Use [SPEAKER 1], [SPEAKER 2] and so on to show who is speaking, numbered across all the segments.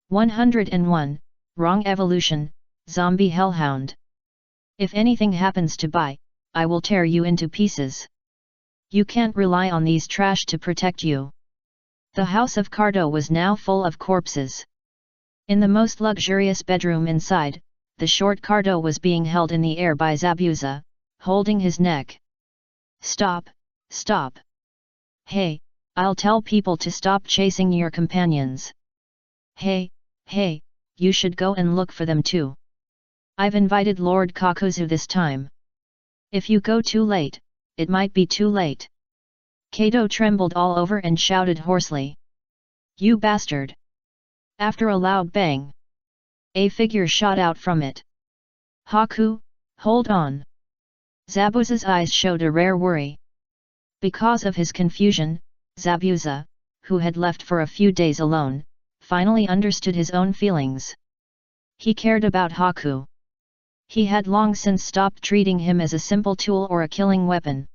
[SPEAKER 1] 101, Wrong Evolution, Zombie Hellhound. If anything happens to Bai, I will tear you into pieces. You can't rely on these trash to protect you. The house of Cardo was now full of corpses. In the most luxurious bedroom inside, the short Cardo was being held in the air by Zabuza, holding his neck. Stop, stop. Hey, I'll tell people to stop chasing your companions. Hey, you should go and look for them too. I've invited Lord Kakuzu this time. If you go too late, it might be too late. Kato trembled all over and shouted hoarsely. You bastard! After a loud bang, a figure shot out from it. Haku, hold on! Zabuza's eyes showed a rare worry. Because of his confusion, Zabuza, who had left for a few days alone, finally understood his own feelings. He cared about Haku. He had long since stopped treating him as a simple tool or a killing weapon.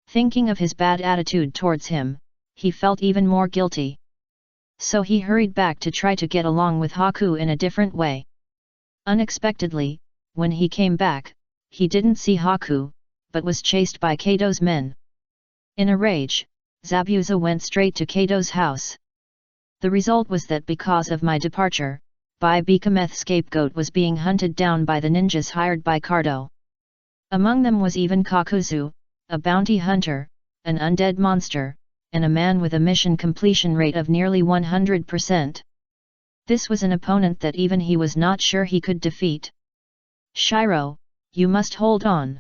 [SPEAKER 1] Thinking of his bad attitude towards him, he felt even more guilty. So he hurried back to try to get along with Haku in a different way. Unexpectedly, when he came back, he didn't see Haku, but was chased by Kato's men. In a rage, Zabuza went straight to Kato's house. The result was that because of my departure, Bai Bekameth's scapegoat was being hunted down by the ninjas hired by Cardo. Among them was even Kakuzu, a bounty hunter, an undead monster, and a man with a mission completion rate of nearly 100%. This was an opponent that even he was not sure he could defeat. Shiro, you must hold on.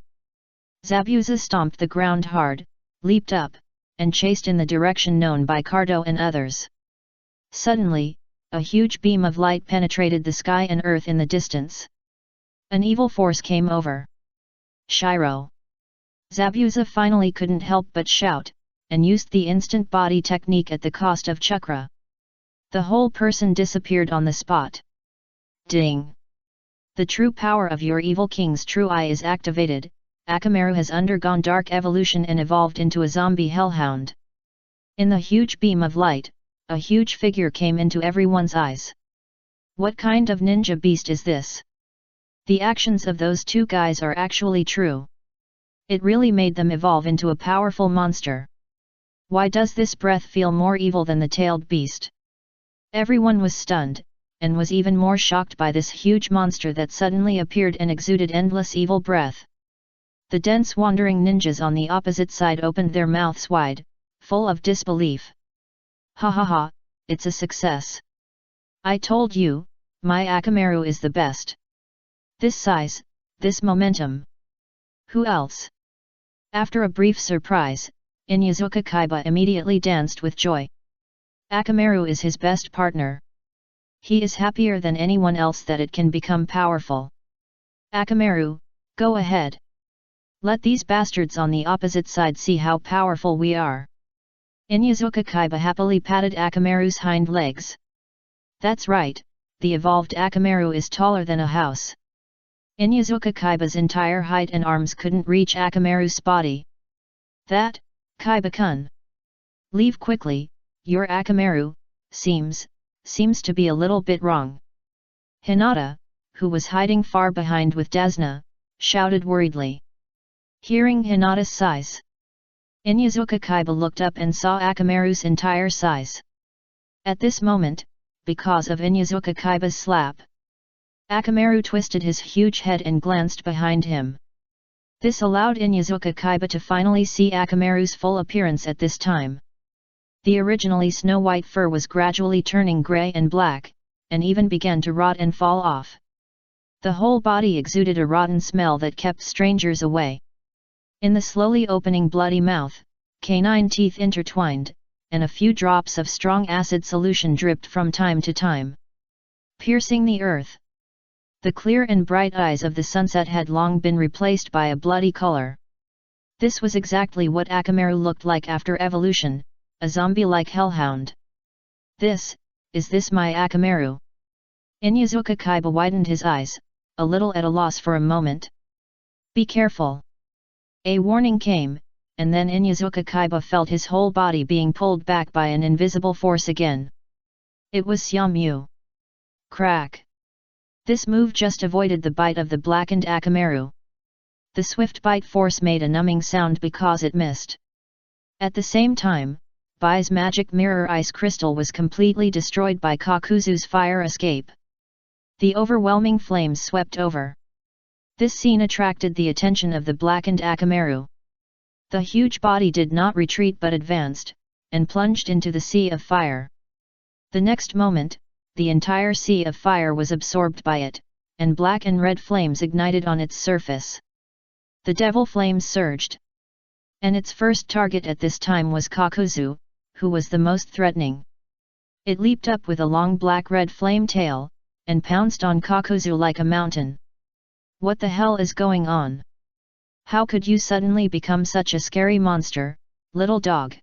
[SPEAKER 1] Zabuza stomped the ground hard, leaped up, and chased in the direction known by Cardo and others. Suddenly, a huge beam of light penetrated the sky and earth in the distance. An evil force came over. Shiro! Zabuza finally couldn't help but shout, and used the instant body technique at the cost of chakra. The whole person disappeared on the spot. Ding! The true power of your evil king's true eye is activated. Akamaru has undergone dark evolution and evolved into a zombie hellhound. In the huge beam of light, a huge figure came into everyone's eyes. What kind of ninja beast is this? The actions of those two guys are actually true. It really made them evolve into a powerful monster. Why does this breath feel more evil than the tailed beast? Everyone was stunned, and was even more shocked by this huge monster that suddenly appeared and exuded endless evil breath. The dense wandering ninjas on the opposite side opened their mouths wide, full of disbelief. Ha ha ha, it's a success. I told you, my Akamaru is the best. This size, this momentum. Who else? After a brief surprise, Inyazuka Kaiba immediately danced with joy. Akamaru is his best partner. He is happier than anyone else that it can become powerful. Akamaru, go ahead. Let these bastards on the opposite side see how powerful we are. Inyazuka Kaiba happily patted Akamaru's hind legs. That's right, the evolved Akamaru is taller than a house. Inyazuka Kaiba's entire height and arms couldn't reach Akamaru's body. That, Kaiba-kun. Leave quickly, your Akamaru, seems to be a little bit wrong. Hinata, who was hiding far behind with Dasna, shouted worriedly. Hearing Hinata's size, Inyazuka Kaiba looked up and saw Akamaru's entire size. At this moment, because of Inyazuka Kaiba's slap, Akamaru twisted his huge head and glanced behind him. This allowed Inyazuka Kaiba to finally see Akamaru's full appearance at this time. The originally snow-white fur was gradually turning grey and black, and even began to rot and fall off. The whole body exuded a rotten smell that kept strangers away. In the slowly opening bloody mouth, canine teeth intertwined, and a few drops of strong acid solution dripped from time to time, piercing the earth. The clear and bright eyes of the sunset had long been replaced by a bloody color. This was exactly what Akamaru looked like after evolution, a zombie-like hellhound. Is this my Akamaru? Inyazuka Kaiba widened his eyes, a little at a loss for a moment. Be careful! A warning came, and then Inyazuka Kaiba felt his whole body being pulled back by an invisible force again. It was Xiaomu. Crack! This move just avoided the bite of the blackened Akamaru. The swift bite force made a numbing sound because it missed. At the same time, Bai's magic mirror ice crystal was completely destroyed by Kakuzu's fire escape. The overwhelming flames swept over. This scene attracted the attention of the blackened Akamaru. The huge body did not retreat but advanced, and plunged into the sea of fire. The next moment, the entire sea of fire was absorbed by it, and black and red flames ignited on its surface. The devil flames surged. And its first target at this time was Kakuzu, who was the most threatening. It leaped up with a long black-red flame tail, and pounced on Kakuzu like a mountain. What the hell is going on? How could you suddenly become such a scary monster, little dog?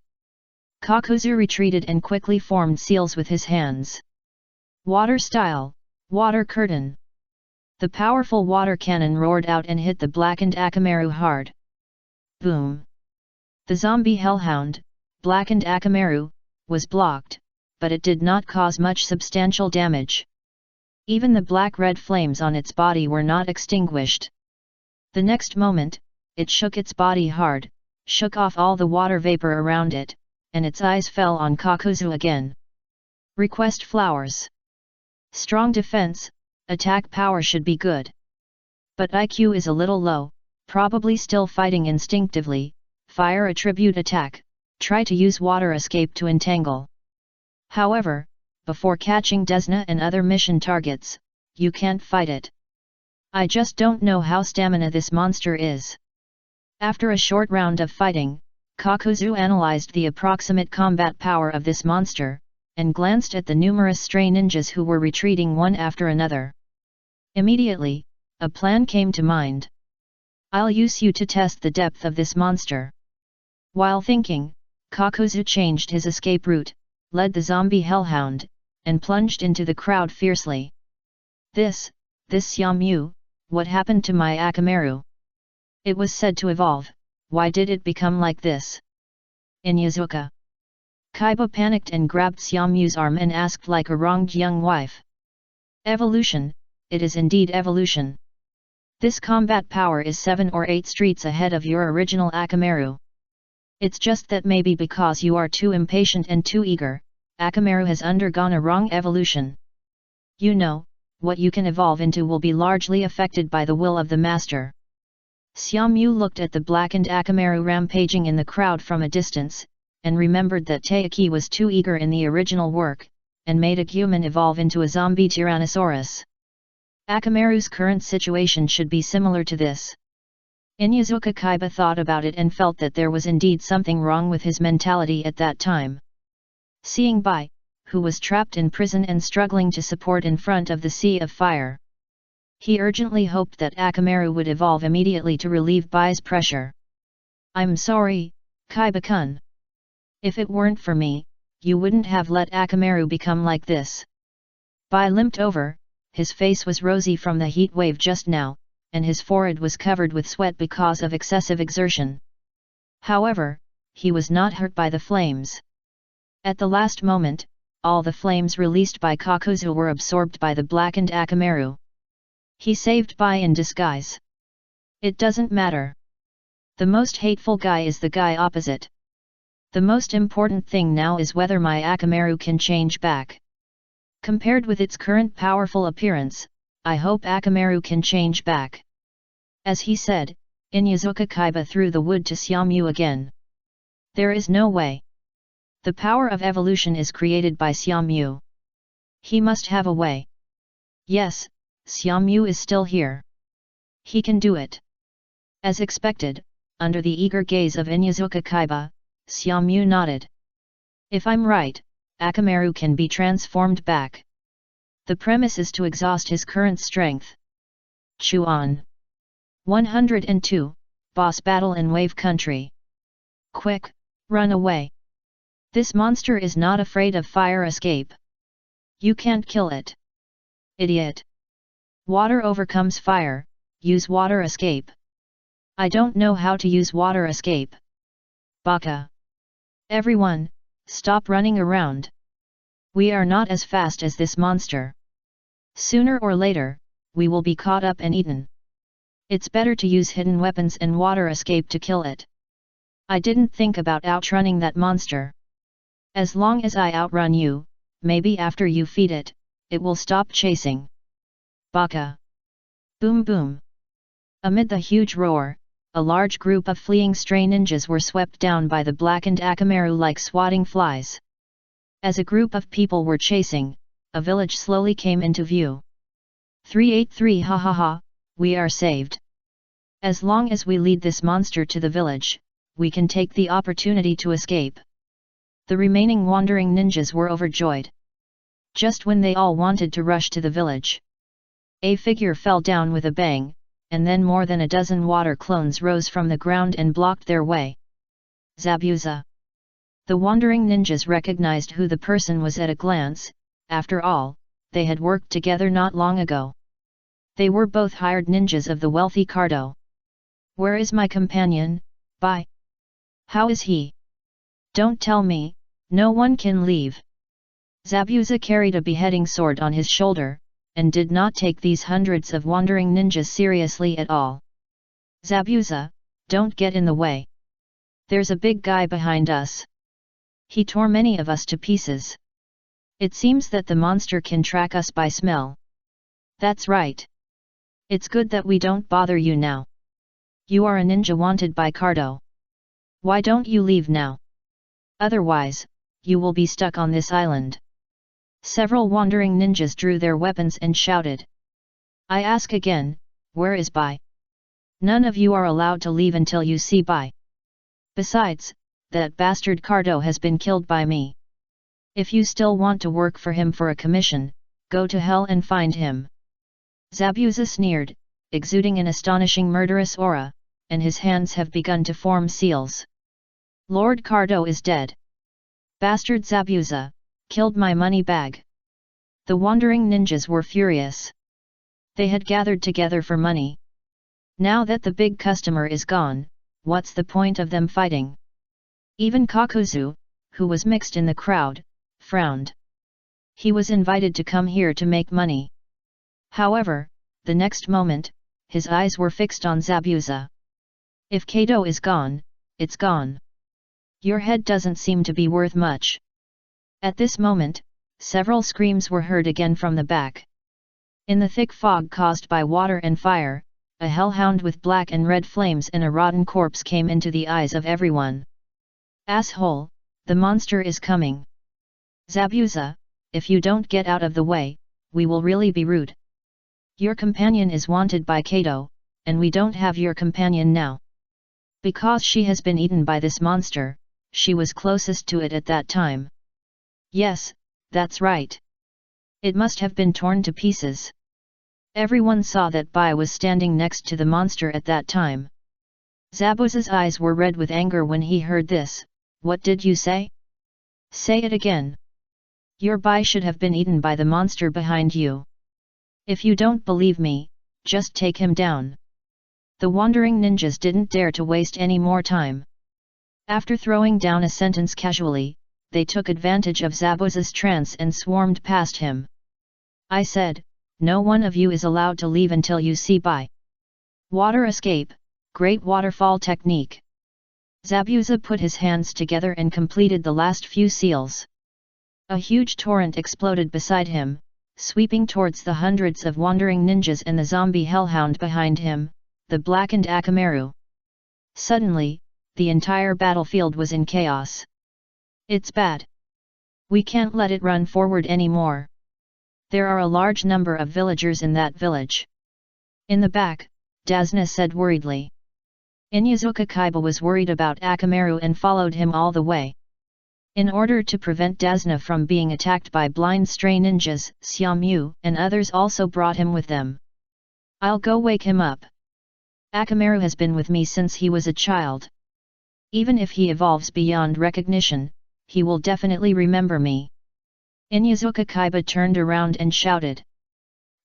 [SPEAKER 1] Kakuzu retreated and quickly formed seals with his hands. Water style, water curtain. The powerful water cannon roared out and hit the blackened Akamaru hard. Boom! The zombie hellhound, blackened Akamaru, was blocked, but it did not cause much substantial damage. Even the black-red flames on its body were not extinguished. The next moment, it shook its body hard, shook off all the water vapor around it, and its eyes fell on Kakuzu again. Request flowers. Strong defense, attack power should be good. But IQ is a little low, probably still fighting instinctively. Fire attribute attack, try to use water escape to entangle. However, before catching Desna and other mission targets, you can't fight it. I just don't know how stamina this monster is. After a short round of fighting, Kakuzu analyzed the approximate combat power of this monster, and glanced at the numerous stray ninjas who were retreating one after another. Immediately, a plan came to mind. I'll use you to test the depth of this monster. While thinking, Kakuzu changed his escape route, led the zombie hellhound, and plunged into the crowd fiercely. This Xiaomu, what happened to my Akamaru? It was said to evolve, why did it become like this? Inyazuka. Kaiba panicked and grabbed Xiaomu's arm and asked like a wronged young wife. Evolution, it is indeed evolution. This combat power is 7 or 8 streets ahead of your original Akamaru. It's just that maybe because you are too impatient and too eager, Akamaru has undergone a wrong evolution. You know, what you can evolve into will be largely affected by the will of the master. Xiaomu looked at the blackened Akamaru rampaging in the crowd from a distance, and remembered that Taiki was too eager in the original work, and made a human evolve into a zombie Tyrannosaurus. Akamaru's current situation should be similar to this. Inyazuka Kaiba thought about it and felt that there was indeed something wrong with his mentality at that time. Seeing Bai, who was trapped in prison and struggling to support in front of the sea of fire, he urgently hoped that Akamaru would evolve immediately to relieve Bai's pressure. I'm sorry, Kaiba-kun. If it weren't for me, you wouldn't have let Akamaru become like this. Bai limped over, his face was rosy from the heat wave just now, and his forehead was covered with sweat because of excessive exertion. However, he was not hurt by the flames. At the last moment, all the flames released by Kakuzu were absorbed by the blackened Akamaru. He saved Bai in disguise. It doesn't matter. The most hateful guy is the guy opposite. The most important thing now is whether my Akamaru can change back. Compared with its current powerful appearance, I hope Akamaru can change back. As he said, Inyazuka Kaiba threw the wood to Xiaomu again. There is no way. The power of evolution is created by Xiaomu. He must have a way. Yes, Xiaomu is still here. He can do it. As expected, under the eager gaze of Inyazuka Kaiba, Xiaomu nodded. If I'm right, Akamaru can be transformed back. The premise is to exhaust his current strength. Chuan. 102, Boss Battle in Wave Country. Quick, run away. This monster is not afraid of fire escape. You can't kill it. Idiot. Water overcomes fire, use water escape. I don't know how to use water escape. Baka. Everyone, stop running around. We are not as fast as this monster. Sooner or later, we will be caught up and eaten. It's better to use hidden weapons and water escape to kill it. I didn't think about outrunning that monster. As long as I outrun you, maybe after you feed it, it will stop chasing. Baka. Boom boom. Amid the huge roar, a large group of fleeing stray ninjas were swept down by the blackened Akamaru like swatting flies. As a group of people were chasing, a village slowly came into view. 383 ha ha ha, we are saved. As long as we lead this monster to the village, we can take the opportunity to escape. The remaining wandering ninjas were overjoyed. Just when they all wanted to rush to the village, a figure fell down with a bang, and then more than a dozen water clones rose from the ground and blocked their way. Zabuza. The wandering ninjas recognized who the person was at a glance. After all, they had worked together not long ago. They were both hired ninjas of the wealthy Cardo. Where is my companion, Bai? How is he? Don't tell me, no one can leave. Zabuza carried a beheading sword on his shoulder, and did not take these hundreds of wandering ninjas seriously at all. Zabuza, don't get in the way. There's a big guy behind us. He tore many of us to pieces. It seems that the monster can track us by smell. That's right. It's good that we don't bother you now. You are a ninja wanted by Cardo. Why don't you leave now? Otherwise, you will be stuck on this island. Several wandering ninjas drew their weapons and shouted. I ask again, where is Bai? None of you are allowed to leave until you see Bai. Besides, that bastard Cardo has been killed by me. If you still want to work for him for a commission, go to hell and find him. Zabuza sneered, exuding an astonishing murderous aura, and his hands have begun to form seals. Lord Cardo is dead. Bastard Zabuza, killed my money bag. The wandering ninjas were furious. They had gathered together for money. Now that the big customer is gone, what's the point of them fighting? Even Kakuzu, who was mixed in the crowd, frowned. He was invited to come here to make money. However, the next moment, his eyes were fixed on Zabuza. If Kato is gone, it's gone. Your head doesn't seem to be worth much. At this moment, several screams were heard again from the back. In the thick fog caused by water and fire, a hellhound with black and red flames and a rotten corpse came into the eyes of everyone. Asshole, the monster is coming. Zabuza, if you don't get out of the way, we will really be rude. Your companion is wanted by Kato, and we don't have your companion now. Because she has been eaten by this monster, she was closest to it at that time. Yes, that's right. It must have been torn to pieces. Everyone saw that Bai was standing next to the monster at that time. Zabuza's eyes were red with anger when he heard this. What did you say? Say it again. Your Bai should have been eaten by the monster behind you. If you don't believe me, just take him down. The wandering ninjas didn't dare to waste any more time. After throwing down a sentence casually, they took advantage of Zabuza's trance and swarmed past him. I said, no one of you is allowed to leave until you see Bai. Water escape, great waterfall technique. Zabuza put his hands together and completed the last few seals. A huge torrent exploded beside him, sweeping towards the hundreds of wandering ninjas and the zombie hellhound behind him, the blackened Akamaru. Suddenly, the entire battlefield was in chaos. It's bad. We can't let it run forward anymore. There are a large number of villagers in that village. In the back, Dazna said worriedly. Inyazuka Kaiba was worried about Akamaru and followed him all the way. In order to prevent Dazna from being attacked by blind stray ninjas, Xiaomu and others also brought him with them. I'll go wake him up. Akamaru has been with me since he was a child. Even if he evolves beyond recognition, he will definitely remember me. Inyazuka Kaiba turned around and shouted.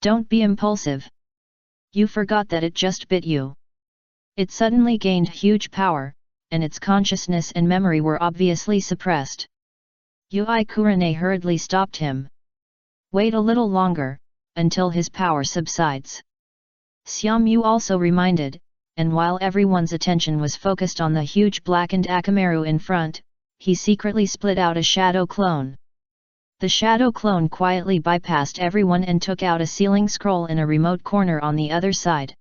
[SPEAKER 1] Don't be impulsive. You forgot that it just bit you. It suddenly gained huge power, and its consciousness and memory were obviously suppressed. Yui Kurane hurriedly stopped him. Wait a little longer, until his power subsides. Xiaomu also reminded, and while everyone's attention was focused on the huge blackened Akamaru in front, he secretly split out a shadow clone. The shadow clone quietly bypassed everyone and took out a sealing scroll in a remote corner on the other side.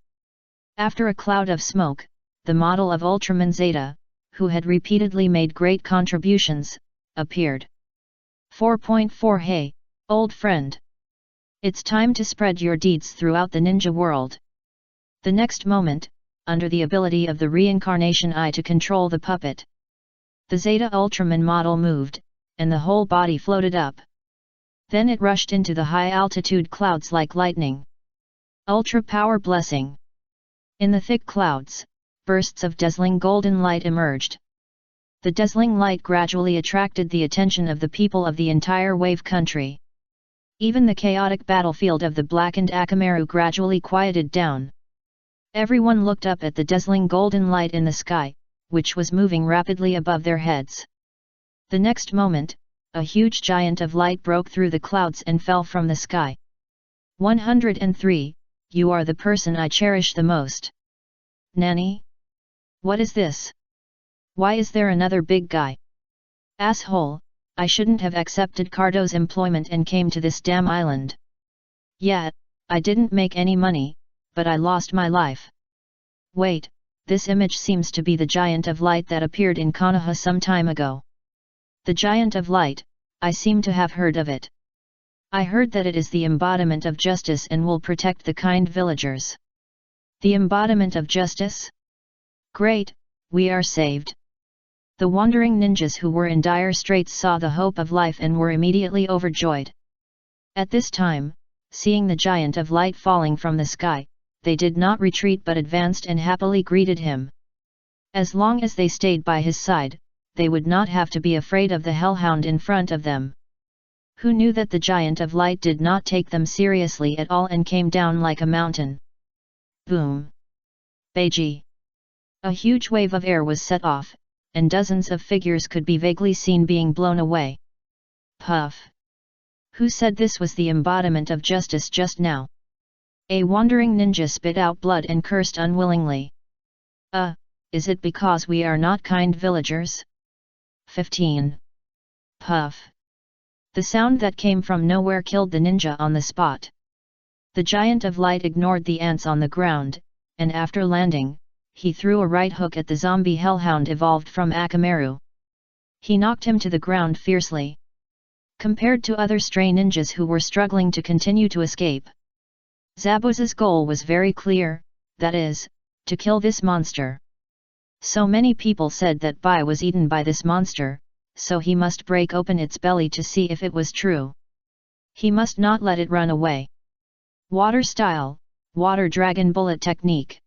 [SPEAKER 1] After a cloud of smoke, the model of Ultraman Zeta, who had repeatedly made great contributions, appeared. 4.4 Hey, old friend! It's time to spread your deeds throughout the ninja world. The next moment, under the ability of the reincarnation eye to control the puppet, the Zeta Ultraman model moved, and the whole body floated up. Then it rushed into the high-altitude clouds like lightning. Ultra Power Blessing. In the thick clouds, bursts of dazzling golden light emerged. The dazzling light gradually attracted the attention of the people of the entire wave country. Even the chaotic battlefield of the blackened Akamaru gradually quieted down. Everyone looked up at the dazzling golden light in the sky, which was moving rapidly above their heads. The next moment, a huge giant of light broke through the clouds and fell from the sky. 103, you are the person I cherish the most. Nanny? What is this? Why is there another big guy? Asshole, I shouldn't have accepted Cardo's employment and came to this damn island. Yeah, I didn't make any money, but I lost my life. Wait, this image seems to be the giant of light that appeared in Konoha some time ago. The giant of light, I seem to have heard of it. I heard that it is the embodiment of justice and will protect the kind villagers. The embodiment of justice? Great, we are saved. The wandering ninjas who were in dire straits saw the hope of life and were immediately overjoyed. At this time, seeing the giant of light falling from the sky, they did not retreat but advanced and happily greeted him. As long as they stayed by his side, they would not have to be afraid of the hellhound in front of them. Who knew that the giant of light did not take them seriously at all and came down like a mountain? Boom! Beiji! A huge wave of air was set off, and dozens of figures could be vaguely seen being blown away. Puff! Who said this was the embodiment of justice just now? A wandering ninja spit out blood and cursed unwillingly. Is it because we are not kind villagers? 15. Puff! The sound that came from nowhere killed the ninja on the spot. The giant of light ignored the ants on the ground, and after landing, he threw a right hook at the zombie hellhound evolved from Akamaru. He knocked him to the ground fiercely. Compared to other stray ninjas who were struggling to continue to escape, Zabuza's goal was very clear, that is, to kill this monster. So many people said that Bai was eaten by this monster, so he must break open its belly to see if it was true. He must not let it run away. Water style, water dragon bullet technique.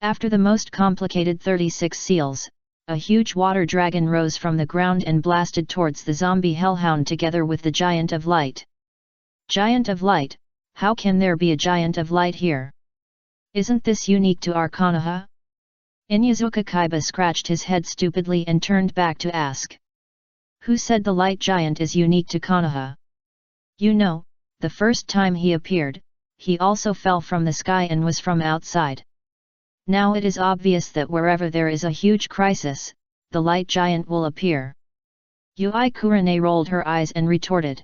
[SPEAKER 1] After the most complicated 36 seals, a huge water dragon rose from the ground and blasted towards the zombie hellhound together with the giant of light. Giant of light, how can there be a giant of light here? Isn't this unique to our Konoha? Inyazuka Kaiba scratched his head stupidly and turned back to ask. Who said the light giant is unique to Konoha? You know, the first time he appeared, he also fell from the sky and was from outside. Now it is obvious that wherever there is a huge crisis, the light giant will appear. Yui Kurane rolled her eyes and retorted.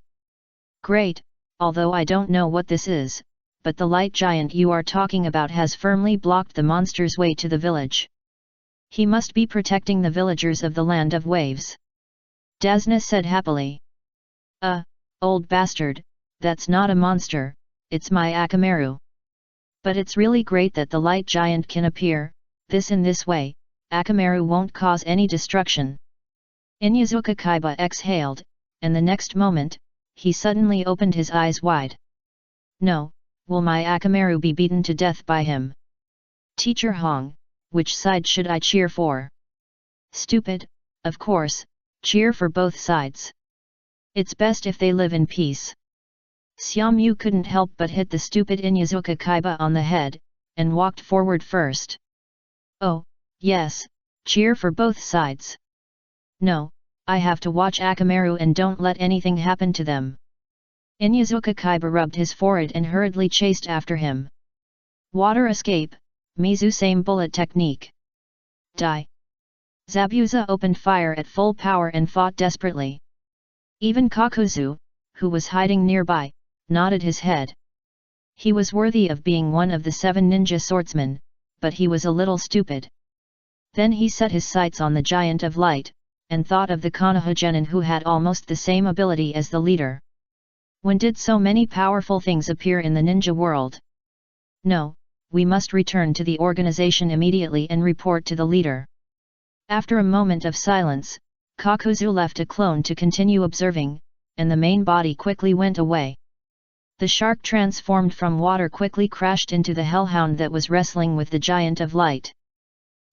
[SPEAKER 1] Great, although I don't know what this is, but the light giant you are talking about has firmly blocked the monster's way to the village. He must be protecting the villagers of the land of waves. Dasna said happily. Old bastard, that's not a monster, it's my Akamaru. But it's really great that the light giant can appear, in this way, Akamaru won't cause any destruction. Inyazuka Kaiba exhaled, and the next moment, he suddenly opened his eyes wide. No, will my Akamaru be beaten to death by him? Teacher Hong, which side should I cheer for? Stupid, of course, cheer for both sides. It's best if they live in peace. Xiaomu couldn't help but hit the stupid Inyazuka Kaiba on the head, and walked forward first. Oh, yes, cheer for both sides. No, I have to watch Akamaru and don't let anything happen to them. Inyazuka Kaiba rubbed his forehead and hurriedly chased after him. Water escape, Mizu same bullet technique. Die. Zabuza opened fire at full power and fought desperately. Even Kakuzu, who was hiding nearby, nodded his head. He was worthy of being one of the 7 ninja swordsmen, but he was a little stupid. Then he set his sights on the Giant of Light, and thought of the Konoha genin who had almost the same ability as the leader. When did so many powerful things appear in the ninja world? No, we must return to the organization immediately and report to the leader. After a moment of silence, Kakuzu left a clone to continue observing, and the main body quickly went away. The shark transformed from water quickly crashed into the hellhound that was wrestling with the Giant of Light.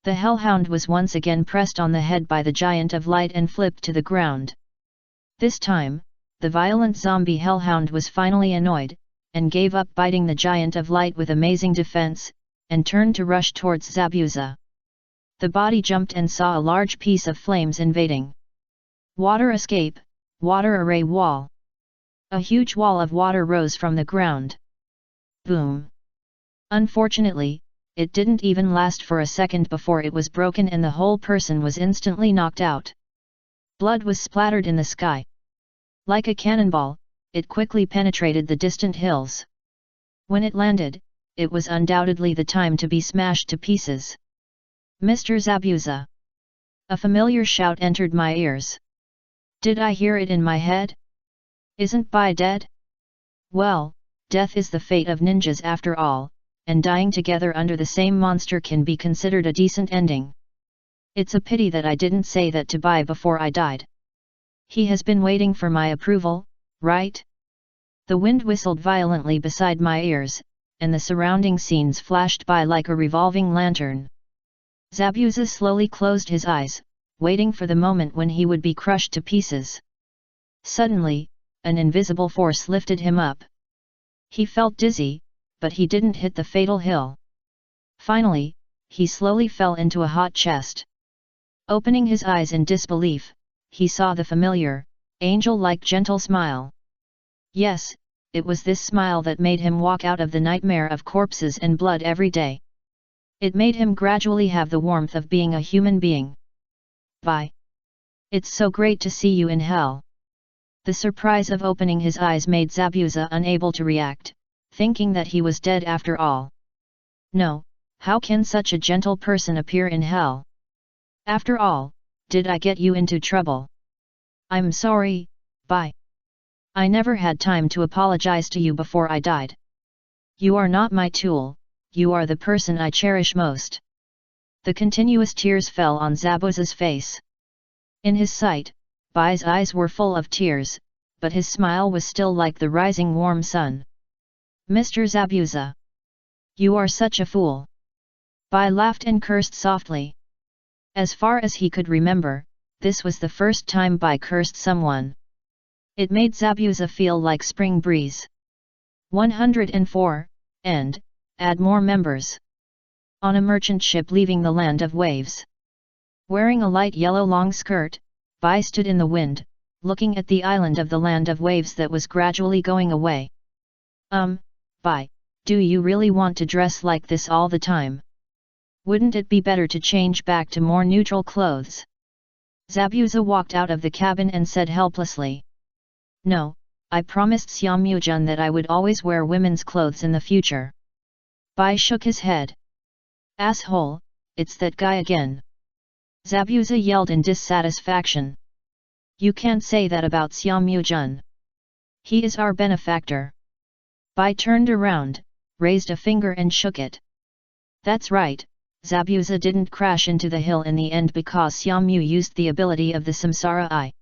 [SPEAKER 1] The hellhound was once again pressed on the head by the Giant of Light and flipped to the ground. This time, the violent zombie hellhound was finally annoyed, and gave up biting the Giant of Light with amazing defense, and turned to rush towards Zabuza. The body jumped and saw a large piece of flames invading. Water escape, water array wall. A huge wall of water rose from the ground. Boom! Unfortunately, it didn't even last for a second before it was broken and the whole person was instantly knocked out. Blood was splattered in the sky. Like a cannonball, it quickly penetrated the distant hills. When it landed, it was undoubtedly the time to be smashed to pieces. Mr. Zabuza! A familiar shout entered my ears. Did I hear it in my head? Isn't Bai dead? Well, death is the fate of ninjas after all, and dying together under the same monster can be considered a decent ending. It's a pity that I didn't say that to Bai before I died. He has been waiting for my approval, right? The wind whistled violently beside my ears, and the surrounding scenes flashed by like a revolving lantern. Zabuza slowly closed his eyes, waiting for the moment when he would be crushed to pieces. Suddenly, an invisible force lifted him up. He felt dizzy, but he didn't hit the fatal hill. Finally, he slowly fell into a hot chest. Opening his eyes in disbelief, he saw the familiar, angel-like gentle smile. Yes, it was this smile that made him walk out of the nightmare of corpses and blood every day. It made him gradually have the warmth of being a human being. Bye. It's so great to see you in hell. The surprise of opening his eyes made Zabuza unable to react, thinking that he was dead after all. No, how can such a gentle person appear in hell? After all, did I get you into trouble? I'm sorry, Bai. I never had time to apologize to you before I died. You are not my tool, you are the person I cherish most. The continuous tears fell on Zabuza's face. In his sight, Bai's eyes were full of tears, but his smile was still like the rising warm sun. Mr. Zabuza! You are such a fool! Bai laughed and cursed softly. As far as he could remember, this was the first time Bai cursed someone. It made Zabuza feel like spring breeze. 104, and, add more members. On a merchant ship leaving the land of waves. Wearing a light yellow long skirt, Bai stood in the wind, looking at the island of the land of waves that was gradually going away. Bai, do you really want to dress like this all the time? Wouldn't it be better to change back to more neutral clothes? Zabuza walked out of the cabin and said helplessly. No, I promised Xiaomujun that I would always wear women's clothes in the future. Bai shook his head. Asshole, it's that guy again. Zabuza yelled in dissatisfaction. You can't say that about Xiaomujun. He is our benefactor. Bai turned around, raised a finger and shook it. That's right, Zabuza didn't crash into the hill in the end because Xiaomu used the ability of the Samsara Eye.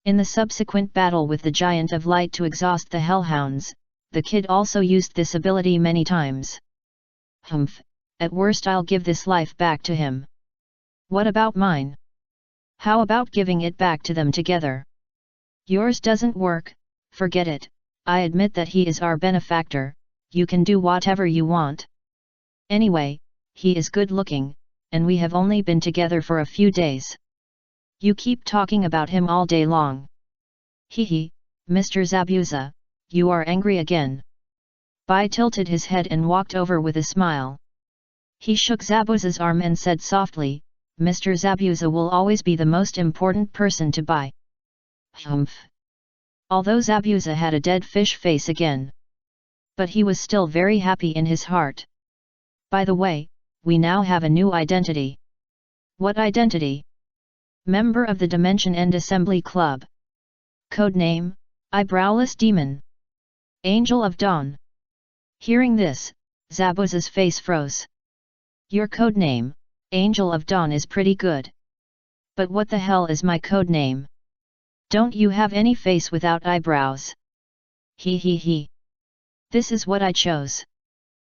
[SPEAKER 1] In the subsequent battle with the Giant of Light to exhaust the hellhounds, the kid also used this ability many times. Humph, at worst I'll give this life back to him. What about mine? How about giving it back to them together? Yours doesn't work, forget it, I admit that he is our benefactor, you can do whatever you want. Anyway, he is good looking, and we have only been together for a few days. You keep talking about him all day long. Hehe, Mr. Zabuza, you are angry again. Bai tilted his head and walked over with a smile. He shook Zabuza's arm and said softly, Mr. Zabuza will always be the most important person to Bai. Humph. Although Zabuza had a dead fish face again. But he was still very happy in his heart. By the way, we now have a new identity. What identity? Member of the Dimension End Assembly Club. Codename, Eyebrowless Demon. Angel of Dawn. Hearing this, Zabuza's face froze. Your codename, Angel of Dawn, is pretty good. But what the hell is my codename? Don't you have any face without eyebrows? He. This is what I chose.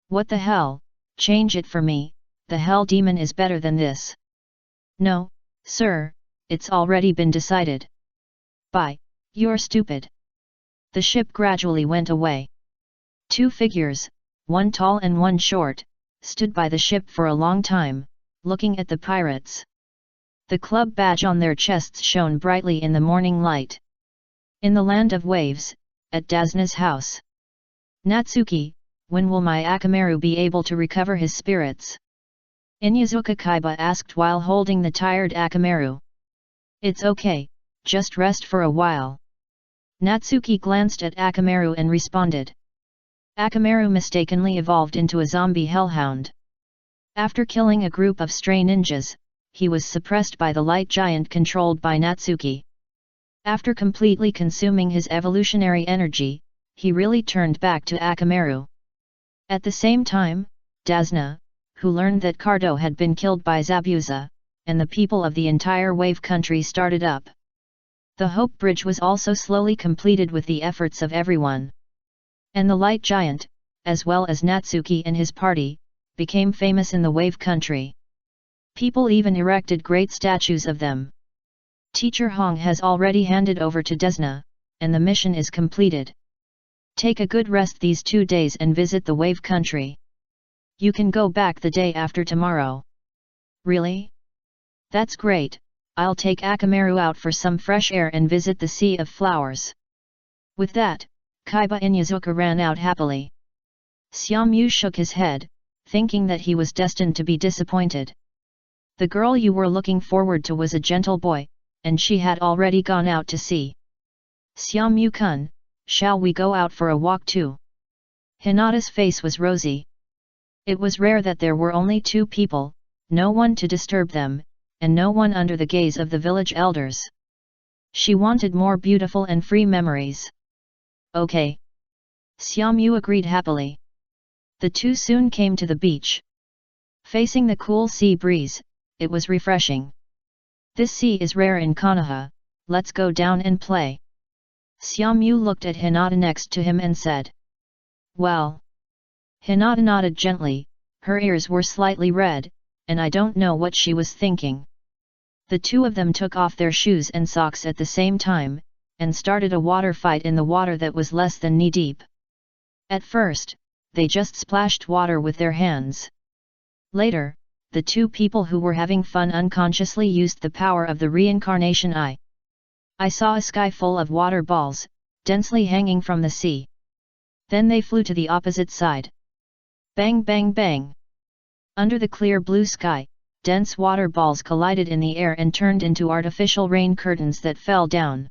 [SPEAKER 1] What the hell, change it for me, the Hell Demon is better than this. No, sir, it's already been decided. Bye, you're stupid. The ship gradually went away. Two figures, one tall and one short, stood by the ship for a long time, looking at the pirates. The club badge on their chests shone brightly in the morning light. In the land of waves, at Dazna's house. Natsuki, when will my Akamaru be able to recover his spirits? Inyazuka Kaiba asked while holding the tired Akamaru. It's okay, just rest for a while. Natsuki glanced at Akamaru and responded. Akamaru mistakenly evolved into a zombie hellhound. After killing a group of stray ninjas, he was suppressed by the light giant controlled by Natsuki. After completely consuming his evolutionary energy, he really turned back to Akamaru. At the same time, Dazna, who learned that Cardo had been killed by Zabuza, and the people of the entire wave country started up. The Hope Bridge was also slowly completed with the efforts of everyone. And the light giant, as well as Natsuki and his party, became famous in the wave country. People even erected great statues of them. Teacher Hong has already handed over to Desna, and the mission is completed. Take a good rest these 2 days and visit the wave country. You can go back the day after tomorrow. Really? That's great, I'll take Akamaru out for some fresh air and visit the Sea of Flowers. With that, Kaiba Inyazuka ran out happily. Xiaomyu shook his head, thinking that he was destined to be disappointed. The girl you were looking forward to was a gentle boy, and she had already gone out to sea. Xiaomyu-kun, shall we go out for a walk too? Hinata's face was rosy. It was rare that there were only 2 people, no one to disturb them, and no one under the gaze of the village elders. She wanted more beautiful and free memories. Okay. Xiaomyu agreed happily. The two soon came to the beach. Facing the cool sea breeze, it was refreshing. This sea is rare in Konoha, let's go down and play. Xiaomyu looked at Hinata next to him and said. Well. Hinata nodded gently, her ears were slightly red, and I don't know what she was thinking. The two of them took off their shoes and socks at the same time, and started a water fight in the water that was less than knee-deep. At first, they just splashed water with their hands. Later, the two people who were having fun unconsciously used the power of the reincarnation eye. I saw a sky full of water balls, densely hanging from the sea. Then they flew to the opposite side. Bang bang bang! Under the clear blue sky, dense water balls collided in the air and turned into artificial rain curtains that fell down.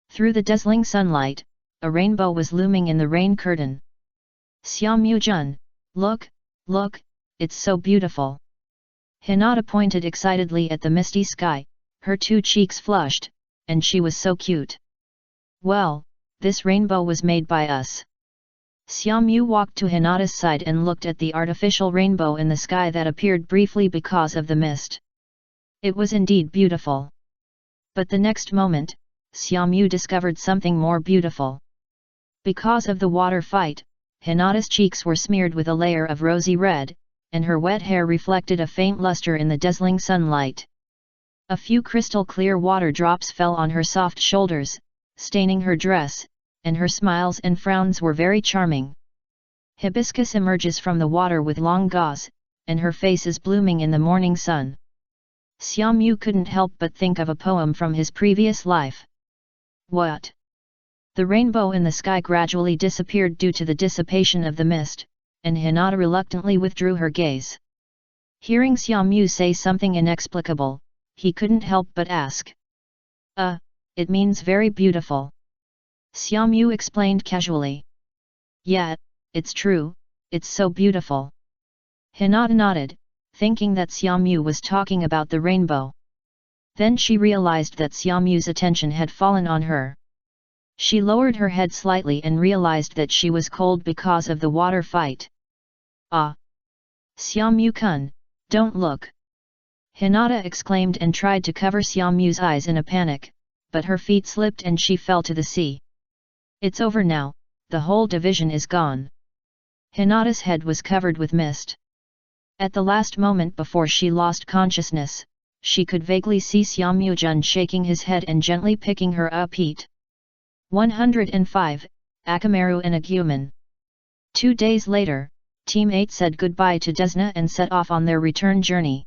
[SPEAKER 1] Through the dazzling sunlight, a rainbow was looming in the rain curtain. Xiaomyu-jun, look, look, it's so beautiful. Hinata pointed excitedly at the misty sky, her two cheeks flushed, and she was so cute. Well, this rainbow was made by us. Xiaomyu walked to Hinata's side and looked at the artificial rainbow in the sky that appeared briefly because of the mist. It was indeed beautiful. But the next moment, Xiaomyu discovered something more beautiful. Because of the water fight, Hinata's cheeks were smeared with a layer of rosy red, and her wet hair reflected a faint luster in the dazzling sunlight. A few crystal-clear water drops fell on her soft shoulders, staining her dress, and her smiles and frowns were very charming. Hibiscus emerges from the water with long gauze, and her face is blooming in the morning sun. Xiaomyu couldn't help but think of a poem from his previous life. What? The rainbow in the sky gradually disappeared due to the dissipation of the mist, and Hinata reluctantly withdrew her gaze. Hearing Xiaomyu say something inexplicable, he couldn't help but ask. It means very beautiful. Xiaomyu explained casually. Yeah, it's true, it's so beautiful. Hinata nodded, thinking that Xiaomyu was talking about the rainbow. Then she realized that Xiaomyu's attention had fallen on her. She lowered her head slightly and realized that she was cold because of the water fight. Ah! Xiaomyu-kun, don't look! Hinata exclaimed and tried to cover Xiaomyu's eyes in a panic, but her feet slipped and she fell to the sea. It's over now, the whole division is gone. Hinata's head was covered with mist. At the last moment before she lost consciousness, she could vaguely see Xiaomyu-jun shaking his head and gently picking her up. 105, Akamaru and Agumon. 2 days later, Team 8 said goodbye to Desna and set off on their return journey.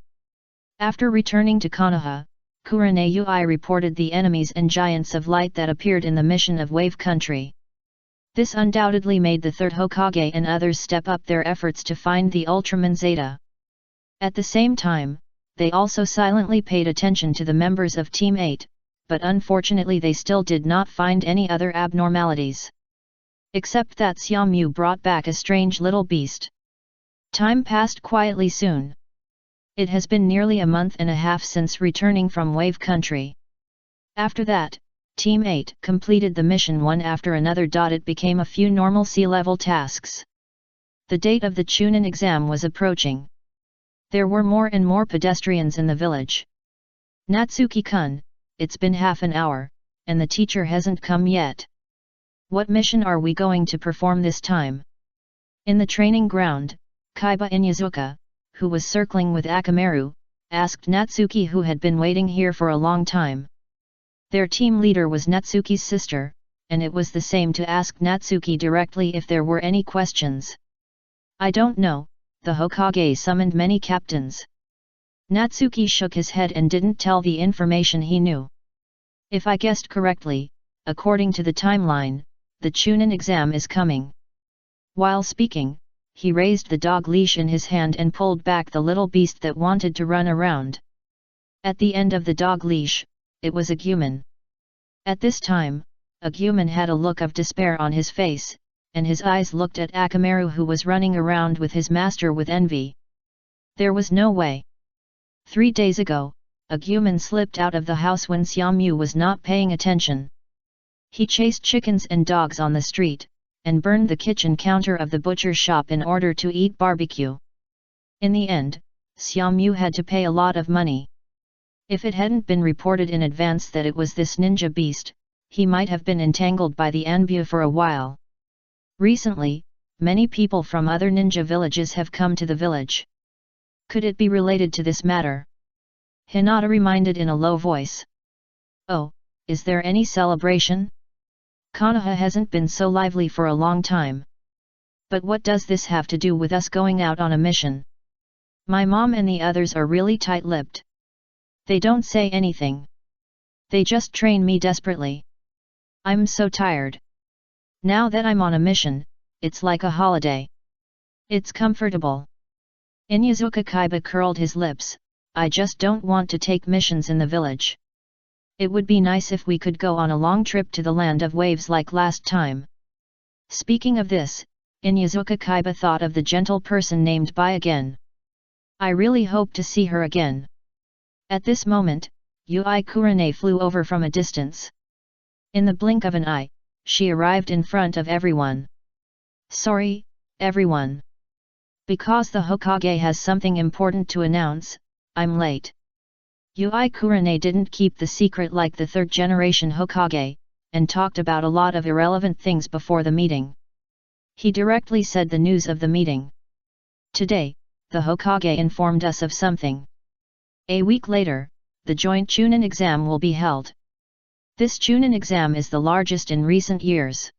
[SPEAKER 1] After returning to Konoha, Kurane Ui reported the enemies and giants of light that appeared in the mission of Wave Country. This undoubtedly made the third Hokage and others step up their efforts to find the Ultraman Zeta. At the same time, they also silently paid attention to the members of Team 8, but unfortunately they still did not find any other abnormalities. Except that Xiaomyu brought back a strange little beast. Time passed quietly soon. It has been nearly a month and a half since returning from Wave Country. After that, Team 8 completed the mission one after another. It became a few normal sea-level tasks. The date of the Chunin exam was approaching. There were more and more pedestrians in the village. Natsuki-kun, it's been half an hour, and the teacher hasn't come yet. What mission are we going to perform this time? In the training ground, Kaiba Inyazuka, who was circling with Akamaru, asked Natsuki, who had been waiting here for a long time. Their team leader was Natsuki's sister, and it was the same to ask Natsuki directly if there were any questions. I don't know, the Hokage summoned many captains. Natsuki shook his head and didn't tell the information he knew. If I guessed correctly, according to the timeline, the Chunin exam is coming. While speaking, he raised the dog leash in his hand and pulled back the little beast that wanted to run around. At the end of the dog leash, it was Agumon. At this time, Agumon had a look of despair on his face, and his eyes looked at Akamaru, who was running around with his master, with envy. There was no way. 3 days ago, Agumon slipped out of the house when Xiaomyu was not paying attention. He chased chickens and dogs on the street, and burned the kitchen counter of the butcher shop in order to eat barbecue. In the end, Xiaomyu had to pay a lot of money. If it hadn't been reported in advance that it was this ninja beast, he might have been entangled by the Anbu for a while. Recently, many people from other ninja villages have come to the village. Could it be related to this matter? Hinata reminded in a low voice. Oh, is there any celebration? Konoha hasn't been so lively for a long time. But what does this have to do with us going out on a mission? My mom and the others are really tight-lipped. They don't say anything. They just train me desperately. I'm so tired. Now that I'm on a mission, it's like a holiday. It's comfortable. Inyazuka Kaiba curled his lips. I just don't want to take missions in the village. It would be nice if we could go on a long trip to the land of waves like last time. Speaking of this, Inyazuka Kaiba thought of the gentle person named Bai again. I really hope to see her again. At this moment, Ui Kurane flew over from a distance. In the blink of an eye, she arrived in front of everyone. Sorry, everyone. Because the Hokage has something important to announce, I'm late. Ui Kurane didn't keep the secret like the third-generation Hokage, and talked about a lot of irrelevant things before the meeting. He directly said the news of the meeting. Today, the Hokage informed us of something. A week later, the joint Chunin exam will be held. This Chunin exam is the largest in recent years.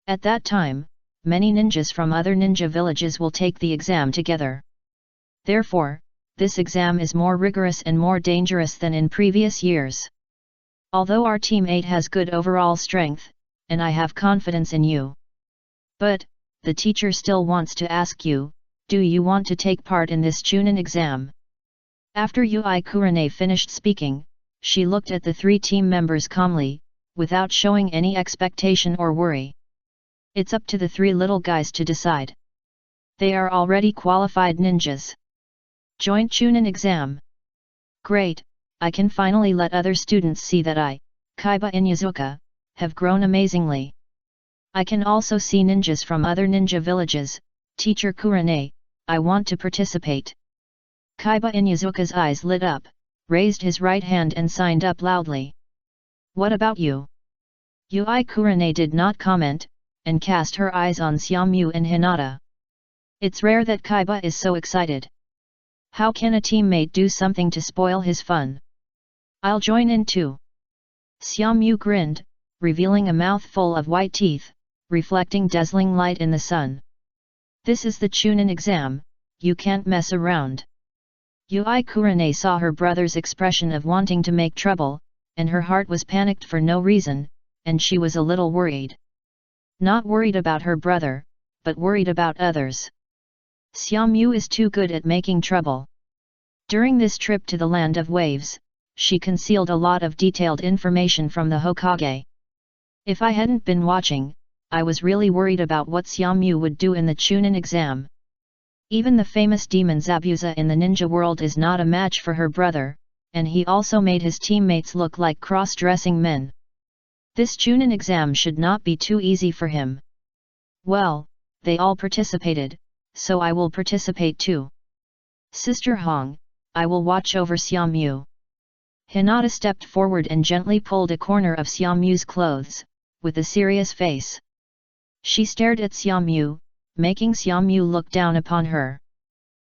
[SPEAKER 1] At that time, many ninjas from other ninja villages will take the exam together. Therefore, this exam is more rigorous and more dangerous than in previous years. Although our Team 8 has good overall strength, and I have confidence in you. But, the teacher still wants to ask you, do you want to take part in this Chunin exam? After Yui Kurane finished speaking, she looked at the 3 team members calmly, without showing any expectation or worry. It's up to the 3 little guys to decide. They are already qualified ninjas. Joint Chunin exam. Great, I can finally let other students see that I, Kaiba Inyazuka, have grown amazingly. I can also see ninjas from other ninja villages. Teacher Kurane, I want to participate. Kaiba Inyazuka's eyes lit up, raised his right hand and signed up loudly. What about you? Yui Kurane did not comment, and cast her eyes on Xiaomyu and Hinata. It's rare that Kaiba is so excited. How can a teammate do something to spoil his fun? I'll join in too. Xiaomyu grinned, revealing a mouthful of white teeth, reflecting dazzling light in the sun. This is the Chunin exam, you can't mess around. Yui Kurane saw her brother's expression of wanting to make trouble, and her heart was panicked for no reason, and she was a little worried. Not worried about her brother, but worried about others. Xiaomyu is too good at making trouble. During this trip to the Land of Waves, she concealed a lot of detailed information from the Hokage. If I hadn't been watching, I was really worried about what Xiaomyu would do in the Chunin exam. Even the famous demon Zabuza in the ninja world is not a match for her brother, and he also made his teammates look like cross-dressing men. This Chunin exam should not be too easy for him. Well, they all participated, so I will participate too. Sister Hong, I will watch over Xiaomyu. Hinata stepped forward and gently pulled a corner of Xiaomyu's clothes, with a serious face. She stared at Xiaomyu, making Xiaomyu look down upon her.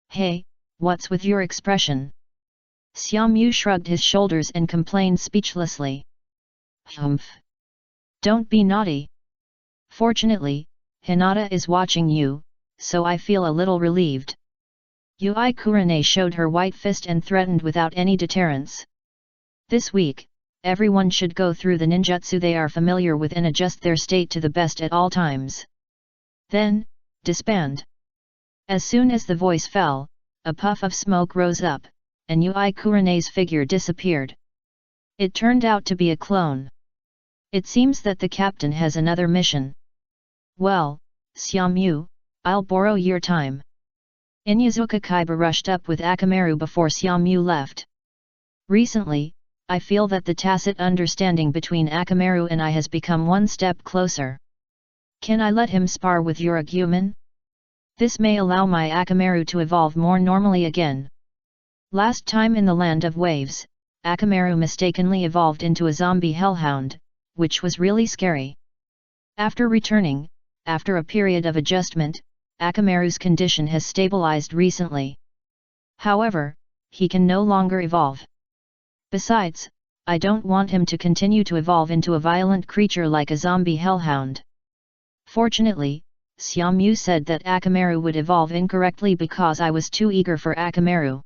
[SPEAKER 1] Hey, what's with your expression? Xiaomyu shrugged his shoulders and complained speechlessly. Humph! Don't be naughty. Fortunately, Hinata is watching you, so I feel a little relieved. Yui Kurane showed her white fist and threatened without any deterrence. This week, everyone should go through the ninjutsu they are familiar with and adjust their state to the best at all times. Then, disband. As soon as the voice fell, a puff of smoke rose up, and Yui Kurane's figure disappeared. It turned out to be a clone. It seems that the captain has another mission. Well, Xiaomyu, I'll borrow your time. Inyazuka Kaiba rushed up with Akamaru before Xiaomyu left. Recently, I feel that the tacit understanding between Akamaru and I has become one step closer. Can I let him spar with your Agumen? This may allow my Akamaru to evolve more normally again. Last time in the Land of Waves, Akamaru mistakenly evolved into a zombie hellhound, which was really scary. After returning, after a period of adjustment, Akamaru's condition has stabilized recently. However, he can no longer evolve. Besides, I don't want him to continue to evolve into a violent creature like a zombie hellhound. Fortunately, Xiaomyu said that Akamaru would evolve incorrectly because I was too eager for Akamaru.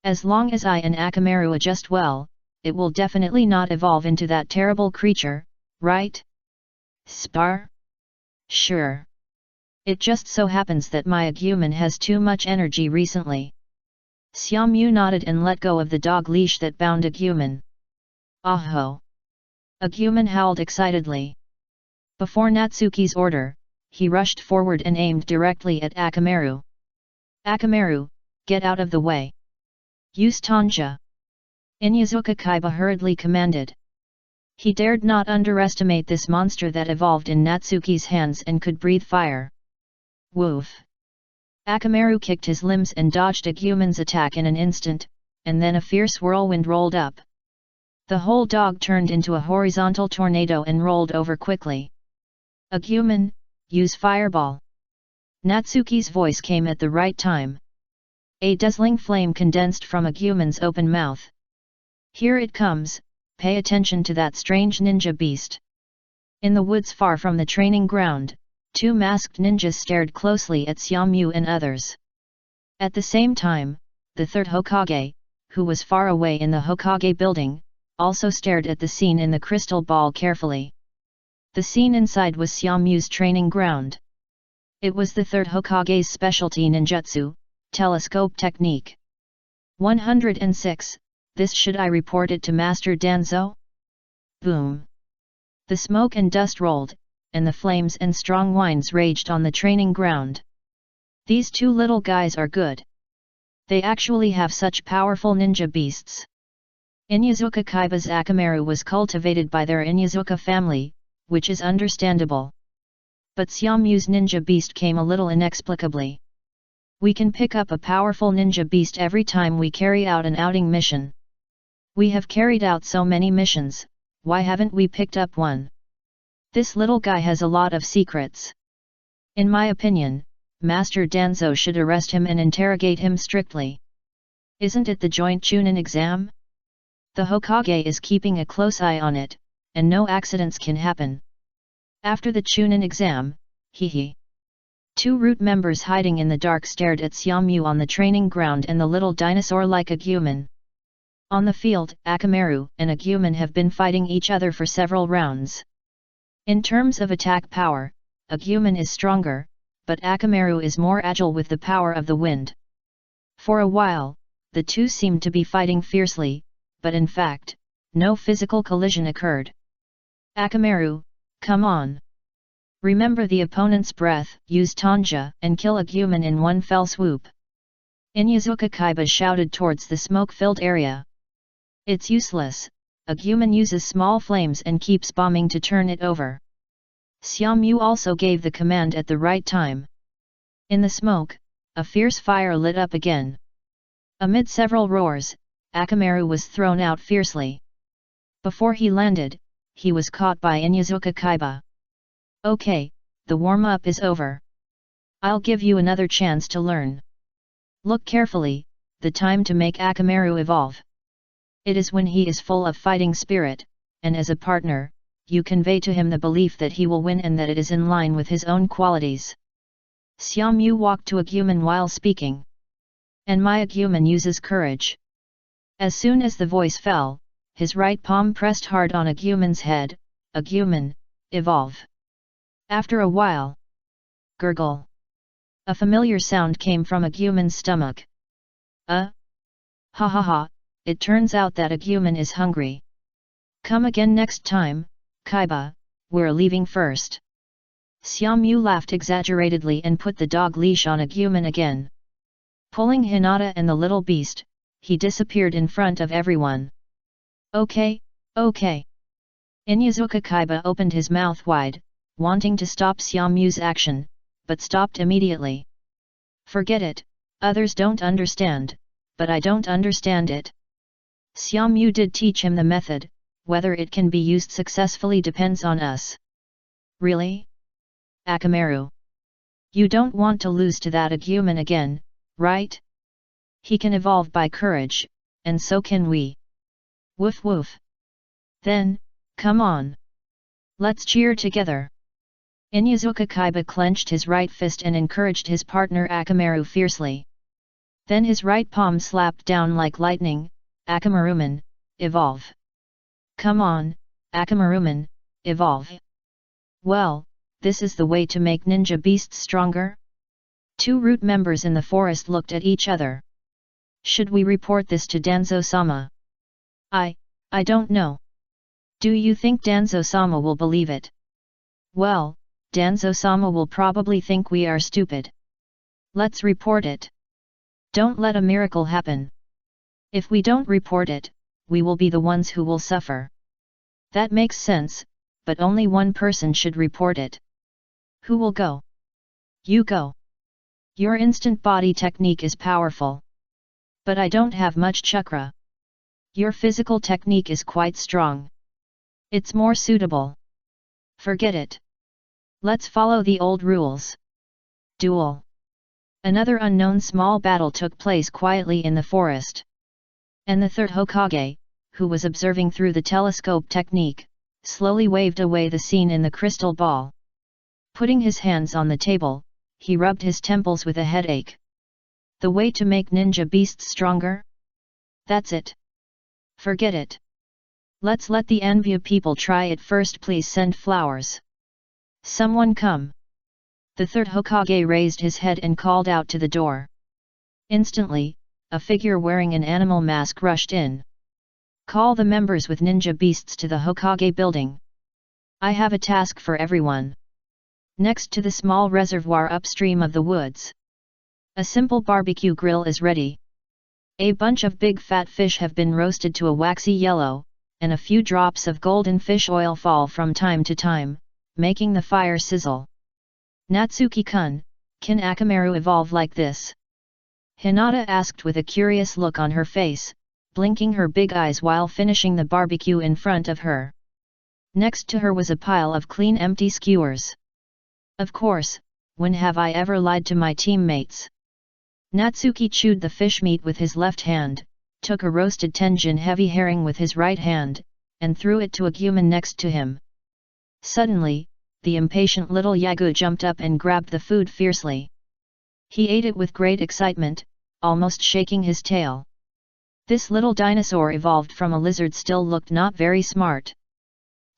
[SPEAKER 1] As long as I and Akamaru adjust well, it will definitely not evolve into that terrible creature, right? Spar? Sure. It just so happens that my Agumen has too much energy recently. Xiaomyu nodded and let go of the dog leash that bound Agumen. Aho! Agumen howled excitedly. Before Natsuki's order, he rushed forward and aimed directly at Akamaru. Akamaru, get out of the way. Use Tanja. Inyazuka Kaiba hurriedly commanded. He dared not underestimate this monster that evolved in Natsuki's hands and could breathe fire. Woof! Akamaru kicked his limbs and dodged Agumen's attack in an instant, and then a fierce whirlwind rolled up. The whole dog turned into a horizontal tornado and rolled over quickly. Agumen, use fireball. Natsuki's voice came at the right time. A dazzling flame condensed from Agumen's open mouth. Here it comes, pay attention to that strange ninja beast. In the woods far from the training ground, two masked ninjas stared closely at Xiaomyu and others. At the same time, the third Hokage, who was far away in the Hokage building, also stared at the scene in the crystal ball carefully. The scene inside was Xiaomyu's training ground. It was the third Hokage's specialty ninjutsu, telescope technique. 106. This should I report it to Master Danzo? Boom. The smoke and dust rolled, and the flames and strong winds raged on the training ground. These two little guys are good. They actually have such powerful ninja beasts. Inyazuka Kaiba's Akamaru was cultivated by their Inyazuka family, which is understandable. But Xiaomyu's ninja beast came a little inexplicably. We can pick up a powerful ninja beast every time we carry out an outing mission. We have carried out so many missions, why haven't we picked up one? This little guy has a lot of secrets. In my opinion, Master Danzo should arrest him and interrogate him strictly. Isn't it the joint Chunin exam? The Hokage is keeping a close eye on it, and no accidents can happen. After the Chunin exam, hee. Two root members hiding in the dark stared at Xiaomyu on the training ground and the little dinosaur-like Agumen. On the field, Akamaru and Agumen have been fighting each other for several rounds. In terms of attack power, Agumen is stronger, but Akamaru is more agile with the power of the wind. For a while, the two seemed to be fighting fiercely, but in fact, no physical collision occurred. Akamaru, come on. Remember the opponent's breath, use Tanja and kill Agumen in one fell swoop. Inyazuka Kaiba shouted towards the smoke-filled area. It's useless, Agumen uses small flames and keeps bombing to turn it over. Xiaomyu also gave the command at the right time. In the smoke, a fierce fire lit up again. Amid several roars, Akamaru was thrown out fiercely. Before he landed, he was caught by Inyazuka Kaiba. Okay, the warm-up is over. I'll give you another chance to learn. Look carefully, the time to make Akamaru evolve. It is when he is full of fighting spirit, and as a partner, you convey to him the belief that he will win and that it is in line with his own qualities. Xiaomyu walked to Agumen while speaking. And my Agumen uses courage. As soon as the voice fell, his right palm pressed hard on Agumen's head. Agumen, evolve. After a while, gurgle. A familiar sound came from Agumen's stomach. Ha ha ha, it turns out that Agumen is hungry. Come again next time, Kaiba, we're leaving first. Xiaomyu laughed exaggeratedly and put the dog leash on Agumen again. Pulling Hinata and the little beast, he disappeared in front of everyone. Okay. Inyazuka Kaiba opened his mouth wide, wanting to stop Xiaomyu's action, but stopped immediately. Forget it, others don't understand, but I don't understand it. Xiaomyu did teach him the method, whether it can be used successfully depends on us. Really? Akamaru. You don't want to lose to that Agumen again, right? He can evolve by courage, and so can we. Woof woof. Then, come on. Let's cheer together. Inyazuka Kaiba clenched his right fist and encouraged his partner Akamaru fiercely. Then his right palm slapped down like lightning. Akamaruman, evolve. Come on, Akamaruman, evolve. Well, this is the way to make ninja beasts stronger? Two root members in the forest looked at each other. Should we report this to Danzo-sama? I don't know. Do you think Danzo-sama will believe it? Well, Danzo-sama will probably think we are stupid. Let's report it. Don't let a miracle happen. If we don't report it, we will be the ones who will suffer. That makes sense, but only one person should report it. Who will go? You go. Your instant body technique is powerful. But I don't have much chakra. Your physical technique is quite strong. It's more suitable. Forget it. Let's follow the old rules. Duel. Another unknown small battle took place quietly in the forest. And the third Hokage, who was observing through the telescope technique, slowly waved away the scene in the crystal ball. Putting his hands on the table, he rubbed his temples with a headache. The way to make ninja beasts stronger? That's it. Forget it. Let's let the Anvia people try it first. Please send flowers. Someone come. The third Hokage raised his head and called out to the door. Instantly, a figure wearing an animal mask rushed in. Call the members with ninja beasts to the Hokage building. I have a task for everyone. Next to the small reservoir upstream of the woods, a simple barbecue grill is ready. A bunch of big fat fish have been roasted to a waxy yellow, and a few drops of golden fish oil fall from time to time, making the fire sizzle. Natsuki-kun, can Akamaru evolve like this? Hinata asked with a curious look on her face, blinking her big eyes while finishing the barbecue in front of her. Next to her was a pile of clean empty skewers. Of course, when have I ever lied to my teammates? Natsuki chewed the fish meat with his left hand, took a roasted tenjin heavy herring with his right hand, and threw it to a human next to him. Suddenly, the impatient little Yagu jumped up and grabbed the food fiercely. He ate it with great excitement, almost shaking his tail. This little dinosaur evolved from a lizard still looked not very smart.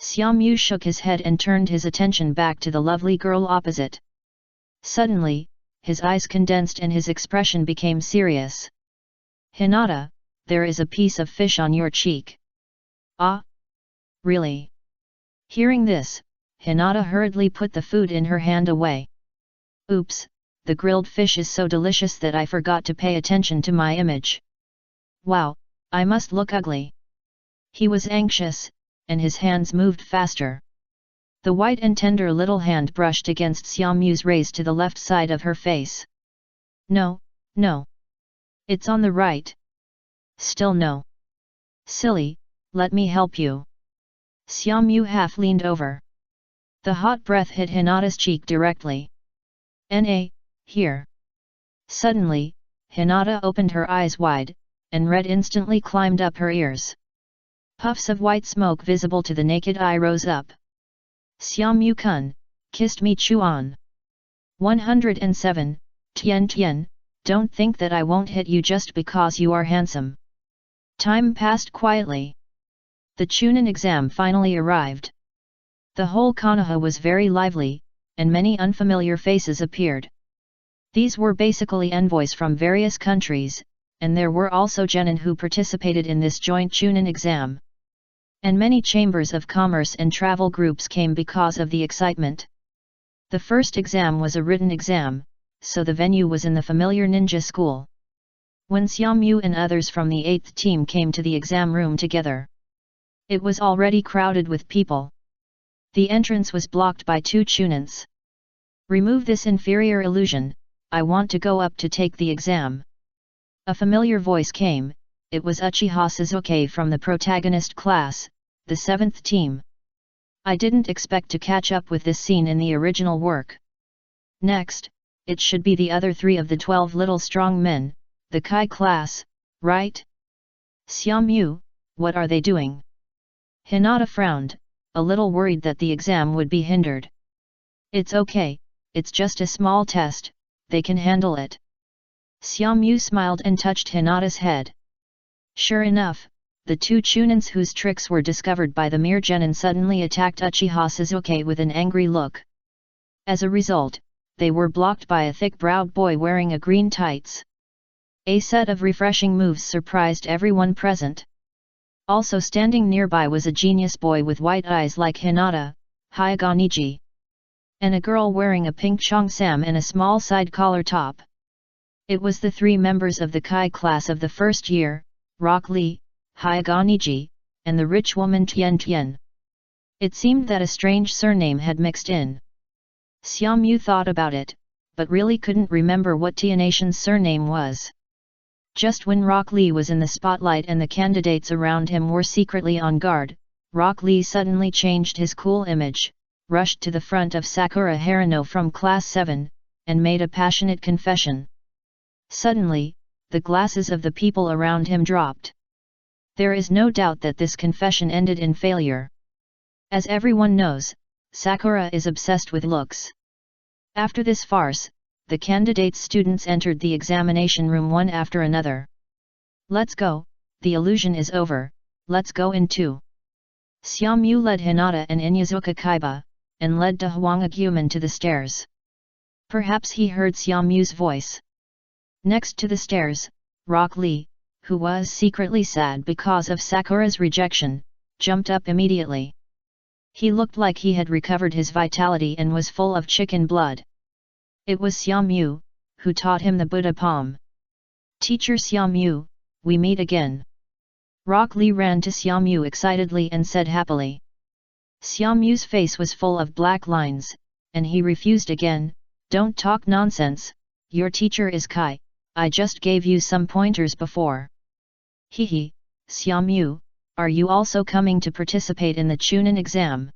[SPEAKER 1] Xiaomu shook his head and turned his attention back to the lovely girl opposite. Suddenly, his eyes condensed and his expression became serious. Hinata, there is a piece of fish on your cheek. Ah? Really? Hearing this, Hinata hurriedly put the food in her hand away. Oops, the grilled fish is so delicious that I forgot to pay attention to my image. Wow, I must look ugly. He was anxious, and his hands moved faster. The white and tender little hand brushed against Xiaomu's raised to the left side of her face. No, no. It's on the right. Still no. Silly, let me help you. Xiaomu half leaned over. The hot breath hit Hinata's cheek directly. Here. Suddenly, Hinata opened her eyes wide, and red instantly climbed up her ears. Puffs of white smoke visible to the naked eye rose up. Xiaomu-kun, kissed me Chuan. 107, Tian, don't think that I won't hit you just because you are handsome. Time passed quietly. The Chunin exam finally arrived. The whole Konoha was very lively, and many unfamiliar faces appeared. These were basically envoys from various countries, and there were also genin who participated in this joint Chunin exam. And many chambers of commerce and travel groups came because of the excitement. The first exam was a written exam, so the venue was in the familiar ninja school. When Xiaomu and others from the 8th team came to the exam room together, it was already crowded with people. The entrance was blocked by 2 Chunins. Remove this inferior illusion, I want to go up to take the exam. A familiar voice came, it was Uchiha Sasuke from the protagonist class, the 7th team. I didn't expect to catch up with this scene in the original work. Next, it should be the other 3 of the 12 little strong men, the Kai class, right? Xiaomu, what are they doing? Hinata frowned, a little worried that the exam would be hindered. It's okay, it's just a small test, they can handle it. Xiaomu smiled and touched Hinata's head. Sure enough, the 2 Chunins whose tricks were discovered by the mere genin suddenly attacked Uchiha Sasuke with an angry look. As a result, they were blocked by a thick-browed boy wearing a green tights. A set of refreshing moves surprised everyone present. Also standing nearby was a genius boy with white eyes like Hinata, Hyaganiji. And a girl wearing a pink cheongsam and a small side collar top. It was the 3 members of the Kai class of the first year, Rock Lee, Hyaganiji, and the rich woman Tian. It seemed that a strange surname had mixed in. Xiaomu thought about it, but really couldn't remember what Tianation's surname was. Just when Rock Lee was in the spotlight and the candidates around him were secretly on guard, Rock Lee suddenly changed his cool image, rushed to the front of Sakura Harano from Class 7, and made a passionate confession. Suddenly, the glasses of the people around him dropped. There is no doubt that this confession ended in failure. As everyone knows, Sakura is obsessed with looks. After this farce, the candidates' students entered the examination room one after another. Let's go, the illusion is over, let's go in too. Xiaomu led Hinata and Inyazuka Kaiba, and led De Huang Agumen to the stairs. Perhaps he heard Xiaomu's voice. Next to the stairs, Rock Lee, who was secretly sad because of Sakura's rejection, jumped up immediately. He looked like he had recovered his vitality and was full of chicken blood. It was Xiaomu, who taught him the Buddha palm. "Teacher Xiaomu, we meet again." Rock Lee ran to Xiaomu excitedly and said happily. Xiaomu's face was full of black lines, and he refused again. "Don't talk nonsense, your teacher is Kai, I just gave you some pointers before." "Hehe, Xiaomu, are you also coming to participate in the Chunin exam?"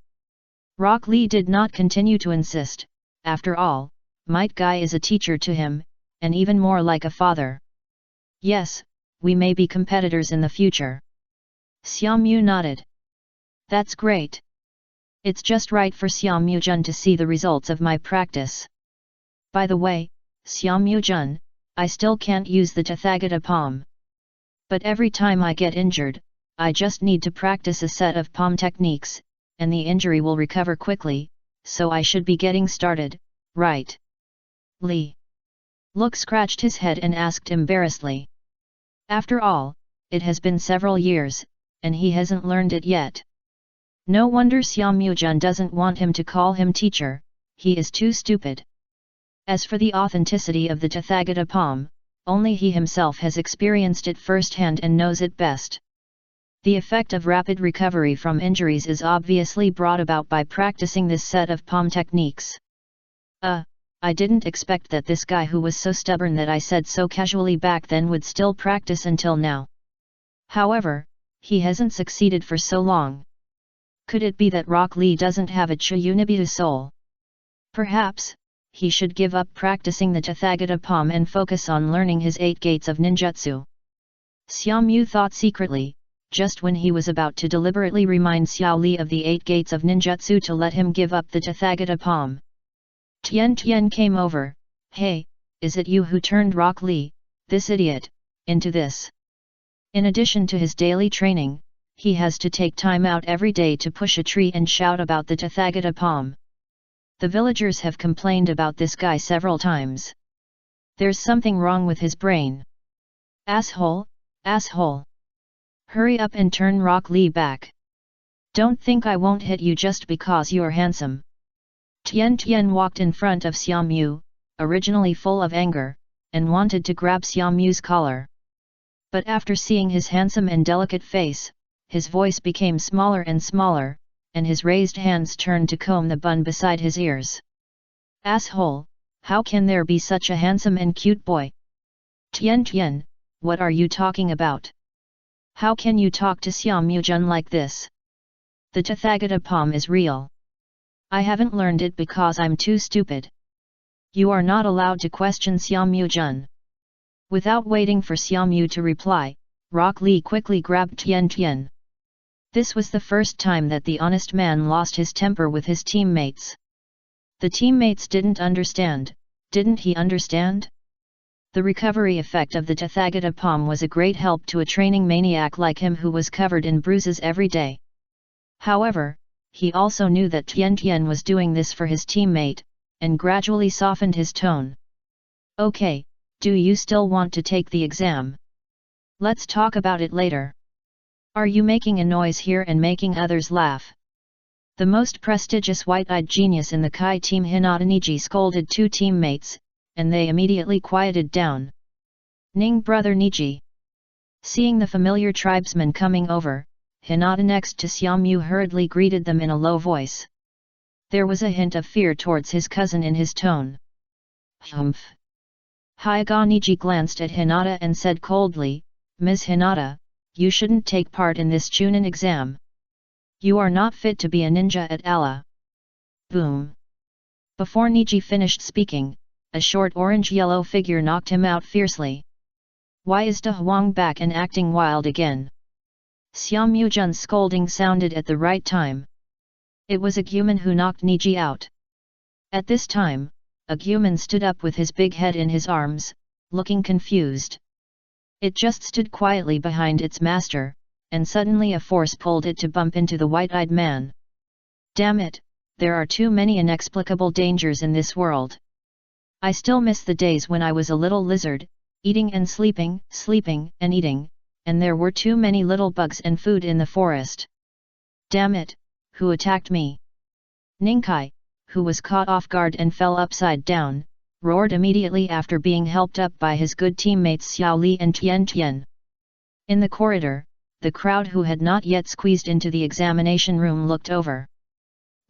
[SPEAKER 1] Rock Lee did not continue to insist. After all, Might Guy is a teacher to him, and even more like a father. "Yes, we may be competitors in the future." Xiaomu nodded. "That's great. It's just right for Xiaomu-jun to see the results of my practice. By the way, Xiaomu-jun, I still can't use the Tathagata palm. But every time I get injured, I just need to practice a set of palm techniques, and the injury will recover quickly, so I should be getting started, right?" Lee Look scratched his head and asked embarrassedly. After all, it has been several years, and he hasn't learned it yet. No wonder Xiaomu-jun doesn't want him to call him teacher, he is too stupid. As for the authenticity of the Tathagata palm, only he himself has experienced it firsthand and knows it best. The effect of rapid recovery from injuries is obviously brought about by practicing this set of palm techniques. I didn't expect that this guy who was so stubborn that I said so casually back then would still practice until now. However, he hasn't succeeded for so long. Could it be that Rock Lee doesn't have a Chiyunibitu soul? Perhaps, he should give up practicing the Tathagata palm and focus on learning his 8 gates of ninjutsu. Xiaomu thought secretly, just when he was about to deliberately remind Xiao Li of the 8 gates of ninjutsu to let him give up the Tathagata palm. Tian came over. "Hey, is it you who turned Rock Lee, this idiot, into this?" In addition to his daily training, he has to take time out every day to push a tree and shout about the Tathagata palm. The villagers have complained about this guy several times. There's something wrong with his brain. Asshole, asshole. Hurry up and turn Rock Lee back. Don't think I won't hit you just because you're handsome. Tian walked in front of Xiaomu, originally full of anger, and wanted to grab Xiaomu's collar. But after seeing his handsome and delicate face, his voice became smaller and smaller, and his raised hands turned to comb the bun beside his ears. "Asshole, how can there be such a handsome and cute boy?" Tian, what are you talking about? How can you talk to Xiaomu-jun like this? The Tathagata palm is real. I haven't learned it because I'm too stupid. You are not allowed to question Xiaomu-jun. Without waiting for Xiaomu to reply, Rock Lee quickly grabbed Tian. This was the first time that the honest man lost his temper with his teammates. The teammates didn't understand, didn't he understand? The recovery effect of the Tathagata palm was a great help to a training maniac like him who was covered in bruises every day. However, he also knew that Tian was doing this for his teammate, and gradually softened his tone. "Okay, do you still want to take the exam? Let's talk about it later. Are you making a noise here and making others laugh?" The most prestigious white-eyed genius in the Kai team Hinata Niji scolded 2 teammates, and they immediately quieted down. "Ning brother Niji." Seeing the familiar tribesman coming over, Hinata next to Xiaomu hurriedly greeted them in a low voice. There was a hint of fear towards his cousin in his tone. "Humph." Hyaga Niji glanced at Hinata and said coldly, "Ms. Hinata, you shouldn't take part in this Chunin exam. You are not fit to be a ninja at Allah." Boom! Before Niji finished speaking, a short orange-yellow figure knocked him out fiercely. "Why is De Huang back and acting wild again?" Xiaomu-jun's scolding sounded at the right time. It was Agumen who knocked Niji out. At this time, Agumen stood up with his big head in his arms, looking confused. It just stood quietly behind its master, and suddenly a force pulled it to bump into the white-eyed man. "Damn it, there are too many inexplicable dangers in this world. I still miss the days when I was a little lizard, eating and sleeping, sleeping and eating, and there were too many little bugs and food in the forest. Damn it, who attacked me? Ninkai, who was caught off guard and fell upside down, roared immediately after being helped up by his good teammates Xiao Li and Tian Tian. In the corridor, the crowd who had not yet squeezed into the examination room looked over.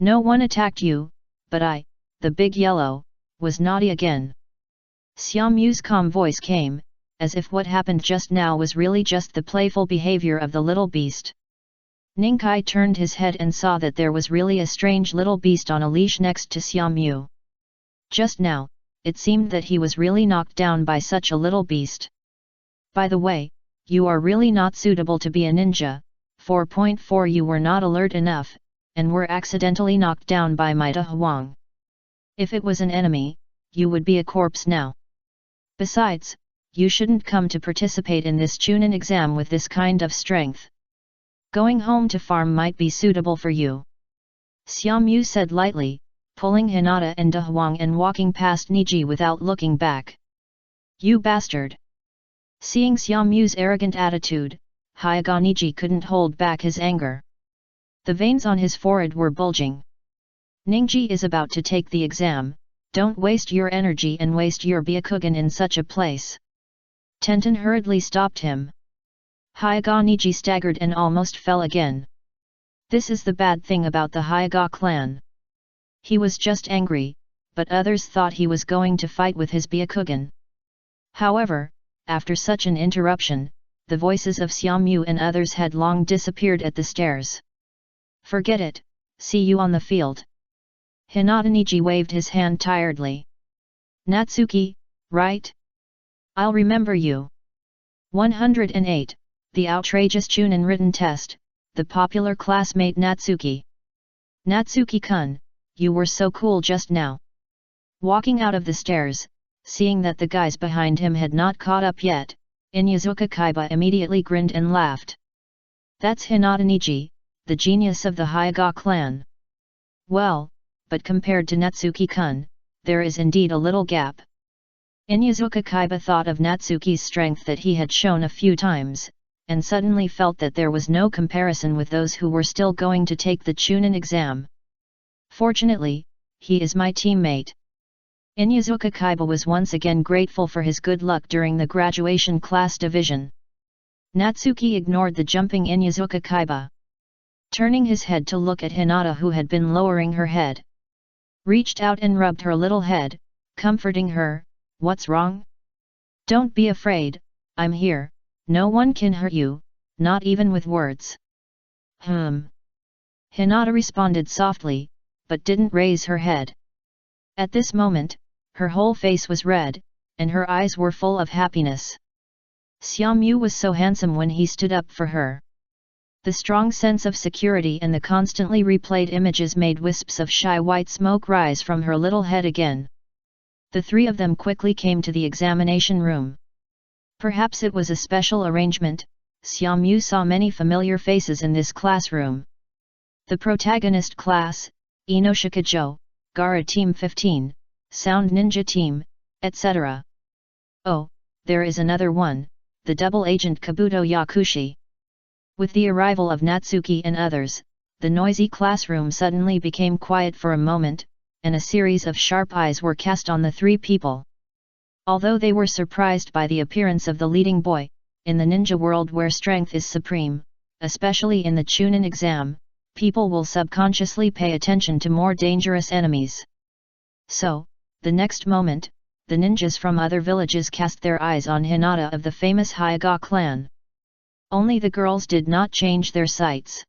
[SPEAKER 1] No one attacked you, but I, the big yellow, was naughty again. Xiao Mu's calm voice came, as if what happened just now was really just the playful behavior of the little beast. Ninkai turned his head and saw that there was really a strange little beast on a leash next to Xiao Mu. Just now, it seemed that he was really knocked down by such a little beast. By the way, you are really not suitable to be a ninja. 4.4 You were not alert enough, and were accidentally knocked down by Maida Huang. If it was an enemy, you would be a corpse now. Besides, you shouldn't come to participate in this Chunin exam with this kind of strength. Going home to farm might be suitable for you. Xiao Mu said lightly, pulling Hinata and De Huang and walking past Niji without looking back. You bastard! Seeing Xiao Mu's arrogant attitude, Hyaga Niji couldn't hold back his anger. The veins on his forehead were bulging. Ningji is about to take the exam, don't waste your energy and waste your Byakugan in such a place. Tenten hurriedly stopped him. Hyaga Niji staggered and almost fell again. This is the bad thing about the Hyaga clan. He was just angry, but others thought he was going to fight with his Byakugan. However, after such an interruption, the voices of Xiao Mu and others had long disappeared at the stairs. Forget it, see you on the field. Hinata Niji waved his hand tiredly. Natsuki, right? I'll remember you. 108, the outrageous Chunin written test, the popular classmate Natsuki. Natsuki-kun, you were so cool just now. Walking out of the stairs, seeing that the guys behind him had not caught up yet, Inyazuka Kaiba immediately grinned and laughed. That's Hinata Niji, the genius of the Hyaga clan. Well, but compared to Natsuki-kun, there is indeed a little gap. Inyazuka Kaiba thought of Natsuki's strength that he had shown a few times, and suddenly felt that there was no comparison with those who were still going to take the Chunin exam. Fortunately, he is my teammate. Inyazuka Kaiba was once again grateful for his good luck during the graduation class division. Natsuki ignored the jumping Inyazuka Kaiba. Turning his head to look at Hinata, who had been lowering her head, reached out and rubbed her little head, comforting her. What's wrong? Don't be afraid, I'm here, no one can hurt you, not even with words. Hinata responded softly, but didn't raise her head. At this moment, her whole face was red, and her eyes were full of happiness. Xiao Mu was so handsome when he stood up for her. The strong sense of security and the constantly replayed images made wisps of shy white smoke rise from her little head again. The three of them quickly came to the examination room. Perhaps it was a special arrangement, Xiao Mu saw many familiar faces in this classroom. The protagonist class, Inoshika-jo, Gara Team 15, Sound Ninja Team, etc. Oh, there is another one, the double agent Kabuto Yakushi. With the arrival of Natsuki and others, the noisy classroom suddenly became quiet for a moment, and a series of sharp eyes were cast on the three people. Although they were surprised by the appearance of the leading boy, in the ninja world where strength is supreme, especially in the Chunin exam, people will subconsciously pay attention to more dangerous enemies. So, the next moment, the ninjas from other villages cast their eyes on Hinata of the famous Hyaga clan. Only the girls did not change their sights.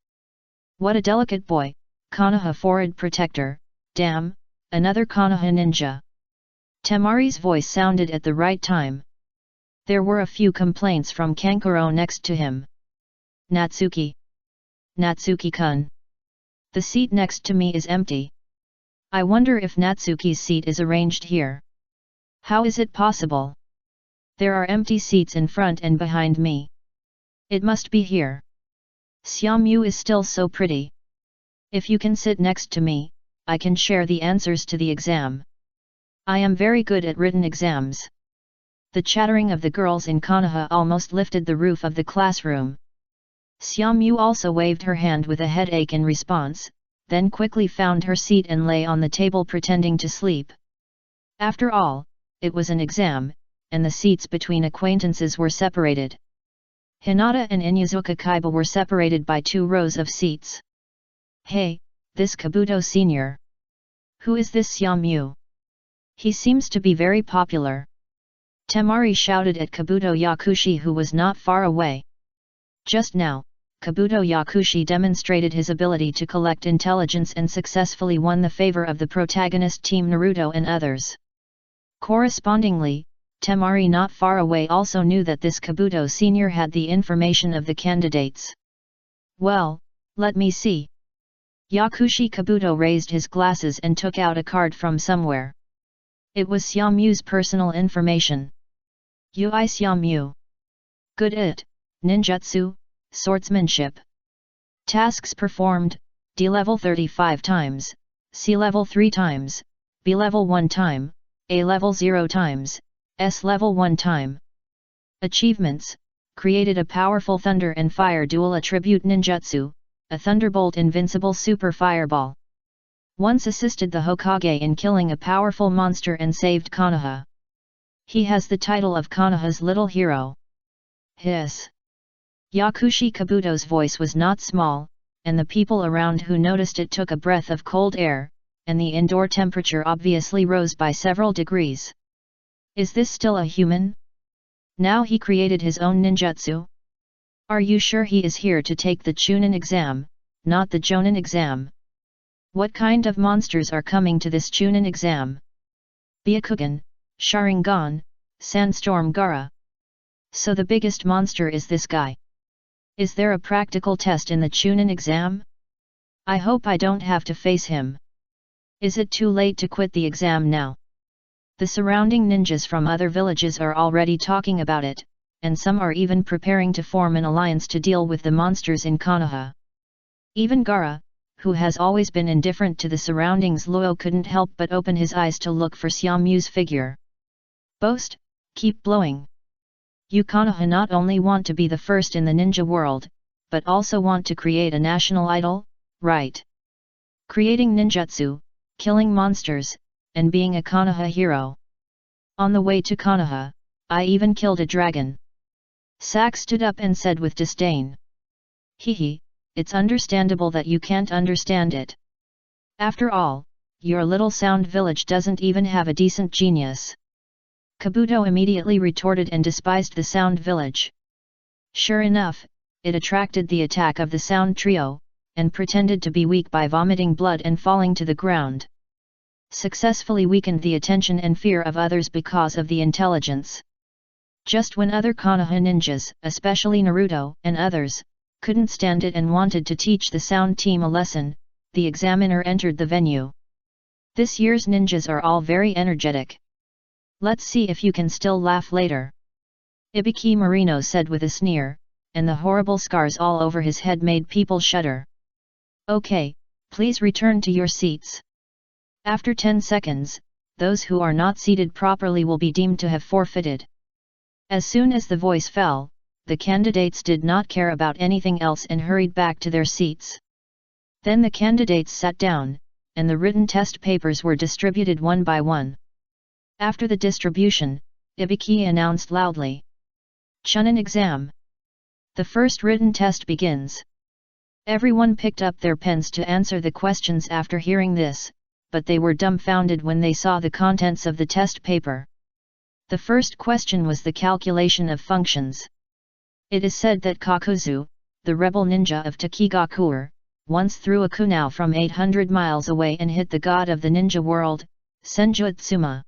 [SPEAKER 1] What a delicate boy, Konoha Forehead Protector, damn, another Konoha ninja. Temari's voice sounded at the right time. There were a few complaints from Kankuro next to him. Natsuki. Natsuki-kun. The seat next to me is empty. I wonder if Natsuki's seat is arranged here. How is it possible? There are empty seats in front and behind me. It must be here. Xiao Mu is still so pretty. If you can sit next to me, I can share the answers to the exam. I am very good at written exams. The chattering of the girls in Konoha almost lifted the roof of the classroom. Xiaomu also waved her hand with a headache in response, then quickly found her seat and lay on the table pretending to sleep. After all, it was an exam, and the seats between acquaintances were separated. Hinata and Inyazuka Kaiba were separated by 2 rows of seats. Hey, this Kabuto senior. Who is this Xiaomu? He seems to be very popular. Temari shouted at Kabuto Yakushi, who was not far away. Just now, Kabuto Yakushi demonstrated his ability to collect intelligence and successfully won the favor of the protagonist team Naruto and others. Correspondingly, Temari not far away also knew that this Kabuto senior had the information of the candidates. Well, let me see. Yakushi Kabuto raised his glasses and took out a card from somewhere. It was Xiaomu's personal information. Ui Xiaomu. Good it, ninjutsu, swordsmanship. Tasks performed, D level 35 times, C level 3 times, B level 1 time, A level 0 times, S level 1 time. Achievements: created a powerful thunder and fire dual attribute ninjutsu, a thunderbolt invincible super fireball. Once assisted the Hokage in killing a powerful monster and saved Konoha. He has the title of Konoha's little hero. Hiss. Yakushi Kabuto's voice was not small, and the people around who noticed it took a breath of cold air, and the indoor temperature obviously rose by several degrees. Is this still a human? Now he created his own ninjutsu? Are you sure he is here to take the Chunin exam, not the Jonin exam? What kind of monsters are coming to this Chunin exam? Byakugan, Sharingan, Sandstorm Gaara. So the biggest monster is this guy. Is there a practical test in the Chunin exam? I hope I don't have to face him. Is it too late to quit the exam now? The surrounding ninjas from other villages are already talking about it, and some are even preparing to form an alliance to deal with the monsters in Konoha. Even Gaara, who has always been indifferent to the surroundings, Luo couldn't help but open his eyes to look for Xiaomu's figure. Boast, keep blowing. You Konoha not only want to be the first in the ninja world, but also want to create a national idol, right? Creating ninjutsu, killing monsters, and being a Konoha hero. On the way to Konoha, I even killed a dragon. Sak stood up and said with disdain. Hehe, it's understandable that you can't understand it. After all, your little sound village doesn't even have a decent genius. Kabuto immediately retorted and despised the sound village. Sure enough, it attracted the attack of the sound trio, and pretended to be weak by vomiting blood and falling to the ground. Successfully weakened the attention and fear of others because of the intelligence. Just when other Konoha ninjas, especially Naruto and others, couldn't stand it and wanted to teach the sound team a lesson, the examiner entered the venue. This year's ninjas are all very energetic. Let's see if you can still laugh later. Ibiki Marino said with a sneer, and the horrible scars all over his head made people shudder. Okay, please return to your seats. After 10 seconds, those who are not seated properly will be deemed to have forfeited. As soon as the voice fell, the candidates did not care about anything else and hurried back to their seats. Then the candidates sat down, and the written test papers were distributed one by one. After the distribution, Ibiki announced loudly. Chunin exam. The first written test begins. Everyone picked up their pens to answer the questions after hearing this, but they were dumbfounded when they saw the contents of the test paper. The first question was the calculation of functions. It is said that Kakuzu, the rebel ninja of Takigakuer, once threw a kunai from 800 miles away and hit the god of the ninja world, Senjutsuma.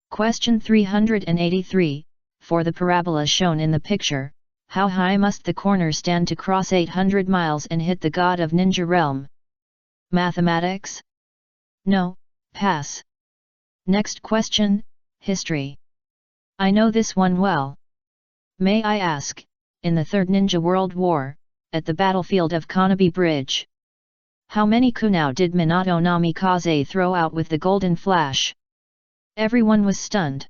[SPEAKER 1] Question 383, for the parabola shown in the picture, how high must the corner stand to cross 800 miles and hit the god of ninja realm? Mathematics? No, pass. Next question, history. I know this one well. May I ask, in the Third Ninja World War, at the battlefield of Konobe Bridge, How many kunao did Minato Namikaze throw out with the golden flash? Everyone was stunned.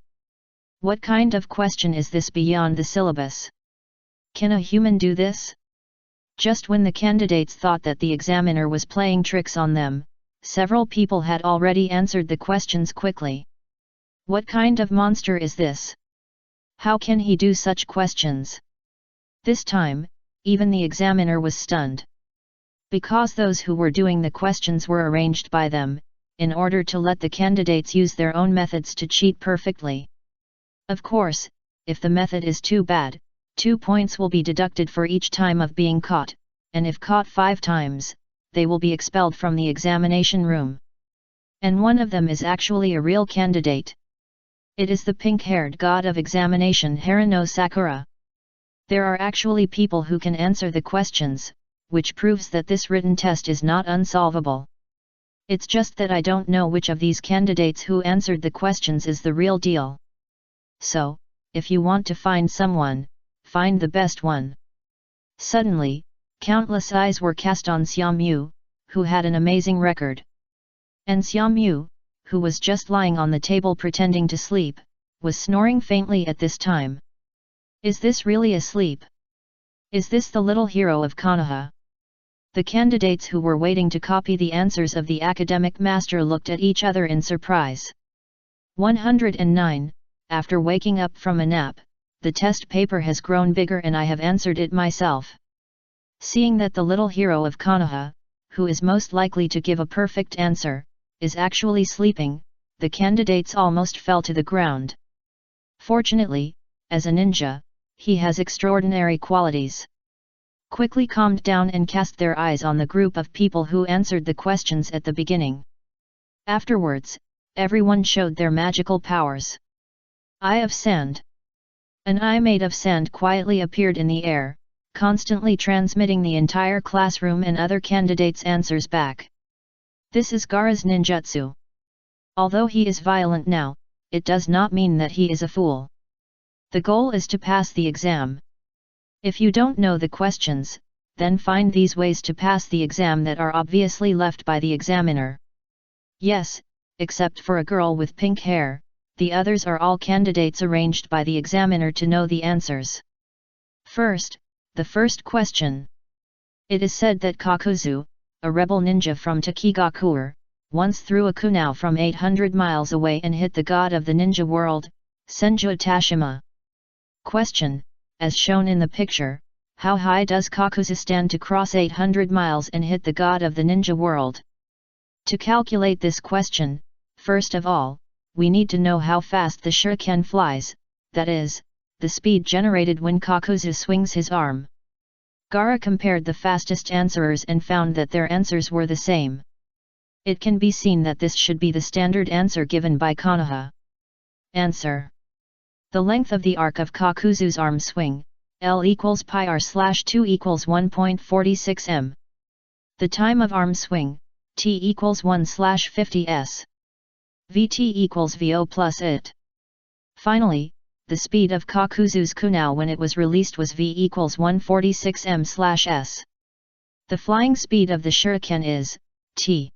[SPEAKER 1] What kind of question is this beyond the syllabus? Can a human do this? Just when the candidates thought that the examiner was playing tricks on them, several people had already answered the questions quickly. What kind of monster is this? How can he do such questions? This time, even the examiner was stunned. Because those who were doing the questions were arranged by them, in order to let the candidates use their own methods to cheat perfectly. Of course, if the method is too bad, 2 points will be deducted for each time of being caught, and if caught 5 times, they will be expelled from the examination room. And one of them is actually a real candidate. It is the pink-haired god of examination Harano Sakura. There are actually people who can answer the questions, which proves that this written test is not unsolvable. It's just that I don't know which of these candidates who answered the questions is the real deal. So, if you want to find someone, find the best one. Suddenly, countless eyes were cast on Xiaomyu, who had an amazing record. And Xiaomyu, who was just lying on the table pretending to sleep, was snoring faintly at this time. Is this really asleep? Is this the little hero of Konoha? The candidates who were waiting to copy the answers of the academic master looked at each other in surprise. 109. After waking up from a nap, the test paper has grown bigger and I have answered it myself. Seeing that the little hero of Konoha, who is most likely to give a perfect answer, is actually sleeping, the candidates almost fell to the ground. Fortunately, as a ninja, he has extraordinary qualities. Quickly calmed down and cast their eyes on the group of people who answered the questions at the beginning. Afterwards, everyone showed their magical powers. Eye of Sand. An eye made of sand quietly appeared in the air, constantly transmitting the entire classroom and other candidates' answers back. This is Gaara's ninjutsu. Although he is violent now, it does not mean that he is a fool. The goal is to pass the exam. If you don't know the questions, then find these ways to pass the exam that are obviously left by the examiner. Yes, except for a girl with pink hair, the others are all candidates arranged by the examiner to know the answers. First, the first question. It is said that Kakuzu, a rebel ninja from Takigakuer, once threw a kunao from 800 miles away and hit the god of the ninja world, Senju Tashima. Question: as shown in the picture, how high does Kakuzu stand to cross 800 miles and hit the god of the ninja world? To calculate this question, first of all, we need to know how fast the shuriken flies, that is, the speed generated when Kakuzu swings his arm. Gaara compared the fastest answerers and found that their answers were the same. It can be seen that this should be the standard answer given by Konoha. Answer: the length of the arc of Kakuzu's arm swing, L equals pi r/2 equals 1.46 m. The time of arm swing, T equals 1/50 s. Vt equals Vo plus it. Finally, the speed of Kakuzu's kunao when it was released was V equals 146 m/s. The flying speed of the shuriken is, T.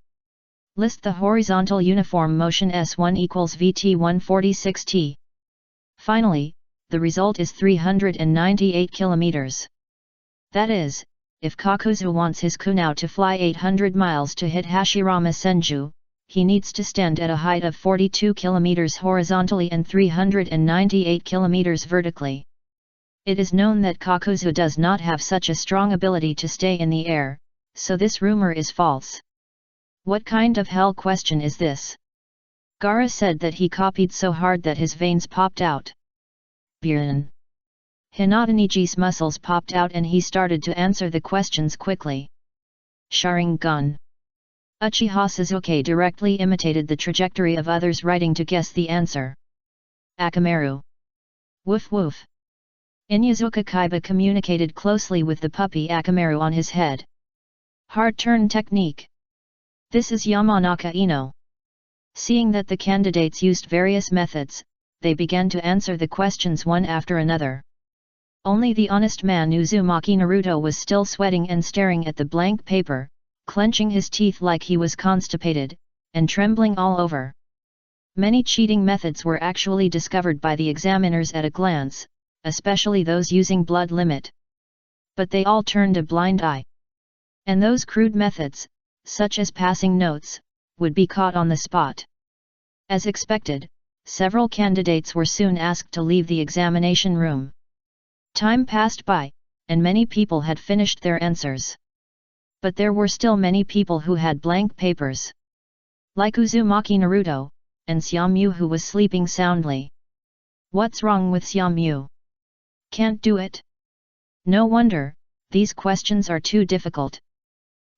[SPEAKER 1] List the horizontal uniform motion S1 equals Vt 146 t. Finally, the result is 398 kilometers. That is, if Kakuzu wants his kunao to fly 800 miles to hit Hashirama Senju, he needs to stand at a height of 42 kilometers horizontally and 398 kilometers vertically. It is known that Kakuzu does not have such a strong ability to stay in the air, so this rumor is false. What kind of hell question is this? Gaara said that he copied so hard that his veins popped out. Bjorn. Hinata-Niji's muscles popped out and he started to answer the questions quickly. Sharingan. Uchiha Sasuke directly imitated the trajectory of others writing to guess the answer. Akamaru. Woof woof. Inyazuka Kaiba communicated closely with the puppy Akamaru on his head. Hard turn technique. This is Yamanaka Ino. Seeing that the candidates used various methods, they began to answer the questions one after another. Only the honest man Uzumaki Naruto was still sweating and staring at the blank paper, clenching his teeth like he was constipated, and trembling all over. Many cheating methods were actually discovered by the examiners at a glance, especially those using blood limit. But they all turned a blind eye. And those crude methods, such as passing notes, would be caught on the spot. As expected, several candidates were soon asked to leave the examination room. Time passed by, and many people had finished their answers. But there were still many people who had blank papers. Like Uzumaki Naruto, and Xiaomyu, who was sleeping soundly. What's wrong with Xiaomyu? Can't do it? No wonder, these questions are too difficult.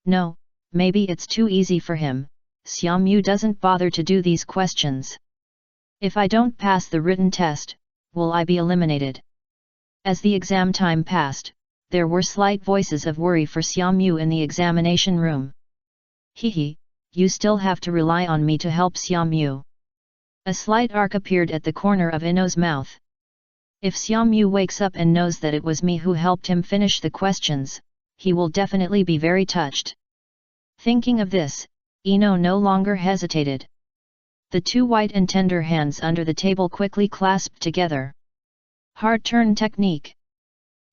[SPEAKER 1] No, maybe it's too easy for him. Xiaomyu doesn't bother to do these questions. If I don't pass the written test, will I be eliminated? As the exam time passed, there were slight voices of worry for Xiaomyu in the examination room. Hehe, you still have to rely on me to help Xiaomyu. A slight arc appeared at the corner of Ino's mouth. If Xiaomyu wakes up and knows that it was me who helped him finish the questions, he will definitely be very touched. Thinking of this, Ino no longer hesitated. The two white and tender hands under the table quickly clasped together. Hard turn technique.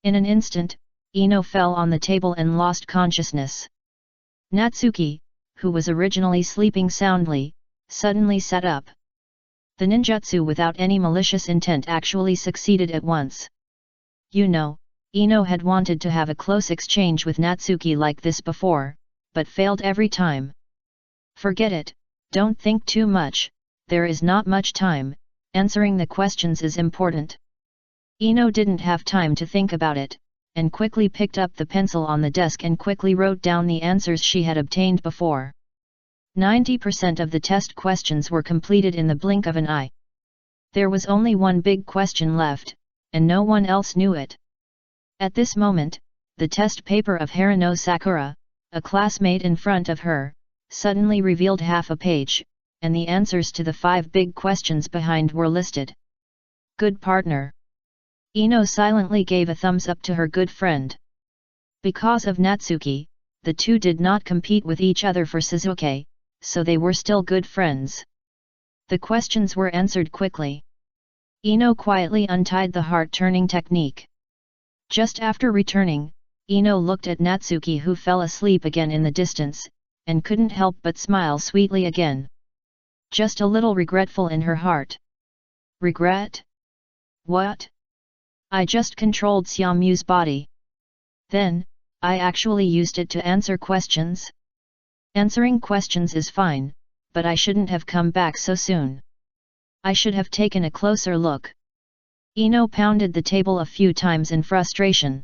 [SPEAKER 1] In an instant, Ino fell on the table and lost consciousness. Natsuki, who was originally sleeping soundly, suddenly sat up. The ninjutsu without any malicious intent actually succeeded at once. You know, Ino had wanted to have a close exchange with Natsuki like this before, but failed every time. Forget it, don't think too much, there is not much time, answering the questions is important. Ino didn't have time to think about it, and quickly picked up the pencil on the desk and quickly wrote down the answers she had obtained before. 90% of the test questions were completed in the blink of an eye. There was only one big question left, and no one else knew it. At this moment, the test paper of Harino Sakura, a classmate in front of her, suddenly revealed half a page, and the answers to the 5 big questions behind were listed. Good partner. Ino silently gave a thumbs up to her good friend. Because of Natsuki, the two did not compete with each other for Suzuki, so they were still good friends. The questions were answered quickly. Ino quietly untied the heart-turning technique. Just after returning, Ino looked at Natsuki, who fell asleep again in the distance, and couldn't help but smile sweetly again. Just a little regretful in her heart. Regret? What? I just controlled Xiaomyu's body. Then, I actually used it to answer questions? Answering questions is fine, but I shouldn't have come back so soon. I should have taken a closer look. Ino pounded the table a few times in frustration.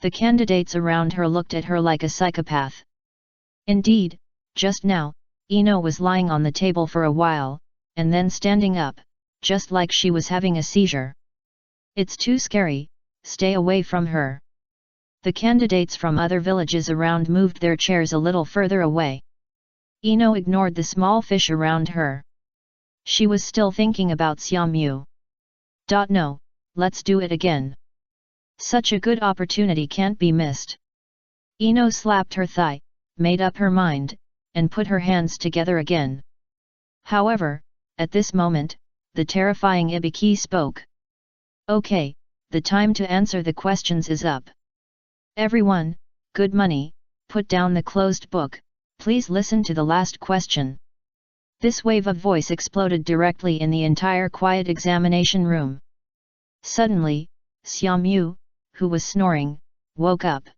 [SPEAKER 1] The candidates around her looked at her like a psychopath. Indeed, just now, Ino was lying on the table for a while, and then standing up, just like she was having a seizure. It's too scary, stay away from her. The candidates from other villages around moved their chairs a little further away. Ino ignored the small fish around her. She was still thinking about Xiaomyu. No, let's do it again. Such a good opportunity can't be missed. Ino slapped her thigh, made up her mind, and put her hands together again. However, at this moment, the terrifying Ibiki spoke. Okay, the time to answer the questions is up. Everyone, good money, put down the closed book, please listen to the last question. This wave of voice exploded directly in the entire quiet examination room. Suddenly, Xiaomyu, who was snoring, woke up.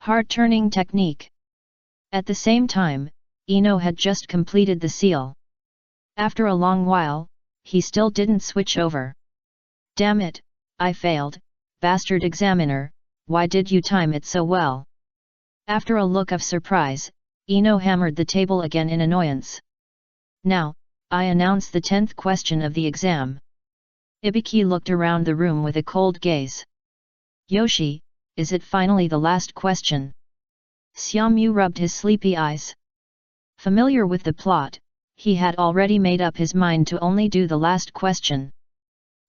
[SPEAKER 1] Heart-turning technique. At the same time, Ino had just completed the seal. After a long while, he still didn't switch over. Damn it, I failed, bastard examiner, why did you time it so well? After a look of surprise, Ino hammered the table again in annoyance. Now, I announce the 10th question of the exam. Ibiki looked around the room with a cold gaze. Yoshi, is it finally the last question? Xiaomyu rubbed his sleepy eyes. Familiar with the plot, he had already made up his mind to only do the last question.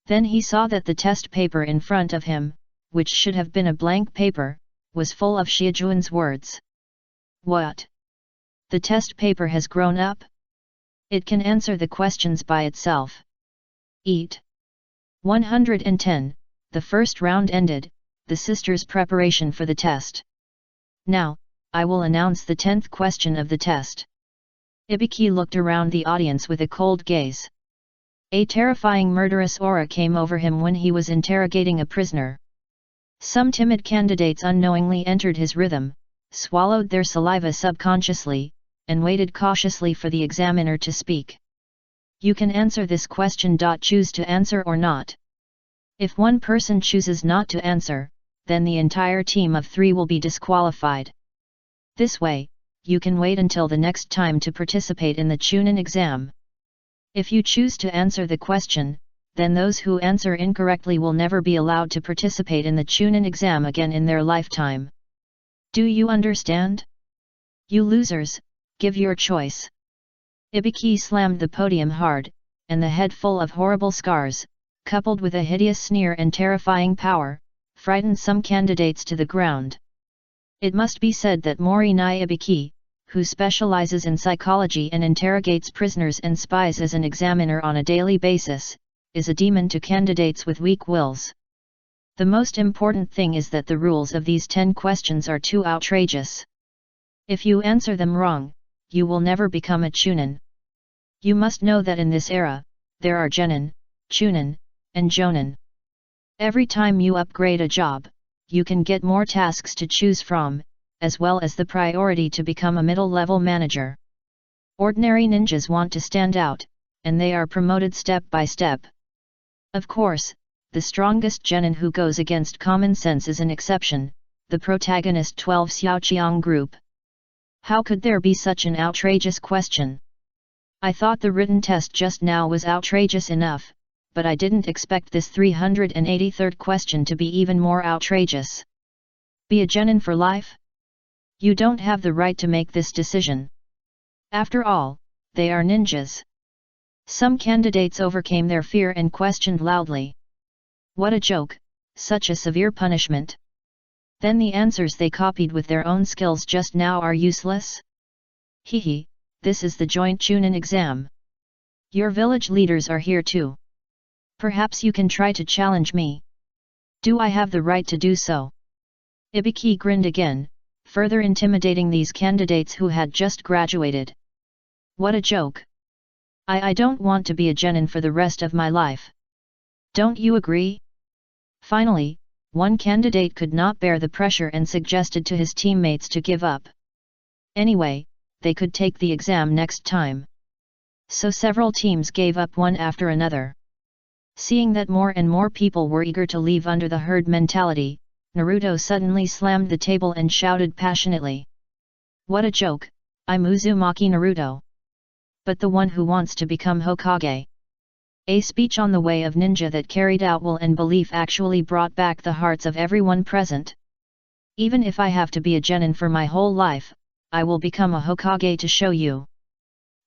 [SPEAKER 1] Then he saw that the test paper in front of him, which should have been a blank paper, was full of Xiaojun's words. What? The test paper has grown up? It can answer the questions by itself. Eat. 110. The first round ended, the sisters' preparation for the test. Now, I will announce the 10th question of the test. Ibiki looked around the audience with a cold gaze. A terrifying murderous aura came over him when he was interrogating a prisoner. Some timid candidates unknowingly entered his rhythm, swallowed their saliva subconsciously, and waited cautiously for the examiner to speak. You can answer this question. Choose to answer or not. If one person chooses not to answer, then the entire team of 3 will be disqualified. This way, you can wait until the next time to participate in the Chunin exam. If you choose to answer the question, then those who answer incorrectly will never be allowed to participate in the Chunin exam again in their lifetime. Do you understand? You losers, give your choice. Ibiki slammed the podium hard, and the head full of horrible scars, coupled with a hideous sneer and terrifying power, frightened some candidates to the ground. It must be said that Morinai Ibiki, who specializes in psychology and interrogates prisoners and spies as an examiner on a daily basis, is a demon to candidates with weak wills. The most important thing is that the rules of these 10 questions are too outrageous. If you answer them wrong, you will never become a Chunin. You must know that in this era, there are Genin, Chunin, and Jonin. Every time you upgrade a job, you can get more tasks to choose from, as well as the priority to become a middle-level manager. Ordinary ninjas want to stand out, and they are promoted step by step. Of course, the strongest genin who goes against common sense is an exception, the protagonist 12 Xiaoqiang group. How could there be such an outrageous question? I thought the written test just now was outrageous enough, but I didn't expect this 383rd question to be even more outrageous. Be a genin for life? You don't have the right to make this decision. After all, they are ninjas. Some candidates overcame their fear and questioned loudly. What a joke, such a severe punishment. Then the answers they copied with their own skills just now are useless? Hehe, this is the joint Chunin exam. Your village leaders are here too. Perhaps you can try to challenge me. Do I have the right to do so? Ibiki grinned again, further intimidating these candidates who had just graduated. What a joke. I don't want to be a genin for the rest of my life. Don't you agree? Finally, one candidate could not bear the pressure and suggested to his teammates to give up. Anyway, they could take the exam next time. So several teams gave up one after another. Seeing that more and more people were eager to leave under the herd mentality, Naruto suddenly slammed the table and shouted passionately. What a joke, I'm Uzumaki Naruto. But the one who wants to become Hokage. A speech on the way of ninja that carried out will and belief actually brought back the hearts of everyone present. Even if I have to be a genin for my whole life, I will become a Hokage to show you.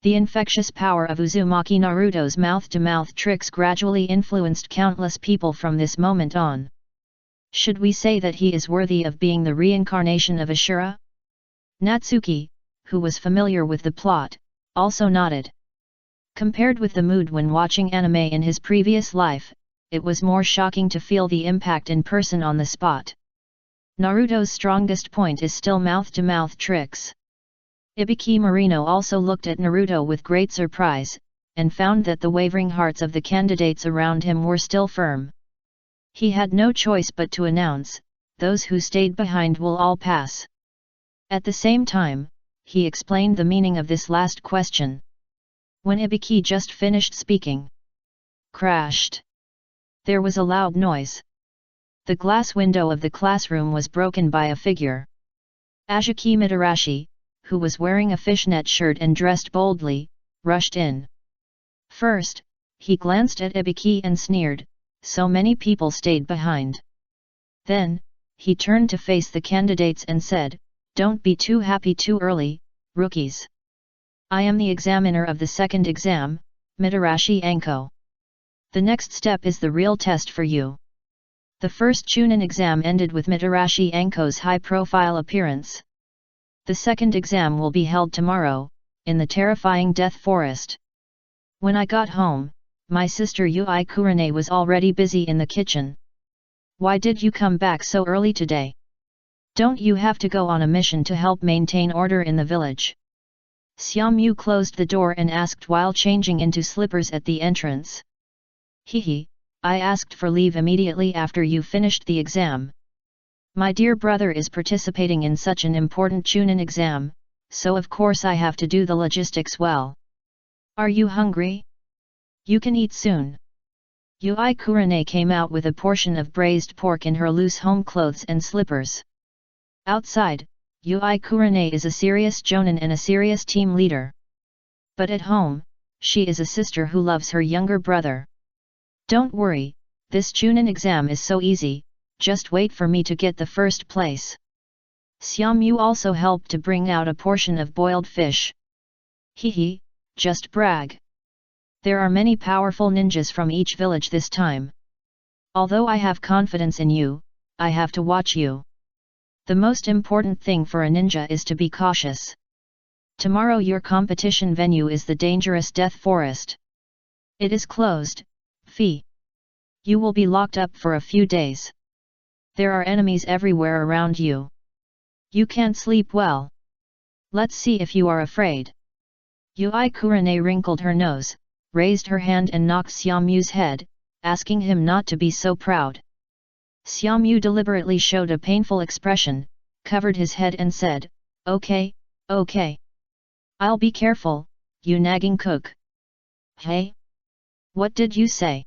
[SPEAKER 1] The infectious power of Uzumaki Naruto's mouth-to-mouth tricks gradually influenced countless people from this moment on. Should we say that he is worthy of being the reincarnation of Ashura? Natsuki, who was familiar with the plot, also nodded. Compared with the mood when watching anime in his previous life, it was more shocking to feel the impact in person on the spot. Naruto's strongest point is still mouth-to-mouth tricks. Ibiki Marino also looked at Naruto with great surprise, and found that the wavering hearts of the candidates around him were still firm. He had no choice but to announce, those who stayed behind will all pass. At the same time, he explained the meaning of this last question. When Ibiki just finished speaking, crashed. There was a loud noise. The glass window of the classroom was broken by a figure. Azuki Mitarashi, who was wearing a fishnet shirt and dressed boldly, rushed in. First, he glanced at Ibiki and sneered, so many people stayed behind. Then, he turned to face the candidates and said, don't be too happy too early, rookies. I am the examiner of the second exam, Mitarashi Anko. The next step is the real test for you. The first Chunin exam ended with Mitarashi Anko's high-profile appearance. The second exam will be held tomorrow, in the terrifying Death Forest. When I got home, my sister Yui Kurane was already busy in the kitchen. Why did you come back so early today? Don't you have to go on a mission to help maintain order in the village? Xiaomu closed the door and asked while changing into slippers at the entrance. Hehe, I asked for leave immediately after you finished the exam. My dear brother is participating in such an important Chunin exam, so of course I have to do the logistics well. Are you hungry? You can eat soon. Yui Kurane came out with a portion of braised pork in her loose home clothes and slippers. Outside, Yui Kurane is a serious jonin and a serious team leader. But at home, she is a sister who loves her younger brother. Don't worry, this Chunin exam is so easy, just wait for me to get the first place. Xiaomu also helped to bring out a portion of boiled fish. Hehe, just brag. There are many powerful ninjas from each village this time. Although I have confidence in you, I have to watch you. The most important thing for a ninja is to be cautious. Tomorrow your competition venue is the dangerous Death Forest. It is closed, Fee. You will be locked up for a few days. There are enemies everywhere around you. You can't sleep well. Let's see if you are afraid. Yui Kurane wrinkled her nose, raised her hand and knocked Xiaomu's head, asking him not to be so proud. Xiaomu deliberately showed a painful expression, covered his head and said, Okay, okay. I'll be careful, you nagging cook. Hey? What did you say?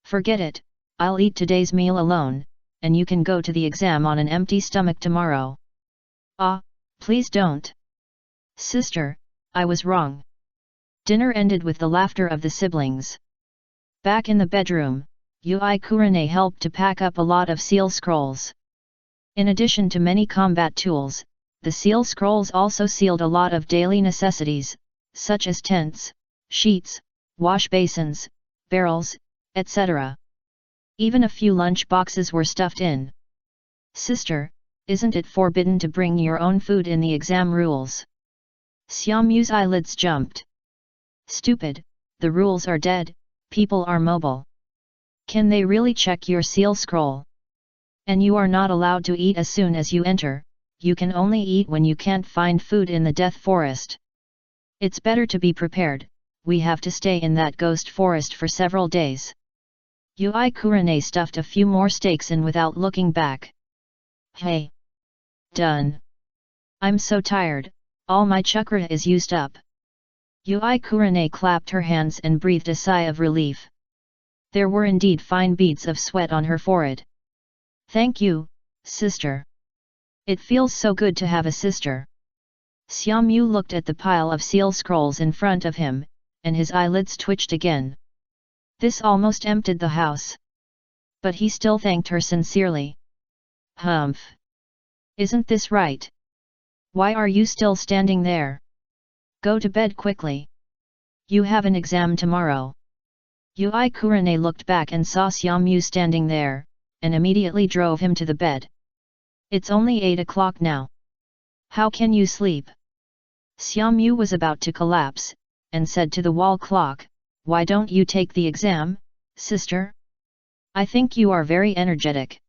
[SPEAKER 1] Forget it, I'll eat today's meal alone, and you can go to the exam on an empty stomach tomorrow. Ah, please don't. Sister, I was wrong. Dinner ended with the laughter of the siblings. Back in the bedroom, Yui Kurane helped to pack up a lot of seal scrolls. In addition to many combat tools, the seal scrolls also sealed a lot of daily necessities, such as tents, sheets, wash basins, barrels, etc. Even a few lunch boxes were stuffed in. Sister, isn't it forbidden to bring your own food in the exam rules? Xiaomu's eyelids jumped. Stupid, the rules are dead, people are mobile. Can they really check your seal scroll? And you are not allowed to eat as soon as you enter, you can only eat when you can't find food in the Death Forest. It's better to be prepared, we have to stay in that ghost forest for several days. Yui Kurane stuffed a few more steaks in without looking back. Hey! Done. I'm so tired, all my chakra is used up. Yui Kurane clapped her hands and breathed a sigh of relief. There were indeed fine beads of sweat on her forehead. Thank you, sister. It feels so good to have a sister. Xiaomu looked at the pile of seal scrolls in front of him, and his eyelids twitched again. This almost emptied the house. But he still thanked her sincerely. Humph! Isn't this right? Why are you still standing there? Go to bed quickly. You have an exam tomorrow. Yui Kurane looked back and saw Xiaomu standing there, and immediately drove him to the bed. It's only 8 o'clock now. How can you sleep? Xiaomu was about to collapse, and said to the wall clock, Why don't you take the exam, sister? I think you are very energetic.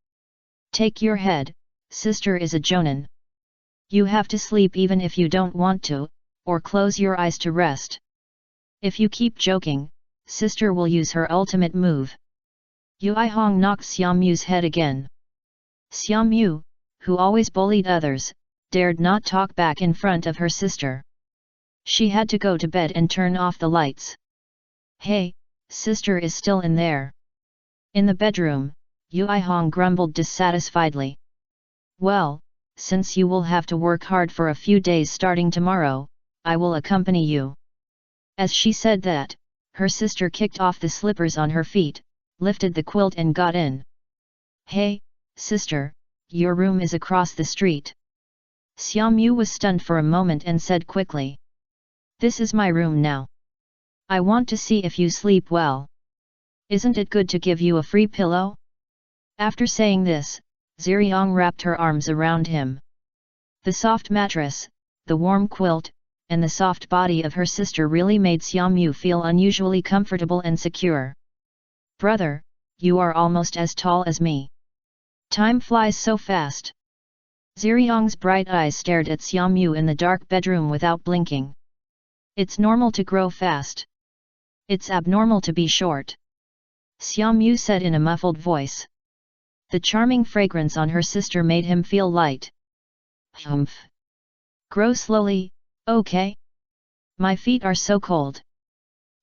[SPEAKER 1] Take your head, sister is a jonin. You have to sleep even if you don't want to, or close your eyes to rest. If you keep joking, sister will use her ultimate move. Yui Hong knocked Xiaomu's head again. Xiaomu, who always bullied others, dared not talk back in front of her sister. She had to go to bed and turn off the lights. Hey, sister is still in there. In the bedroom, Yui Hong grumbled dissatisfiedly. Well, since you will have to work hard for a few days starting tomorrow, I will accompany you. As she said that, her sister kicked off the slippers on her feet, lifted the quilt and got in. Hey, sister, your room is across the street. Xiaomu was stunned for a moment and said quickly. This is my room now. I want to see if you sleep well. Isn't it good to give you a free pillow? After saying this, Ziriang wrapped her arms around him. The soft mattress, the warm quilt, and the soft body of her sister really made Xiaomyu feel unusually comfortable and secure. Brother, you are almost as tall as me. Time flies so fast. Ziriang's bright eyes stared at Xiaomyu in the dark bedroom without blinking. It's normal to grow fast. It's abnormal to be short. Xiaomyu said in a muffled voice. The charming fragrance on her sister made him feel light. Humph. Grow slowly, okay? My feet are so cold.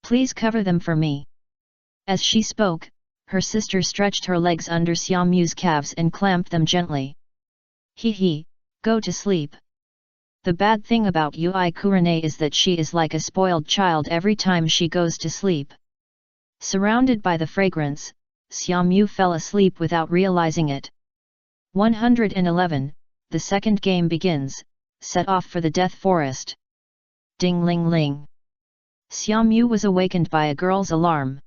[SPEAKER 1] Please cover them for me. As she spoke, her sister stretched her legs under Xiaomyu's calves and clamped them gently. Hee, go to sleep. The bad thing about Yui Kurane is that she is like a spoiled child every time she goes to sleep. Surrounded by the fragrance, Xiaomyu fell asleep without realizing it. 111, the second game begins, set off for the Death Forest. Ding ling ling. Xiaomyu was awakened by a girl's alarm.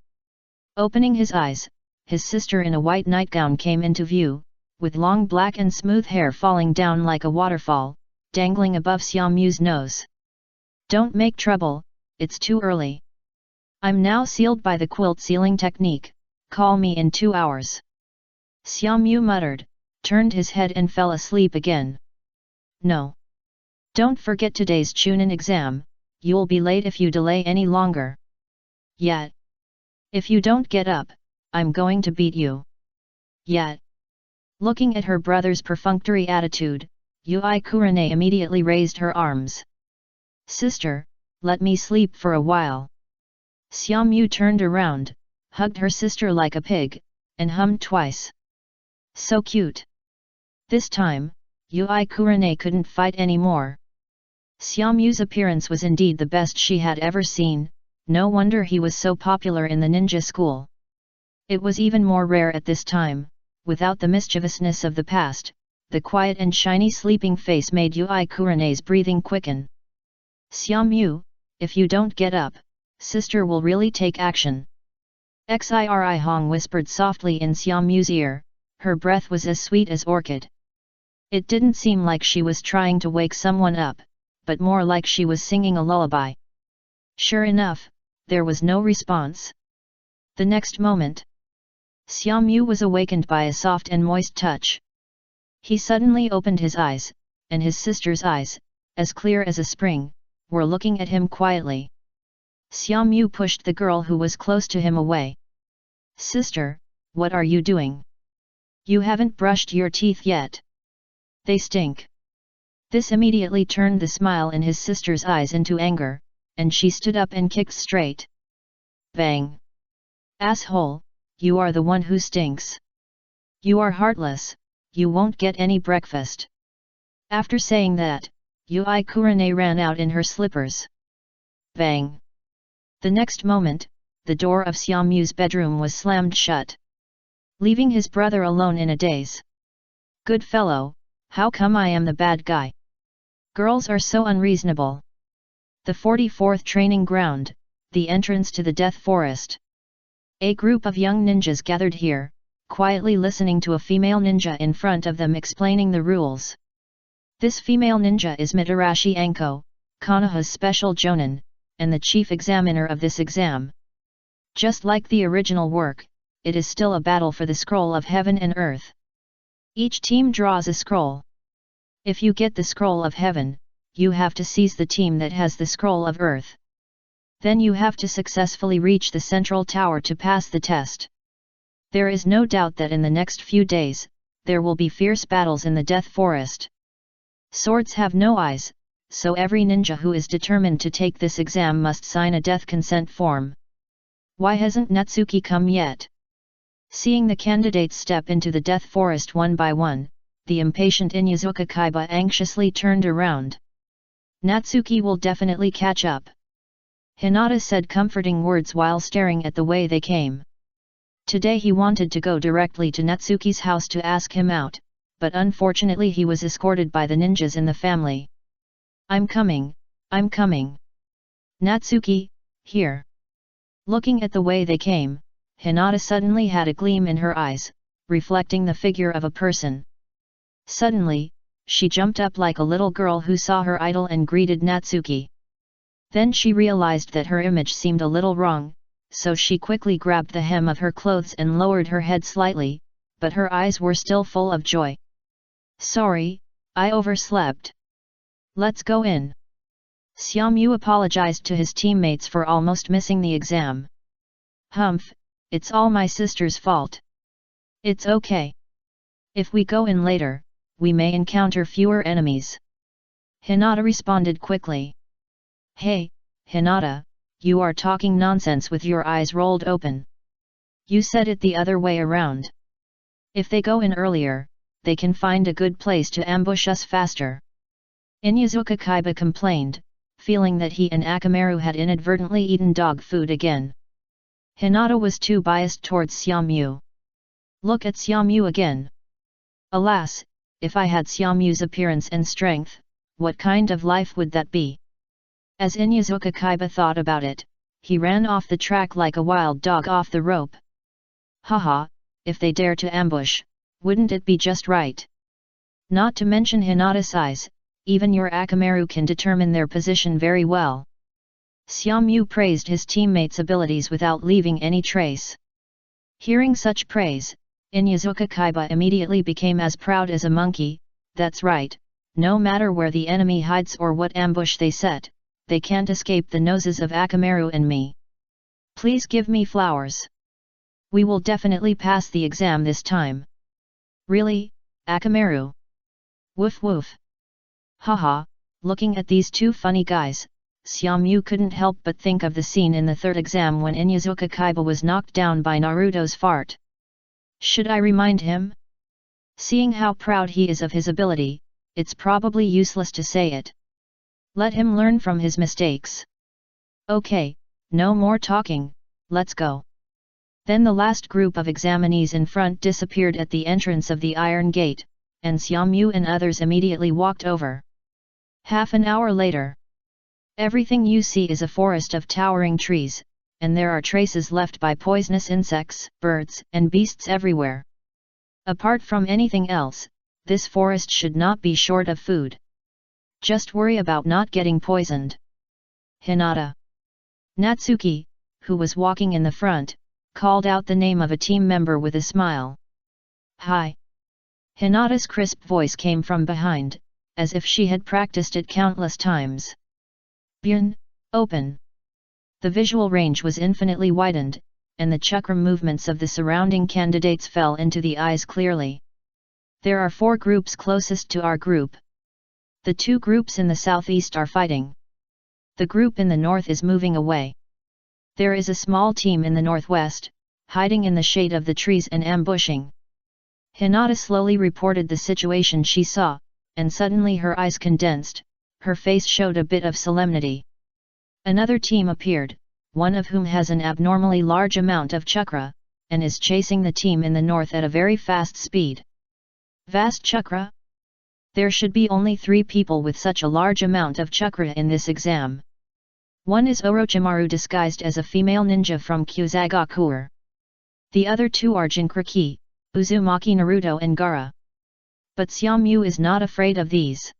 [SPEAKER 1] Opening his eyes, his sister in a white nightgown came into view, with long black and smooth hair falling down like a waterfall, dangling above Xiaomyu's nose. Don't make trouble, it's too early. I'm now sealed by the quilt sealing technique, call me in 2 hours. Xiaomyu muttered, turned his head and fell asleep again. No. Don't forget today's Chunin exam, you'll be late if you delay any longer. Yet. If you don't get up, I'm going to beat you. Yet. Looking at her brother's perfunctory attitude, Yui Kurane immediately raised her arms. Sister, let me sleep for a while. Xiaomyu turned around, hugged her sister like a pig, and hummed twice. So cute. This time, Yui Kurane couldn't fight anymore. Xiaomyu's appearance was indeed the best she had ever seen, no wonder he was so popular in the ninja school. It was even more rare at this time, without the mischievousness of the past, the quiet and shiny sleeping face made Yui Kurane's breathing quicken. Xiaomyu, if you don't get up, sister will really take action. Xiri Hong whispered softly in Xiaomyu's ear, her breath was as sweet as orchid. It didn't seem like she was trying to wake someone up, but more like she was singing a lullaby. Sure enough, there was no response. The next moment, Xiaomyu was awakened by a soft and moist touch. He suddenly opened his eyes, and his sister's eyes, as clear as a spring, were looking at him quietly. Xiaomyu pushed the girl who was close to him away. Sister, what are you doing? You haven't brushed your teeth yet. They stink. This immediately turned the smile in his sister's eyes into anger, and she stood up and kicked straight. Bang! Asshole, you are the one who stinks. You are heartless, you won't get any breakfast. After saying that, Yui Kurane ran out in her slippers. Bang! The next moment, the door of Xiaomyu's bedroom was slammed shut. Leaving his brother alone in a daze. Good fellow, how come I am the bad guy? Girls are so unreasonable. The 44th Training Ground, the entrance to the Death Forest. A group of young ninjas gathered here, quietly listening to a female ninja in front of them explaining the rules. This female ninja is Mitarashi Anko, Konoha's special jonin, and the chief examiner of this exam. Just like the original work, it is still a battle for the scroll of heaven and earth. Each team draws a scroll. If you get the scroll of heaven, you have to seize the team that has the scroll of earth. Then you have to successfully reach the central tower to pass the test. There is no doubt that in the next few days, there will be fierce battles in the Death Forest. Swords have no eyes, so every ninja who is determined to take this exam must sign a death consent form. Why hasn't Natsuki come yet? Seeing the candidates step into the Death Forest one by one, the impatient Inyazuka Kaiba anxiously turned around. Natsuki will definitely catch up. Hinata said comforting words while staring at the way they came. Today he wanted to go directly to Natsuki's house to ask him out, but unfortunately he was escorted by the ninjas in the family. I'm coming, I'm coming. Natsuki, here. Looking at the way they came, Hinata suddenly had a gleam in her eyes, reflecting the figure of a person. Suddenly, she jumped up like a little girl who saw her idol and greeted Natsuki. Then she realized that her image seemed a little wrong, so she quickly grabbed the hem of her clothes and lowered her head slightly, but her eyes were still full of joy. "Sorry, I overslept. Let's go in." Xiaomu apologized to his teammates for almost missing the exam. "Humph, it's all my sister's fault. It's okay. If we go in later, we may encounter fewer enemies." Hinata responded quickly. "Hey, Hinata, you are talking nonsense with your eyes rolled open. You said it the other way around. If they go in earlier, they can find a good place to ambush us faster." Inyazuka Kaiba complained, feeling that he and Akamaru had inadvertently eaten dog food again. Hinata was too biased towards Xiaomu. Look at Xiaomu again. Alas, if I had Xiaomu's appearance and strength, what kind of life would that be? As Inyazuka Kaiba thought about it, he ran off the track like a wild dog off the rope. Haha, if they dare to ambush, wouldn't it be just right? Not to mention Hinata's size, even your Akamaru can determine their position very well. Xiaomu praised his teammates' abilities without leaving any trace. Hearing such praise, Inyazuka Kaiba immediately became as proud as a monkey. That's right, no matter where the enemy hides or what ambush they set, they can't escape the noses of Akamaru and me. Please give me flowers. We will definitely pass the exam this time. Really, Akamaru? Woof woof. Haha, looking at these two funny guys, Xiaomu couldn't help but think of the scene in the third exam when Inyazuka Kaiba was knocked down by Naruto's fart. Should I remind him? Seeing how proud he is of his ability, it's probably useless to say it. Let him learn from his mistakes. Okay, no more talking, let's go. Then the last group of examinees in front disappeared at the entrance of the Iron Gate, and Xiaomu and others immediately walked over. Half an hour later. Everything you see is a forest of towering trees, and there are traces left by poisonous insects, birds, and beasts everywhere. Apart from anything else, this forest should not be short of food. Just worry about not getting poisoned. Hinata. Natsuki, who was walking in the front, called out the name of a team member with a smile. Hi. Hinata's crisp voice came from behind, as if she had practiced it countless times. Byun, open. The visual range was infinitely widened, and the chakra movements of the surrounding candidates fell into the eyes clearly. There are 4 groups closest to our group. The 2 groups in the southeast are fighting. The group in the north is moving away. There is a small team in the northwest, hiding in the shade of the trees and ambushing. Hinata slowly reported the situation she saw, and suddenly her eyes condensed, her face showed a bit of solemnity. Another team appeared, one of whom has an abnormally large amount of chakra, and is chasing the team in the north at a very fast speed. Vast chakra? There should be only 3 people with such a large amount of chakra in this exam. One is Orochimaru disguised as a female ninja from Kyuzagakuer. The other 2 are Jinkraki, Uzumaki Naruto and Gaara. But Xiaomu is not afraid of these.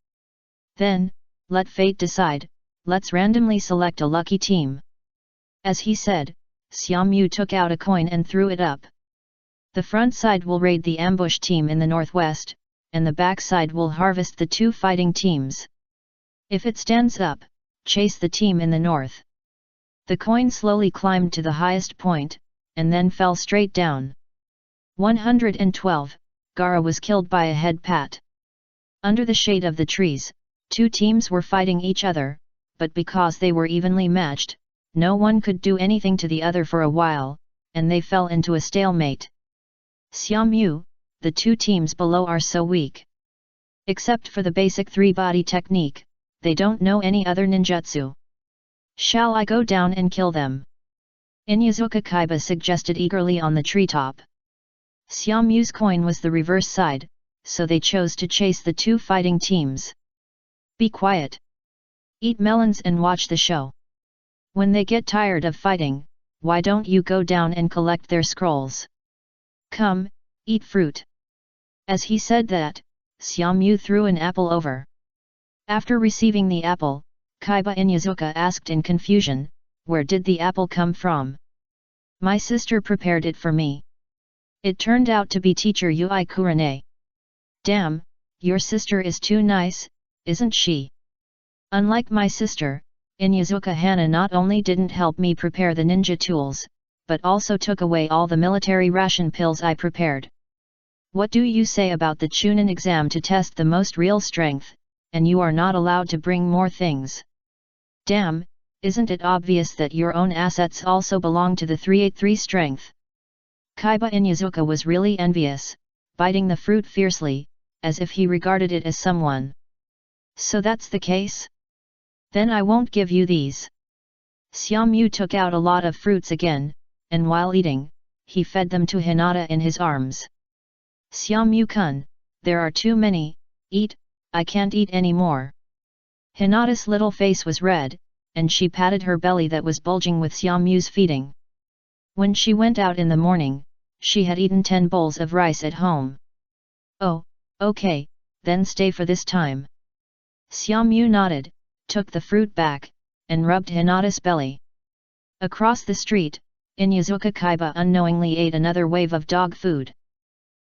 [SPEAKER 1] Then, let fate decide, let's randomly select a lucky team. As he said, Xiaomu took out a coin and threw it up. The front side will raid the ambush team in the northwest, and the back side will harvest the 2 fighting teams. If it stands up, chase the team in the north. The coin slowly climbed to the highest point, and then fell straight down. 112, Gaara was killed by a head pat. Under the shade of the trees, 2 teams were fighting each other, but because they were evenly matched, no one could do anything to the other for a while, and they fell into a stalemate. Xiaomu, the 2 teams below are so weak. Except for the basic 3-body technique, they don't know any other ninjutsu. Shall I go down and kill them? Inyazuka Kaiba suggested eagerly on the treetop. Xiaomu's coin was the reverse side, so they chose to chase the 2 fighting teams. Be quiet. Eat melons and watch the show. When they get tired of fighting, why don't you go down and collect their scrolls? Come, eat fruit. As he said that, Xiaomyu threw an apple over. After receiving the apple, Kaiba Inyazuka asked in confusion, "Where did the apple come from?" "My sister prepared it for me. It turned out to be teacher Yui Kurane." "Damn, your sister is too nice, isn't she?" "Unlike my sister, Inyazuka Hana not only didn't help me prepare the ninja tools, but also took away all the military ration pills I prepared." "What do you say about the Chunin exam to test the most real strength, and you are not allowed to bring more things?" "Damn, isn't it obvious that your own assets also belong to the 383 strength?" Kaiba Inyazuka was really envious, biting the fruit fiercely, as if he regarded it as someone. "So that's the case? Then I won't give you these." Xiaomyu took out a lot of fruits again, and while eating, he fed them to Hinata in his arms. "Xiaomyu-kun, there are too many, eat, I can't eat any more." Hinata's little face was red, and she patted her belly that was bulging with Xiaomyu's feeding. When she went out in the morning, she had eaten 10 bowls of rice at home. "Oh, okay, then stay for this time." Xiaomyu nodded, took the fruit back, and rubbed Hinata's belly. Across the street, Inyazuka Kaiba unknowingly ate another wave of dog food.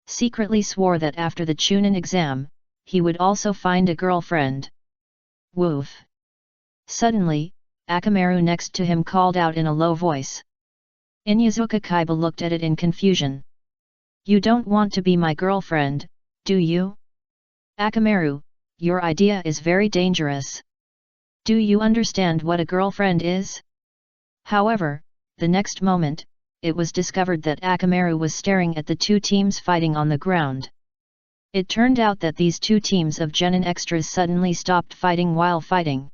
[SPEAKER 1] Secretly swore that after the Chunin exam, he would also find a girlfriend. Woof! Suddenly, Akamaru next to him called out in a low voice. Inyazuka Kaiba looked at it in confusion. "You don't want to be my girlfriend, do you? Akamaru, your idea is very dangerous. Do you understand what a girlfriend is?" However, the next moment, it was discovered that Akamaru was staring at the two teams fighting on the ground. It turned out that these two teams of genin extras suddenly stopped fighting while fighting.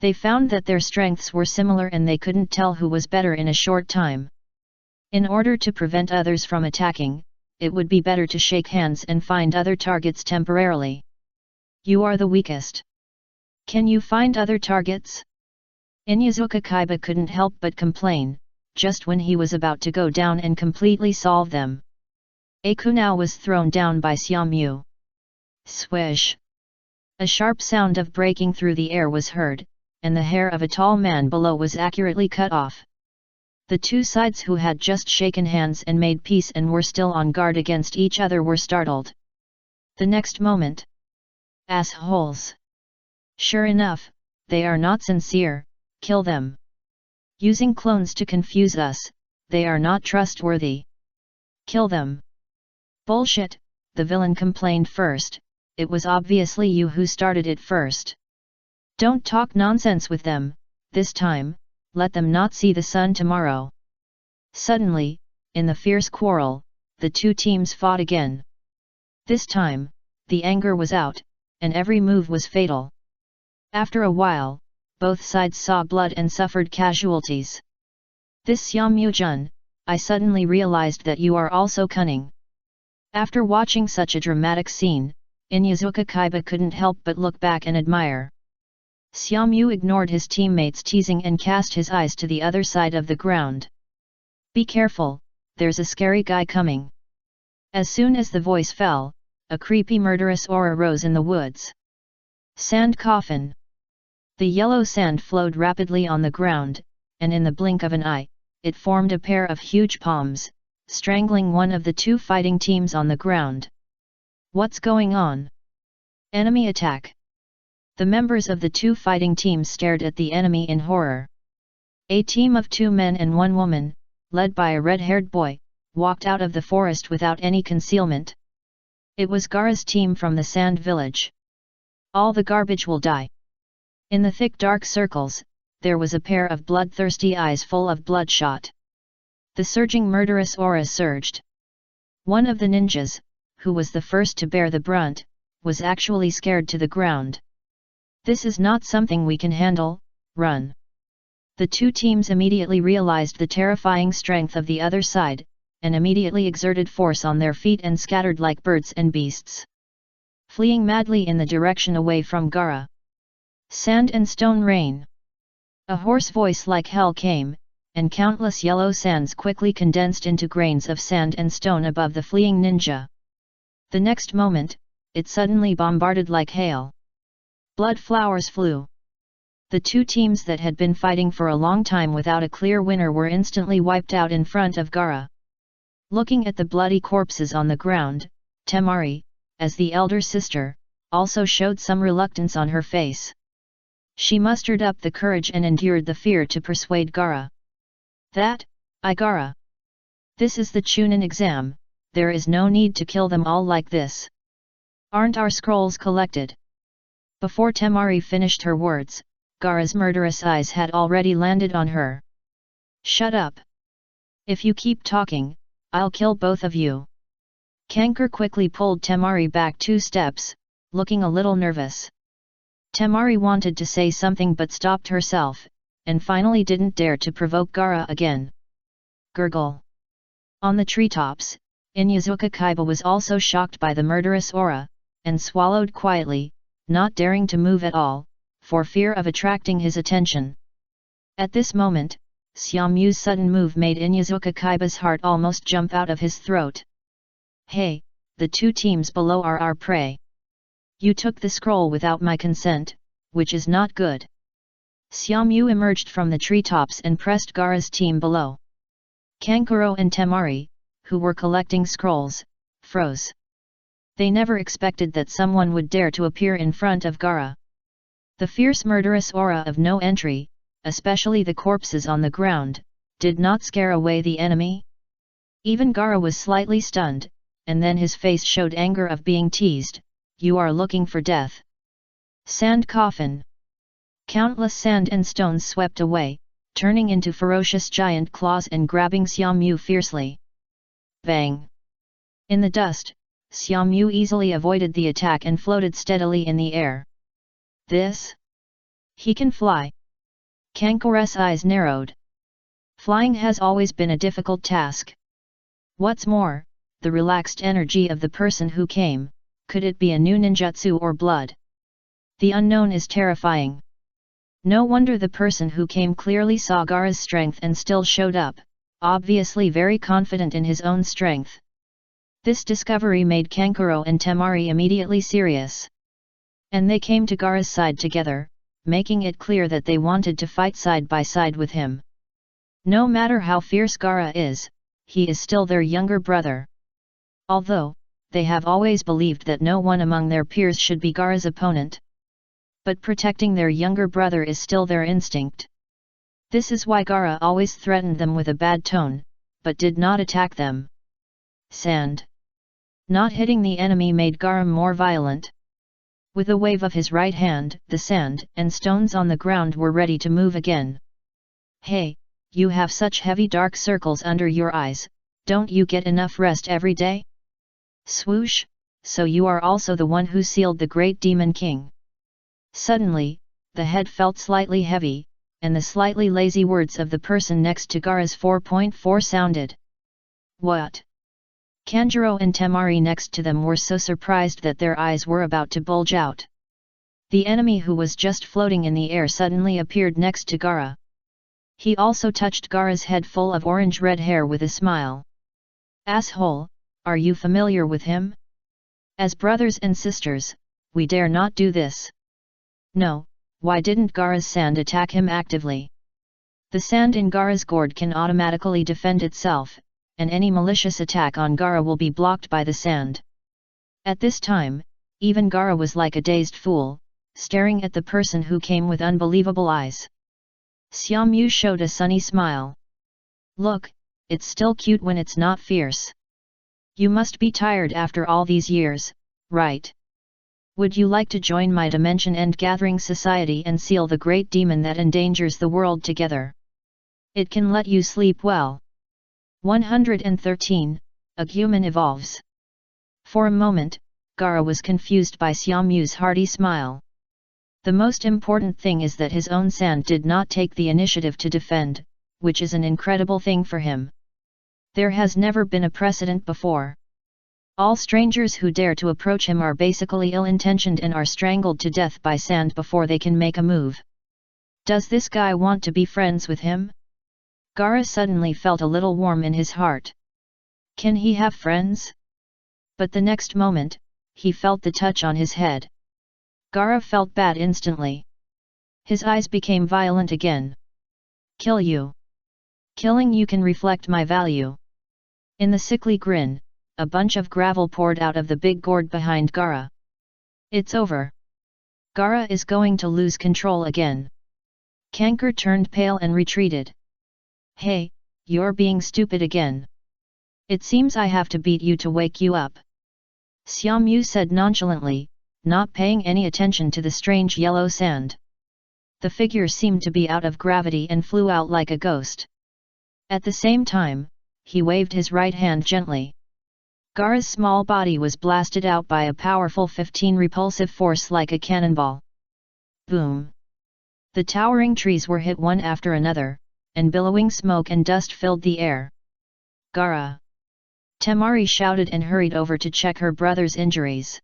[SPEAKER 1] They found that their strengths were similar and they couldn't tell who was better in a short time. In order to prevent others from attacking, it would be better to shake hands and find other targets temporarily. "You are the weakest. Can you find other targets?" Inyazuka Kaiba couldn't help but complain, just when he was about to go down and completely solve them. A kunao was thrown down by Xiaomyu. Swish! A sharp sound of breaking through the air was heard, and the hair of a tall man below was accurately cut off. The two sides who had just shaken hands and made peace and were still on guard against each other were startled. The next moment, "Assholes! Sure enough, they are not sincere, kill them. Using clones to confuse us, they are not trustworthy. Kill them." "Bullshit," the villain complained first, "it was obviously you who started it first. Don't talk nonsense with them, this time, let them not see the sun tomorrow." Suddenly, in the fierce quarrel, the two teams fought again. This time, the anger was out, and every move was fatal. After a while, both sides saw blood and suffered casualties. "This Xiaomyu-jun, I suddenly realized that you are also cunning." After watching such a dramatic scene, Inyazuka Kaiba couldn't help but look back and admire. Xiaomyu ignored his teammates' teasing and cast his eyes to the other side of the ground. "Be careful, there's a scary guy coming." As soon as the voice fell, a creepy murderous aura rose in the woods. Sand coffin. The yellow sand flowed rapidly on the ground, and in the blink of an eye, it formed a pair of huge palms, strangling one of the two fighting teams on the ground. "What's going on? Enemy attack!" The members of the two fighting teams stared at the enemy in horror. A team of 2 men and 1 woman, led by a red-haired boy, walked out of the forest without any concealment. It was Gaara's team from the Sand Village. "All the garbage will die." In the thick dark circles, there was a pair of bloodthirsty eyes full of bloodshot. The surging murderous aura surged. One of the ninjas, who was the first to bear the brunt, was actually scared to the ground. "This is not something we can handle, run." The two teams immediately realized the terrifying strength of the other side, and immediately exerted force on their feet and scattered like birds and beasts, fleeing madly in the direction away from Gaara. Sand and stone rain. A hoarse voice like hell came, and countless yellow sands quickly condensed into grains of sand and stone above the fleeing ninja. The next moment, it suddenly bombarded like hail. Blood flowers flew. The two teams that had been fighting for a long time without a clear winner were instantly wiped out in front of Gaara. Looking at the bloody corpses on the ground, Temari, as the elder sister, also showed some reluctance on her face. She mustered up the courage and endured the fear to persuade Gaara. Gaara. This is the Chunin exam, there is no need to kill them all like this. Aren't our scrolls collected? Before Temari finished her words, Gaara's murderous eyes had already landed on her. Shut up. If you keep talking, I'll kill both of you. Kankar quickly pulled Temari back 2 steps, looking a little nervous. Temari wanted to say something but stopped herself, and finally didn't dare to provoke Gaara again. Gurgle. On the treetops, Inyazuka Kaiba was also shocked by the murderous aura, and swallowed quietly, not daring to move at all, for fear of attracting his attention. At this moment, Xiaomyu's sudden move made Inyazuka Kaiba's heart almost jump out of his throat. Hey, the 2 teams below are our prey. You took the scroll without my consent, which is not good. Xiaomyu emerged from the treetops and pressed Gaara's team below. Kankuro and Temari, who were collecting scrolls, froze. They never expected that someone would dare to appear in front of Gaara. The fierce murderous aura of no entry, especially the corpses on the ground, did not scare away the enemy. Even Gaara was slightly stunned, and then his face showed anger of being teased. You are looking for death. Sand coffin. Countless sand and stones swept away, turning into ferocious giant claws and grabbing Xiaomyu fiercely. Bang! In the dust, Xiaomyu easily avoided the attack and floated steadily in the air. This? He can fly. Kankar's eyes narrowed. Flying has always been a difficult task. What's more, the relaxed energy of the person who came, could it be a new ninjutsu or blood? The unknown is terrifying. No wonder the person who came clearly saw Gaara's strength and still showed up, obviously very confident in his own strength. This discovery made Kankuro and Temari immediately serious. And they came to Gaara's side together, making it clear that they wanted to fight side by side with him. No matter how fierce Gaara is, he is still their younger brother. Although, they have always believed that no one among their peers should be Gaara's opponent. But protecting their younger brother is still their instinct. This is why Gaara always threatened them with a bad tone, but did not attack them. Sand. Not hitting the enemy made Gaara more violent. With a wave of his right hand, the sand and stones on the ground were ready to move again. Hey, you have such heavy dark circles under your eyes, don't you get enough rest every day? Swoosh, so you are also the one who sealed the great demon king. Suddenly, the head felt slightly heavy, and the slightly lazy words of the person next to Gaara's 4.4 sounded. What? Kanjuro and Temari next to them were so surprised that their eyes were about to bulge out. The enemy who was just floating in the air suddenly appeared next to Gaara. He also touched Gaara's head full of orange-red hair with a smile. Asshole, are you familiar with him? As brothers and sisters, we dare not do this. No, why didn't Gaara's sand attack him actively? The sand in Gaara's gourd can automatically defend itself, and any malicious attack on Gaara will be blocked by the sand. At this time, even Gaara was like a dazed fool, staring at the person who came with unbelievable eyes. Xiaomyu showed a sunny smile. Look, it's still cute when it's not fierce. You must be tired after all these years, right? Would you like to join my Dimension End Gathering Society and seal the great demon that endangers the world together? It can let you sleep well. 113, a human evolves. For a moment, Gaara was confused by Xiaomyu's hearty smile. The most important thing is that his own sand did not take the initiative to defend, which is an incredible thing for him. There has never been a precedent before. All strangers who dare to approach him are basically ill-intentioned and are strangled to death by sand before they can make a move. Does this guy want to be friends with him? Gaara suddenly felt a little warm in his heart. Can he have friends? But the next moment, he felt the touch on his head. Gaara felt bad instantly. His eyes became violent again. Kill you. Killing you can reflect my value. In the sickly grin, a bunch of gravel poured out of the big gourd behind Gaara. It's over. Gaara is going to lose control again. Kanker turned pale and retreated. Hey, you're being stupid again. It seems I have to beat you to wake you up. Xiaomu said nonchalantly, not paying any attention to the strange yellow sand. The figure seemed to be out of gravity and flew out like a ghost. At the same time, he waved his right hand gently. Gaara's small body was blasted out by a powerful 15 repulsive force like a cannonball. Boom! The towering trees were hit one after another, and billowing smoke and dust filled the air. Gaara! Temari shouted and hurried over to check her brother's injuries.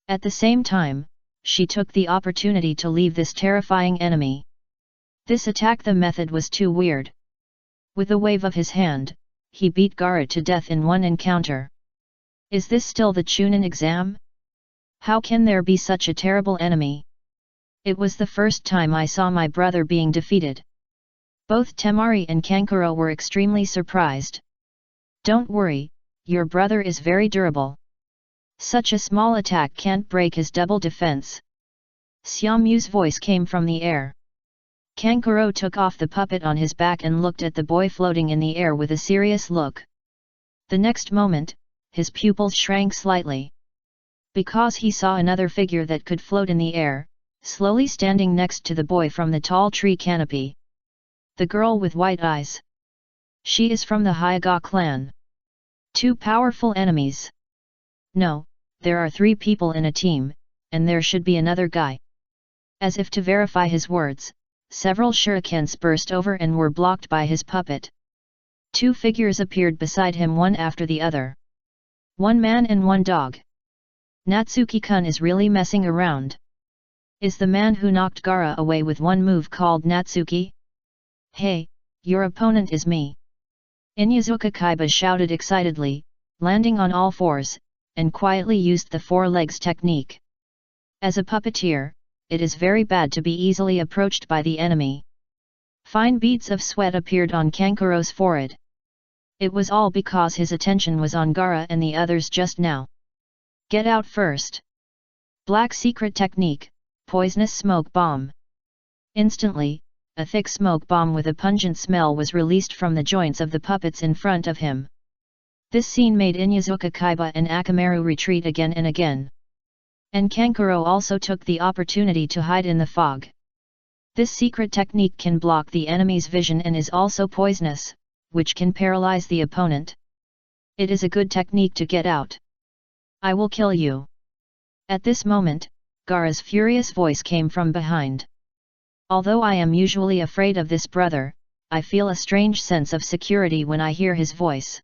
[SPEAKER 1] At the same time, she took the opportunity to leave this terrifying enemy. This attack the method was too weird. With a wave of his hand, he beat Gaara to death in one encounter. Is this still the Chunin exam? How can there be such a terrible enemy? It was the first time I saw my brother being defeated. Both Temari and Kankuro were extremely surprised. Don't worry, your brother is very durable. Such a small attack can't break his double defense. Xiaomu's voice came from the air. Kankuro took off the puppet on his back and looked at the boy floating in the air with a serious look. The next moment, his pupils shrank slightly. Because he saw another figure that could float in the air, slowly standing next to the boy from the tall tree canopy. The girl with white eyes. She is from the Hyuga clan. Two powerful enemies. No, there are 3 people in a team, and there should be another guy. As if to verify his words, several shurikens burst over and were blocked by his puppet. 2 figures appeared beside him one after the other. 1 man and 1 dog. Natsuki-kun is really messing around. Is the man who knocked Gaara away with one move called Natsuki? Hey, your opponent is me. Inyazuka Kaiba shouted excitedly, landing on all fours, and quietly used the 4 legs technique. As a puppeteer, it is very bad to be easily approached by the enemy. Fine beads of sweat appeared on Kankuro's forehead. It was all because his attention was on Gaara and the others just now. Get out first. Black secret technique, poisonous smoke bomb. Instantly, a thick smoke bomb with a pungent smell was released from the joints of the puppets in front of him. This scene made Inyazuka Kaiba and Akamaru retreat again and again. And Kankuro also took the opportunity to hide in the fog. This secret technique can block the enemy's vision and is also poisonous, which can paralyze the opponent. It is a good technique to get out. I will kill you. At this moment, Gaara's furious voice came from behind. Although I am usually afraid of this brother, I feel a strange sense of security when I hear his voice.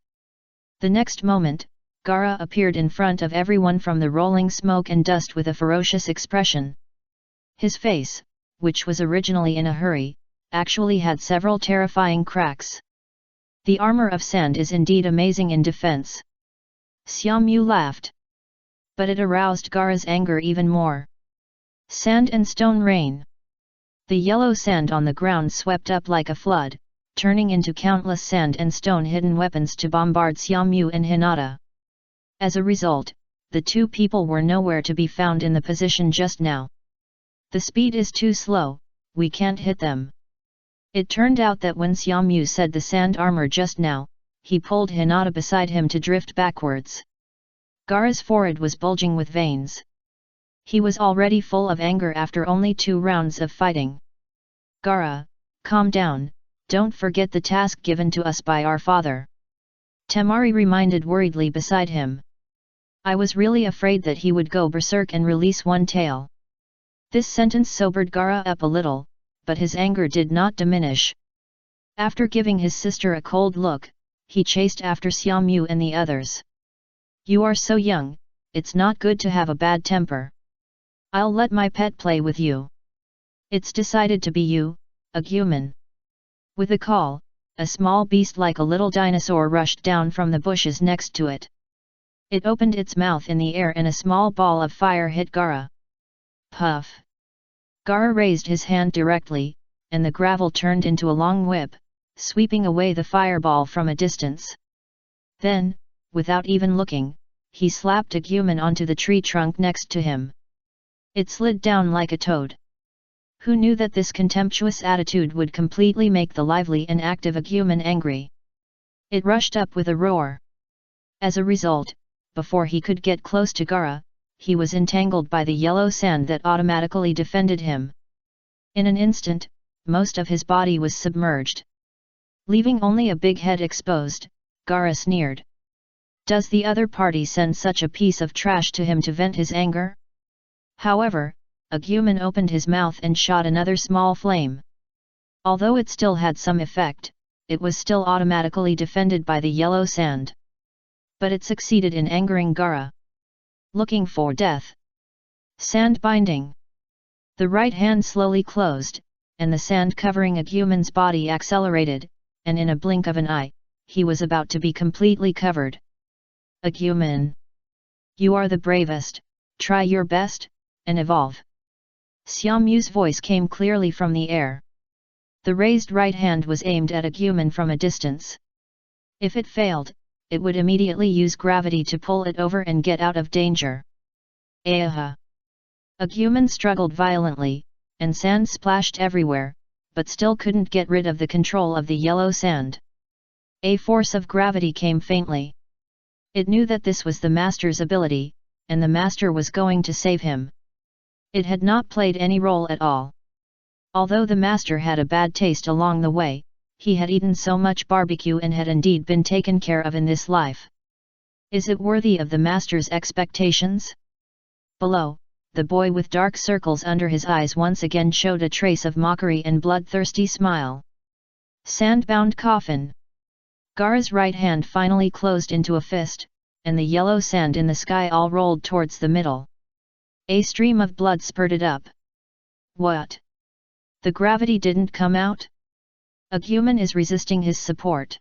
[SPEAKER 1] The next moment, Gaara appeared in front of everyone from the rolling smoke and dust with a ferocious expression. His face, which was originally in a hurry, actually had several terrifying cracks. The armor of sand is indeed amazing in defense. Xiaomu laughed. But it aroused Gaara's anger even more. Sand and stone rain. The yellow sand on the ground swept up like a flood, turning into countless sand and stone hidden weapons to bombard Xiaomu and Hinata. As a result, the 2 people were nowhere to be found in the position just now. The speed is too slow, we can't hit them. It turned out that when Xiaomu said the sand armor just now, he pulled Hinata beside him to drift backwards. Gaara's forehead was bulging with veins. He was already full of anger after only 2 rounds of fighting. Gaara, calm down, don't forget the task given to us by our father. Temari reminded worriedly beside him. I was really afraid that he would go berserk and release one tail. This sentence sobered Gaara up a little, but his anger did not diminish. After giving his sister a cold look, he chased after Xiaomu and the others. You are so young, it's not good to have a bad temper. I'll let my pet play with you. It's decided to be you, a human. With a call, a small beast like a little dinosaur rushed down from the bushes next to it. It opened its mouth in the air and a small ball of fire hit Gaara. Puff! Gaara raised his hand directly, and the gravel turned into a long whip, sweeping away the fireball from a distance. Then, without even looking, he slapped Agumon onto the tree trunk next to him. It slid down like a toad. Who knew that this contemptuous attitude would completely make the lively and active Agumon angry? It rushed up with a roar. As a result, before he could get close to Gaara, he was entangled by the yellow sand that automatically defended him. In an instant, most of his body was submerged. Leaving only a big head exposed, Gaara sneered. Does the other party send such a piece of trash to him to vent his anger? However, Agumon opened his mouth and shot another small flame. Although it still had some effect, it was still automatically defended by the yellow sand. But it succeeded in angering Gaara. Looking for death. Sand binding. The right hand slowly closed, and the sand covering Agumon's body accelerated, and in a blink of an eye, he was about to be completely covered. Agumon! You are the bravest, try your best, and evolve. Xiaomu's voice came clearly from the air. The raised right hand was aimed at Agumon from a distance. If it failed, it would immediately use gravity to pull it over and get out of danger. Aha! Agumon struggled violently, and sand splashed everywhere, but still couldn't get rid of the control of the yellow sand. A force of gravity came faintly. It knew that this was the master's ability, and the master was going to save him. It had not played any role at all. Although the master had a bad taste along the way, he had eaten so much barbecue and had indeed been taken care of in this life. Is it worthy of the master's expectations? Below, the boy with dark circles under his eyes once again showed a trace of mockery and bloodthirsty smile. Sandbound coffin. Gaara's right hand finally closed into a fist, and the yellow sand in the sky all rolled towards the middle. A stream of blood spurted up. What? The gravity didn't come out? Agumon is resisting his support.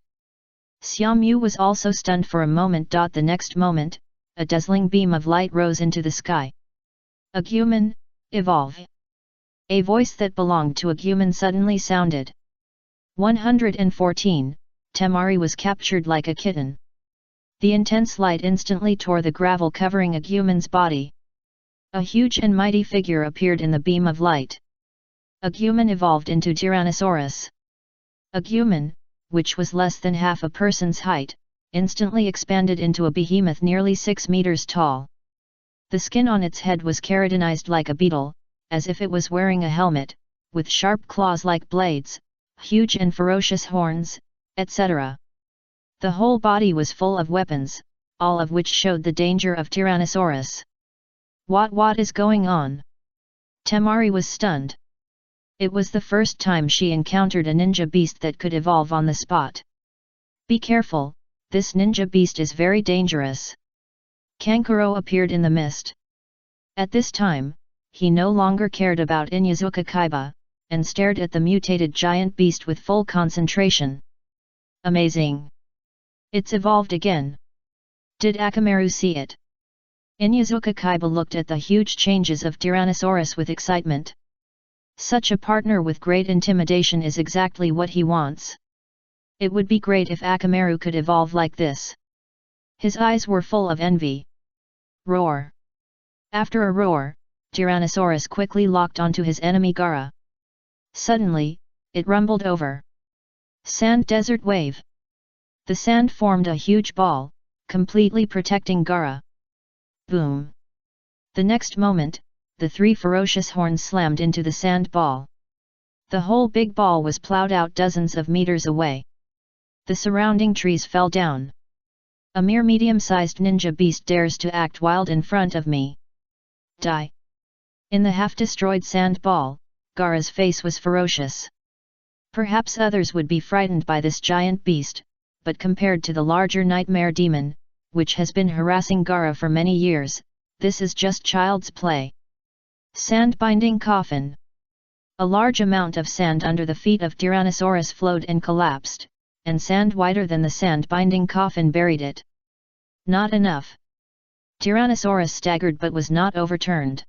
[SPEAKER 1] Xiaomu was also stunned for a moment. The next moment, a dazzling beam of light rose into the sky. Agumon, evolve! A voice that belonged to Agumon suddenly sounded. 114, Temari was captured like a kitten. The intense light instantly tore the gravel covering Agumon's body. A huge and mighty figure appeared in the beam of light. Agumon evolved into Tyrannosaurus. Agumon, which was less than half a person's height, instantly expanded into a behemoth nearly 6 meters tall. The skin on its head was keratinized like a beetle, as if it was wearing a helmet, with sharp claws like blades, huge and ferocious horns, etc. The whole body was full of weapons, all of which showed the danger of Tyrannosaurus. What is going on? Temari was stunned. It was the first time she encountered a ninja beast that could evolve on the spot. Be careful, this ninja beast is very dangerous. Kankuro appeared in the mist. At this time, he no longer cared about Inyazuka Kaiba, and stared at the mutated giant beast with full concentration. Amazing! It's evolved again. Did Akamaru see it? Inyazuka Kaiba looked at the huge changes of Tyrannosaurus with excitement. Such a partner with great intimidation is exactly what he wants. It would be great if Akamaru could evolve like this. His eyes were full of envy. Roar! After a roar, Tyrannosaurus quickly locked onto his enemy Gaara. Suddenly, it rumbled over. Sand desert wave. The sand formed a huge ball, completely protecting Gaara. Boom! The next moment, the 3 ferocious horns slammed into the sand ball. The whole big ball was plowed out dozens of meters away. The surrounding trees fell down. A mere medium-sized ninja beast dares to act wild in front of me. Die! In the half-destroyed sand ball, Gaara's face was ferocious. Perhaps others would be frightened by this giant beast, but compared to the larger nightmare demon, which has been harassing Gaara for many years, this is just child's play. Sand-binding coffin. A large amount of sand under the feet of Tyrannosaurus flowed and collapsed, and sand wider than the sand-binding coffin buried it. Not enough. Tyrannosaurus staggered but was not overturned.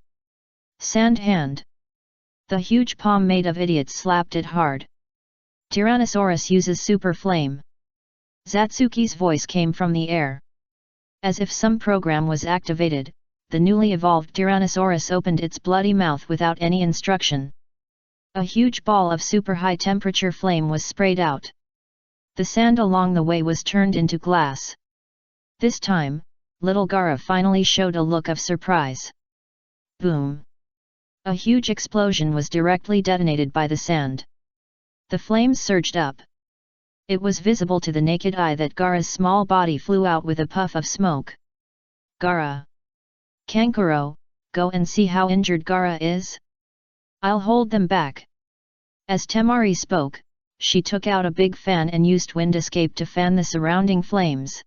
[SPEAKER 1] Sand hand. The huge palm made of idiots slapped it hard. Tyrannosaurus uses super flame. Zatsuki's voice came from the air. As if some program was activated, the newly evolved Tyrannosaurus opened its bloody mouth without any instruction. A huge ball of super high temperature flame was sprayed out. The sand along the way was turned into glass. This time, little Gaara finally showed a look of surprise. Boom! A huge explosion was directly detonated by the sand. The flames surged up. It was visible to the naked eye that Gaara's small body flew out with a puff of smoke. Gaara! Kankuro, go and see how injured Gaara is? I'll hold them back. As Temari spoke, she took out a big fan and used wind escape to fan the surrounding flames.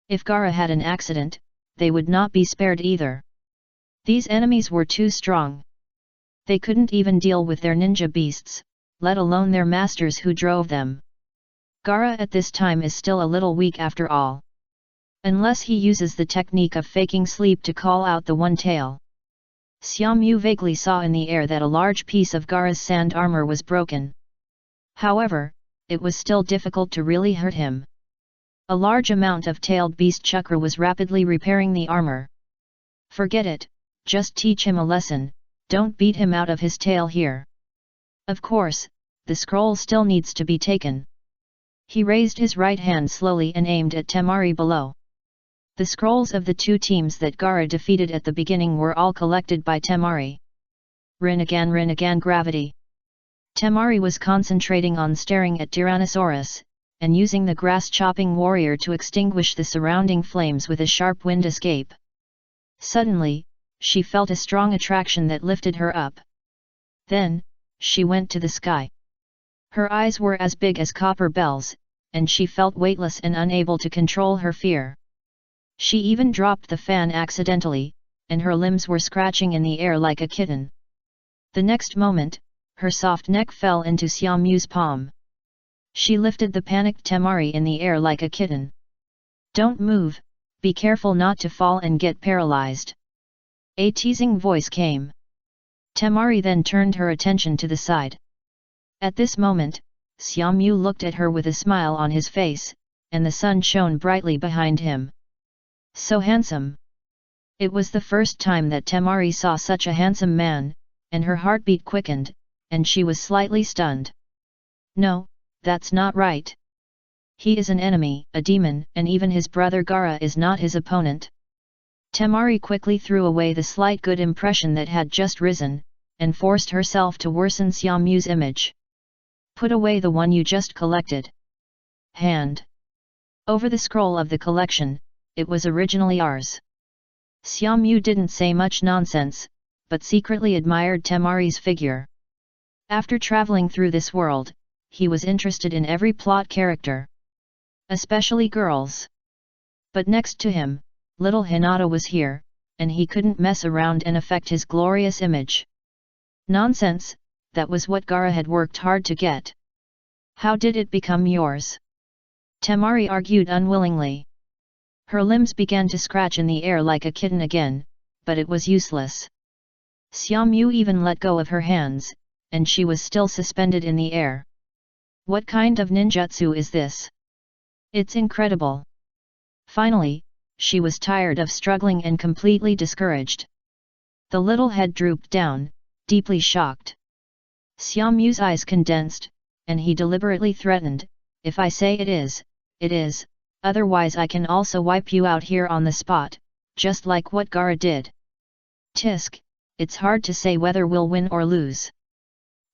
[SPEAKER 1] If Gaara had an accident, they would not be spared either. These enemies were too strong. They couldn't even deal with their ninja beasts, let alone their masters who drove them. Gaara at this time is still a little weak after all. Unless he uses the technique of faking sleep to call out the one tail. Xiaomu vaguely saw in the air that a large piece of Gaara's sand armor was broken. However, it was still difficult to really hurt him. A large amount of tailed beast chakra was rapidly repairing the armor. Forget it, just teach him a lesson, don't beat him out of his tail here. Of course, the scroll still needs to be taken. He raised his right hand slowly and aimed at Temari below. The scrolls of the two teams that Gaara defeated at the beginning were all collected by Temari. Rinnegan gravity. Temari was concentrating on staring at Tyrannosaurus, and using the grass-chopping warrior to extinguish the surrounding flames with a sharp wind escape. Suddenly, she felt a strong attraction that lifted her up. Then, she went to the sky. Her eyes were as big as copper bells, and she felt weightless and unable to control her fear. She even dropped the fan accidentally, and her limbs were scratching in the air like a kitten. The next moment, her soft neck fell into Xiaomu's palm. She lifted the panicked Temari in the air like a kitten. Don't move, be careful not to fall and get paralyzed. A teasing voice came. Temari then turned her attention to the side. At this moment, Xiaomu looked at her with a smile on his face, and the sun shone brightly behind him. So handsome! It was the first time that Temari saw such a handsome man, and her heartbeat quickened, and she was slightly stunned. No, that's not right. He is an enemy, a demon, and even his brother Gaara is not his opponent. Temari quickly threw away the slight good impression that had just risen, and forced herself to worsen Xiaomu's image. Put away the one you just collected. Hand. Over the scroll of the collection, it was originally ours. Xiaomu didn't say much nonsense, but secretly admired Temari's figure. After traveling through this world, he was interested in every plot character. Especially girls. But next to him, little Hinata was here, and he couldn't mess around and affect his glorious image. Nonsense, that was what Gaara had worked hard to get. How did it become yours? Temari argued unwillingly. Her limbs began to scratch in the air like a kitten again, but it was useless. Xiaomu even let go of her hands, and she was still suspended in the air. What kind of ninjutsu is this? It's incredible. Finally, she was tired of struggling and completely discouraged. The little head drooped down, deeply shocked. Xiaomu's eyes condensed, and he deliberately threatened, if I say it is, otherwise I can also wipe you out here on the spot, just like what Gaara did. Tisk, it's hard to say whether we'll win or lose.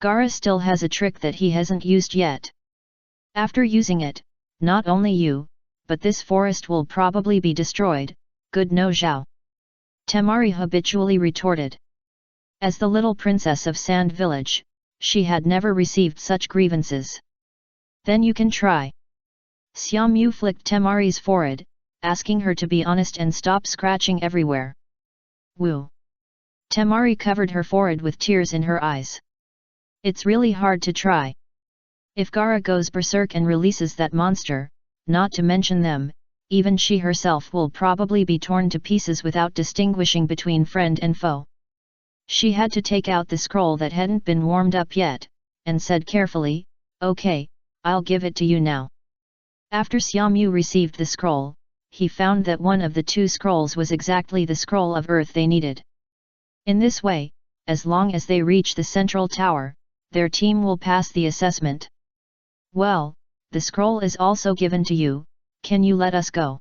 [SPEAKER 1] Gaara still has a trick that he hasn't used yet. After using it, not only you, but this forest will probably be destroyed, good no Zhao. Temari habitually retorted. As the little princess of Sand Village, she had never received such grievances. Then you can try. Xiaomu flicked Temari's forehead, asking her to be honest and stop scratching everywhere. Woo! Temari covered her forehead with tears in her eyes. It's really hard to try. If Gaara goes berserk and releases that monster, not to mention them, even she herself will probably be torn to pieces without distinguishing between friend and foe. She had to take out the scroll that hadn't been warmed up yet, and said carefully, "Okay, I'll give it to you now." After Xiaomyu received the scroll, he found that one of the two scrolls was exactly the scroll of earth they needed. In this way, as long as they reach the central tower, their team will pass the assessment. "Well, the scroll is also given to you, can you let us go?"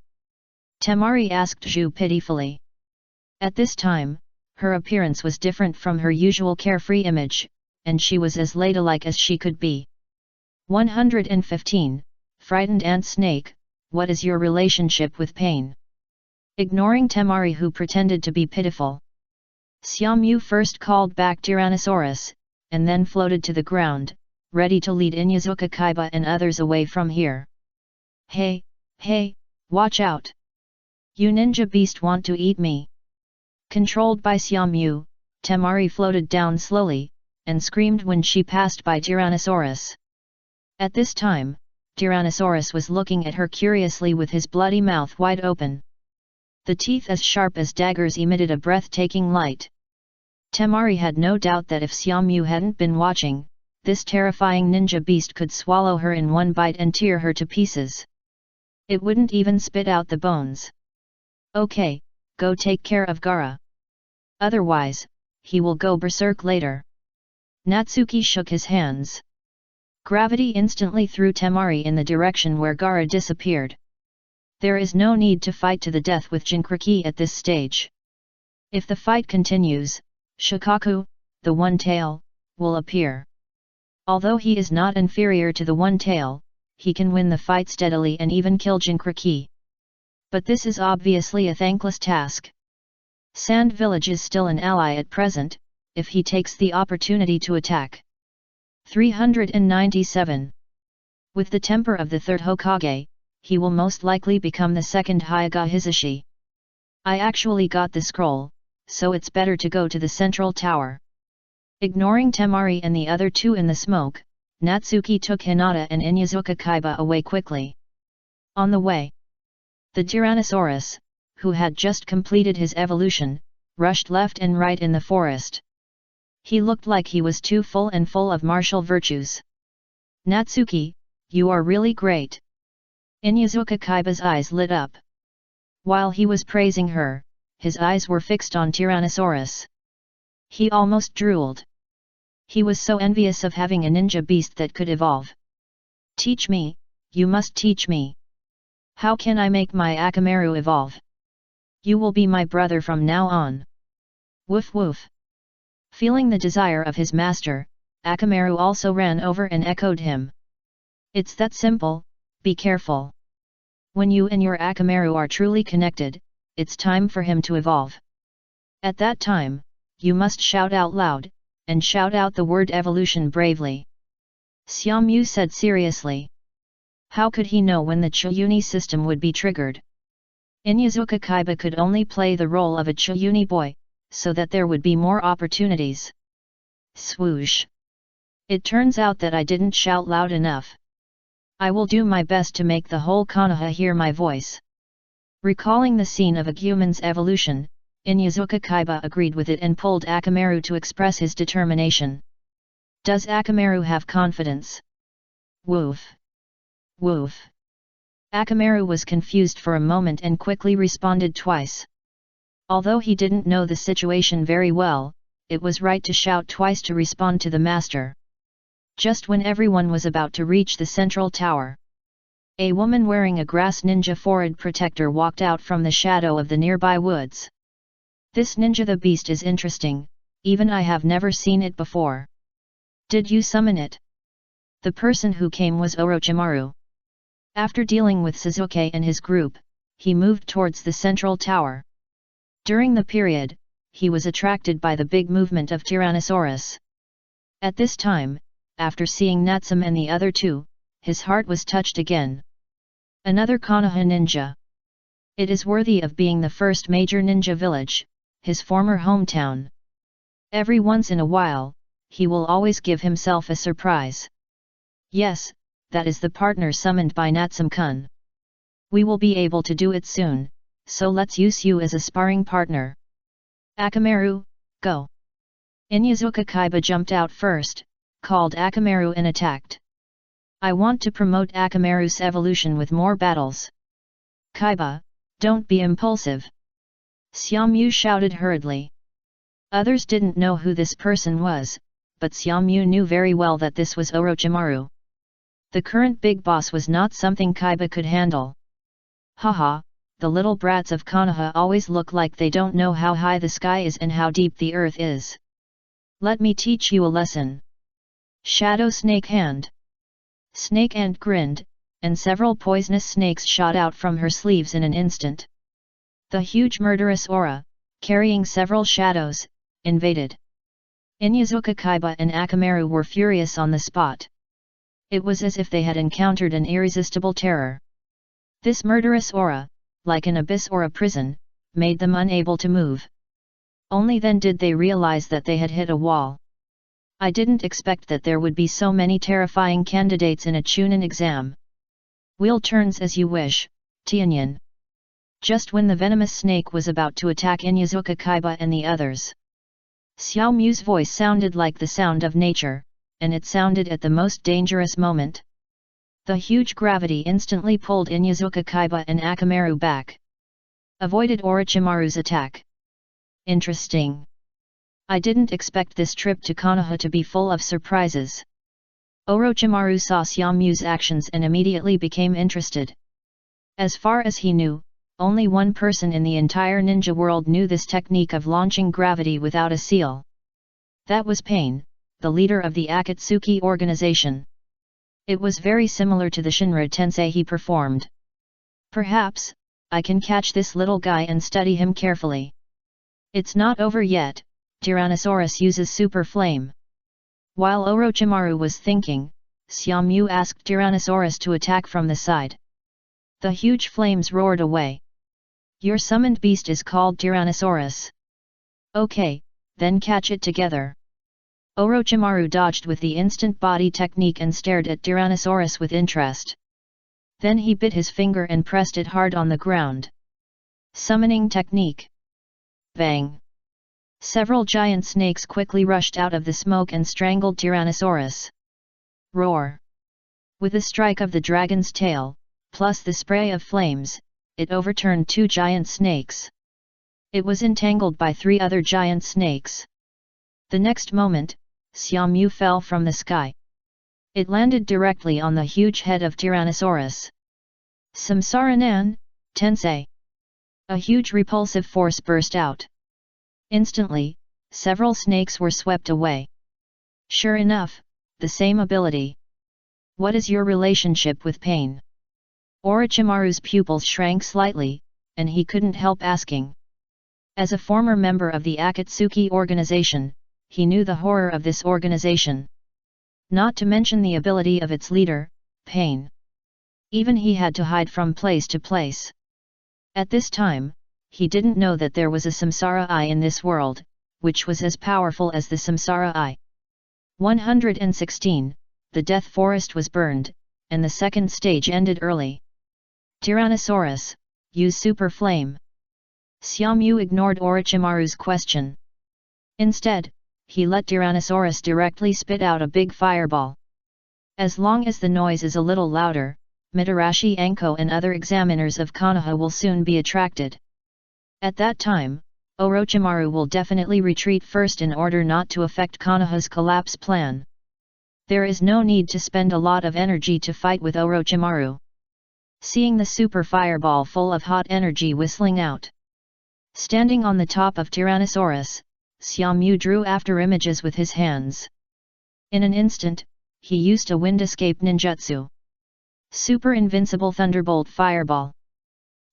[SPEAKER 1] Temari asked Zhu pitifully. At this time, her appearance was different from her usual carefree image, and she was as ladylike as she could be. 115. Frightened ant snake, what is your relationship with pain? Ignoring Temari who pretended to be pitiful, Xiaomyu first called back Tyrannosaurus, and then floated to the ground, ready to lead Inyazuka Kaiba and others away from here. Hey, watch out! You ninja beast want to eat me! Controlled by Xiaomyu, Temari floated down slowly, and screamed when she passed by Tyrannosaurus. At this time, Tyrannosaurus was looking at her curiously with his bloody mouth wide open. The teeth as sharp as daggers emitted a breathtaking light. Temari had no doubt that if Xiaomyu hadn't been watching, this terrifying ninja beast could swallow her in one bite and tear her to pieces. It wouldn't even spit out the bones. Okay, go take care of Gaara. Otherwise, he will go berserk later. Natsuki shook his hands. Gravity instantly threw Temari in the direction where Gaara disappeared. There is no need to fight to the death with Jinkriki at this stage. If the fight continues, Shikaku, the One-Tail, will appear. Although he is not inferior to the One-Tail, he can win the fight steadily and even kill Jinkriki. But this is obviously a thankless task. Sand Village is still an ally at present, if he takes the opportunity to attack. 397. With the temper of the third Hokage, he will most likely become the second Hyuga Hisashi. I actually got the scroll, so it's better to go to the central tower. Ignoring Temari and the other two in the smoke, Natsuki took Hinata and Inyazuka Kaiba away quickly. On the way, the Tyrannosaurus, who had just completed his evolution, rushed left and right in the forest. He looked like he was too full of martial virtues. Natsuki, you are really great. Inyazuka Kaiba's eyes lit up. While he was praising her, his eyes were fixed on Tyrannosaurus. He almost drooled. He was so envious of having a ninja beast that could evolve. Teach me, you must teach me. How can I make my Akamaru evolve? You will be my brother from now on. Woof woof. Feeling the desire of his master, Akamaru also ran over and echoed him. It's that simple, be careful. When you and your Akamaru are truly connected, it's time for him to evolve. At that time, you must shout out loud, and shout out the word evolution bravely. Xiaomyu said seriously. How could he know when the Chiyuni system would be triggered? Inyazuka Kaiba could only play the role of a Chiyuni boy, so that there would be more opportunities. Swoosh! It turns out that I didn't shout loud enough. I will do my best to make the whole Konoha hear my voice. Recalling the scene of Agumon's evolution, Inyazuka Kaiba agreed with it and pulled Akamaru to express his determination. Does Akamaru have confidence? Woof! Woof! Akamaru was confused for a moment and quickly responded twice. Although he didn't know the situation very well, it was right to shout twice to respond to the master. Just when everyone was about to reach the central tower, a woman wearing a grass ninja forehead protector walked out from the shadow of the nearby woods. This ninja the beast is interesting, even I have never seen it before. Did you summon it? The person who came was Orochimaru. After dealing with Sasuke and his group, he moved towards the central tower. During the period, he was attracted by the big movement of Tyrannosaurus. At this time, after seeing Natsum and the other two, his heart was touched again. Another Konoha ninja. It is worthy of being the first major ninja village, his former hometown. Every once in a while, he will always give himself a surprise. Yes, that is the partner summoned by Natsum-kun. We will be able to do it soon, so let's use you as a sparring partner. Akamaru, go! Inyazuka Kaiba jumped out first, called Akamaru and attacked. I want to promote Akamaru's evolution with more battles. Kaiba, don't be impulsive. Xiaomyu shouted hurriedly. Others didn't know who this person was, but Xiaomyu knew very well that this was Orochimaru. The current big boss was not something Kaiba could handle. Haha, the little brats of Konoha always look like they don't know how high the sky is and how deep the earth is. Let me teach you a lesson. Shadow Snake Hand. Snake Hand grinned, and several poisonous snakes shot out from her sleeves in an instant. The huge murderous aura, carrying several shadows, invaded. Inyazuka Kaiba and Akamaru were furious on the spot. It was as if they had encountered an irresistible terror. This murderous aura, like an abyss or a prison, made them unable to move. Only then did they realize that they had hit a wall. I didn't expect that there would be so many terrifying candidates in a Chunin exam. Wheel turns as you wish, Tianyan. Just when the venomous snake was about to attack Inyazuka Kaiba and the others, Xiaomyu's voice sounded like the sound of nature, and it sounded at the most dangerous moment. The huge gravity instantly pulled Inyazuka Kaiba and Akamaru back. Avoided Orochimaru's attack. Interesting. I didn't expect this trip to Konoha to be full of surprises. Orochimaru saw Xiaomyu's actions and immediately became interested. As far as he knew, only one person in the entire ninja world knew this technique of launching gravity without a seal. That was Pain, the leader of the Akatsuki organization. It was very similar to the Shinra Tensei he performed. Perhaps, I can catch this little guy and study him carefully. It's not over yet, Tyrannosaurus uses Super Flame. While Orochimaru was thinking, Xiaomyu asked Tyrannosaurus to attack from the side. The huge flames roared away. Your summoned beast is called Tyrannosaurus. Okay, then catch it together. Orochimaru dodged with the instant body technique and stared at Tyrannosaurus with interest. Then he bit his finger and pressed it hard on the ground. Summoning technique. Bang! Several giant snakes quickly rushed out of the smoke and strangled Tyrannosaurus. Roar! With a strike of the dragon's tail, plus the spray of flames, it overturned 2 giant snakes. It was entangled by 3 other giant snakes. The next moment, Xiaomyu fell from the sky. It landed directly on the huge head of Tyrannosaurus. Samsara Tensei! A huge repulsive force burst out. Instantly, several snakes were swept away. Sure enough, the same ability. What is your relationship with pain? Orochimaru's pupils shrank slightly, and he couldn't help asking. As a former member of the Akatsuki organization, he knew the horror of this organization. Not to mention the ability of its leader, Pain. Even he had to hide from place to place. At this time, he didn't know that there was a Samsara Eye in this world, which was as powerful as the Samsara Eye. 116. The Death Forest was burned, and the second stage ended early. Tyrannosaurus, use Super Flame. Xiaomyu ignored Orochimaru's question. Instead, he let Tyrannosaurus directly spit out a big fireball. As long as the noise is a little louder, Mitarashi Anko and other examiners of Konoha will soon be attracted. At that time, Orochimaru will definitely retreat first in order not to affect Konoha's collapse plan. There is no need to spend a lot of energy to fight with Orochimaru. Seeing the super fireball full of hot energy whistling out. Standing on the top of Tyrannosaurus, Xiaomyu drew after images with his hands. In an instant, he used a wind escape ninjutsu. Super Invincible Thunderbolt Fireball.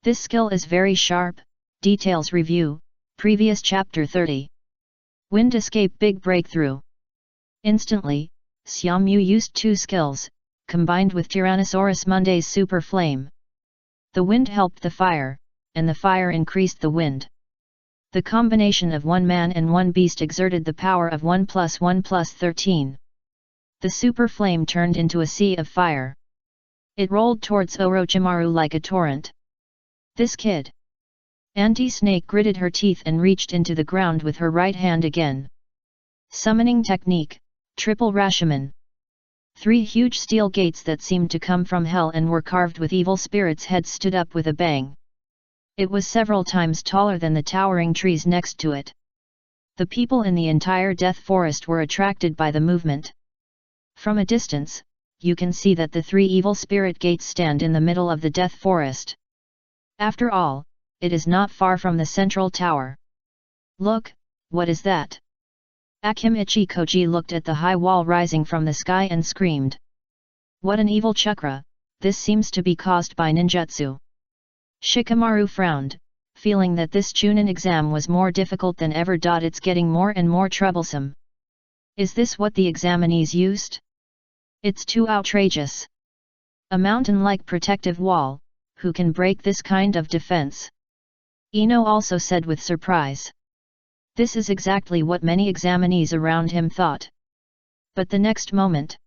[SPEAKER 1] This skill is very sharp. Details review, previous chapter 30. Wind Escape Big Breakthrough. Instantly, Xiaomyu used 2 skills, combined with Tyrannosaurus Monday's Super Flame. The wind helped the fire, and the fire increased the wind. The combination of 1 man and 1 beast exerted the power of 1 + 1 + 13. The Super Flame turned into a sea of fire. It rolled towards Orochimaru like a torrent. This kid! Auntie Snake gritted her teeth and reached into the ground with her right hand again. Summoning technique, triple Rashomon. 3 huge steel gates that seemed to come from hell and were carved with evil spirits' heads stood up with a bang. It was several times taller than the towering trees next to it. The people in the entire Death Forest were attracted by the movement. From a distance, you can see that the 3 evil spirit gates stand in the middle of the Death Forest. After all, it is not far from the central tower. Look, what is that? Akimichi Koji looked at the high wall rising from the sky and screamed. What an evil chakra, this seems to be caused by ninjutsu. Shikamaru frowned, feeling that this Chunin exam was more difficult than ever. It's getting more and more troublesome. Is this what the examinees used? It's too outrageous. A mountain-like protective wall, who can break this kind of defense? Ino also said with surprise. This is exactly what many examinees around him thought. But the next moment,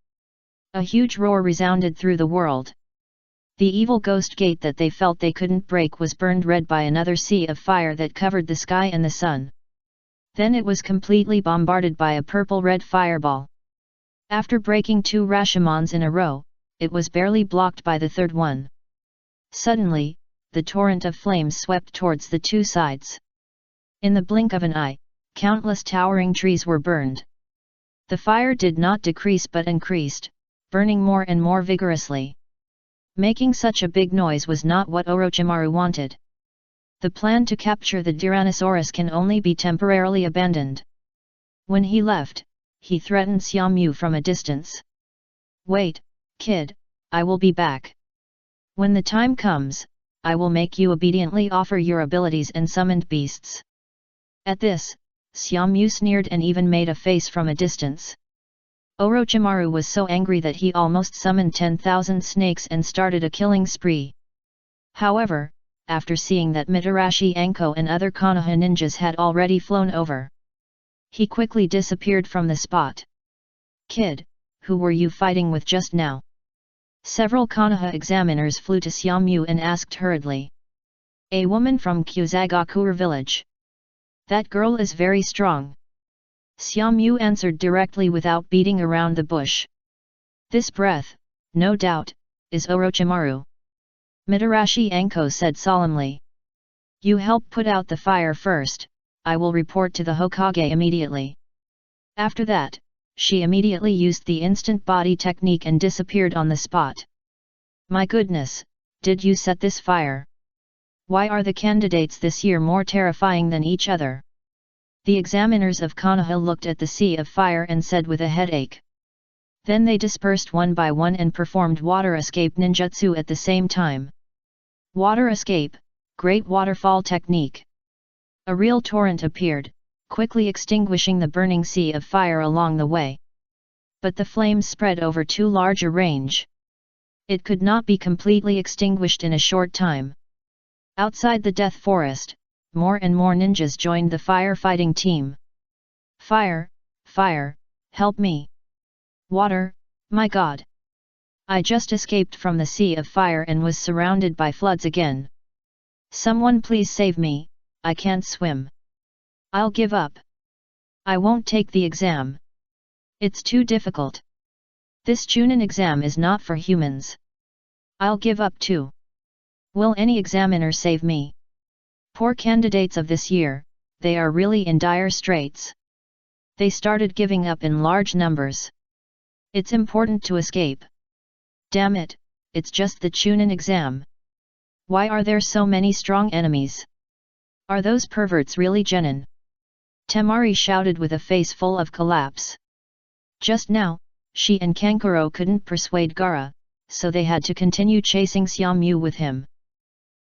[SPEAKER 1] a huge roar resounded through the world. The evil ghost gate that they felt they couldn't break was burned red by another sea of fire that covered the sky and the sun. Then it was completely bombarded by a purple-red fireball. After breaking 2 Rashomons in a row, it was barely blocked by the third one. Suddenly, the torrent of flames swept towards the 2 sides. In the blink of an eye, countless towering trees were burned. The fire did not decrease but increased, burning more and more vigorously. Making such a big noise was not what Orochimaru wanted. The plan to capture the Tyrannosaurus can only be temporarily abandoned. When he left, he threatened Xiaomyu from a distance. Wait, kid, I will be back. When the time comes, I will make you obediently offer your abilities and summoned beasts. At this, Xiaomyu sneered and even made a face from a distance. Orochimaru was so angry that he almost summoned 10,000 snakes and started a killing spree. However, after seeing that Mitarashi Anko and other Konoha ninjas had already flown over, he quickly disappeared from the spot. Kid, who were you fighting with just now? Several Konoha examiners flew to Xiaomyu and asked hurriedly. A woman from Kyuzagakure village. That girl is very strong. Xiaomyu answered directly without beating around the bush. This breath, no doubt, is Orochimaru. Mitarashi Anko said solemnly. You help put out the fire first, I will report to the Hokage immediately. After that, she immediately used the instant body technique and disappeared on the spot. My goodness, did you set this fire? Why are the candidates this year more terrifying than each other? The examiners of Konoha looked at the sea of fire and said with a headache. Then they dispersed one by one and performed water escape ninjutsu at the same time. Water escape, great waterfall technique. A real torrent appeared, quickly extinguishing the burning sea of fire along the way. But the flames spread over too large a range. It could not be completely extinguished in a short time. Outside the Death Forest, more and more ninjas joined the firefighting team. Fire, fire, help me. Water, my god. I just escaped from the sea of fire and was surrounded by floods again. Someone please save me, I can't swim. I'll give up. I won't take the exam. It's too difficult. This Chunin exam is not for humans. I'll give up too. Will any examiner save me? Poor candidates of this year, they are really in dire straits. They started giving up in large numbers. It's important to escape. Damn it, it's just the Chunin exam. Why are there so many strong enemies? Are those perverts really genin? Temari shouted with a face full of collapse. Just now, she and Kankuro couldn't persuade Gaara, so they had to continue chasing Xiaomyu with him.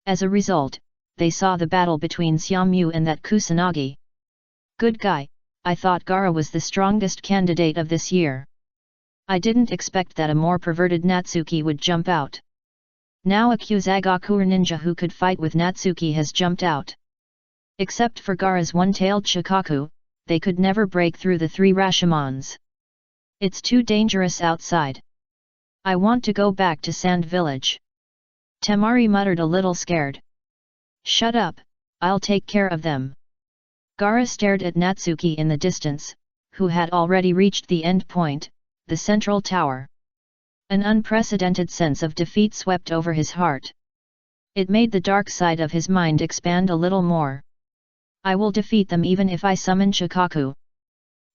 [SPEAKER 1] As a result, they saw the battle between Xiaomyu and that Kusanagi. Good guy, I thought Gaara was the strongest candidate of this year. I didn't expect that a more perverted Natsuki would jump out. Now a Kyuzagakure ninja who could fight with Natsuki has jumped out. Except for Gaara's one-tailed Shikaku, they could never break through the 3 Rashomons. It's too dangerous outside. I want to go back to Sand Village. Temari muttered a little scared. Shut up, I'll take care of them. Gaara stared at Natsuki in the distance, who had already reached the end point, the central tower. An unprecedented sense of defeat swept over his heart. It made the dark side of his mind expand a little more. I will defeat them even if I summon Shikaku.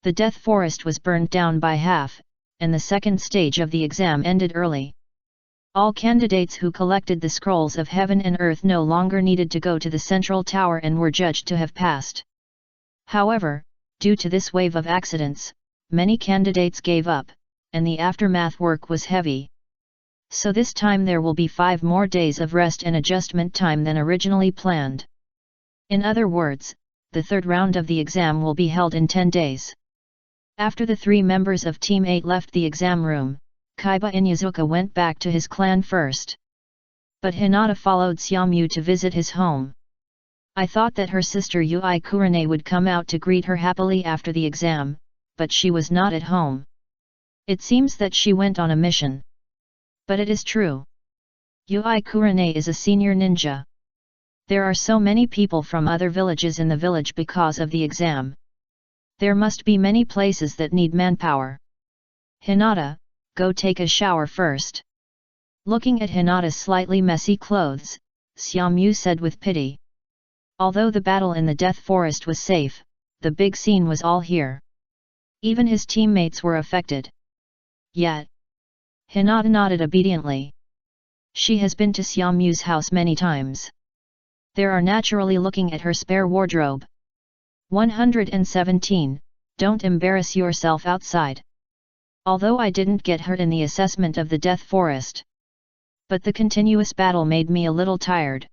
[SPEAKER 1] The Death Forest was burned down by half, and the second stage of the exam ended early. All candidates who collected the scrolls of heaven and earth no longer needed to go to the central tower and were judged to have passed. However, due to this wave of accidents, many candidates gave up, and the aftermath work was heavy. So this time there will be 5 more days of rest and adjustment time than originally planned. In other words, the third round of the exam will be held in 10 days. After the 3 members of Team 8 left the exam room, Kaiba Inyazuka went back to his clan first. But Hinata followed Xiaomyu to visit his home. I thought that her sister Yui Kurane would come out to greet her happily after the exam, but she was not at home. It seems that she went on a mission. But it is true. Yui Kurane is a senior ninja. There are so many people from other villages in the village because of the exam. There must be many places that need manpower. Hinata, go take a shower first. Looking at Hinata's slightly messy clothes, Xiaomyu said with pity. Although the battle in the Death Forest was safe, the big scene was all here. Even his teammates were affected. Yet, Hinata nodded obediently. She has been to Xiaomyu's house many times. There are naturally looking at her spare wardrobe. 117. Don't embarrass yourself outside. Although I didn't get hurt in the assessment of the Death Forest. But the continuous battle made me a little tired.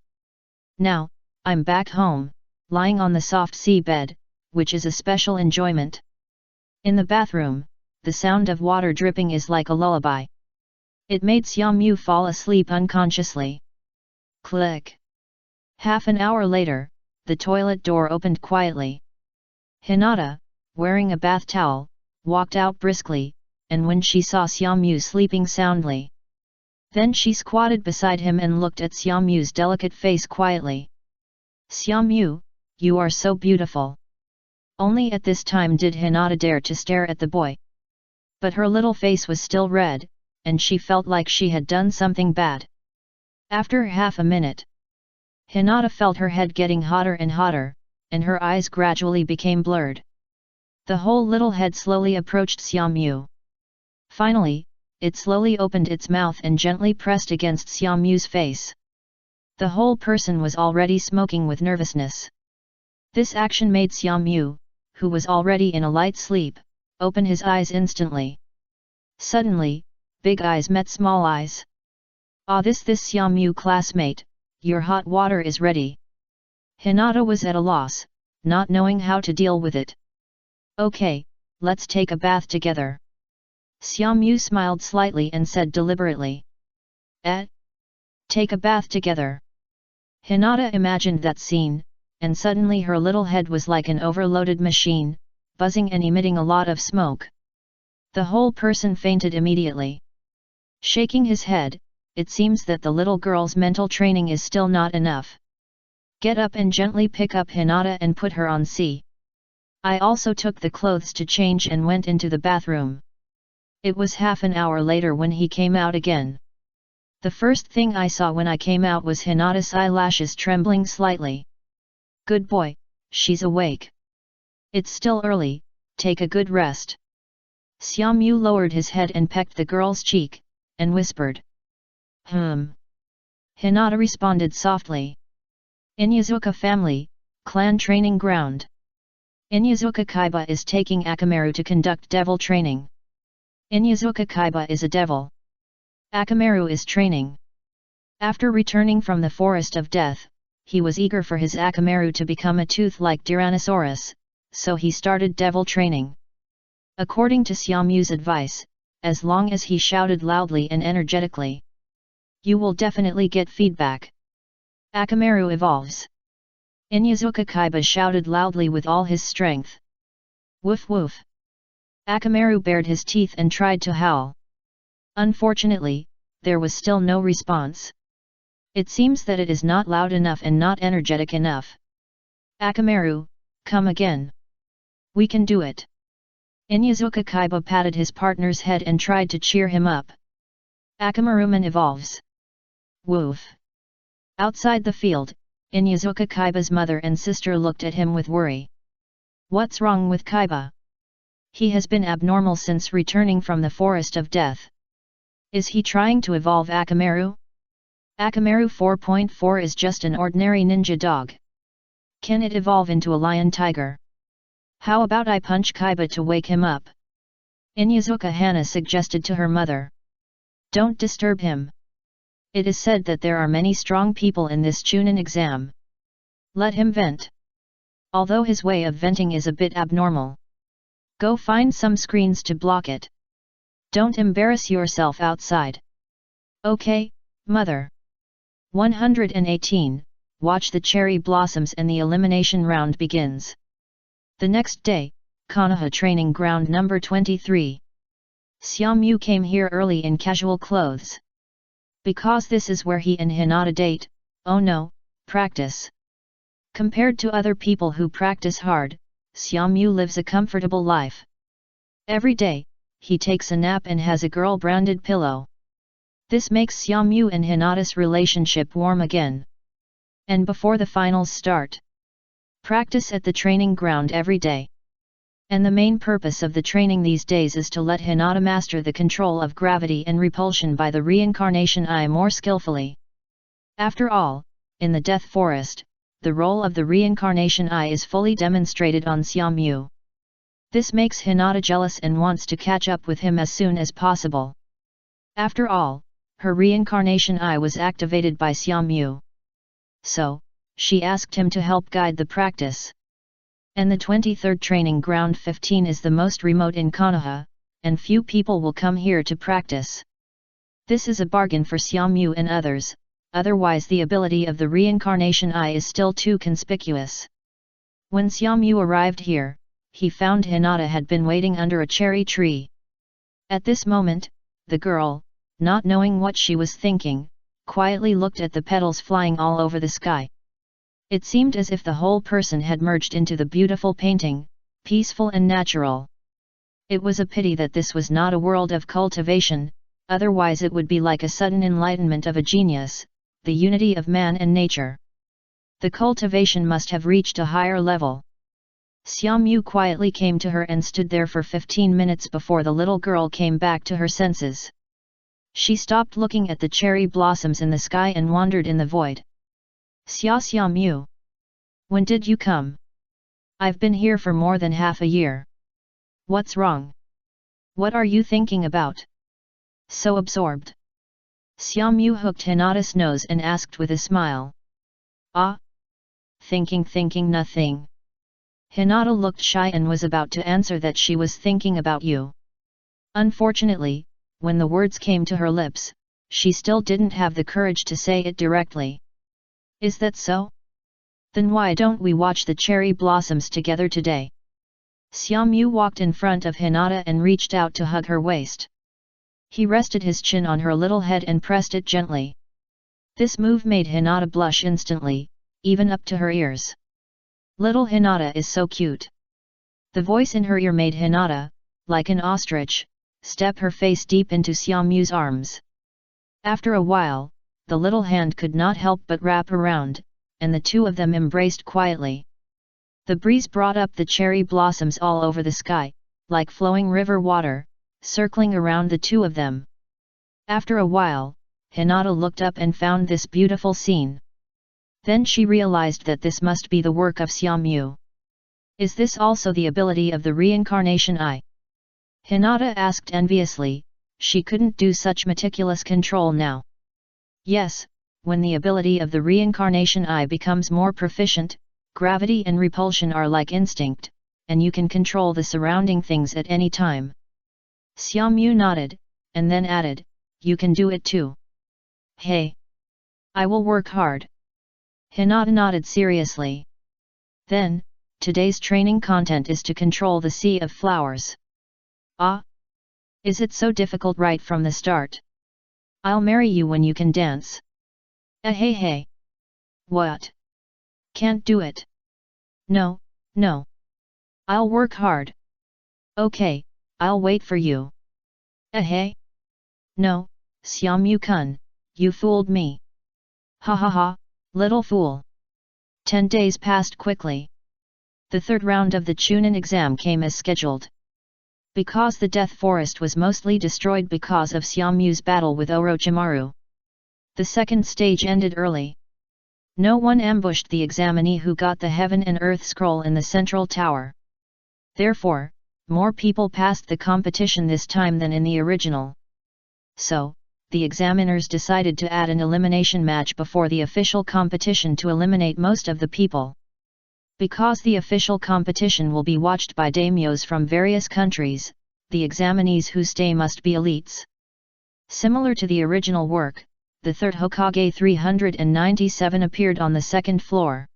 [SPEAKER 1] Now, I'm back home, lying on the soft sea bed, which is a special enjoyment. In the bathroom, the sound of water dripping is like a lullaby. It made Xiaomyu fall asleep unconsciously. Click. Half an hour later, the toilet door opened quietly. Hinata, wearing a bath towel, walked out briskly, and when she saw Xiaomyu sleeping soundly. Then she squatted beside him and looked at Xiaomyu's delicate face quietly. Xiaomyu, you are so beautiful. Only at this time did Hinata dare to stare at the boy. But her little face was still red, and she felt like she had done something bad. After half a minute, Hinata felt her head getting hotter and hotter, and her eyes gradually became blurred. The whole little head slowly approached Xiaomyu. Finally, it slowly opened its mouth and gently pressed against Xiaomyu's face. The whole person was already smoking with nervousness. This action made Xiaomyu, who was already in a light sleep, open his eyes instantly. Suddenly, big eyes met small eyes. Ah, this Xiaomyu classmate, your hot water is ready. Hinata was at a loss, not knowing how to deal with it. Okay, let's take a bath together. Xiaomyu smiled slightly and said deliberately. Take a bath together. Hinata imagined that scene, and suddenly her little head was like an overloaded machine, buzzing and emitting a lot of smoke. The whole person fainted immediately. Shaking his head, it seems that the little girl's mental training is still not enough. Get up and gently pick up Hinata and put her on sea. I also took the clothes to change and went into the bathroom. It was half an hour later when he came out again. The first thing I saw when I came out was Hinata's eyelashes trembling slightly. Good boy, she's awake. It's still early, take a good rest. Xiaomyu lowered his head and pecked the girl's cheek, and whispered. Hinata responded softly. Inyazuka family, clan training ground. Inyazuka Kaiba is taking Akamaru to conduct devil training. Inyazuka Kaiba is a devil. Akamaru is training. After returning from the Forest of Death, he was eager for his Akamaru to become a tooth-like Tyrannosaurus, so he started devil training. According to Xiaomyu's advice, as long as he shouted loudly and energetically, you will definitely get feedback. Akamaru evolves. Inyazuka Kaiba shouted loudly with all his strength. Woof woof. Akamaru bared his teeth and tried to howl. Unfortunately, there was still no response. It seems that it is not loud enough and not energetic enough. Akamaru, come again. We can do it. Inyazuka Kaiba patted his partner's head and tried to cheer him up. Akamaruman evolves. Woof. Outside the field, Inyazuka Kaiba's mother and sister looked at him with worry. What's wrong with Kaiba? He has been abnormal since returning from the Forest of Death. Is he trying to evolve Akamaru? Akamaru 4.4 is just an ordinary ninja dog. Can it evolve into a lion tiger? How about I punch Kaiba to wake him up? Inyazuka Hana suggested to her mother. Don't disturb him. It is said that there are many strong people in this Chunin exam. Let him vent. Although his way of venting is a bit abnormal. Go find some screens to block it. Don't embarrass yourself outside. Okay, mother. 118. Watch the cherry blossoms and the elimination round begins. The next day, Konoha training ground number 23. Xiaomyu came here early in casual clothes. Because this is where he and Hinata date, oh no, practice. Compared to other people who practice hard, Xiaomyu lives a comfortable life. Every day, he takes a nap and has a girl-branded pillow. This makes Xiaomyu and Hinata's relationship warm again. And before the finals start, practice at the training ground every day. And the main purpose of the training these days is to let Hinata master the control of gravity and repulsion by the reincarnation eye more skillfully. After all, in the Death Forest, the role of the reincarnation eye is fully demonstrated on Xiaomyu. This makes Hinata jealous and wants to catch up with him as soon as possible. After all, her reincarnation eye was activated by Xiaomyu. So, she asked him to help guide the practice. And the 23rd training ground 15 is the most remote in Konoha, and few people will come here to practice. This is a bargain for Xiaomyu and others, otherwise the ability of the reincarnation eye is still too conspicuous. When Xiaomyu arrived here, he found Hinata had been waiting under a cherry tree. At this moment, the girl, not knowing what she was thinking, quietly looked at the petals flying all over the sky. It seemed as if the whole person had merged into the beautiful painting, peaceful and natural. It was a pity that this was not a world of cultivation, otherwise it would be like a sudden enlightenment of a genius, the unity of man and nature. The cultivation must have reached a higher level. Xiaomyu quietly came to her and stood there for 15 minutes before the little girl came back to her senses. She stopped looking at the cherry blossoms in the sky and wandered in the void. Xiaomyu. When did you come? I've been here for more than half a year. What's wrong? What are you thinking about? So absorbed. Xiaomyu hooked Hinata's nose and asked with a smile. Ah? Thinking nothing. Hinata looked shy and was about to answer that she was thinking about you. Unfortunately, when the words came to her lips, she still didn't have the courage to say it directly. Is that so? Then why don't we watch the cherry blossoms together today? Xiaomyu walked in front of Hinata and reached out to hug her waist. He rested his chin on her little head and pressed it gently. This move made Hinata blush instantly, even up to her ears. Little Hinata is so cute. The voice in her ear made Hinata, like an ostrich, step her face deep into Xiaomyu's arms. After a while, the little hand could not help but wrap around, and the two of them embraced quietly. The breeze brought up the cherry blossoms all over the sky, like flowing river water, circling around the two of them. After a while, Hinata looked up and found this beautiful scene. Then she realized that this must be the work of Xiaomyu. Is this also the ability of the reincarnation eye? Hinata asked enviously. She couldn't do such meticulous control now. Yes, when the ability of the reincarnation eye becomes more proficient, gravity and repulsion are like instinct, and you can control the surrounding things at any time. Xiaomyu nodded, and then added, you can do it too. Hey! I will work hard. Hinata nodded seriously. Then, today's training content is to control the sea of flowers. Ah! Is it so difficult right from the start? I'll marry you when you can dance. Hey hey. What? Can't do it. No, no. I'll work hard. Okay, I'll wait for you. Hey? No, Xiaomu-kun, you fooled me. Ha ha ha, little fool. 10 days passed quickly. The third round of the Chunin exam came as scheduled. Because the Death Forest was mostly destroyed because of Xiaomu's battle with Orochimaru. The second stage ended early. No one ambushed the examinee who got the Heaven and Earth scroll in the central tower. Therefore, more people passed the competition this time than in the original. So, the examiners decided to add an elimination match before the official competition to eliminate most of the people. Because the official competition will be watched by daimyos from various countries, the examinees who stay must be elites. Similar to the original work, the third Hokage 397 appeared on the second floor.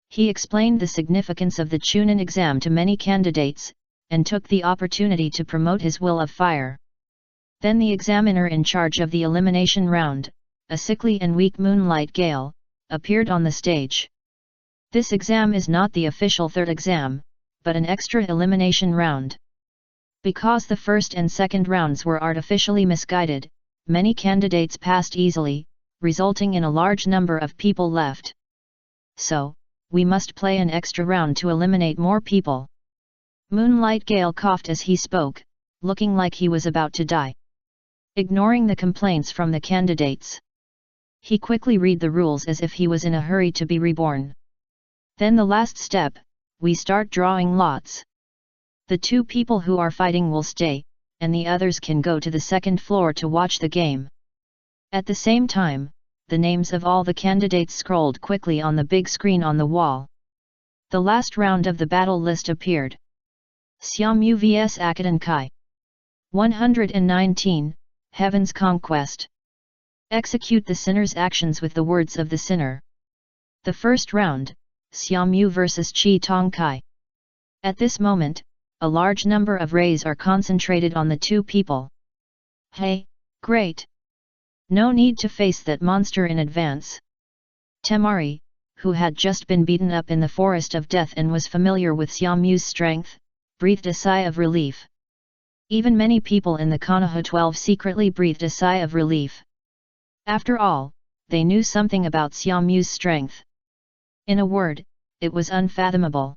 [SPEAKER 1] He explained the significance of the Chunin exam to many candidates, and took the opportunity to promote his will of fire. Then the examiner in charge of the elimination round, a sickly and weak Moonlight Gale, appeared on the stage. This exam is not the official third exam, but an extra elimination round. Because the first and second rounds were artificially misguided, many candidates passed easily, resulting in a large number of people left. So, we must play an extra round to eliminate more people. Moonlight Gale coughed as he spoke, looking like he was about to die. Ignoring the complaints from the candidates, he quickly read the rules as if he was in a hurry to be reborn. Then the last step, we start drawing lots. The two people who are fighting will stay, and the others can go to the second floor to watch the game. At the same time, the names of all the candidates scrolled quickly on the big screen on the wall. The last round of the battle list appeared. Xiaomu vs Akadan Kai. 119, Heaven's Conquest. Execute the sinner's actions with the words of the sinner. The first round, Xiaomu vs Chi Tong Kai. At this moment, a large number of rays are concentrated on the two people. Hey, great! No need to face that monster in advance. Temari, who had just been beaten up in the Forest of Death and was familiar with Xiaomu's strength, breathed a sigh of relief. Even many people in the Konoha 12 secretly breathed a sigh of relief. After all, they knew something about Xiaomu's strength. In a word, it was unfathomable.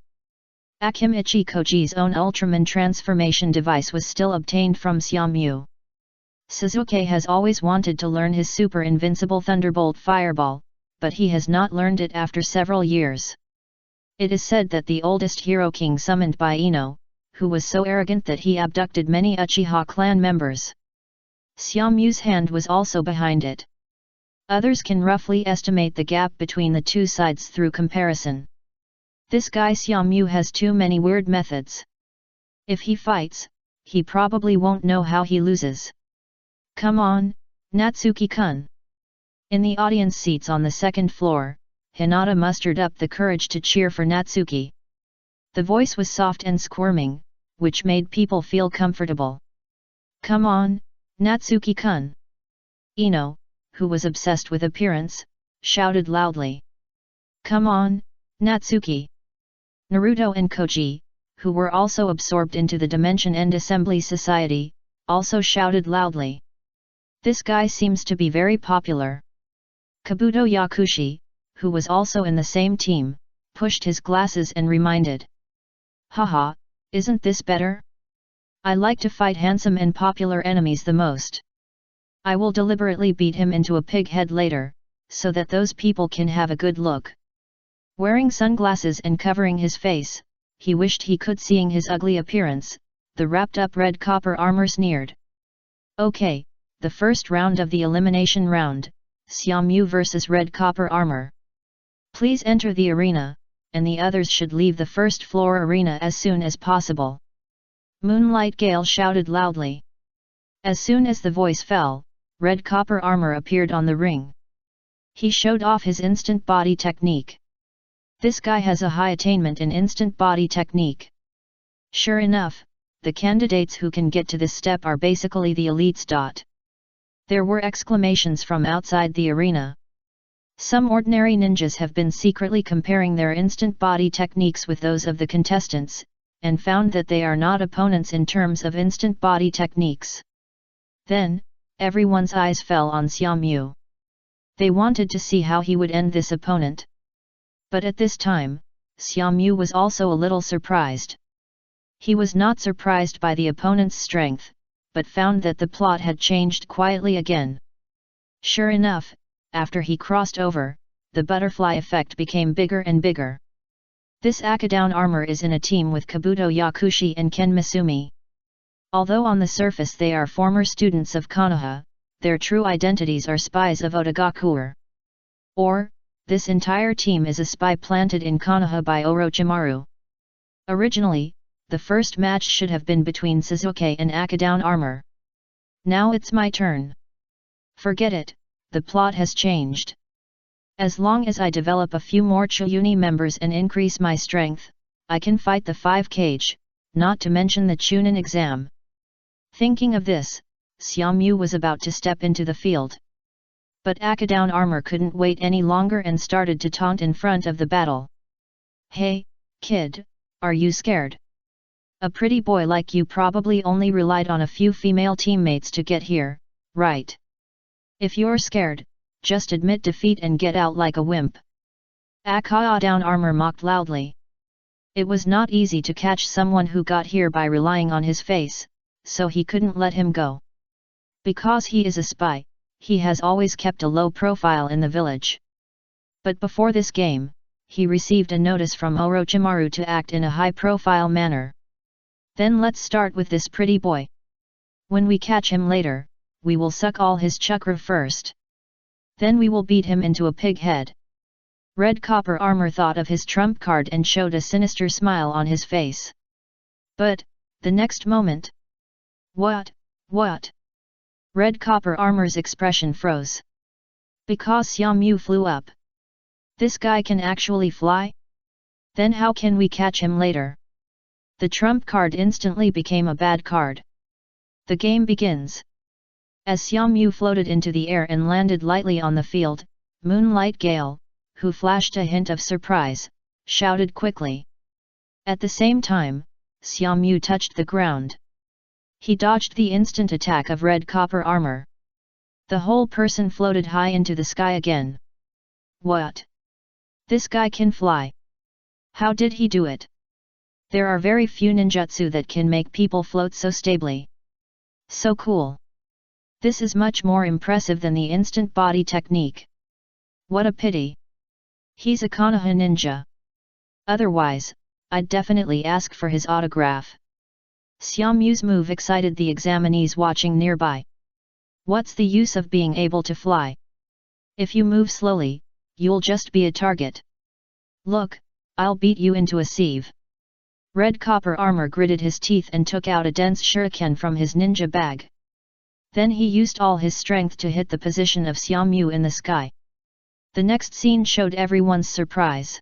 [SPEAKER 1] Akimichi Koji's own Ultraman transformation device was still obtained from Xiaomu. Sasuke has always wanted to learn his super invincible Thunderbolt Fireball, but he has not learned it after several years. It is said that the oldest Hero King summoned by Ino, who was so arrogant that he abducted many Uchiha clan members. Xiaomu's hand was also behind it. Others can roughly estimate the gap between the two sides through comparison. This guy Xiaomu has too many weird methods. If he fights, he probably won't know how he loses. Come on, Natsuki-kun. In the audience seats on the second floor, Hinata mustered up the courage to cheer for Natsuki. The voice was soft and squirming, which made people feel comfortable. Come on, Natsuki-kun. Ino, who was obsessed with appearance, shouted loudly. Come on, Natsuki. Naruto and Koji, who were also absorbed into the Dimension End Assembly Society, also shouted loudly. This guy seems to be very popular. Kabuto Yakushi, who was also in the same team, pushed his glasses and reminded. Haha, isn't this better? I like to fight handsome and popular enemies the most. I will deliberately beat him into a pig head later, so that those people can have a good look. Wearing sunglasses and covering his face, he wished he could seeing his ugly appearance, the wrapped-up red copper armor sneered. Okay, the first round of the elimination round, Xiaomu vs Red Copper Armor. Please enter the arena, and the others should leave the first floor arena as soon as possible. Moonlight Gale shouted loudly. As soon as the voice fell, Red Copper Armor appeared on the ring. He showed off his instant body technique. This guy has a high attainment in instant body technique. Sure enough, the candidates who can get to this step are basically the elites. There were exclamations from outside the arena. Some ordinary ninjas have been secretly comparing their instant body techniques with those of the contestants, and found that they are not opponents in terms of instant body techniques. Then, everyone's eyes fell on Xiaomyu. They wanted to see how he would end this opponent. But at this time, Xiaomyu was also a little surprised. He was not surprised by the opponent's strength, but found that the plot had changed quietly again. Sure enough, after he crossed over, the butterfly effect became bigger and bigger. This Akadown armor is in a team with Kabuto Yakushi and Ken Misumi. Although on the surface they are former students of Konoha, their true identities are spies of Otogakure. Or, this entire team is a spy planted in Konoha by Orochimaru. Originally, the first match should have been between Sasuke and Akadown armor. Now it's my turn. Forget it, the plot has changed. As long as I develop a few more Chuyuni members and increase my strength, I can fight the 5 Kage, not to mention the Chunin exam. Thinking of this, Xiaomyu was about to step into the field. But Akadown armor couldn't wait any longer and started to taunt in front of the battle. Hey, kid, are you scared? A pretty boy like you probably only relied on a few female teammates to get here, right? If you're scared, just admit defeat and get out like a wimp. Akadown armor mocked loudly. It was not easy to catch someone who got here by relying on his face, so he couldn't let him go. Because he is a spy, he has always kept a low profile in the village. But before this game, he received a notice from Orochimaru to act in a high-profile manner. Then let's start with this pretty boy. When we catch him later, we will suck all his chakra first. Then we will beat him into a pig head. Red Copper Armor thought of his trump card and showed a sinister smile on his face. But, the next moment... What? Red Copper Armor's expression froze. Because Xiaomyu flew up. This guy can actually fly? Then how can we catch him later? The trump card instantly became a bad card. The game begins. As Xiaomyu floated into the air and landed lightly on the field, Moonlight Gale, who flashed a hint of surprise, shouted quickly. At the same time, Xiaomyu touched the ground. He dodged the instant attack of Red Copper Armor. The whole person floated high into the sky again. What? This guy can fly. How did he do it? There are very few ninjutsu that can make people float so stably. So cool. This is much more impressive than the instant body technique. What a pity. He's a Konoha ninja. Otherwise, I'd definitely ask for his autograph. Xiaomyu's move excited the examinees watching nearby. What's the use of being able to fly? If you move slowly, you'll just be a target. Look, I'll beat you into a sieve. Red Copper Armor gritted his teeth and took out a dense shuriken from his ninja bag. Then he used all his strength to hit the position of Xiaomyu in the sky. The next scene showed everyone's surprise.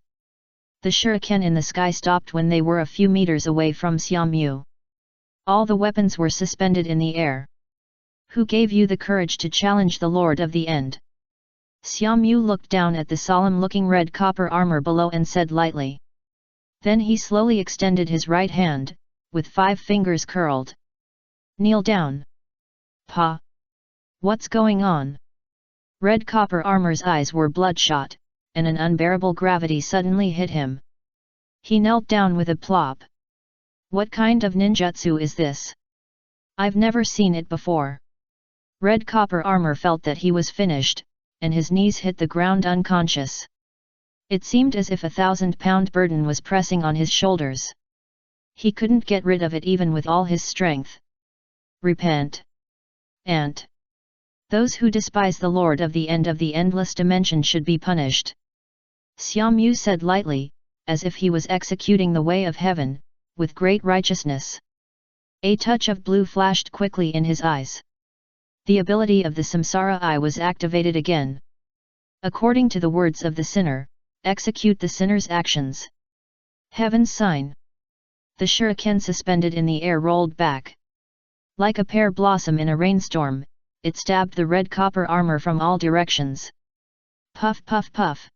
[SPEAKER 1] The shuriken in the sky stopped when they were a few meters away from Xiaomyu. All the weapons were suspended in the air. Who gave you the courage to challenge the Lord of the End? Xiaomyu looked down at the solemn-looking Red Copper Armor below and said lightly. Then he slowly extended his right hand, with 5 fingers curled. Kneel down. Pa. What's going on? Red Copper Armor's eyes were bloodshot, and an unbearable gravity suddenly hit him. He knelt down with a plop. What kind of ninjutsu is this? I've never seen it before. Red Copper Armor felt that he was finished, and his knees hit the ground unconscious. It seemed as if a 1,000-pound burden was pressing on his shoulders. He couldn't get rid of it even with all his strength. Repent. Ant. Those who despise the Lord of the End of the Endless Dimension should be punished. Xiaomyu said lightly, as if he was executing the way of heaven, with great righteousness. A touch of blue flashed quickly in his eyes. The ability of the Samsara Eye was activated again. According to the words of the sinner, execute the sinner's actions. Heaven's sign. The shuriken suspended in the air rolled back. Like a pear blossom in a rainstorm, it stabbed the red copper armor from all directions. Puff puff puff.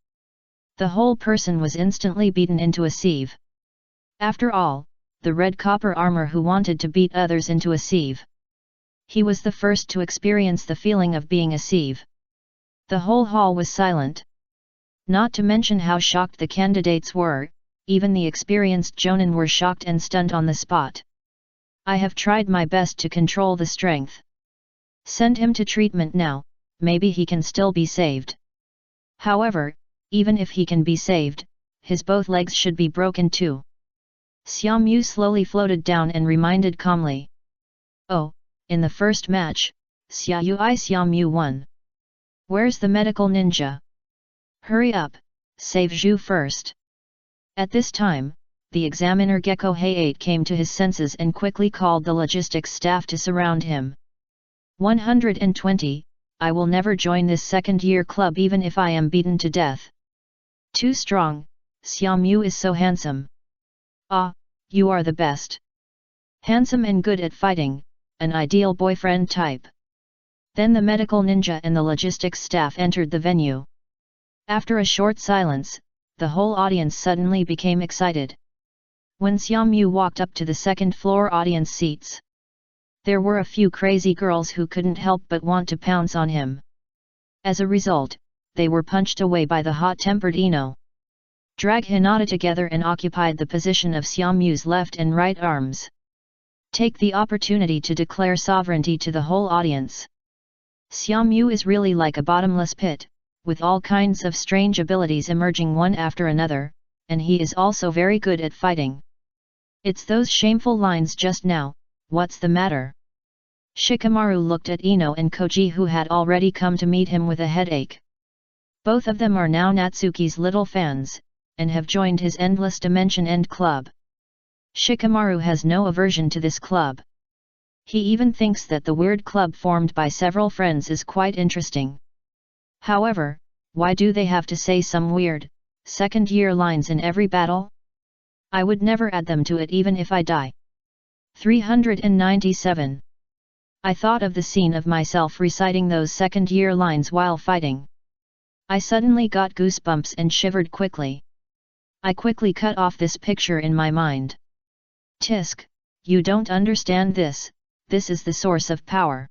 [SPEAKER 1] The whole person was instantly beaten into a sieve. After all, the red copper armor who wanted to beat others into a sieve. He was the first to experience the feeling of being a sieve. The whole hall was silent. Not to mention how shocked the candidates were, even the experienced jonin were shocked and stunned on the spot. I have tried my best to control the strength. Send him to treatment now, maybe he can still be saved. However, even if he can be saved, his both legs should be broken too. Xiaomu slowly floated down and reminded calmly. Oh, in the first match, Xiaomu won. Where's the medical ninja? Hurry up, save Zhu first. At this time, the examiner Gecko Hay-8 came to his senses and quickly called the logistics staff to surround him. 120, I will never join this second-year club even if I am beaten to death. Too strong, Xiaomu is so handsome. Ah, you are the best. Handsome and good at fighting, an ideal boyfriend type. Then the medical ninja and the logistics staff entered the venue. After a short silence, the whole audience suddenly became excited. When Xiaomu walked up to the second-floor audience seats, there were a few crazy girls who couldn't help but want to pounce on him. As a result, they were punched away by the hot-tempered Ino. Drag Hinata together and occupied the position of Xiaomu's left and right arms. Take the opportunity to declare sovereignty to the whole audience. Xiaomu is really like a bottomless pit, with all kinds of strange abilities emerging one after another, and he is also very good at fighting. It's those shameful lines just now, what's the matter? Shikamaru looked at Ino and Koji who had already come to meet him with a headache. Both of them are now Natsuki's little fans, and have joined his Endless Dimension End Club. Shikamaru has no aversion to this club. He even thinks that the weird club formed by several friends is quite interesting. However, why do they have to say some weird, second-year lines in every battle? I would never add them to it even if I die. 397. I thought of the scene of myself reciting those second-year lines while fighting. I suddenly got goosebumps and shivered quickly. I quickly cut off this picture in my mind. Tisk, you don't understand this. This is the source of power.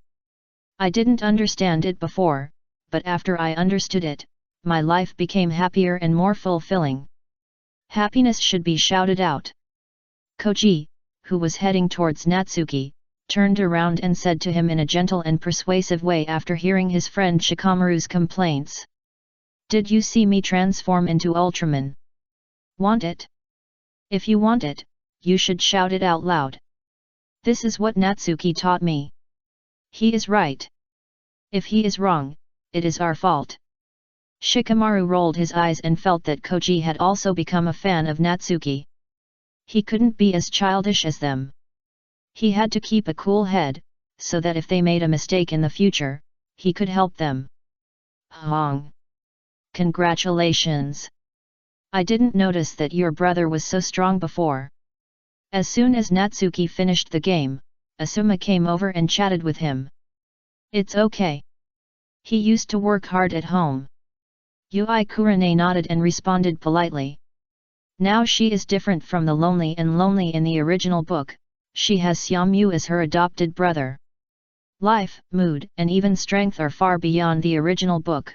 [SPEAKER 1] I didn't understand it before, but after I understood it, my life became happier and more fulfilling. Happiness should be shouted out. Koji, who was heading towards Natsuki, turned around and said to him in a gentle and persuasive way after hearing his friend Shikamaru's complaints. Did you see me transform into Ultraman? Want it? If you want it, you should shout it out loud. This is what Natsuki taught me. He is right. If he is wrong, it is our fault. Shikamaru rolled his eyes and felt that Koji had also become a fan of Natsuki. He couldn't be as childish as them. He had to keep a cool head, so that if they made a mistake in the future, he could help them. Hong! Congratulations! I didn't notice that your brother was so strong before. As soon as Natsuki finished the game, Asuma came over and chatted with him. It's okay. He used to work hard at home. Yui Kurane nodded and responded politely. Now she is different from the lonely in the original book, she has Xiaomu as her adopted brother. Life, mood, and even strength are far beyond the original book.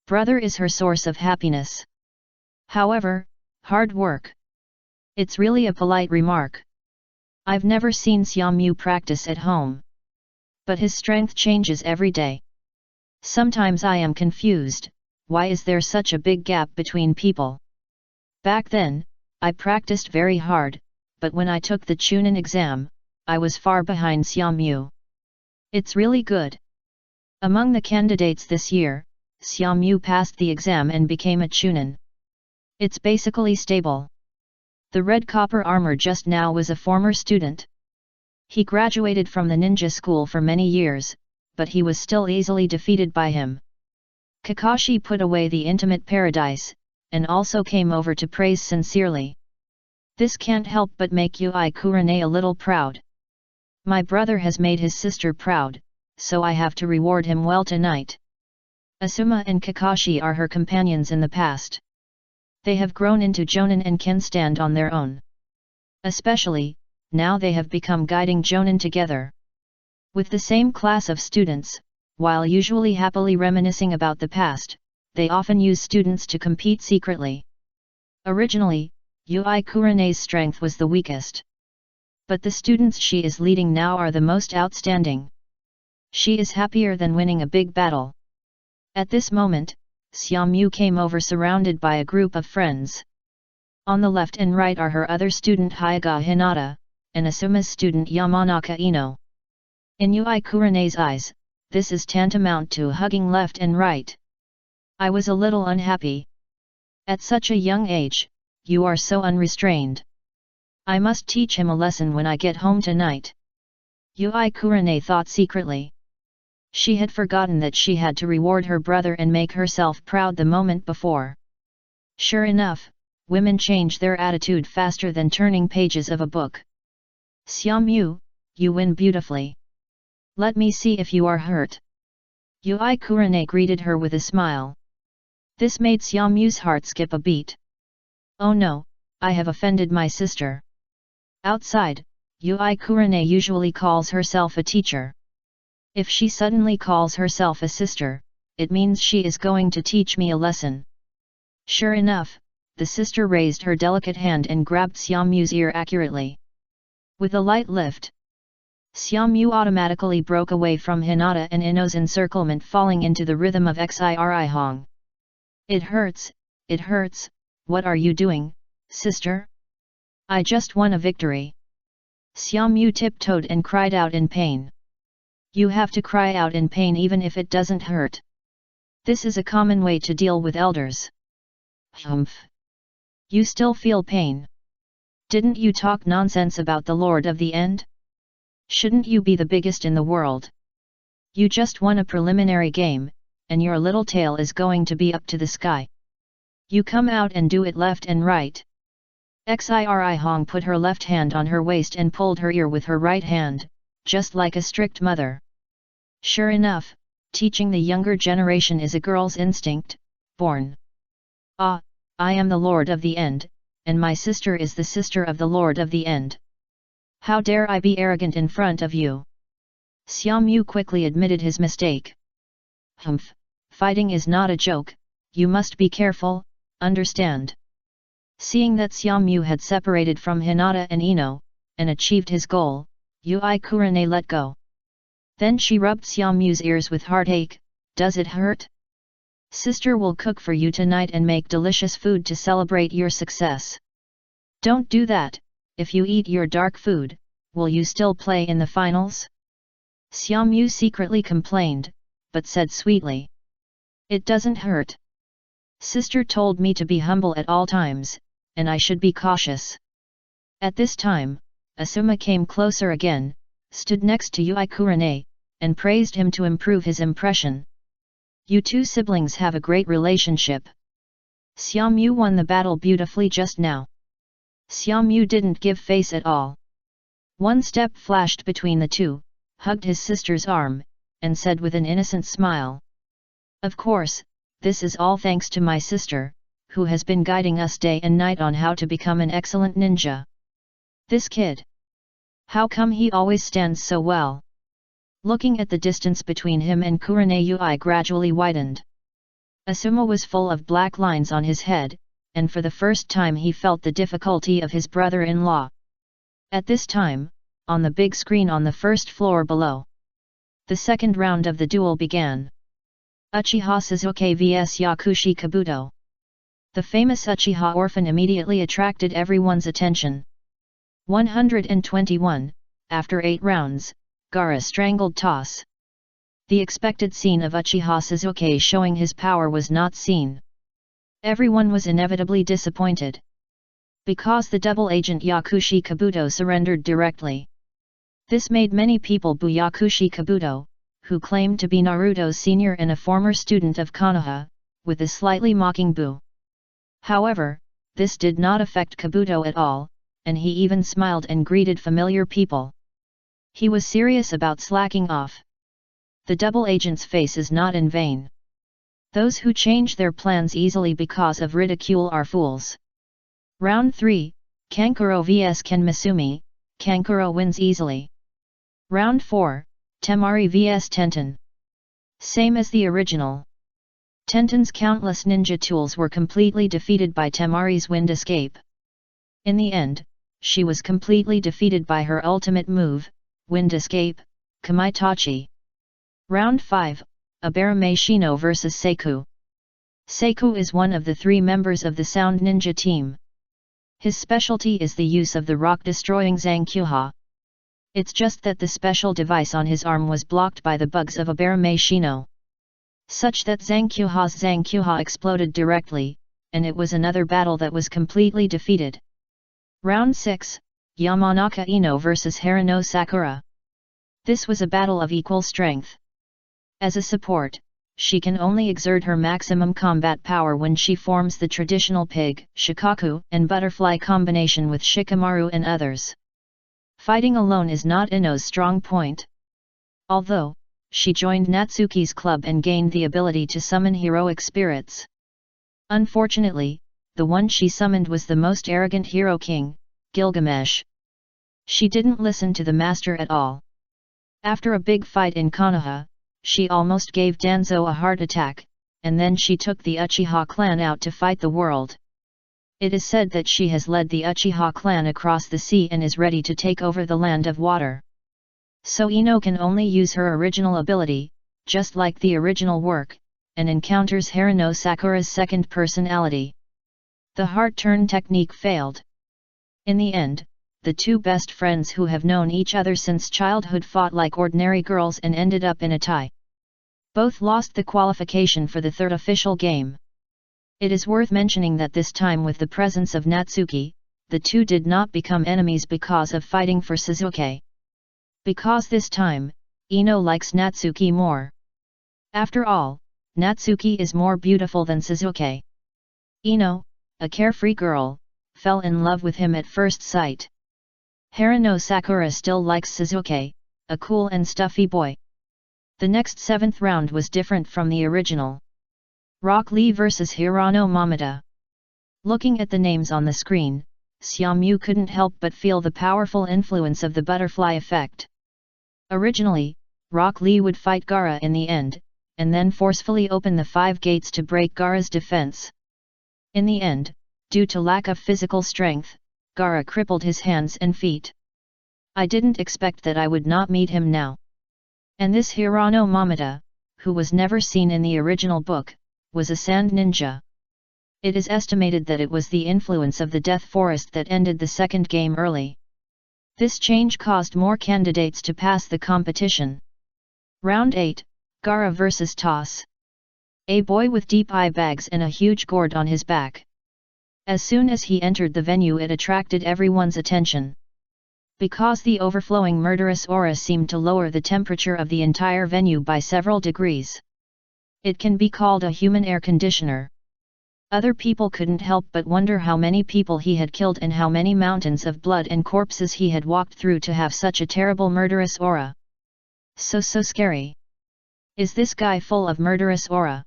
[SPEAKER 1] Brother is her source of happiness. However, hard work. It's really a polite remark. I've never seen Xiaomu practice at home. But his strength changes every day. Sometimes I am confused, why is there such a big gap between people? Back then, I practiced very hard, but when I took the Chunin exam, I was far behind Xiaomu. It's really good. Among the candidates this year, Xiaomu passed the exam and became a Chunin. It's basically stable. The red copper armor just now was a former student. He graduated from the ninja school for many years, but he was still easily defeated by him. Kakashi put away the intimate paradise, and also came over to praise sincerely. This can't help but make Yui Kurane a little proud. My brother has made his sister proud, so I have to reward him well tonight. Asuma and Kakashi are her companions in the past. They have grown into jonin and can stand on their own. Especially, now they have become guiding jonin together. With the same class of students, while usually happily reminiscing about the past, they often use students to compete secretly. Originally, Yui Kurane's strength was the weakest. But the students she is leading now are the most outstanding. She is happier than winning a big battle. At this moment, Xiaomyu came over surrounded by a group of friends. On the left and right are her other student Hyaga Hinata, and Asuma's student Yamanaka Ino. In Yui Kurane's eyes, this is tantamount to hugging left and right. I was a little unhappy. At such a young age, you are so unrestrained. I must teach him a lesson when I get home tonight. Yui Kurane thought secretly. She had forgotten that she had to reward her brother and make herself proud the moment before. Sure enough, women change their attitude faster than turning pages of a book. Xiaomyu, you win beautifully. Let me see if you are hurt. Yui Kurane greeted her with a smile. This made Xiaomyu's heart skip a beat. Oh no, I have offended my sister. Outside, Yui Kurane usually calls herself a teacher. If she suddenly calls herself a sister, it means she is going to teach me a lesson. Sure enough, the sister raised her delicate hand and grabbed Xiaomyu's ear accurately. With a light lift, Xiaomyu automatically broke away from Hinata and Ino's encirclement, falling into the rhythm of Xiri Hong. It hurts, what are you doing, sister? I just won a victory. Xiaomyu tiptoed and cried out in pain. You have to cry out in pain even if it doesn't hurt. This is a common way to deal with elders. Humph. You still feel pain. Didn't you talk nonsense about the Lord of the End? Shouldn't you be the biggest in the world? You just won a preliminary game, and your little tail is going to be up to the sky. You come out and do it left and right. Xiri Hong put her left hand on her waist and pulled her ear with her right hand, just like a strict mother. Sure enough, teaching the younger generation is a girl's instinct, born. Ah, I am the Lord of the End, and my sister is the sister of the Lord of the End. How dare I be arrogant in front of you? Xiaomyu quickly admitted his mistake. Humph, fighting is not a joke, you must be careful, understand. Seeing that Xiaomyu had separated from Hinata and Ino, and achieved his goal, Yui Kurane let go. Then she rubbed Xiaomyu's ears with heartache. Does it hurt? Sister will cook for you tonight and make delicious food to celebrate your success. Don't do that. If you eat your dark food, will you still play in the finals? Xiaomyu secretly complained, but said sweetly. It doesn't hurt. Sister told me to be humble at all times, and I should be cautious. At this time, Asuma came closer again, stood next to Yui Kurane, and praised him to improve his impression. You two siblings have a great relationship. Xiaomyu won the battle beautifully just now. Xiaomyu didn't give face at all. One step flashed between the two, hugged his sister's arm, and said with an innocent smile. Of course, this is all thanks to my sister, who has been guiding us day and night on how to become an excellent ninja. This kid. How come he always stands so well? Looking at the distance between him and Kurane, Yui gradually widened. Asuma was full of black lines on his head, and for the first time he felt the difficulty of his brother-in-law. At this time, on the big screen on the first floor below, the second round of the duel began. Uchiha Suzuki vs Yakushi Kabuto. The famous Uchiha orphan immediately attracted everyone's attention. 121, after 8 rounds, Gaara strangled toss. The expected scene of Uchiha Suzuki showing his power was not seen. Everyone was inevitably disappointed. Because the double agent Yakushi Kabuto surrendered directly. This made many people boo Yakushi Kabuto, who claimed to be Naruto's senior and a former student of Konoha, with a slightly mocking boo. However, this did not affect Kabuto at all, and he even smiled and greeted familiar people. He was serious about slacking off. The double agent's face is not in vain. Those who change their plans easily because of ridicule are fools. Round 3, Kankuro vs Ken Misumi, Kankuro wins easily. Round 4, Temari vs Tenten. Same as the original. Tenten's countless ninja tools were completely defeated by Temari's wind escape. In the end, she was completely defeated by her ultimate move, wind escape, Kamaitachi. Round 5, Abarame Shino vs Seiku. Seiku is one of the 3 members of the Sound Ninja team. His specialty is the use of the rock-destroying Zankyuha. It's just that the special device on his arm was blocked by the bugs of Abarame Shino, such that Zankyuha exploded directly, and it was another battle that was completely defeated. Round 6, Yamanaka Ino vs Harano Sakura. This was a battle of equal strength. As a support, she can only exert her maximum combat power when she forms the traditional pig, shikaku, and butterfly combination with Shikamaru and others. Fighting alone is not Ino's strong point. Although, she joined Natsuki's club and gained the ability to summon heroic spirits. Unfortunately, the one she summoned was the most arrogant hero king, Gilgamesh. She didn't listen to the master at all. After a big fight in Konoha, she almost gave Danzo a heart attack, and then she took the Uchiha clan out to fight the world. It is said that she has led the Uchiha clan across the sea and is ready to take over the land of water. So Ino can only use her original ability, just like the original work, and encounters Harano Sakura's second personality. The heart turn technique failed. In the end, the 2 best friends who have known each other since childhood fought like ordinary girls and ended up in a tie. Both lost the qualification for the 3rd official game. It is worth mentioning that this time with the presence of Natsuki, the 2 did not become enemies because of fighting for Suzuki. Because this time, Ino likes Natsuki more. After all, Natsuki is more beautiful than Suzuki. Ino, a carefree girl, fell in love with him at first sight. Harano Sakura still likes Suzuki, a cool and stuffy boy. The next 7th round was different from the original. Rock Lee vs Hirano Momota. Looking at the names on the screen, Xiaomu couldn't help but feel the powerful influence of the butterfly effect. Originally, Rock Lee would fight Gaara in the end, and then forcefully open the 5 gates to break Gaara's defense. In the end, due to lack of physical strength, Gaara crippled his hands and feet. I didn't expect that I would not meet him now. And this Hirano Momota, who was never seen in the original book, was a sand ninja. It is estimated that it was the influence of the Death Forest that ended the 2nd game early. This change caused more candidates to pass the competition. Round 8, Gaara vs Toss. A boy with deep eye bags and a huge gourd on his back. As soon as he entered the venue, it attracted everyone's attention. Because the overflowing murderous aura seemed to lower the temperature of the entire venue by several degrees. It can be called a human air conditioner. Other people couldn't help but wonder how many people he had killed and how many mountains of blood and corpses he had walked through to have such a terrible murderous aura. So scary. Is this guy full of murderous aura?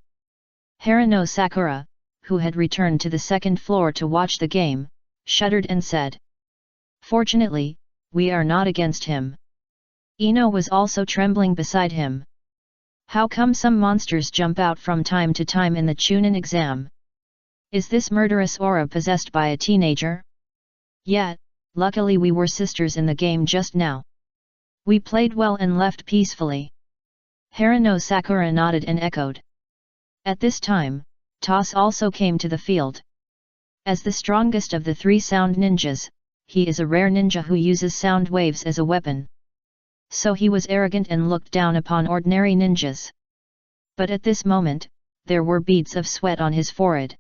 [SPEAKER 1] Harano Sakura, who had returned to the 2nd floor to watch the game, shuddered and said, "Fortunately, we are not against him." Ino was also trembling beside him. How come some monsters jump out from time to time in the Chunin exam? Is this murderous aura possessed by a teenager? Yet, luckily we were sisters in the game just now. We played well and left peacefully. Harano Sakura nodded and echoed. At this time, Toss also came to the field. As the strongest of the 3 sound ninjas, he is a rare ninja who uses sound waves as a weapon. So he was arrogant and looked down upon ordinary ninjas. But at this moment, there were beads of sweat on his forehead.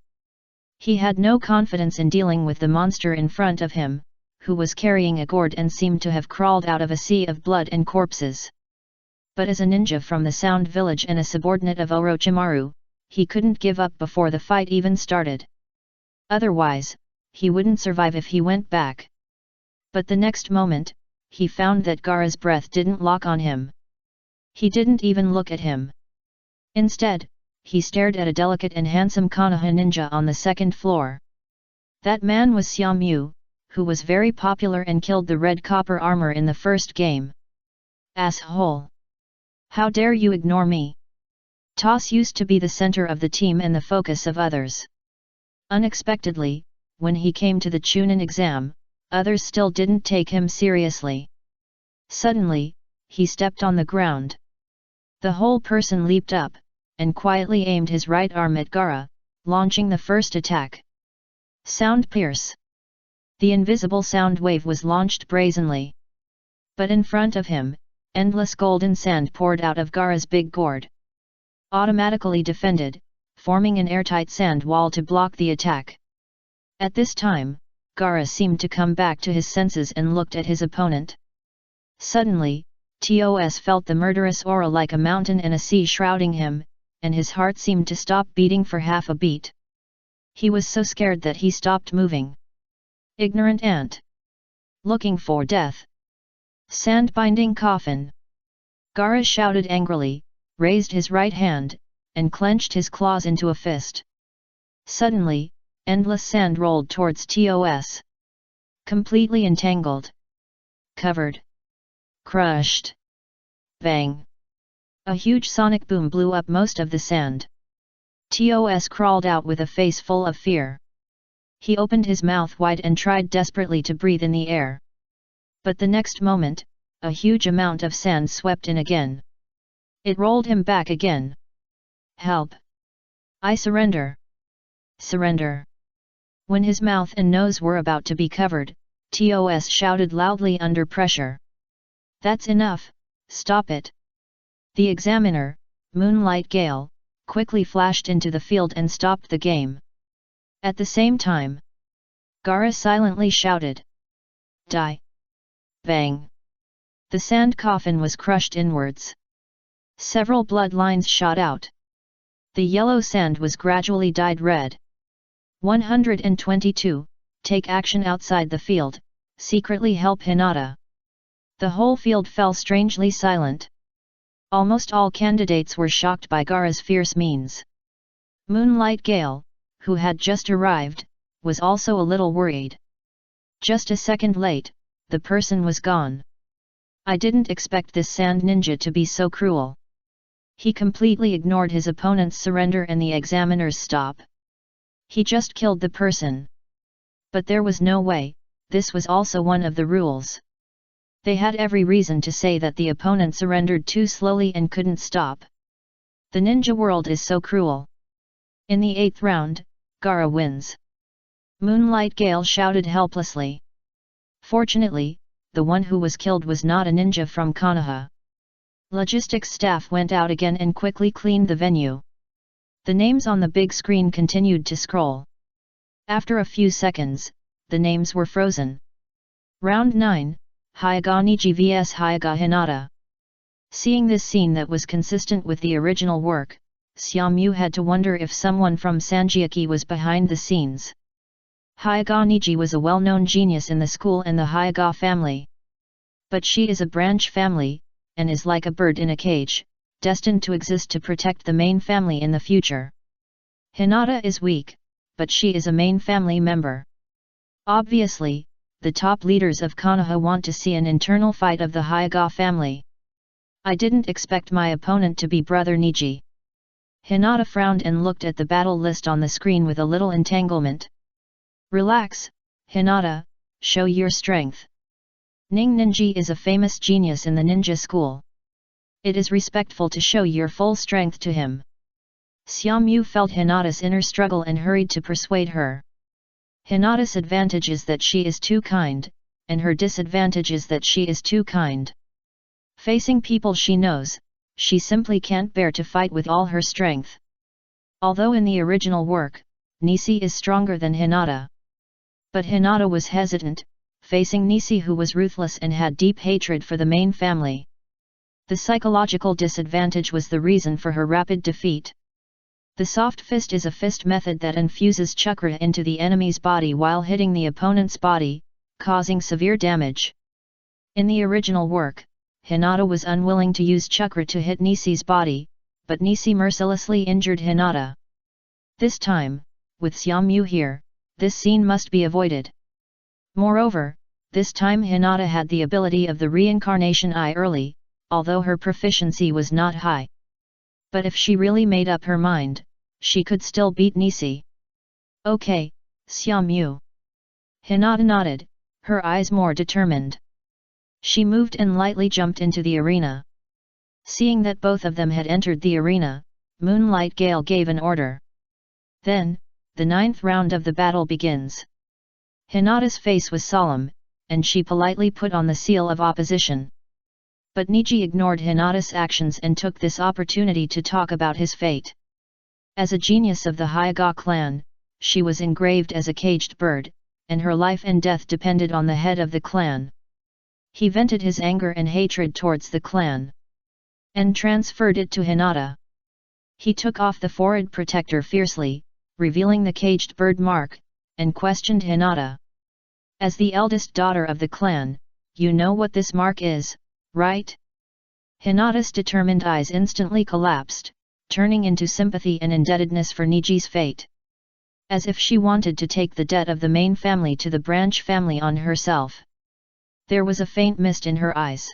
[SPEAKER 1] He had no confidence in dealing with the monster in front of him, who was carrying a gourd and seemed to have crawled out of a sea of blood and corpses. But as a ninja from the Sound Village and a subordinate of Orochimaru, he couldn't give up before the fight even started. Otherwise, he wouldn't survive if he went back. But the next moment, he found that Gaara's breath didn't lock on him. He didn't even look at him. Instead, he stared at a delicate and handsome Konoha ninja on the second floor. That man was Xiaomyu, who was very popular and killed the red copper armor in the first game. Asshole! How dare you ignore me? Toss used to be the center of the team and the focus of others. Unexpectedly, when he came to the Chunin exam, others still didn't take him seriously. Suddenly, he stepped on the ground. The whole person leaped up, and quietly aimed his right arm at Gaara, launching the first attack. Sound pierce. The invisible sound wave was launched brazenly. But in front of him, endless golden sand poured out of Gaara's big gourd. Automatically defended, forming an airtight sand wall to block the attack. At this time, Gaara seemed to come back to his senses and looked at his opponent. Suddenly, Tos felt the murderous aura like a mountain and a sea shrouding him, and his heart seemed to stop beating for half a beat. He was so scared that he stopped moving. Ignorant ant. Looking for death. Sand-binding coffin. Gaara shouted angrily, raised his right hand, and clenched his claws into a fist. Suddenly, endless sand rolled towards Tos. Completely entangled. Covered. Crushed. Bang. A huge sonic boom blew up most of the sand. Tos crawled out with a face full of fear. He opened his mouth wide and tried desperately to breathe in the air. But the next moment, a huge amount of sand swept in again. It rolled him back again. Help! I surrender! Surrender! When his mouth and nose were about to be covered, Tos shouted loudly under pressure. That's enough, stop it! The examiner, Moonlight Gale, quickly flashed into the field and stopped the game. At the same time, Gaara silently shouted. Die! Bang! The sand coffin was crushed inwards. Several blood lines shot out. The yellow sand was gradually dyed red. 122. Take action outside the field, secretly help Hinata. The whole field fell strangely silent. Almost all candidates were shocked by Gaara's fierce means. Moonlight Gale, who had just arrived, was also a little worried. Just a second late, the person was gone. I didn't expect this sand ninja to be so cruel. He completely ignored his opponent's surrender and the examiner's stop. He just killed the person. But there was no way, this was also one of the rules. They had every reason to say that the opponent surrendered too slowly and couldn't stop. The ninja world is so cruel. In the 8th round, Gaara wins. Moonlight Gale shouted helplessly. Fortunately, the one who was killed was not a ninja from Konoha. Logistics staff went out again and quickly cleaned the venue. The names on the big screen continued to scroll. After a few seconds, the names were frozen. Round 9, Hyaga Niji vs Hyaga Hinata. Seeing this scene that was consistent with the original work, Xiaomyu had to wonder if someone from Sanjiaki was behind the scenes. Hyaga Niji was a well-known genius in the school and the Hyaga family. But she is a branch family, and is like a bird in a cage, destined to exist to protect the main family in the future. Hinata is weak, but she is a main family member. Obviously, the top leaders of Konoha want to see an internal fight of the Hyaga family. I didn't expect my opponent to be Brother Niji. Hinata frowned and looked at the battle list on the screen with a little entanglement. Relax, Hinata, show your strength. Ning Ninji is a famous genius in the ninja school. It is respectful to show your full strength to him. Xiaomyu felt Hinata's inner struggle and hurried to persuade her. Hinata's advantage is that she is too kind, and her disadvantage is that she is too kind. Facing people she knows, she simply can't bear to fight with all her strength. Although in the original work, Nisi is stronger than Hinata. But Hinata was hesitant, facing Nisi who was ruthless and had deep hatred for the main family. The psychological disadvantage was the reason for her rapid defeat. The soft fist is a fist method that infuses chakra into the enemy's body while hitting the opponent's body, causing severe damage. In the original work, Hinata was unwilling to use chakra to hit Nisi's body, but Nisi mercilessly injured Hinata. This time, with Xiaomyu here, this scene must be avoided. Moreover, this time Hinata had the ability of the reincarnation eye early, although her proficiency was not high. But if she really made up her mind, she could still beat Nisi. Okay, Xiaomyu. Hinata nodded, her eyes more determined. She moved and lightly jumped into the arena. Seeing that both of them had entered the arena, Moonlight Gale gave an order. Then, the 9th round of the battle begins. Hinata's face was solemn, and she politely put on the seal of opposition. But Niji ignored Hinata's actions and took this opportunity to talk about his fate. As a genius of the Hyuga clan, she was engraved as a caged bird, and her life and death depended on the head of the clan. He vented his anger and hatred towards the clan, and transferred it to Hinata. He took off the forehead protector fiercely, revealing the caged bird mark, and questioned Hinata. As the eldest daughter of the clan, you know what this mark is, right? Hinata's determined eyes instantly collapsed, turning into sympathy and indebtedness for Niji's fate. As if she wanted to take the debt of the main family to the branch family on herself. There was a faint mist in her eyes.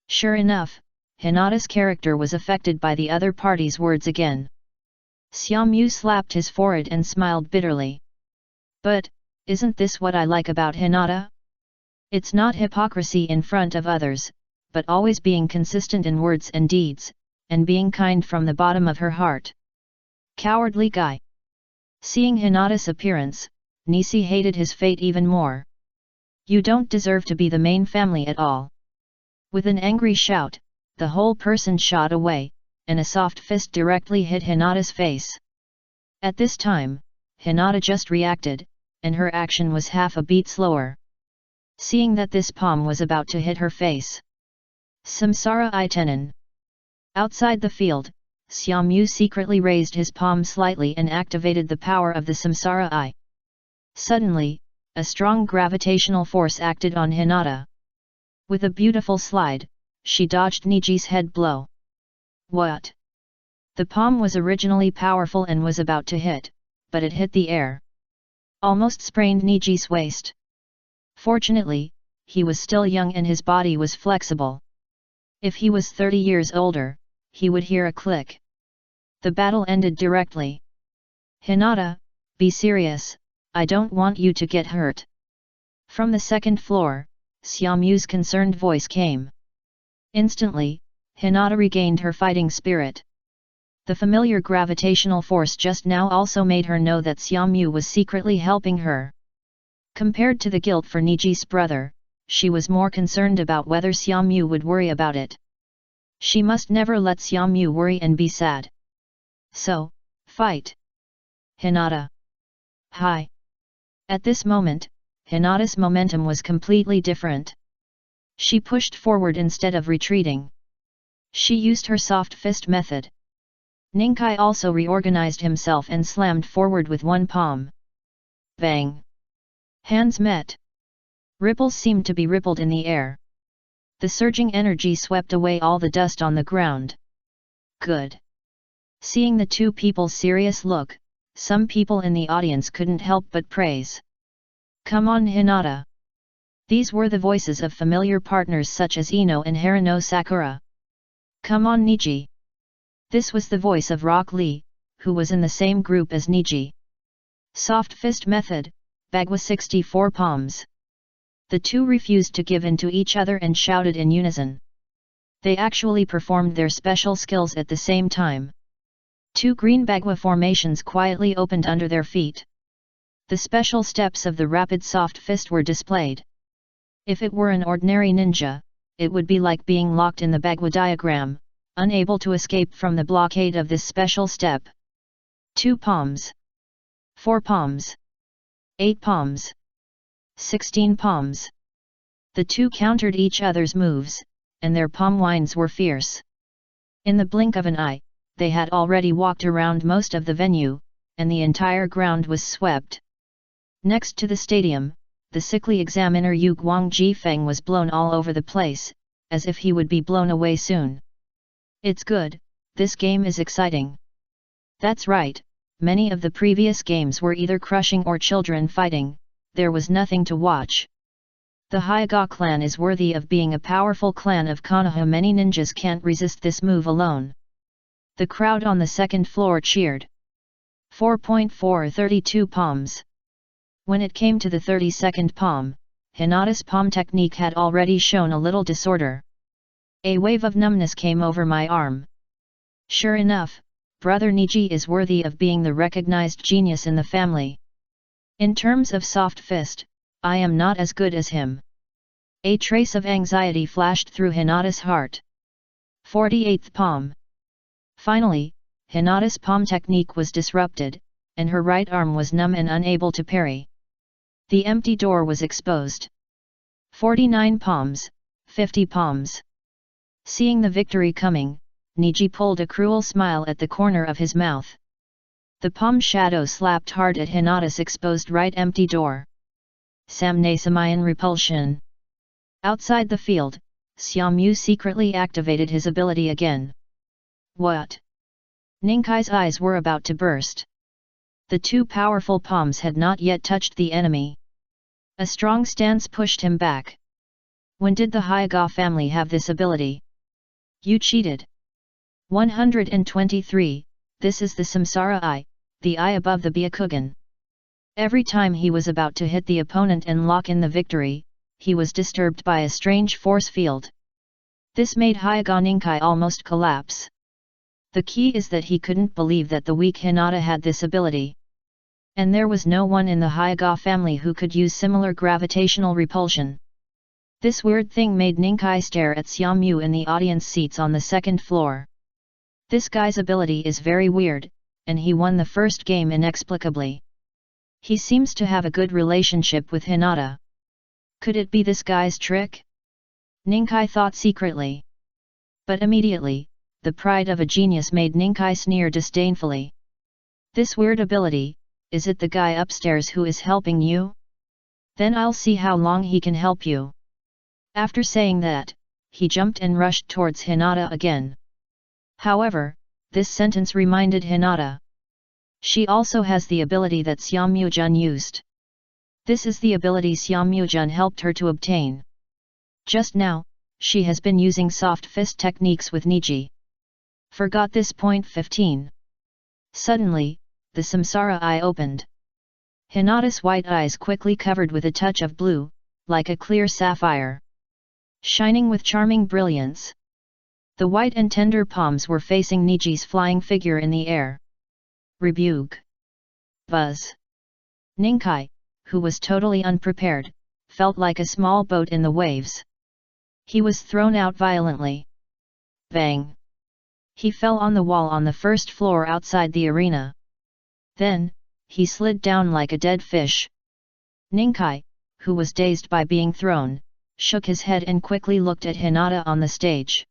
[SPEAKER 1] Sure enough, Hinata's character was affected by the other party's words again. Xiaomyu slapped his forehead and smiled bitterly. But, isn't this what I like about Hinata? It's not hypocrisy in front of others, but always being consistent in words and deeds, and being kind from the bottom of her heart. Cowardly guy. Seeing Hinata's appearance, Nisi hated his fate even more. You don't deserve to be the main family at all. With an angry shout, the whole person shot away, and a soft fist directly hit Hinata's face. At this time, Hinata just reacted, and her action was half a beat slower. Seeing that this palm was about to hit her face. Samsara Eye Tenon. Outside the field, Xiaomyu secretly raised his palm slightly and activated the power of the Samsara Eye. Suddenly, a strong gravitational force acted on Hinata. With a beautiful slide, she dodged Niji's head blow. What? The palm was originally powerful and was about to hit, but it hit the air. Almost sprained Niji's waist. Fortunately, he was still young and his body was flexible. If he was 30 years older, he would hear a click. The battle ended directly. Hinata, be serious, I don't want you to get hurt. From the second floor, Xiaomyu's concerned voice came. Instantly, Hinata regained her fighting spirit. The familiar gravitational force just now also made her know that Xiaomyu was secretly helping her. Compared to the guilt for Niji's brother, she was more concerned about whether Xiaomyu would worry about it. She must never let Xiaomyu worry and be sad. So, fight! Hinata. Hi! At this moment, Hinata's momentum was completely different. She pushed forward instead of retreating. She used her soft fist method. Ninkai also reorganized himself and slammed forward with one palm. Bang! Hands met. Ripples seemed to be rippled in the air. The surging energy swept away all the dust on the ground. Good. Seeing the two people's serious look, some people in the audience couldn't help but praise. Come on Hinata! These were the voices of familiar partners such as Ino and Harino Sakura. Come on Niji! This was the voice of Rock Lee, who was in the same group as Niji. Soft fist method, Bagua 64 palms. The two refused to give in to each other and shouted in unison. They actually performed their special skills at the same time. Two green Bagua formations quietly opened under their feet. The special steps of the rapid soft fist were displayed. If it were an ordinary ninja, it would be like being locked in the Bagua diagram, unable to escape from the blockade of this special step. 2 palms. 4 palms. 8 palms. 16 palms. The two countered each other's moves, and their palm winds were fierce. In the blink of an eye, they had already walked around most of the venue, and the entire ground was swept. Next to the stadium, the sickly examiner Yu Guangjifeng was blown all over the place, as if he would be blown away soon. It's good, this game is exciting. That's right, many of the previous games were either crushing or children fighting, there was nothing to watch. The Hyuga clan is worthy of being a powerful clan of Konoha. Many ninjas can't resist this move alone. The crowd on the second floor cheered. 4.432 palms. When it came to the 32nd palm, Hinata's palm technique had already shown a little disorder. A wave of numbness came over my arm. Sure enough, Brother Niji is worthy of being the recognized genius in the family. In terms of soft fist, I am not as good as him. A trace of anxiety flashed through Hinata's heart. 48th palm. Finally, Hinata's palm technique was disrupted, and her right arm was numb and unable to parry. The empty door was exposed. 49 palms, 50 palms. Seeing the victory coming, Niji pulled a cruel smile at the corner of his mouth. The palm shadow slapped hard at Hinata's exposed right empty door. Samnasamayan repulsion. Outside the field, Xiaomyu secretly activated his ability again. What? Ninkai's eyes were about to burst. The two powerful palms had not yet touched the enemy. A strong stance pushed him back. When did the Hyuga family have this ability? You cheated. 123, this is the Samsara Eye, the eye above the Byakugan. Every time he was about to hit the opponent and lock in the victory, he was disturbed by a strange force field. This made Hyuga Ninkai almost collapse. The key is that he couldn't believe that the weak Hinata had this ability. And there was no one in the Hyuga family who could use similar gravitational repulsion. This weird thing made Ninkai stare at Xiaomyu in the audience seats on the second floor. This guy's ability is very weird, and he won the first game inexplicably. He seems to have a good relationship with Hinata. Could it be this guy's trick? Ninkai thought secretly. But immediately, the pride of a genius made Ninkai sneer disdainfully. This weird ability, is it the guy upstairs who is helping you? Then I'll see how long he can help you. After saying that, he jumped and rushed towards Hinata again. However, this sentence reminded Hinata. She also has the ability that Xiaomyu-jun used. This is the ability Xiaomyu-jun helped her to obtain. Just now, she has been using soft fist techniques with Niji. Forgot this point. 15. Suddenly, the Samsara Eye opened. Hinata's white eyes quickly covered with a touch of blue, like a clear sapphire. Shining with charming brilliance. The white and tender palms were facing Niji's flying figure in the air. Rebuke. Buzz. Ninkai, who was totally unprepared, felt like a small boat in the waves. He was thrown out violently. Bang! He fell on the wall on the first floor outside the arena. Then, he slid down like a dead fish. Ninkai, who was dazed by being thrown, shook his head and quickly looked at Hinata on the stage.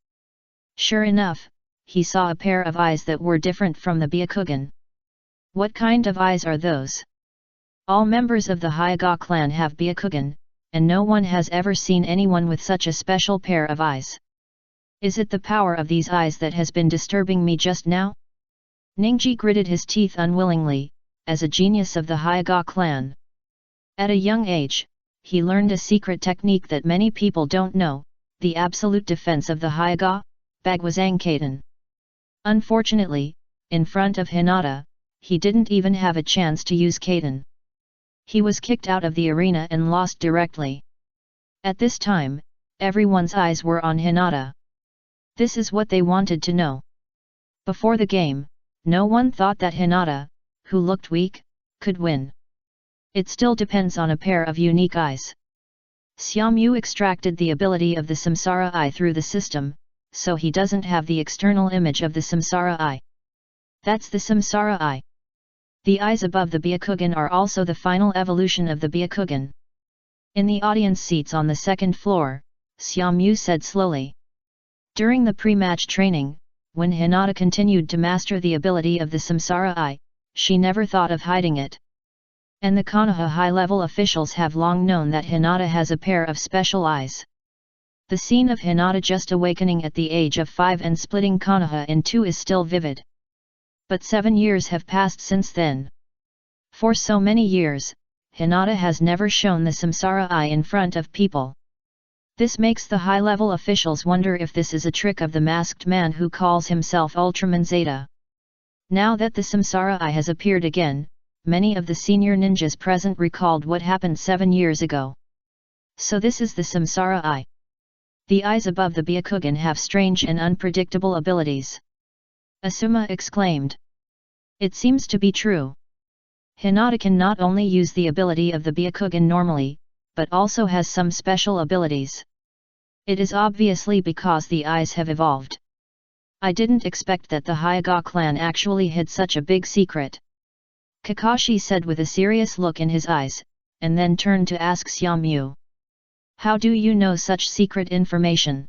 [SPEAKER 1] Sure enough, he saw a pair of eyes that were different from the Byakugan. What kind of eyes are those? All members of the Hyuga clan have Byakugan, and no one has ever seen anyone with such a special pair of eyes. Is it the power of these eyes that has been disturbing me just now? Ningji gritted his teeth unwillingly, as a genius of the Hyuga clan. At a young age, he learned a secret technique that many people don't know, the absolute defense of the Hyuga, Bagwazangkaten. Unfortunately, in front of Hinata, he didn't even have a chance to use Katen. He was kicked out of the arena and lost directly. At this time, everyone's eyes were on Hinata. This is what they wanted to know. Before the game, no one thought that Hinata, who looked weak, could win. It still depends on a pair of unique eyes. Xiaomyu extracted the ability of the Samsara Eye through the system, so he doesn't have the external image of the Samsara Eye. That's the Samsara Eye. The eyes above the Byakugan are also the final evolution of the Byakugan. In the audience seats on the second floor, Xiaomyu said slowly. During the pre-match training, when Hinata continued to master the ability of the Samsara Eye, she never thought of hiding it. And the Konoha high-level officials have long known that Hinata has a pair of special eyes. The scene of Hinata just awakening at the age of 5 and splitting Konoha in two is still vivid. But 7 years have passed since then. For so many years, Hinata has never shown the Samsara Eye in front of people. This makes the high-level officials wonder if this is a trick of the masked man who calls himself Ultraman Zeta. Now that the Samsara Eye has appeared again, many of the senior ninjas present recalled what happened 7 years ago. So this is the Samsara Eye. The eyes above the Byakugan have strange and unpredictable abilities. Asuma exclaimed. It seems to be true. Hinata can not only use the ability of the Byakugan normally, but also has some special abilities. It is obviously because the eyes have evolved. I didn't expect that the Hyuga clan actually hid such a big secret. Kakashi said with a serious look in his eyes, and then turned to ask Xiaomyu. How do you know such secret information?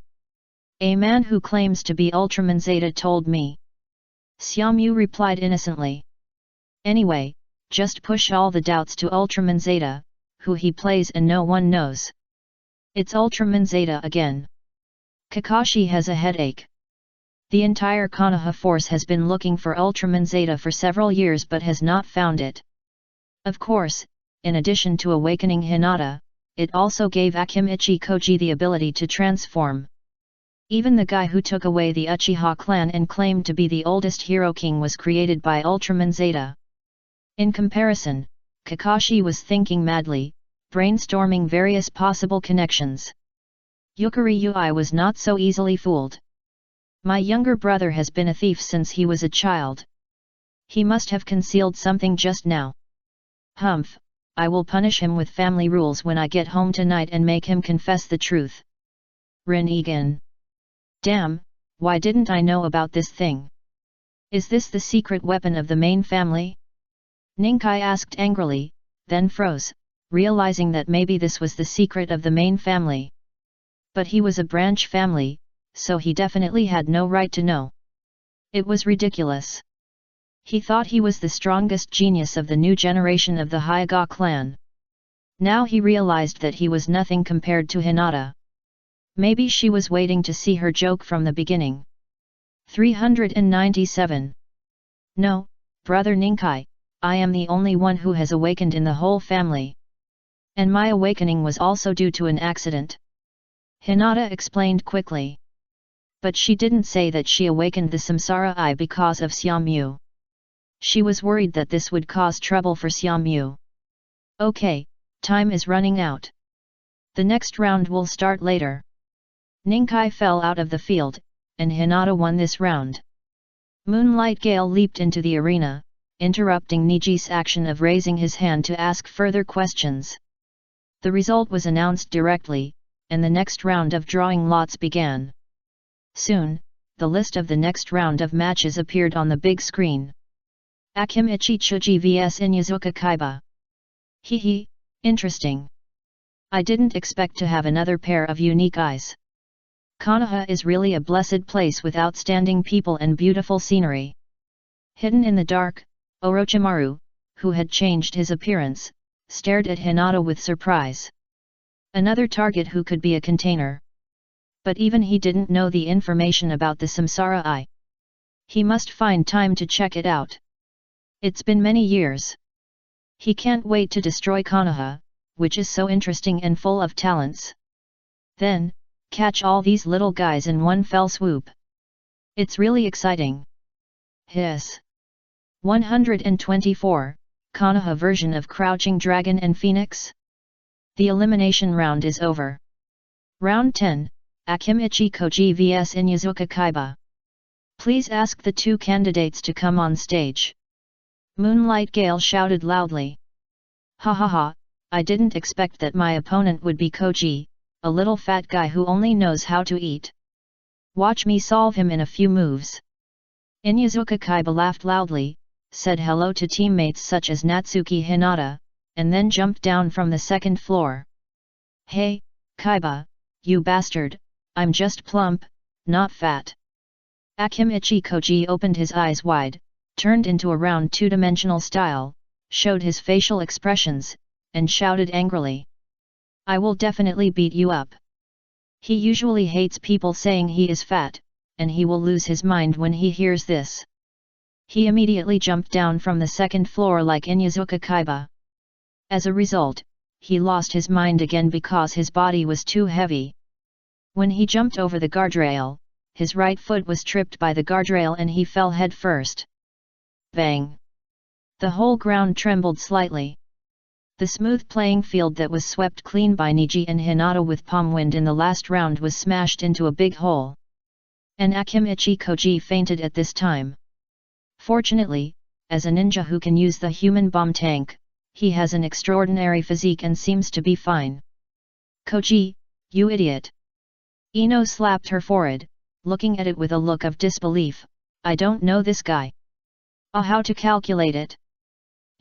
[SPEAKER 1] A man who claims to be Ultraman Zeta told me. Xiaomyu replied innocently. Anyway, just push all the doubts to Ultraman Zeta, who he plays and no one knows. It's Ultraman Zeta again. Kakashi has a headache. The entire Konoha force has been looking for Ultraman Zeta for several years but has not found it. Of course, in addition to awakening Hinata, it also gave Akimichi Koji the ability to transform. Even the guy who took away the Uchiha clan and claimed to be the oldest hero king was created by Ultraman Zeta. In comparison, Kakashi was thinking madly, brainstorming various possible connections. Yukari Ui was not so easily fooled. My younger brother has been a thief since he was a child. He must have concealed something just now. Humph, I will punish him with family rules when I get home tonight and make him confess the truth. Rin-Egan. Damn, why didn't I know about this thing? Is this the secret weapon of the main family? Ninkai asked angrily, then froze, realizing that maybe this was the secret of the main family. But he was a branch family, so he definitely had no right to know. It was ridiculous. He thought he was the strongest genius of the new generation of the Hyuga clan. Now he realized that he was nothing compared to Hinata. Maybe she was waiting to see her joke from the beginning. 397. No, brother Ninkai, I am the only one who has awakened in the whole family. And my awakening was also due to an accident. Hinata explained quickly. But she didn't say that she awakened the Samsara Eye because of Xiaomyu. She was worried that this would cause trouble for Xiaomyu. Okay, time is running out. The next round will start later. Ninkai fell out of the field, and Hinata won this round. Moonlight Gale leaped into the arena, interrupting Niji's action of raising his hand to ask further questions. The result was announced directly, and the next round of drawing lots began. Soon, the list of the next round of matches appeared on the big screen. Akimichi Chuji vs Inyazuka Kaiba. Hehe, interesting. I didn't expect to have another pair of unique eyes. Konoha is really a blessed place with outstanding people and beautiful scenery. Hidden in the dark, Orochimaru, who had changed his appearance, stared at Hinata with surprise. Another target who could be a container. But even he didn't know the information about the Samsara Eye. He must find time to check it out. It's been many years. He can't wait to destroy Konoha, which is so interesting and full of talents. Then, catch all these little guys in one fell swoop. It's really exciting. Hiss. 124, Konoha version of Crouching Dragon and Phoenix? The elimination round is over. Round 10, Akimichi Koji vs Inyazuka Kaiba. Please ask the two candidates to come on stage. Moonlight Gale shouted loudly. Ha ha ha, I didn't expect that my opponent would be Koji, a little fat guy who only knows how to eat. Watch me solve him in a few moves. Inyazuka Kaiba laughed loudly, said hello to teammates such as Natsuki Hinata, and then jumped down from the second floor. Hey, Kaiba, you bastard, I'm just plump, not fat. Akimichi Koji opened his eyes wide, turned into a round two-dimensional style, showed his facial expressions, and shouted angrily. I will definitely beat you up. He usually hates people saying he is fat, and he will lose his mind when he hears this. He immediately jumped down from the second floor like Inyazuka Kaiba. As a result, he lost his mind again because his body was too heavy. When he jumped over the guardrail, his right foot was tripped by the guardrail and he fell head first. Bang! The whole ground trembled slightly. The smooth playing field that was swept clean by Niji and Hinata with palm wind in the last round was smashed into a big hole. And Akimichi Koji fainted at this time. Fortunately, as a ninja who can use the human bomb tank, he has an extraordinary physique and seems to be fine. Koji, you idiot! Ino slapped her forehead, looking at it with a look of disbelief. I don't know this guy. How to calculate it?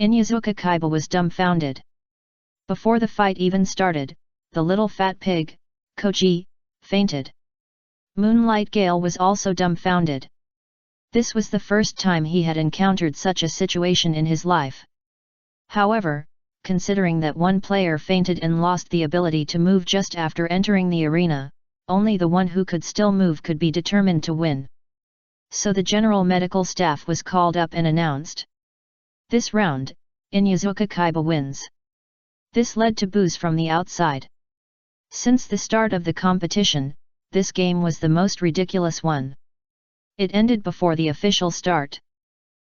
[SPEAKER 1] Inyazuka Kaiba was dumbfounded. Before the fight even started, the little fat pig, Koji, fainted. Moonlight Gale was also dumbfounded. This was the first time he had encountered such a situation in his life. However, considering that one player fainted and lost the ability to move just after entering the arena, only the one who could still move could be determined to win. So the general medical staff was called up and announced. This round, Inyazuka Kaiba wins. This led to boos from the outside. Since the start of the competition, this game was the most ridiculous one. It ended before the official start.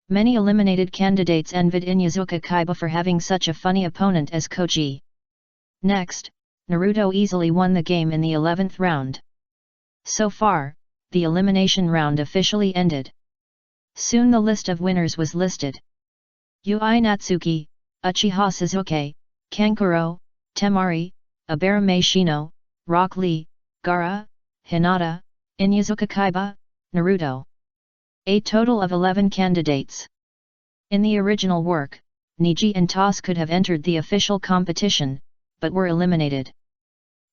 [SPEAKER 1] Many eliminated candidates envied Inyazuka Kaiba for having such a funny opponent as Koji. Next, Naruto easily won the game in the 11th round. So far, the elimination round officially ended. Soon the list of winners was listed. Yui Natsuki, Uchiha Suzuki, Kankuro, Temari, Abarame Shino, Rock Lee, Gaara, Hinata, Inyazuka Kaiba, Naruto. A total of 11 candidates. In the original work, Niji and Toss could have entered the official competition, but were eliminated.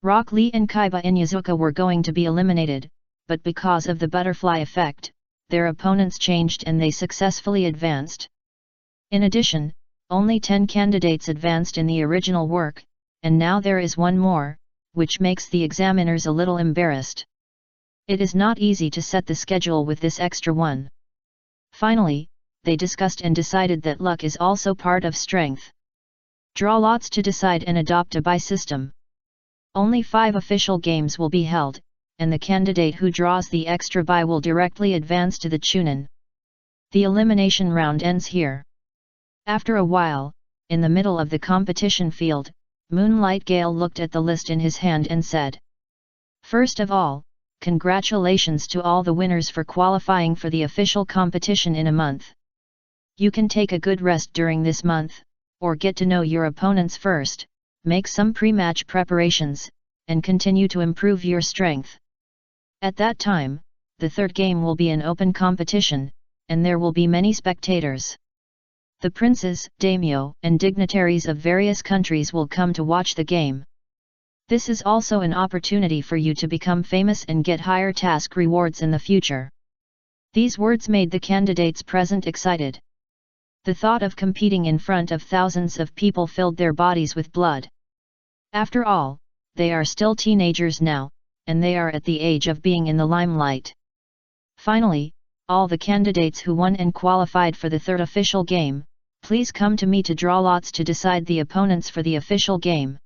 [SPEAKER 1] Rock Lee and Kaiba Inyazuka were going to be eliminated, but because of the butterfly effect, their opponents changed and they successfully advanced. In addition, only 10 candidates advanced in the original work, and now there is one more, which makes the examiners a little embarrassed. It is not easy to set the schedule with this extra one. Finally, they discussed and decided that luck is also part of strength. Draw lots to decide and adopt a bye system. Only 5 official games will be held, and the candidate who draws the extra bye will directly advance to the Chunin. The elimination round ends here. After a while, in the middle of the competition field, Moonlight Gale looked at the list in his hand and said, "First of all, congratulations to all the winners for qualifying for the official competition in a month. You can take a good rest during this month, or get to know your opponents first, make some pre-match preparations, and continue to improve your strength. At that time, the third game will be an open competition, and there will be many spectators. The princes, daimyo, and dignitaries of various countries will come to watch the game. This is also an opportunity for you to become famous and get higher task rewards in the future." These words made the candidates present excited. The thought of competing in front of thousands of people filled their bodies with blood. After all, they are still teenagers now, and they are at the age of being in the limelight. Finally, all the candidates who won and qualified for the third official game, please come to me to draw lots to decide the opponents for the official game.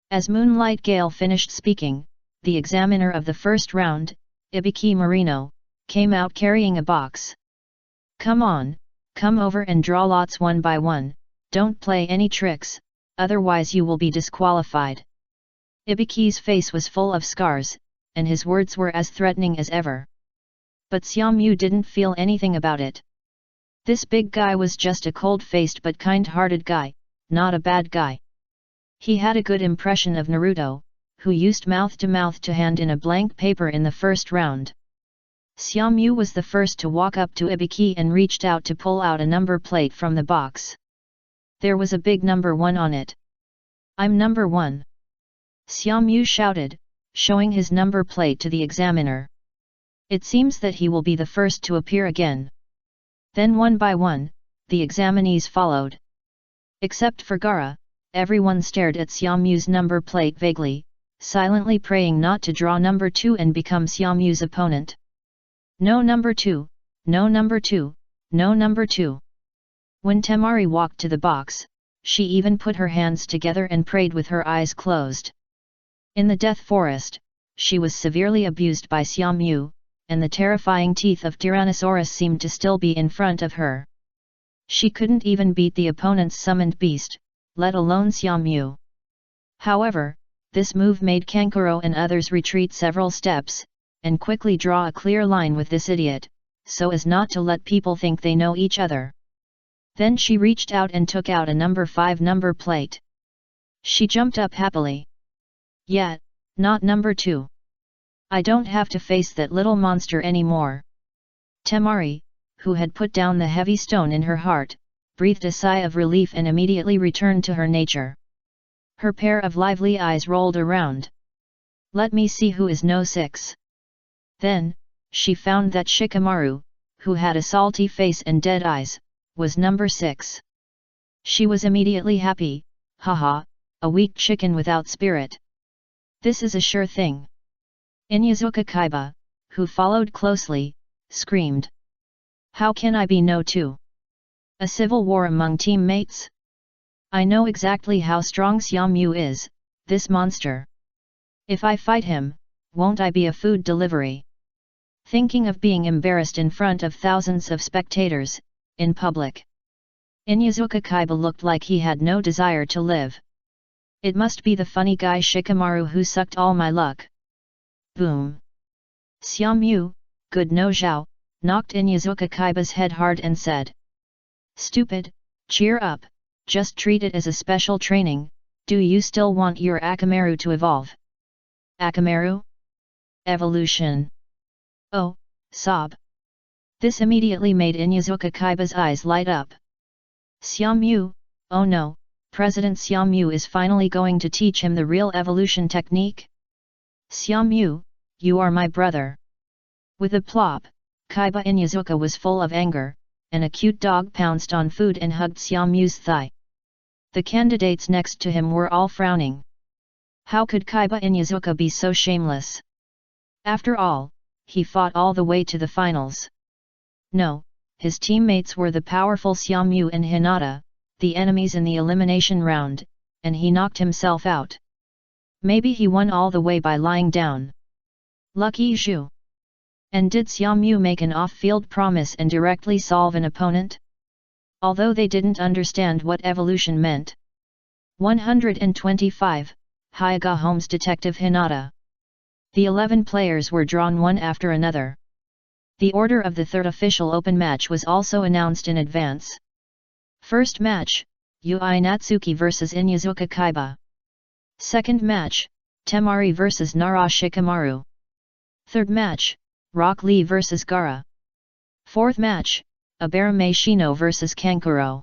[SPEAKER 1] As Moonlight Gale finished speaking, the examiner of the first round, Ibiki Marino, came out carrying a box. "Come on, come over and draw lots one by one, don't play any tricks, otherwise you will be disqualified." Ibiki's face was full of scars, and his words were as threatening as ever. But Xiaomu didn't feel anything about it. This big guy was just a cold-faced but kind-hearted guy, not a bad guy. He had a good impression of Naruto, who used mouth-to-mouth to hand in a blank paper in the first round. Xiaomu was the first to walk up to Ibiki and reached out to pull out a number plate from the box. There was a big number 1 on it. "I'm number 1. Xiaomu shouted, showing his number plate to the examiner. "It seems that he will be the first to appear again." Then one by one, the examinees followed. Except for Gaara, everyone stared at Xiaomu's number plate vaguely, silently praying not to draw number 2 and become Xiaomu's opponent. No number 2, no number 2, no number 2. When Temari walked to the box, she even put her hands together and prayed with her eyes closed. In the Death Forest, she was severely abused by Xiaomu, and the terrifying teeth of Tyrannosaurus seemed to still be in front of her. She couldn't even beat the opponent's summoned beast, let alone Xiaomu. However, this move made Kankuro and others retreat several steps, and quickly draw a clear line with this idiot, so as not to let people think they know each other. Then she reached out and took out a number 5 number plate. She jumped up happily. Yet, not number 2. I don't have to face that little monster anymore. Temari, who had put down the heavy stone in her heart, breathed a sigh of relief and immediately returned to her nature. Her pair of lively eyes rolled around. Let me see who is no 6. Then, she found that Shikamaru, who had a salty face and dead eyes, was number 6. She was immediately happy, haha, a weak chicken without spirit. This is a sure thing. Inyazuka Kaiba, who followed closely, screamed. How can I be no 2? A civil war among teammates? I know exactly how strong Xiaomu is, this monster. If I fight him, won't I be a food delivery? Thinking of being embarrassed in front of thousands of spectators, in public. Inyazuka Kaiba looked like he had no desire to live. It must be the funny guy Shikamaru who sucked all my luck. Boom. Xiaomu, good no Zhao, knocked Inyazuka Kaiba's head hard and said. Stupid, cheer up, just treat it as a special training, do you still want your Akamaru to evolve? Akamaru? Evolution. Oh, sob. This immediately made Inyazuka Kaiba's eyes light up. Xiaomu, oh no, President Xiaomu is finally going to teach him the real evolution technique? Xiaomu, you are my brother. With a plop, Kaiba Inyazuka was full of anger, and a cute dog pounced on food and hugged Xiaomu's thigh. The candidates next to him were all frowning. How could Kaiba Inyazuka be so shameless? After all, he fought all the way to the finals. No, his teammates were the powerful Xiaomu and Hinata, the enemies in the elimination round, and he knocked himself out. Maybe he won all the way by lying down. Lucky Zhu. And did Xiaomu make an off-field promise and directly solve an opponent? Although they didn't understand what evolution meant. 125, Hyuga Holmes Detective Hinata. The 11 players were drawn one after another. The order of the third official open match was also announced in advance. First match, Yui Natsuki vs Inyazuka Kaiba. Second match, Temari vs Nara Shikamaru. Third match, Rock Lee vs Gaara. Fourth match, Abarame Shino vs Kankuro.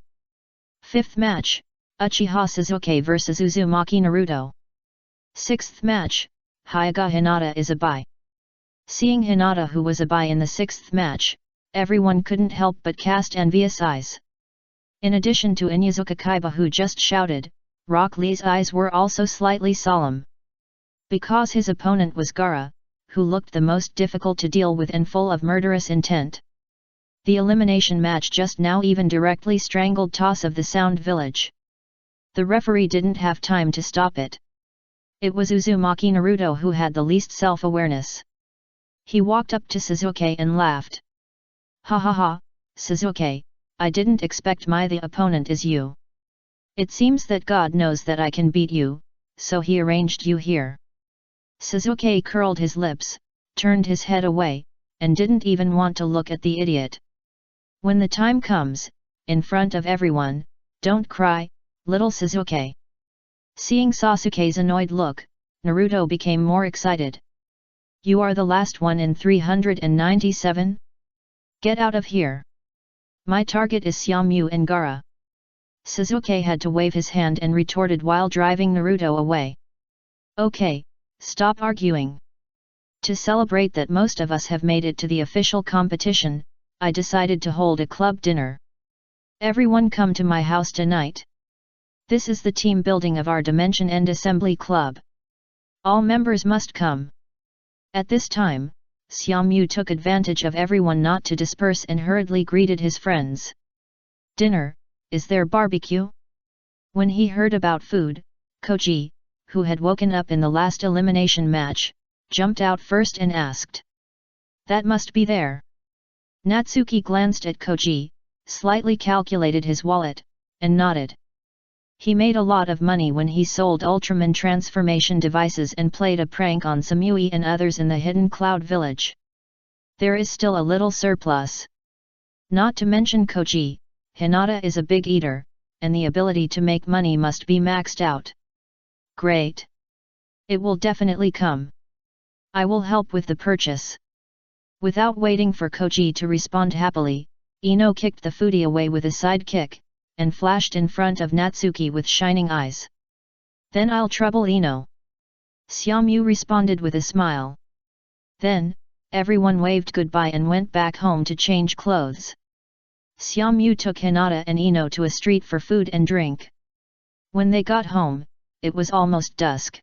[SPEAKER 1] Fifth match, Uchiha Suzuki vs Uzumaki Naruto. Sixth match, Hyuga Hinata is a bye. Seeing Hinata, who was a bye in the sixth match, everyone couldn't help but cast envious eyes. In addition to Inyazuka Kaiba, who just shouted, Rock Lee's eyes were also slightly solemn. Because his opponent was Gaara, who looked the most difficult to deal with and full of murderous intent. The elimination match just now even directly strangled Toss of the Sound Village. The referee didn't have time to stop it. It was Uzumaki Naruto who had the least self-awareness. He walked up to Suzuki and laughed. Ha ha ha, Suzuki, I didn't expect the opponent is you. It seems that God knows that I can beat you, so he arranged you here. Suzuki curled his lips, turned his head away, and didn't even want to look at the idiot. When the time comes, in front of everyone, don't cry, little Suzuki. Seeing Sasuke's annoyed look, Naruto became more excited. You are the last one in 397? Get out of here. My target is Xiaomu and Gaara. Suzuki had to wave his hand and retorted while driving Naruto away. Okay, stop arguing. To celebrate that most of us have made it to the official competition, I decided to hold a club dinner. Everyone come to my house tonight. This is the team building of our Dimension End Assembly Club. All members must come. At this time, Xiaomu took advantage of everyone not to disperse and hurriedly greeted his friends. Dinner, is there barbecue? When he heard about food, Koji, who had woken up in the last elimination match, jumped out first and asked. That must be there. Natsuki glanced at Koji, slightly calculated his wallet, and nodded. He made a lot of money when he sold Ultraman transformation devices and played a prank on Samui and others in the hidden cloud village. There is still a little surplus. Not to mention Koji, Hinata is a big eater, and the ability to make money must be maxed out. Great. It will definitely come. I will help with the purchase. Without waiting for Koji to respond happily, Ino kicked the foodie away with a side kick, and flashed in front of Natsuki with shining eyes. Then I'll trouble Ino. Xiaomu responded with a smile. Then, everyone waved goodbye and went back home to change clothes. Xiaomu took Hinata and Ino to a street for food and drink. When they got home, it was almost dusk.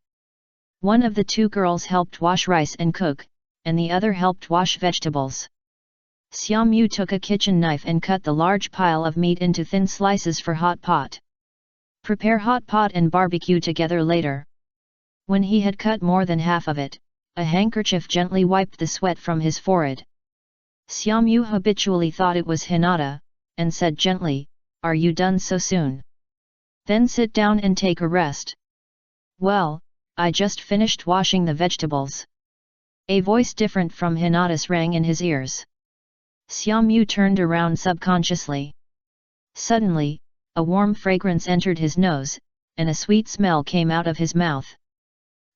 [SPEAKER 1] One of the two girls helped wash rice and cook, and the other helped wash vegetables. Xiaomu took a kitchen knife and cut the large pile of meat into thin slices for hot pot. Prepare hot pot and barbecue together later. When he had cut more than half of it, a handkerchief gently wiped the sweat from his forehead. Xiaomu habitually thought it was Hinata, and said gently, "Are you done so soon? Then sit down and take a rest." "Well, I just finished washing the vegetables." A voice different from Hinata's rang in his ears. Xiaomu turned around subconsciously. Suddenly, a warm fragrance entered his nose, and a sweet smell came out of his mouth.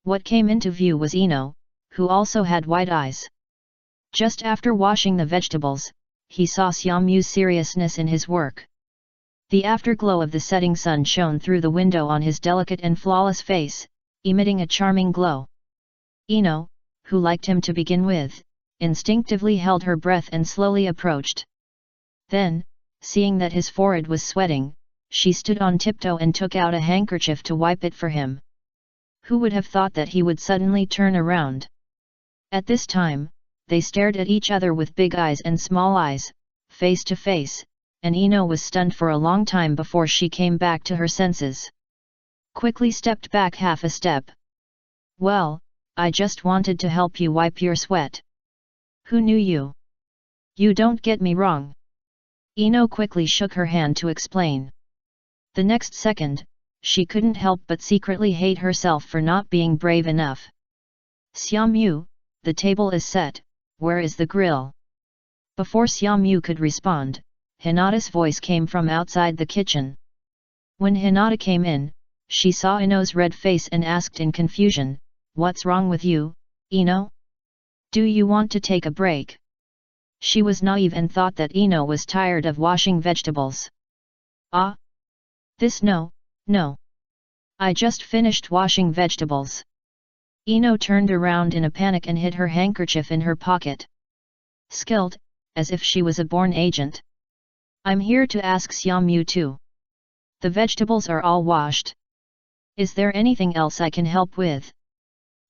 [SPEAKER 1] What came into view was Ino, who also had white eyes. Just after washing the vegetables, he saw Xiaomu's seriousness in his work. The afterglow of the setting sun shone through the window on his delicate and flawless face, emitting a charming glow. Ino, who liked him to begin with, instinctively held her breath and slowly approached. Then, seeing that his forehead was sweating, she stood on tiptoe and took out a handkerchief to wipe it for him. Who would have thought that he would suddenly turn around? At this time, they stared at each other with big eyes and small eyes, face to face, and Ino was stunned for a long time before she came back to her senses. Quickly stepped back half a step. "Well, I just wanted to help you wipe your sweat. Who knew you? You don't get me wrong." Ino quickly shook her hand to explain. The next second, she couldn't help but secretly hate herself for not being brave enough. "Xiaomu, the table is set, where is the grill?" Before Xiaomu could respond, Hinata's voice came from outside the kitchen. When Hinata came in, she saw Ino's red face and asked in confusion, "What's wrong with you, Ino? Do you want to take a break?" She was naive and thought that Ino was tired of washing vegetables. "Ah? This no. I just finished washing vegetables." Ino turned around in a panic and hid her handkerchief in her pocket. Skilled, as if she was a born agent. "I'm here to ask Xiaomu too. The vegetables are all washed. Is there anything else I can help with?"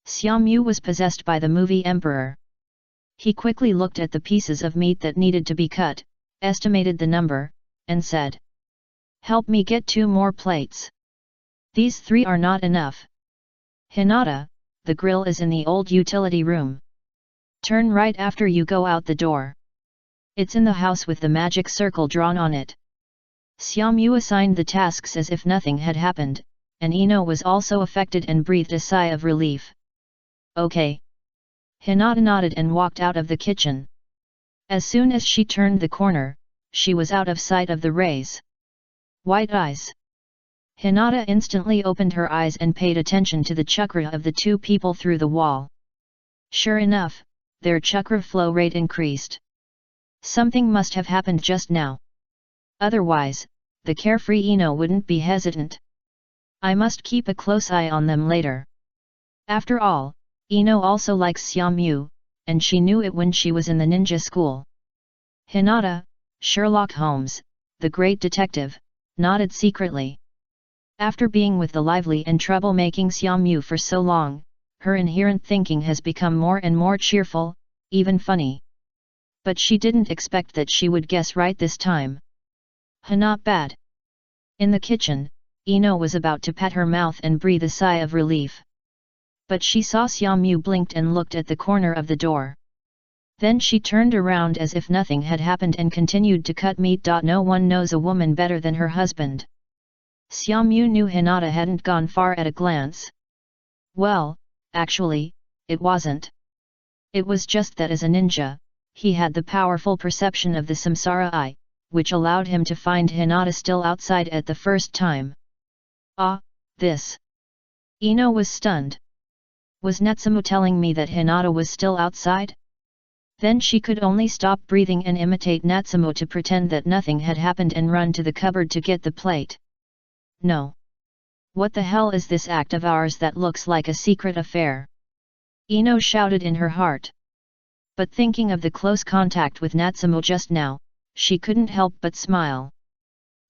[SPEAKER 1] Xiaomu was possessed by the movie Emperor. He quickly looked at the pieces of meat that needed to be cut, estimated the number, and said, "Help me get 2 more plates. These 3 are not enough." "Hinata, the grill is in the old utility room. Turn right after you go out the door. It's in the house with the magic circle drawn on it." Xiaomu assigned the tasks as if nothing had happened, and Ino was also affected and breathed a sigh of relief. "Okay." Hinata nodded and walked out of the kitchen. As soon as she turned the corner, she was out of sight of the rays. White eyes. Hinata instantly opened her eyes and paid attention to the chakra of the 2 people through the wall. Sure enough, their chakra flow rate increased. Something must have happened just now. Otherwise, the carefree Ino wouldn't be hesitant. I must keep a close eye on them later. After all, Ino also likes Xiaomu, and she knew it when she was in the ninja school. Hinata, Sherlock Holmes, the great detective, nodded secretly. After being with the lively and troublemaking Xiaomu for so long, her inherent thinking has become more and more cheerful, even funny. But she didn't expect that she would guess right this time. Not bad. In the kitchen, Ino was about to pat her mouth and breathe a sigh of relief. But she saw Xiaomu blinked and looked at the corner of the door. Then she turned around as if nothing had happened and continued to cut meat. No one knows a woman better than her husband. Xiaomu knew Hinata hadn't gone far at a glance. Well, actually, it wasn't. It was just that as a ninja, he had the powerful perception of the Samsara Eye, which allowed him to find Hinata still outside at the first time. Ah, this! Ino was stunned. Was Natsumu telling me that Hinata was still outside? Then she could only stop breathing and imitate Natsumu to pretend that nothing had happened and run to the cupboard to get the plate. No. What the hell is this act of ours that looks like a secret affair? Ino shouted in her heart. But thinking of the close contact with Natsumu just now, she couldn't help but smile.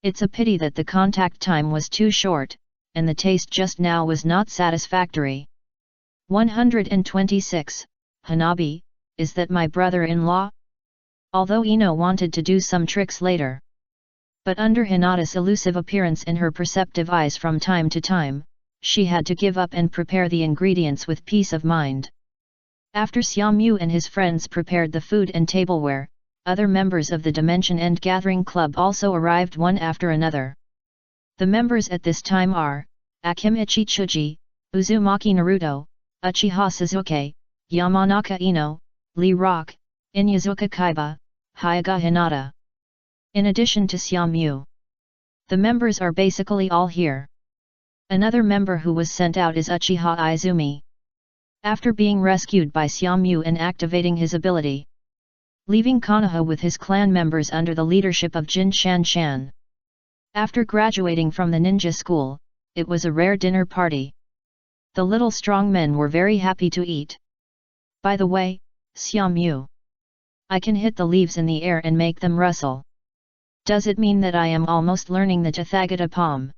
[SPEAKER 1] It's a pity that the contact time was too short, and the taste just now was not satisfactory. 126, Hanabi, is that my brother-in-law? Although Ino wanted to do some tricks later. But under Hinata's elusive appearance and her perceptive eyes from time to time, she had to give up and prepare the ingredients with peace of mind. After Xiaomu and his friends prepared the food and tableware, other members of the Dimension End Gathering Club also arrived one after another. The members at this time are Akimichi Chuji, Uzumaki Naruto, Uchiha Sasuke, Yamanaka Ino, Lee Rock, Inyazuka Kaiba, Hyuga Hinata. In addition to Xiaomu, the members are basically all here. Another member who was sent out is Uchiha Izumi. After being rescued by Xiaomu and activating his ability, leaving Konoha with his clan members under the leadership of Jin Shan. After graduating from the ninja school, it was a rare dinner party. The little strong men were very happy to eat. By the way, Xiaomu, I can hit the leaves in the air and make them rustle. Does it mean that I am almost learning the Tathagata palm?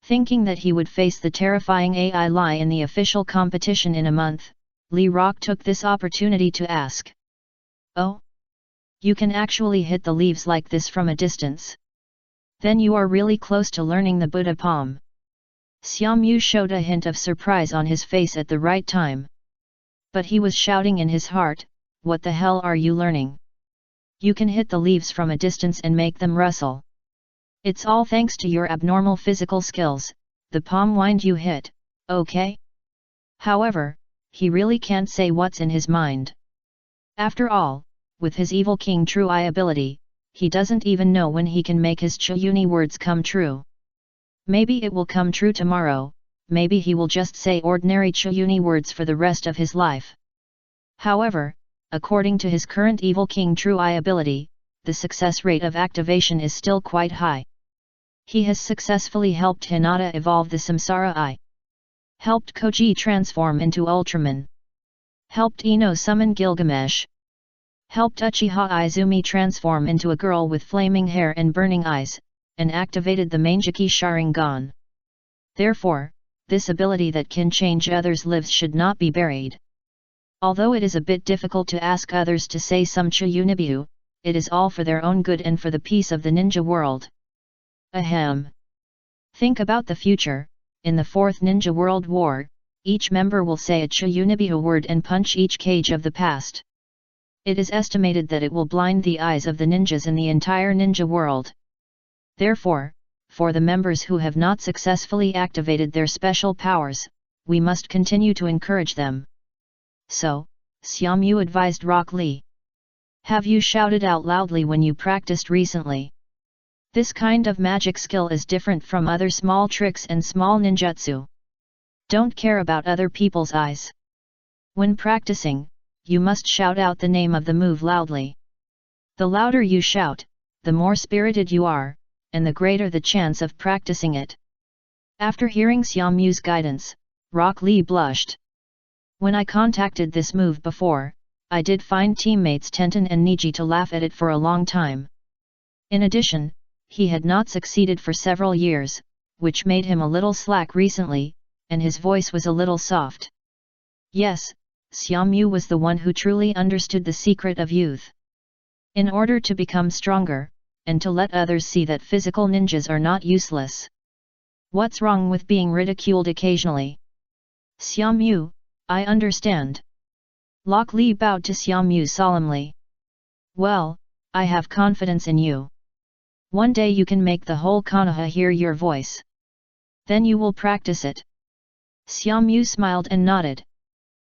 [SPEAKER 1] Thinking that he would face the terrifying AI Lai in the official competition in a month, Lee Rock took this opportunity to ask. Oh? You can actually hit the leaves like this from a distance? Then you are really close to learning the Buddha palm. Xiaomu showed a hint of surprise on his face at the right time. But he was shouting in his heart, what the hell are you learning? You can hit the leaves from a distance and make them rustle. It's all thanks to your abnormal physical skills, the palm wind you hit, okay? However, he really can't say what's in his mind. After all, with his evil King True Eye ability, he doesn't even know when he can make his Chiyuni words come true. Maybe it will come true tomorrow, maybe he will just say ordinary Chiyuni words for the rest of his life. However, according to his current evil King True Eye ability, the success rate of activation is still quite high. He has successfully helped Hinata evolve the Samsara Eye. Helped Koji transform into Ultraman. Helped Ino summon Gilgamesh. Helped Uchiha Izumi transform into a girl with flaming hair and burning eyes, and activated the Manjiki Sharingan. Therefore, this ability that can change others' lives should not be buried. Although it is a bit difficult to ask others to say some Chiyunibu, it is all for their own good and for the peace of the ninja world. Ahem. Think about the future. In the Fourth Ninja World War, each member will say a Chiyunibu word and punch each cage of the past. It is estimated that it will blind the eyes of the ninjas in the entire ninja world. Therefore, for the members who have not successfully activated their special powers, we must continue to encourage them. So, Xiaomu advised Rock Lee. Have you shouted out loudly when you practiced recently? This kind of magic skill is different from other small tricks and small ninjutsu. Don't care about other people's eyes. When practicing, you must shout out the name of the move loudly. The louder you shout, the more spirited you are, and the greater the chance of practicing it. After hearing Xiaomu's guidance, Rock Lee blushed. When I contacted this move before, I did find teammates Tenten and Niji to laugh at it for a long time. In addition, he had not succeeded for several years, which made him a little slack recently, and his voice was a little soft. Yes, Xiaomyu was the one who truly understood the secret of youth. In order to become stronger, and to let others see that physical ninjas are not useless. What's wrong with being ridiculed occasionally? Xiaomyu, I understand. Lok Li bowed to Xiaomyu solemnly. Well, I have confidence in you. One day you can make the whole Konoha hear your voice. Then you will practice it. Xiaomyu smiled and nodded.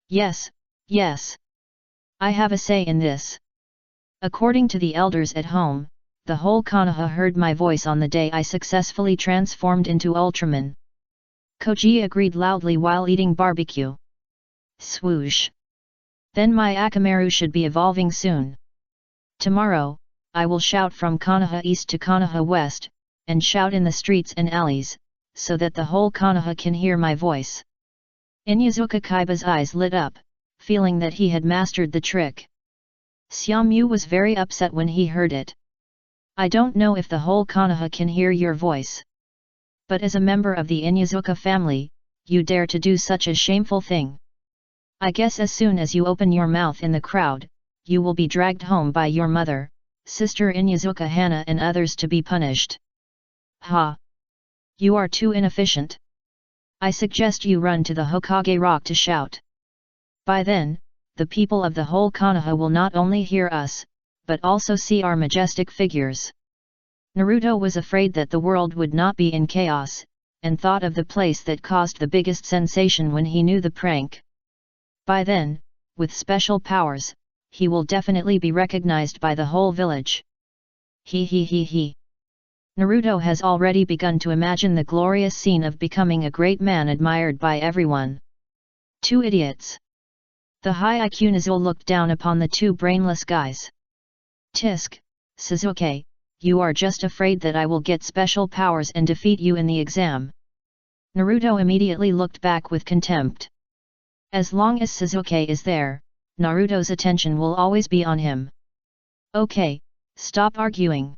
[SPEAKER 1] Yes, yes. I have a say in this. According to the elders at home, the whole Konoha heard my voice on the day I successfully transformed into Ultraman. Koji agreed loudly while eating barbecue. Swoosh. Then my Akamaru should be evolving soon. Tomorrow, I will shout from Konoha East to Konoha West, and shout in the streets and alleys, so that the whole Konoha can hear my voice. Inyazuka Kaiba's eyes lit up, feeling that he had mastered the trick. Xiaomyu was very upset when he heard it. I don't know if the whole Konoha can hear your voice. But as a member of the Inyazuka family, you dare to do such a shameful thing. I guess as soon as you open your mouth in the crowd, you will be dragged home by your mother, sister Inyazuka Hana and others to be punished. Ha! You are too inefficient. I suggest you run to the Hokage Rock to shout. By then, the people of the whole Konoha will not only hear us, but also see our majestic figures. Naruto was afraid that the world would not be in chaos, and thought of the place that caused the biggest sensation when he knew the prank. By then, with special powers, he will definitely be recognized by the whole village. He. Naruto has already begun to imagine the glorious scene of becoming a great man admired by everyone. Two idiots. The high IQ Nizel looked down upon the two brainless guys. Tisk, Sasuke, you are just afraid that I will get special powers and defeat you in the exam. Naruto immediately looked back with contempt. As long as Sasuke is there, Naruto's attention will always be on him. Okay, stop arguing.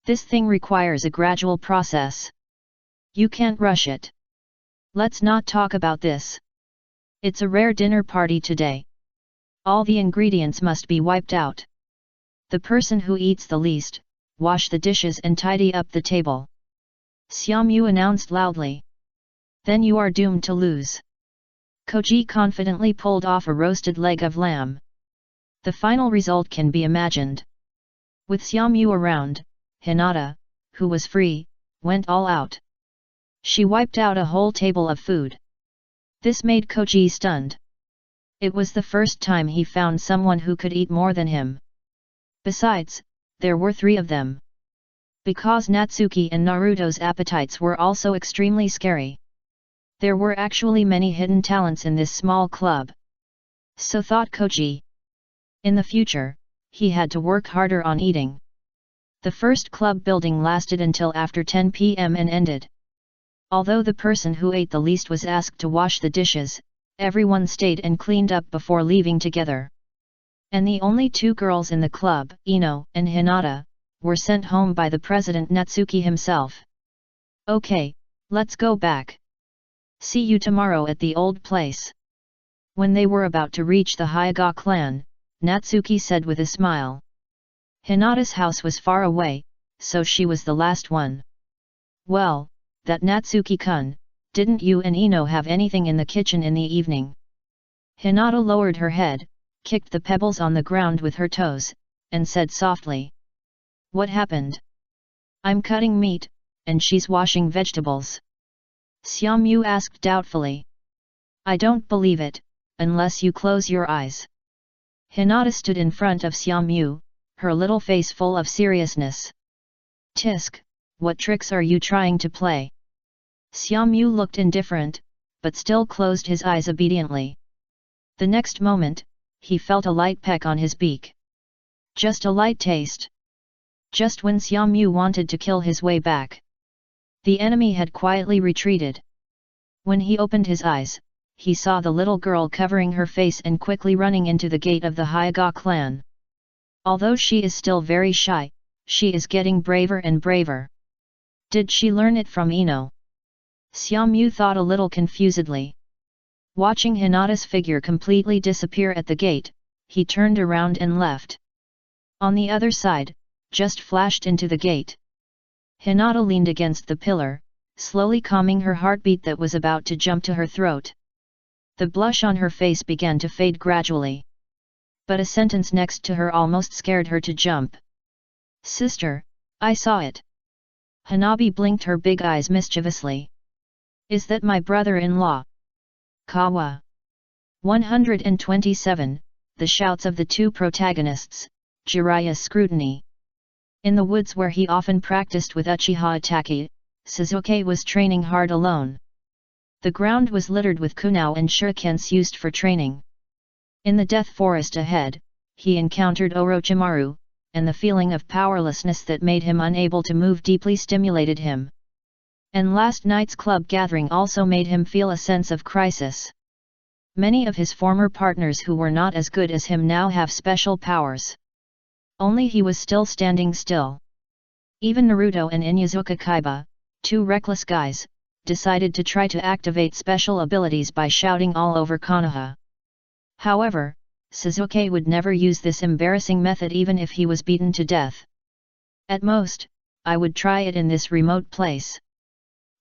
[SPEAKER 1] This thing requires a gradual process. You can't rush it. Let's not talk about this. It's a rare dinner party today. All the ingredients must be wiped out. The person who eats the least, wash the dishes and tidy up the table. Xiaomyu announced loudly. Then you are doomed to lose. Koji confidently pulled off a roasted leg of lamb. The final result can be imagined. With Xiaomyu around, Hinata, who was free, went all out. She wiped out a whole table of food. This made Koji stunned. It was the first time he found someone who could eat more than him. Besides, there were three of them. Because Natsuki and Naruto's appetites were also extremely scary. There were actually many hidden talents in this small club. So thought Koji. In the future, he had to work harder on eating. The first club building lasted until after 10 p.m. and ended. Although the person who ate the least was asked to wash the dishes, everyone stayed and cleaned up before leaving together. And the only two girls in the club, Ino and Hinata, were sent home by the president Natsuki himself. Okay, let's go back. See you tomorrow at the old place. When they were about to reach the Hyuga clan, Natsuki said with a smile. Hinata's house was far away, so she was the last one. Well, that Natsuki-kun, didn't you and Ino have anything in the kitchen in the evening? Hinata lowered her head, kicked the pebbles on the ground with her toes, and said softly. What happened? I'm cutting meat, and she's washing vegetables. Xiaomyu asked doubtfully. I don't believe it, unless you close your eyes. Hinata stood in front of Xiaomyu, her little face full of seriousness. Tisk, what tricks are you trying to play? Xiaomyu looked indifferent, but still closed his eyes obediently. The next moment, he felt a light peck on his beak. Just a light taste. Just when Xiaomyu wanted to kill his way back. The enemy had quietly retreated. When he opened his eyes, he saw the little girl covering her face and quickly running into the gate of the Hyuga clan. Although she is still very shy, she is getting braver and braver. Did she learn it from Ino? Xiaomyu thought a little confusedly. Watching Hinata's figure completely disappear at the gate, he turned around and left. On the other side, just flashed into the gate. Hinata leaned against the pillar, slowly calming her heartbeat that was about to jump to her throat. The blush on her face began to fade gradually. But a sentence next to her almost scared her to jump. "Sister, I saw it." Hanabi blinked her big eyes mischievously. "Is that my brother-in-law?" Kawa. 127, the shouts of the two protagonists, Jiraiya's scrutiny. In the woods where he often practiced with Uchiha Itachi, Sasuke was training hard alone. The ground was littered with kunao and shurikens used for training. In the death forest ahead, he encountered Orochimaru, and the feeling of powerlessness that made him unable to move deeply stimulated him. And last night's club gathering also made him feel a sense of crisis. Many of his former partners who were not as good as him now have special powers. Only he was still standing still. Even Naruto and Inuzuka Kaiba, two reckless guys, decided to try to activate special abilities by shouting all over Konoha. However, Sasuke would never use this embarrassing method even if he was beaten to death. "At most, I would try it in this remote place."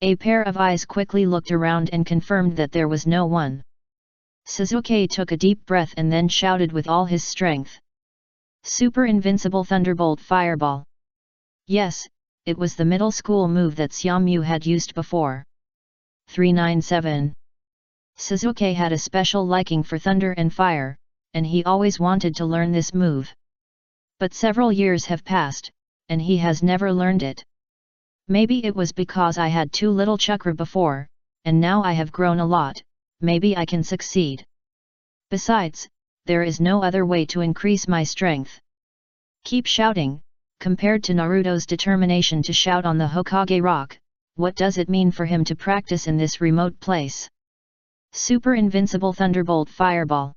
[SPEAKER 1] A pair of eyes quickly looked around and confirmed that there was no one. Sasuke took a deep breath and then shouted with all his strength. "Super Invincible Thunderbolt Fireball!" Yes, it was the middle school move that Xiaomyu had used before. 397. Sasuke had a special liking for thunder and fire, and he always wanted to learn this move. But several years have passed, and he has never learned it. Maybe it was because I had too little chakra before, and now I have grown a lot, maybe I can succeed. Besides, there is no other way to increase my strength. Keep shouting. Compared to Naruto's determination to shout on the Hokage Rock, what does it mean for him to practice in this remote place? Super Invincible Thunderbolt Fireball.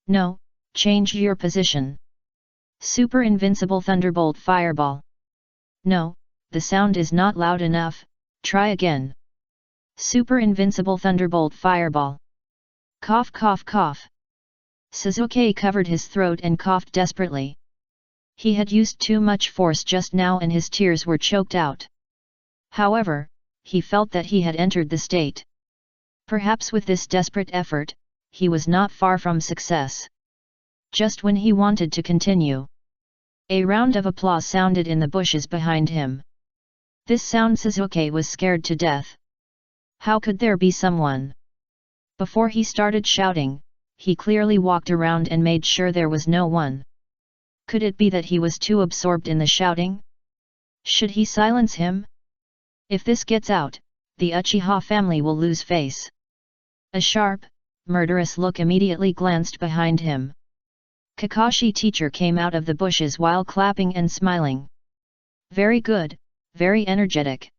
[SPEAKER 1] No, change your position. Super Invincible Thunderbolt Fireball. No, the sound is not loud enough, try again. Super Invincible Thunderbolt Fireball. Cough cough cough. Sasuke covered his throat and coughed desperately. He had used too much force just now and his tears were choked out. However, he felt that he had entered the state. Perhaps with this desperate effort, he was not far from success. Just when he wanted to continue, a round of applause sounded in the bushes behind him. This sound Sasuke was scared to death. How could there be someone? Before he started shouting, he clearly walked around and made sure there was no one. Could it be that he was too absorbed in the shouting? Should he silence him? If this gets out, the Uchiha family will lose face. A sharp, murderous look immediately glanced behind him. Kakashi teacher came out of the bushes while clapping and smiling. Very good, very energetic.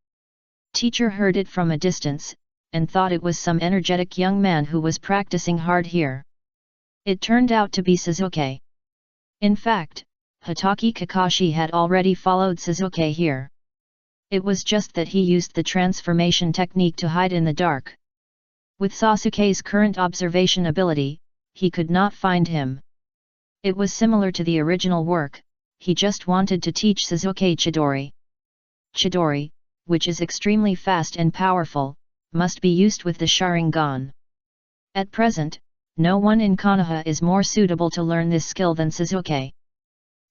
[SPEAKER 1] Teacher heard it from a distance, and thought it was some energetic young man who was practicing hard here. It turned out to be Sasuke. In fact, Hatake Kakashi had already followed Sasuke here. It was just that he used the transformation technique to hide in the dark. With Sasuke's current observation ability, he could not find him. It was similar to the original work, he just wanted to teach Sasuke Chidori. Chidori, which is extremely fast and powerful, must be used with the Sharingan. At present, no one in Konoha is more suitable to learn this skill than Sasuke.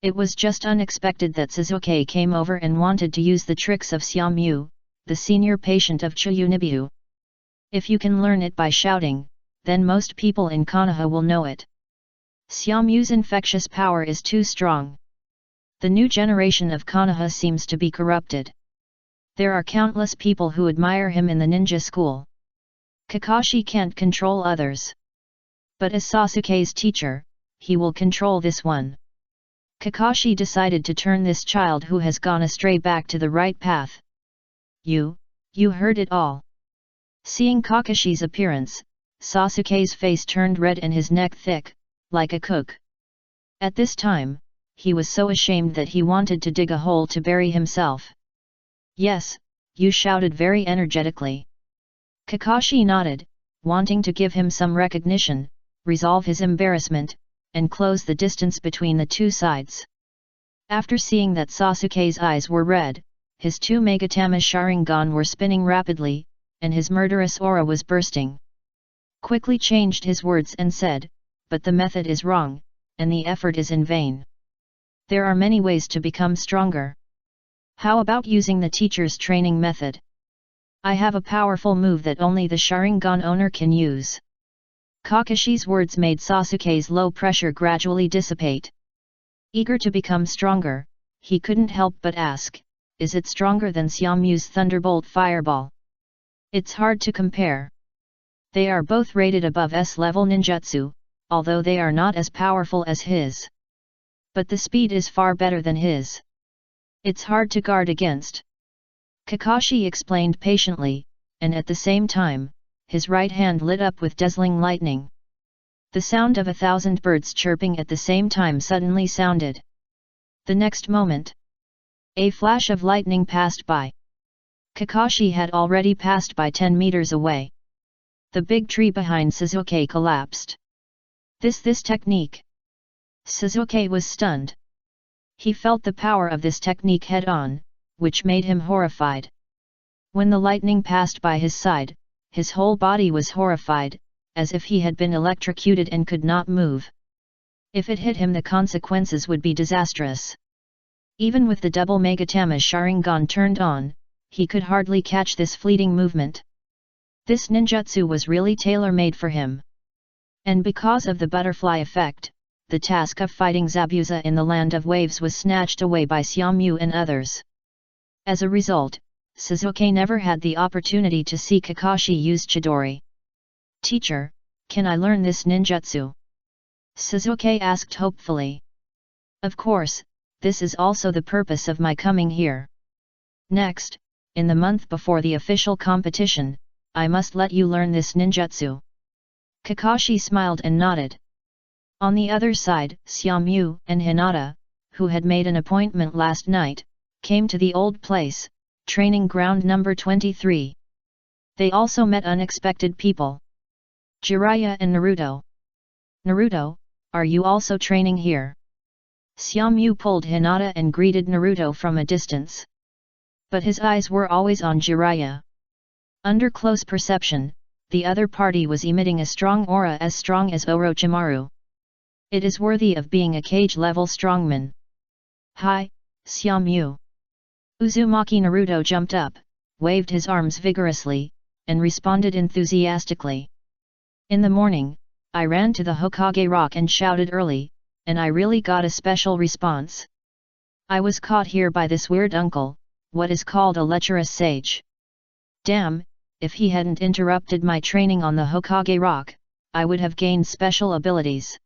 [SPEAKER 1] It was just unexpected that Sasuke came over and wanted to use the tricks of Xiaomyu, the senior patient of Chiyunibu. If you can learn it by shouting, then most people in Konoha will know it. Xiaomyu's infectious power is too strong. The new generation of Konoha seems to be corrupted. There are countless people who admire him in the ninja school. Kakashi can't control others. But as Sasuke's teacher, he will control this one. Kakashi decided to turn this child who has gone astray back to the right path. You heard it all. Seeing Kakashi's appearance, Sasuke's face turned red and his neck thick, like a cook. At this time, he was so ashamed that he wanted to dig a hole to bury himself. Yes, you shouted very energetically. Kakashi nodded, wanting to give him some recognition, resolve his embarrassment, and close the distance between the two sides. After seeing that Sasuke's eyes were red, his two Megatama Sharingan were spinning rapidly, and his murderous aura was bursting. Quickly changed his words and said, "But the method is wrong, and the effort is in vain. There are many ways to become stronger. How about using the teacher's training method? I have a powerful move that only the Sharingan owner can use." Kakashi's words made Sasuke's low pressure gradually dissipate. Eager to become stronger, he couldn't help but ask, "Is it stronger than Xiaomu's Thunderbolt Fireball?" It's hard to compare. They are both rated above S-level ninjutsu, although they are not as powerful as his. But the speed is far better than his. It's hard to guard against. Kakashi explained patiently, and at the same time, his right hand lit up with dazzling lightning. The sound of 1,000 birds chirping at the same time suddenly sounded. The next moment, a flash of lightning passed by. Kakashi had already passed by 10 meters away. The big tree behind Sasuke collapsed. This technique. Sasuke was stunned. He felt the power of this technique head-on, which made him horrified. When the lightning passed by his side, his whole body was horrified, as if he had been electrocuted and could not move. If it hit him, the consequences would be disastrous. Even with the double Megatama Sharingan turned on, he could hardly catch this fleeting movement. This ninjutsu was really tailor-made for him. And because of the butterfly effect, the task of fighting Zabuza in the Land of Waves was snatched away by Xiaomu and others. As a result, Sasuke never had the opportunity to see Kakashi use Chidori. "Teacher, can I learn this ninjutsu?" Sasuke asked hopefully. "Of course, this is also the purpose of my coming here. Next, in the month before the official competition, I must let you learn this ninjutsu." Kakashi smiled and nodded. On the other side, Xiaomu and Hinata, who had made an appointment last night, came to the old place, training ground number 23. They also met unexpected people. Jiraiya and Naruto. "Naruto, are you also training here?" Xiaomu pulled Hinata and greeted Naruto from a distance. But his eyes were always on Jiraiya. Under close perception, the other party was emitting a strong aura as strong as Orochimaru. It is worthy of being a cage-level strongman. "Hi, Xiaomu." Uzumaki Naruto jumped up, waved his arms vigorously, and responded enthusiastically. "In the morning, I ran to the Hokage Rock and shouted early, and I really got a special response. I was caught here by this weird uncle, what is called a lecherous sage. Damn, if he hadn't interrupted my training on the Hokage Rock, I would have gained special abilities."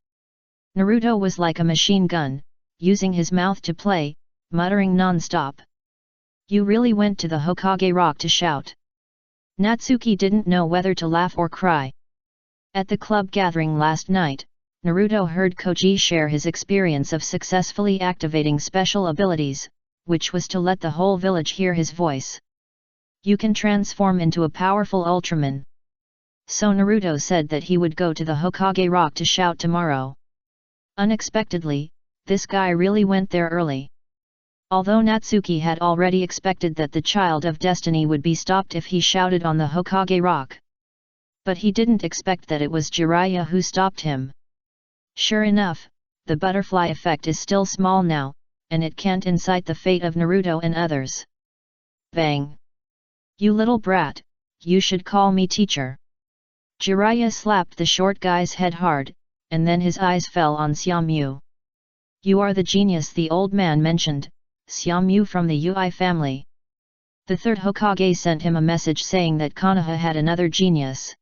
[SPEAKER 1] Naruto was like a machine gun, using his mouth to play, muttering non-stop. "You really went to the Hokage Rock to shout?" Natsuki didn't know whether to laugh or cry. At the club gathering last night, Naruto heard Koji share his experience of successfully activating special abilities, which was to let the whole village hear his voice. "You can transform into a powerful Ultraman." So Naruto said that he would go to the Hokage Rock to shout tomorrow. Unexpectedly, this guy really went there early. Although Natsuki had already expected that the Child of Destiny would be stopped if he shouted on the Hokage Rock. But he didn't expect that it was Jiraiya who stopped him. Sure enough, the butterfly effect is still small now, and it can't incite the fate of Naruto and others. Bang! "You little brat, you should call me teacher." Jiraiya slapped the short guy's head hard, and then his eyes fell on Xiaomu. "You are the genius the old man mentioned, Xiaomu from the Ui family." The third Hokage sent him a message saying that Konoha had another genius.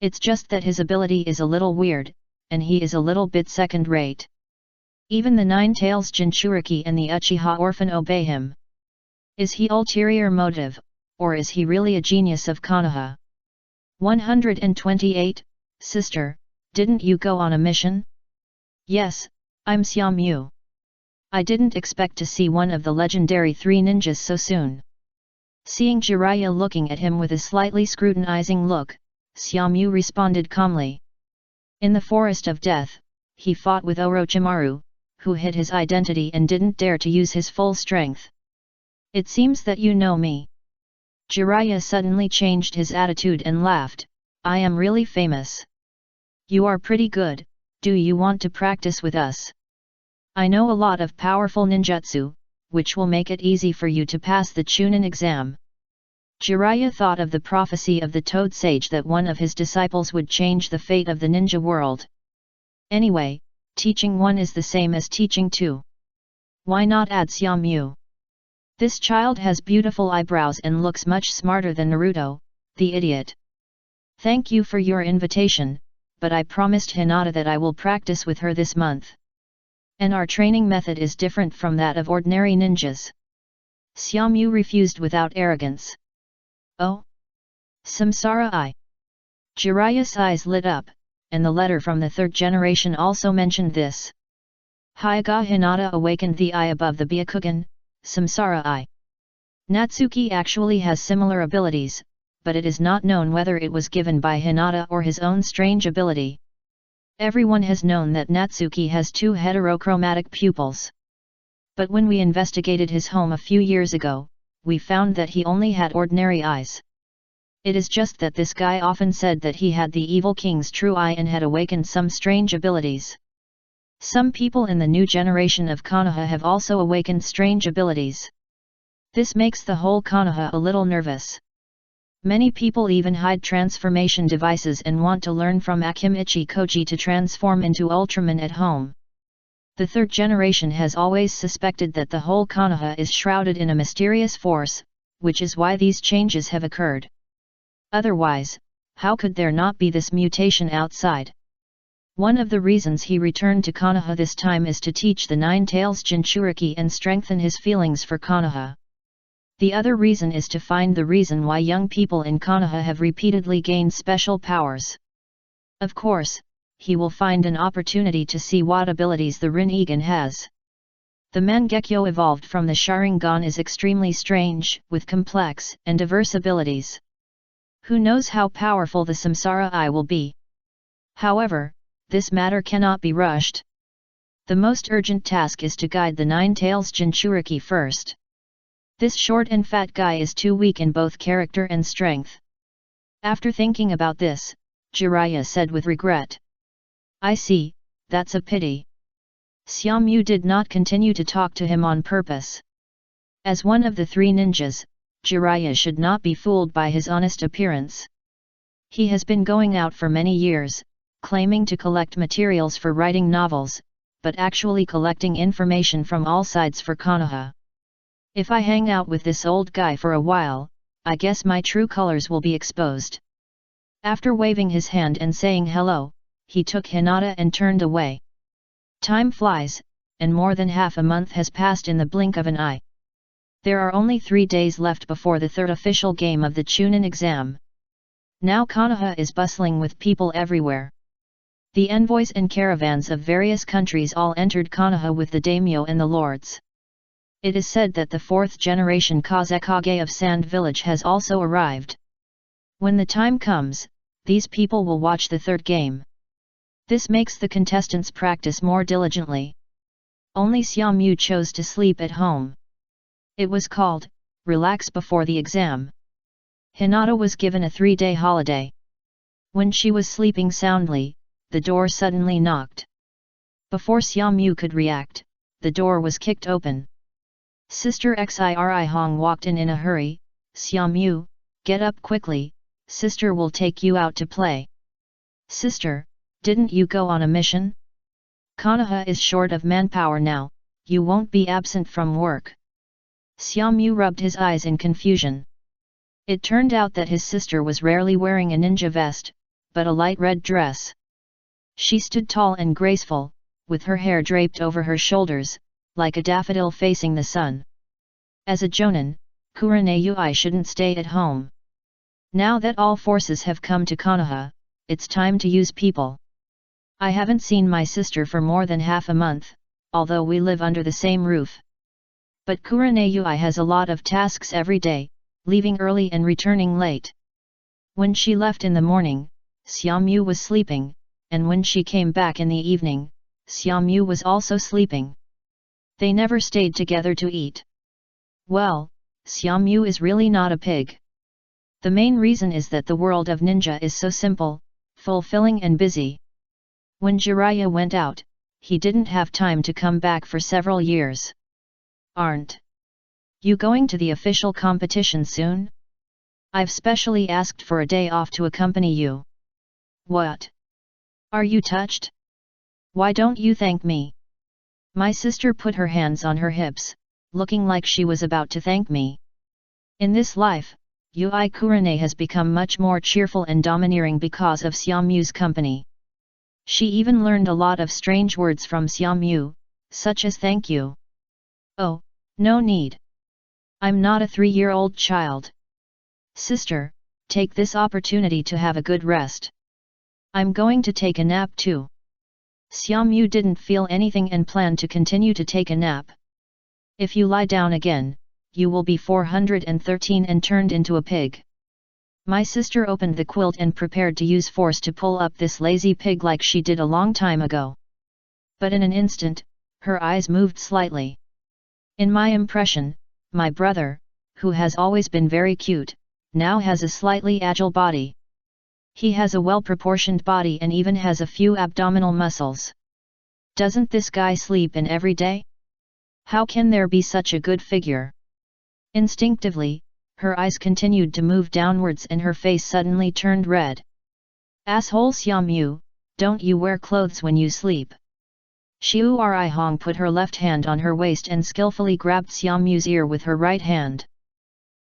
[SPEAKER 1] It's just that his ability is a little weird, and he is a little bit second-rate. Even the Nine-Tails Jinchuriki and the Uchiha orphan obey him. Is he ulterior motive, or is he really a genius of Konoha? 128, Sister, didn't you go on a mission? Yes, I'm Xiaomu. I didn't expect to see one of the legendary 3 ninjas so soon. Seeing Jiraiya looking at him with a slightly scrutinizing look, Xiaomyu responded calmly. In the Forest of Death, he fought with Orochimaru, who hid his identity and didn't dare to use his full strength. It seems that you know me. Jiraiya suddenly changed his attitude and laughed. I am really famous. You are pretty good, do you want to practice with us? I know a lot of powerful ninjutsu, which will make it easy for you to pass the Chunin exam. Jiraiya thought of the prophecy of the Toad Sage that one of his disciples would change the fate of the ninja world. Anyway, teaching one is the same as teaching two. Why not add Xiaomyu? This child has beautiful eyebrows and looks much smarter than Naruto, the idiot. Thank you for your invitation, but I promised Hinata that I will practice with her this month. And our training method is different from that of ordinary ninjas. Xiaomyu refused without arrogance. Oh? Samsara Eye. Jiraiya's eyes lit up, and the letter from the third generation also mentioned this. Hyuga Hinata awakened the eye above the Byakugan, Samsara Eye. Natsuki actually has similar abilities, but it is not known whether it was given by Hinata or his own strange ability. Everyone has known that Natsuki has two heterochromatic pupils. But when we investigated his home a few years ago, we found that he only had ordinary eyes. It is just that this guy often said that he had the evil king's true eye and had awakened some strange abilities. Some people in the new generation of Konoha have also awakened strange abilities. This makes the whole Konoha a little nervous. Many people even hide transformation devices and want to learn from Akimichi Koji to transform into Ultraman at home. The third generation has always suspected that the whole Konoha is shrouded in a mysterious force, which is why these changes have occurred. Otherwise, how could there not be this mutation outside? One of the reasons he returned to Konoha this time is to teach the Nine Tails Jinchuriki and strengthen his feelings for Konoha. The other reason is to find the reason why young people in Konoha have repeatedly gained special powers. Of course, he will find an opportunity to see what abilities the Rinnegan has. The Mangekyo evolved from the Sharingan is extremely strange, with complex and diverse abilities. Who knows how powerful the Samsara Eye will be? However, this matter cannot be rushed. The most urgent task is to guide the Nine Tails Jinchuriki first. This short and fat guy is too weak in both character and strength. After thinking about this, Jiraiya said with regret. I see, that's a pity. Xiaomyu did not continue to talk to him on purpose. As one of the three ninjas, Jiraiya should not be fooled by his honest appearance. He has been going out for many years, claiming to collect materials for writing novels, but actually collecting information from all sides for Konoha. If I hang out with this old guy for a while, I guess my true colors will be exposed. After waving his hand and saying hello, he took Hinata and turned away. Time flies, and more than half a month has passed in the blink of an eye. There are only 3 days left before the third official game of the Chunin exam. Now Konoha is bustling with people everywhere. The envoys and caravans of various countries all entered Konoha with the daimyo and the lords. It is said that the 4th generation Kazekage of Sand Village has also arrived. When the time comes, these people will watch the third game. This makes the contestants practice more diligently. Only Xiaomyu chose to sleep at home. It was called, relax before the exam. Hinata was given a 3-day holiday. When she was sleeping soundly, the door suddenly knocked. Before Xiaomyu could react, the door was kicked open. Sister Xiri Hong walked in a hurry. Xiaomyu, get up quickly, sister will take you out to play. Sister, didn't you go on a mission? Konoha is short of manpower now, you won't be absent from work. Xiaomyu rubbed his eyes in confusion. It turned out that his sister was rarely wearing a ninja vest, but a light red dress. She stood tall and graceful, with her hair draped over her shoulders, like a daffodil facing the sun. As a jonin, Kurenai shouldn't stay at home. Now that all forces have come to Konoha, it's time to use people. I haven't seen my sister for more than half a month, although we live under the same roof. But Kurenai has a lot of tasks every day, leaving early and returning late. When she left in the morning, Xiaomu was sleeping, and when she came back in the evening, Xiaomu was also sleeping. They never stayed together to eat. Well, Xiaomu is really not a pig. The main reason is that the world of ninja is so simple, fulfilling and busy. When Jiraiya went out, he didn't have time to come back for several years. Aren't you going to the official competition soon? I've specially asked for a day off to accompany you. What? Are you touched? Why don't you thank me? My sister put her hands on her hips, looking like she was about to thank me. In this life, Yui Kurane has become much more cheerful and domineering because of Xiaomu's company. She even learned a lot of strange words from Xiaomu, such as thank you. Oh, no need. I'm not a 3-year-old child. Sister, take this opportunity to have a good rest. I'm going to take a nap too. Xiaomu didn't feel anything and planned to continue to take a nap. If you lie down again, you will be 413 and turned into a pig. My sister opened the quilt and prepared to use force to pull up this lazy pig like she did a long time ago. But in an instant, her eyes moved slightly. In my impression, my brother, who has always been very cute, now has a slightly agile body. He has a well-proportioned body and even has a few abdominal muscles. Doesn't this guy sleep in every day? How can there be such a good figure? Instinctively, her eyes continued to move downwards and her face suddenly turned red. Asshole Xiaomu, don't you wear clothes when you sleep? Xiu'Ri Hong put her left hand on her waist and skillfully grabbed Xiaomu's ear with her right hand.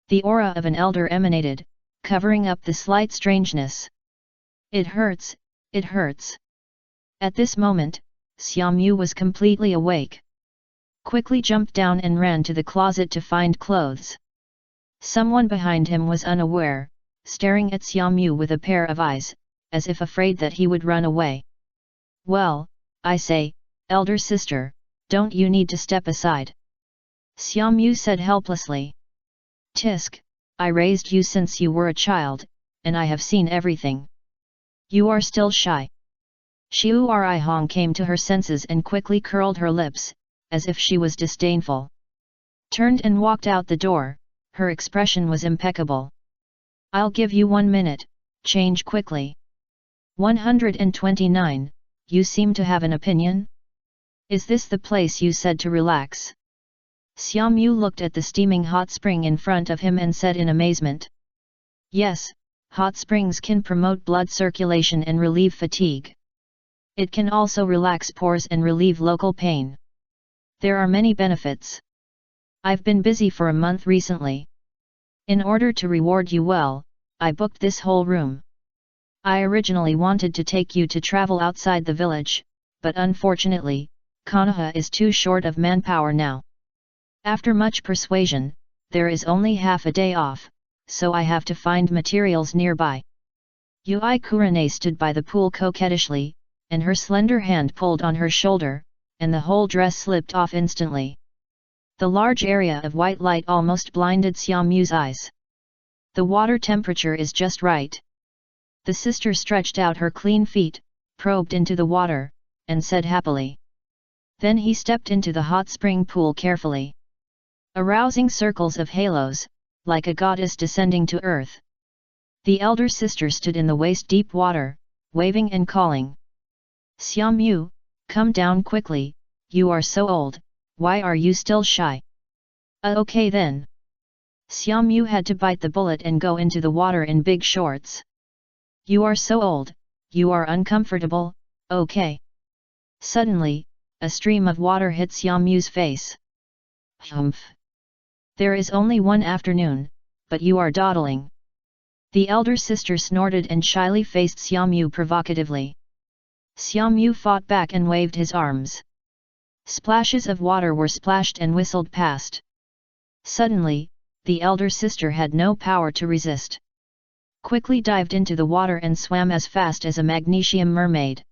[SPEAKER 1] The aura of an elder emanated, covering up the slight strangeness. It hurts, it hurts. At this moment, Xiaomu was completely awake. Quickly jumped down and ran to the closet to find clothes. Someone behind him was unaware, staring at Xiaomu with a pair of eyes, as if afraid that he would run away. Well, I say, elder sister, don't you need to step aside? Xiaomu said helplessly. Tisk, I raised you since you were a child, and I have seen everything. You are still shy. Xiu'Ri Hong came to her senses and quickly curled her lips, as if she was disdainful. Turned and walked out the door, her expression was impeccable. I'll give you 1 minute, change quickly. 129, you seem to have an opinion? Is this the place you said to relax? Xiaomu looked at the steaming hot spring in front of him and said in amazement. Yes, hot springs can promote blood circulation and relieve fatigue. It can also relax pores and relieve local pain. There are many benefits. I've been busy for a month recently. In order to reward you well, I booked this whole room. I originally wanted to take you to travel outside the village, but unfortunately, Konoha is too short of manpower now. After much persuasion, there is only half a day off, so I have to find materials nearby. Yui Kurane stood by the pool coquettishly, and her slender hand pulled on her shoulder, and the whole dress slipped off instantly. The large area of white light almost blinded Xiaomu's eyes. The water temperature is just right. The sister stretched out her clean feet, probed into the water, and said happily. Then he stepped into the hot spring pool carefully. Arousing circles of halos, like a goddess descending to earth. The elder sister stood in the waist-deep water, waving and calling. Xiaomu, come down quickly, you are so old, why are you still shy? Okay then. Xiaomu had to bite the bullet and go into the water in big shorts. You are so old, you are uncomfortable, okay. Suddenly, a stream of water hit Xiaomu's face. Humph. There is only one afternoon, but you are dawdling. The elder sister snorted and shyly faced Xiaomu provocatively. Xiaomu fought back and waved his arms. Splashes of water were splashed and whistled past. Suddenly, the elder sister had no power to resist. Quickly dived into the water and swam as fast as a magnesium mermaid.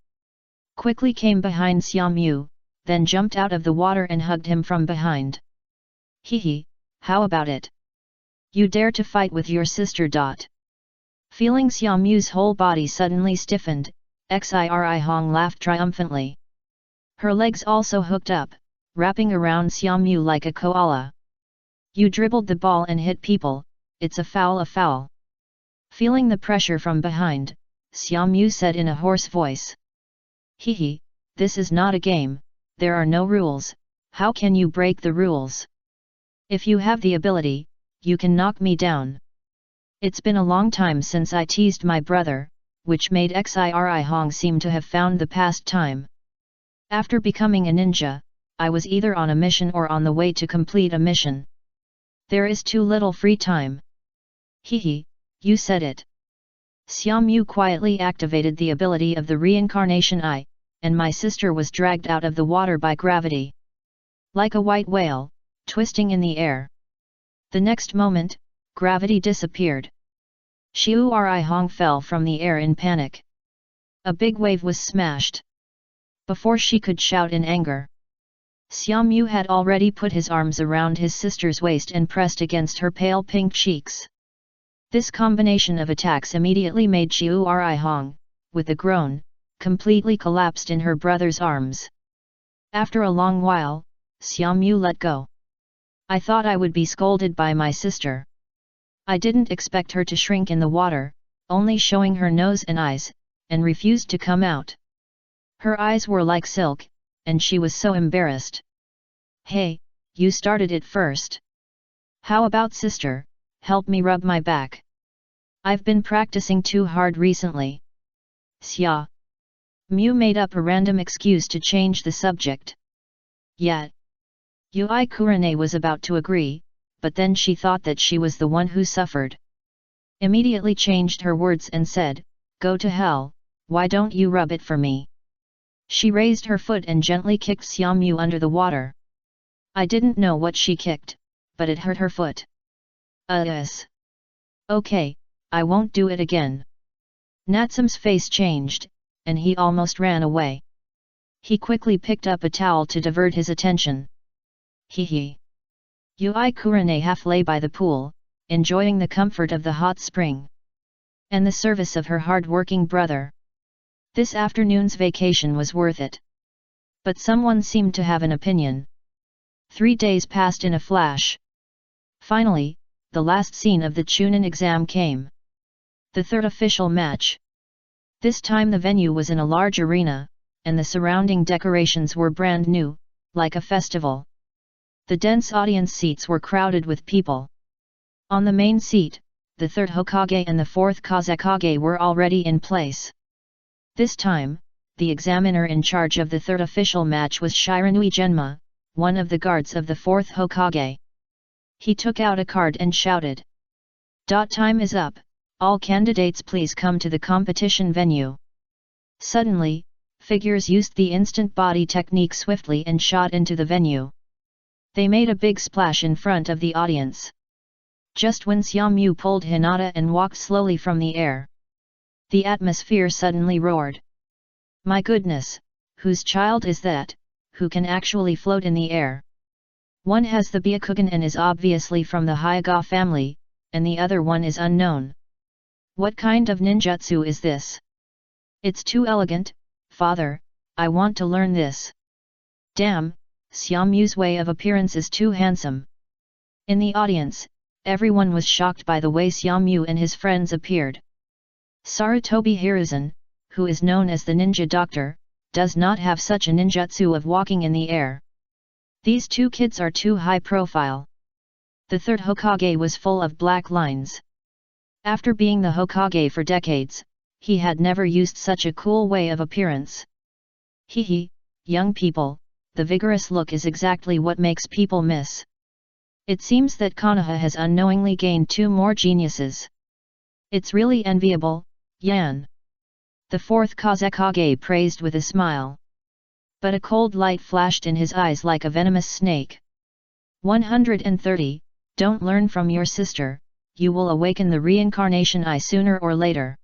[SPEAKER 1] Quickly came behind Xiaomu, then jumped out of the water and hugged him from behind. Hee hee, how about it? You dare to fight with your sister. Feeling Xiaomu's whole body suddenly stiffened, Xiri Hong laughed triumphantly. Her legs also hooked up, wrapping around Xiaomu like a koala. You dribbled the ball and hit people, it's a foul. Feeling the pressure from behind, Xiaomu said in a hoarse voice. Hehe, this is not a game, there are no rules, how can you break the rules? If you have the ability, you can knock me down. It's been a long time since I teased my brother, which made Xiri Hong seem to have found the past time. After becoming a ninja, I was either on a mission or on the way to complete a mission. There is too little free time. Hehe, you said it. Xiaomu quietly activated the ability of the reincarnation eye, and my sister was dragged out of the water by gravity. Like a white whale, twisting in the air. The next moment, gravity disappeared. Xiuri Hong fell from the air in panic. A big wave was smashed. Before she could shout in anger, Xiaomu had already put his arms around his sister's waist and pressed against her pale pink cheeks. This combination of attacks immediately made Xiuri Hong, with a groan, completely collapsed in her brother's arms. After a long while, Xiaomu let go. I thought I would be scolded by my sister. I didn't expect her to shrink in the water, only showing her nose and eyes, and refused to come out. Her eyes were like silk, and she was so embarrassed. Hey, you started it first. How about sister, help me rub my back. I've been practicing too hard recently. Xia. Mu made up a random excuse to change the subject. Yet. Yui Kurane was about to agree, but then she thought that she was the one who suffered. Immediately changed her words and said, go to hell, why don't you rub it for me? She raised her foot and gently kicked Xiaomu under the water. I didn't know what she kicked, but it hurt her foot. Yes. Okay, I won't do it again. Natsam's face changed, and he almost ran away. He quickly picked up a towel to divert his attention. Hehe. Yui Kurane half lay by the pool, enjoying the comfort of the hot spring. And the service of her hard-working brother. This afternoon's vacation was worth it. But someone seemed to have an opinion. 3 days passed in a flash. Finally, the last scene of the Chunin exam came. The third official match. This time the venue was in a large arena, and the surrounding decorations were brand new, like a festival. The dense audience seats were crowded with people. On the main seat, the third Hokage and the fourth Kazekage were already in place. This time, the examiner in charge of the third official match was Shiranui Genma, one of the guards of the fourth Hokage. He took out a card and shouted. Time is up, all candidates please come to the competition venue. Suddenly, figures used the instant body technique swiftly and shot into the venue. They made a big splash in front of the audience. Just when Xiaomu pulled Hinata and walked slowly from the air, the atmosphere suddenly roared. My goodness, whose child is that, who can actually float in the air? One has the Byakugan and is obviously from the Hyuga family, and the other one is unknown. What kind of ninjutsu is this? It's too elegant, father, I want to learn this. Damn, Xiaomu's way of appearance is too handsome. In the audience, everyone was shocked by the way Xiaomu and his friends appeared. Sarutobi Hiruzen, who is known as the ninja doctor, does not have such a ninjutsu of walking in the air. These two kids are too high profile. The third Hokage was full of black lines. After being the Hokage for decades, he had never used such a cool way of appearance. Hehe, young people, the vigorous look is exactly what makes people miss. It seems that Konoha has unknowingly gained 2 more geniuses. It's really enviable, Yan. The fourth Kazekage praised with a smile. But a cold light flashed in his eyes like a venomous snake. 130, don't learn from your sister, you will awaken the reincarnation eye sooner or later.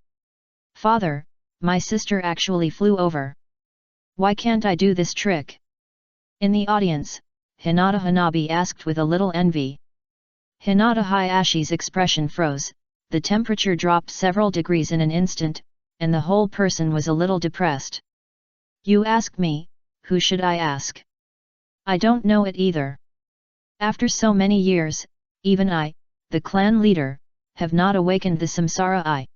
[SPEAKER 1] Father, my sister actually flew over. Why can't I do this trick? In the audience, Hinata Hanabi asked with a little envy. Hinata Hayashi's expression froze, the temperature dropped several degrees in an instant, and the whole person was a little depressed. You ask me, who should I ask? I don't know it either. After so many years, even I, the clan leader, have not awakened the Samsara Eye.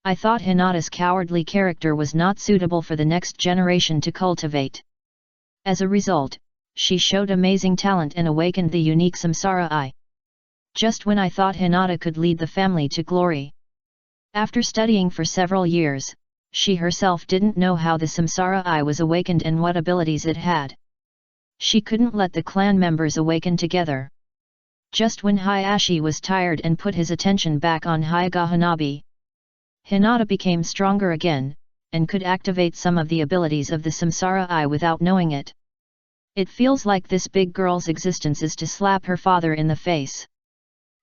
[SPEAKER 1] I thought Hinata's cowardly character was not suitable for the next generation to cultivate. As a result, she showed amazing talent and awakened the unique Samsara Eye. Just when I thought Hinata could lead the family to glory. After studying for several years, she herself didn't know how the Samsara Eye was awakened and what abilities it had. She couldn't let the clan members awaken together. Just when Hayashi was tired and put his attention back on Hyuga Hanabi, Hinata became stronger again, and could activate some of the abilities of the Samsara Eye without knowing it. It feels like this big girl's existence is to slap her father in the face.